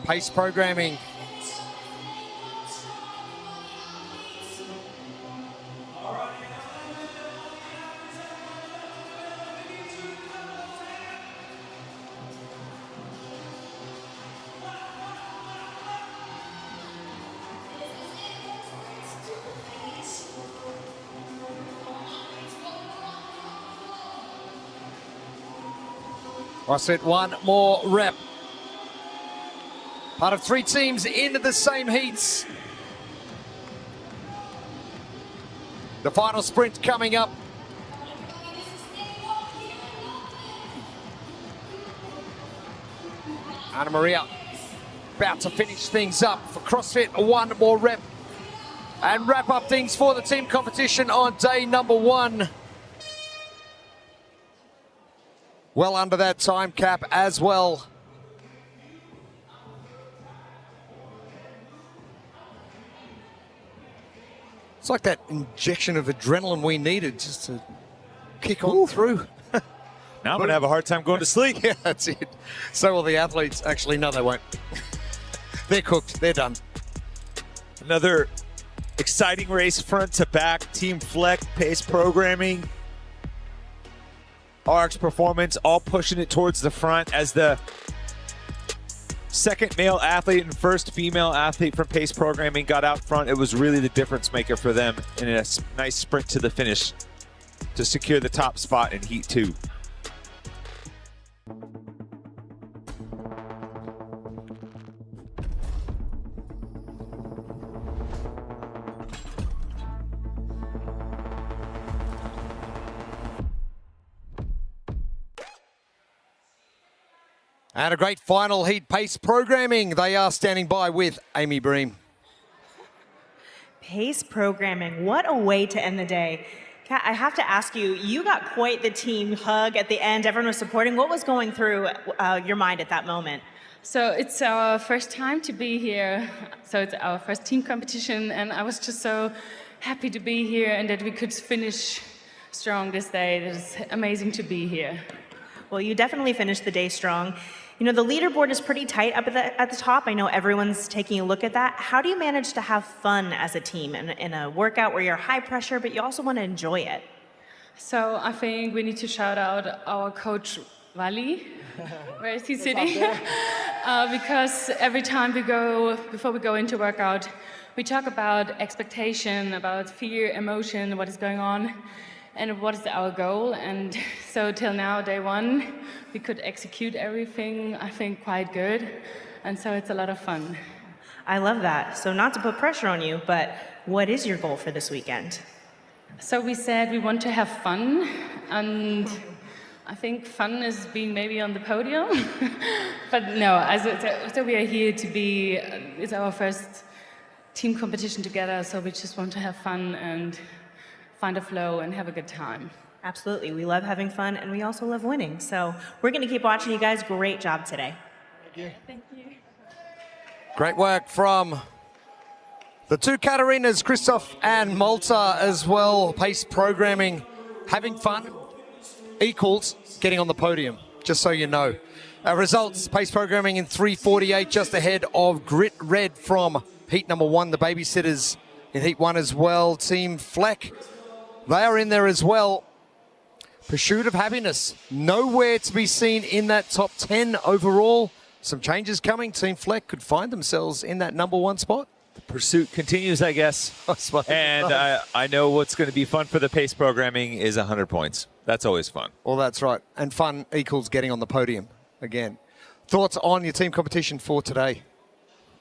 Pace programming. CrossFit, one more rep. Part of 3 teams into the same heats. The final sprint coming up. Anna Maria about to finish things up for CrossFit, one more rep. And wrap up things for the team competition on day number 1. Well under that time cap as well. It's like that injection of adrenaline we needed just to kick on through. Now I'm going to have a hard time going to sleep. Yeah, that's it. So will the athletes. Actually, no, they won't. They're cooked. They're done. Another exciting race front to back. Team Fleck, pace programming, RX Performance, all pushing it towards the front as the second male athlete and first female athlete from pace programming got out front. It was really the difference maker for them in a nice sprint to the finish to secure the top spot in Heat 2. And a great final heat pace programming. They are standing by with Amy Bream. Pace programming, what a way to end the day. Kat, I have to ask you, you got quite the team hug at the end. Everyone was supporting. What was going through your mind at that moment? So it's our first time to be here. So it's our first team competition, and I was just so happy to be here and that we could finish strong this day. It is amazing to be here. Well, you definitely finished the day strong. You know, the leaderboard is pretty tight up at the top. I know everyone's taking a look at that. How do you manage to have fun as a team in a workout where you're high pressure, but you also want to enjoy it? So I think we need to shout out our coach, Wally. Where is he sitting? Because every time before we go into workout, we talk about expectation, about fear, emotion, what is going on, and what is our goal. And so till now, day 1, we could execute everything, I think, quite good. And so it's a lot of fun. I love that. So not to put pressure on you, but what is your goal for this weekend? So we said we want to have fun, and I think fun is being maybe on the podium. But no, so we are here to be, it's our first team competition together, so we just want to have fun and find a flow and have a good time. Absolutely. We love having fun, and we also love winning. So we're going to keep watching you guys. Great job today. Thank you. Thank you. Great work from the 2 Katarinas, Christoph and Malta as well. Pace programming, having fun, equals getting on the podium, just so you know. Results, pace programming in 3:48, just ahead of Grit Red from heat number 1, the babysitters in heat 1 as well. Team Fleck, they are in there as well. Pursuit of Happiness, nowhere to be seen in that top 10 overall. Some changes coming. Team Fleck could find themselves in that number 1 spot. The pursuit continues, I guess. And I know what's going to be fun for the pace programming is 100 points. That's always fun. Well, that's right. And fun equals getting on the podium again. Thoughts on your team competition for today?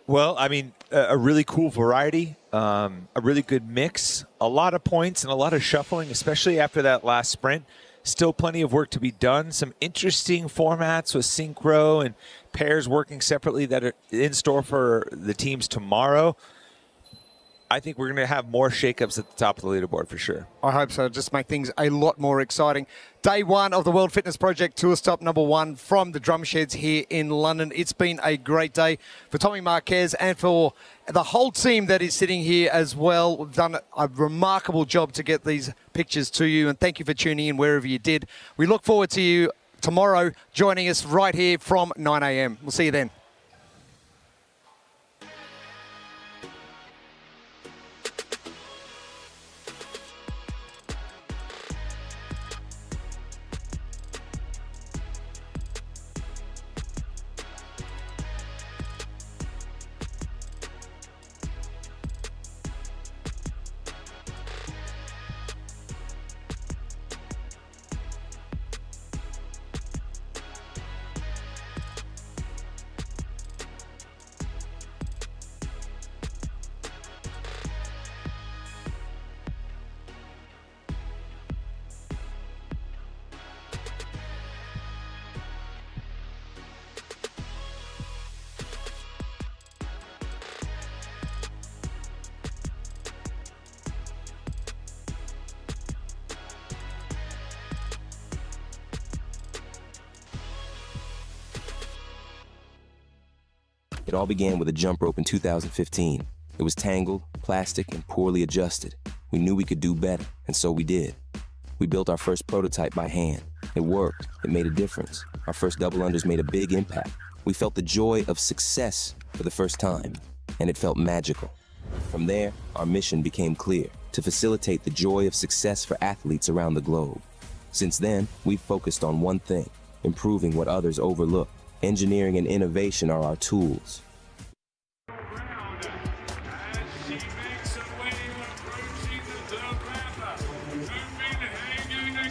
Well, I mean, a really cool variety, a really good mix, a lot of points and a lot of shuffling, especially after that last sprint. Still plenty of work to be done. Some interesting formats with synchro and pairs working separately that are in store for the teams tomorrow. I think we're going to have more shakeups at the top of the leaderboard for sure. I hope so. Just make things a lot more exciting. Day 1 of the World Fitness Project Tour Stop number 1 from the Drumsheds here in London. It's been a great day for Tommy Marquez and for the whole team that is sitting here as well. We've done a remarkable job to get these pictures to you, and thank you for tuning in wherever you did. We look forward to you tomorrow joining us right here from 9 a.m. We'll see you then. It all began with a jump rope in 2015. It was tangled, plastic, and poorly adjusted. We knew we could do better, and so we did. We built our first prototype by hand. It worked. It made a difference. Our first double unders made a big impact. We felt the joy of success for the first time, and it felt magical. From there, our mission became clear: to facilitate the joy of success for athletes around the globe. Since then, we've focused on one thing: improving what others overlook. Engineering and innovation are our tools.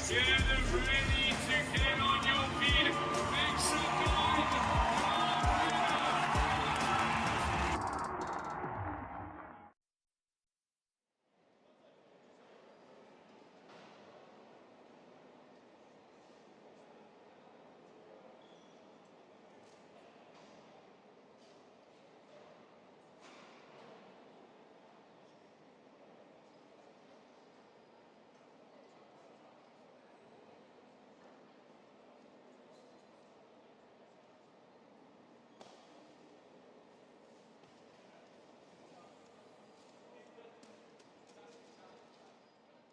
Together, ready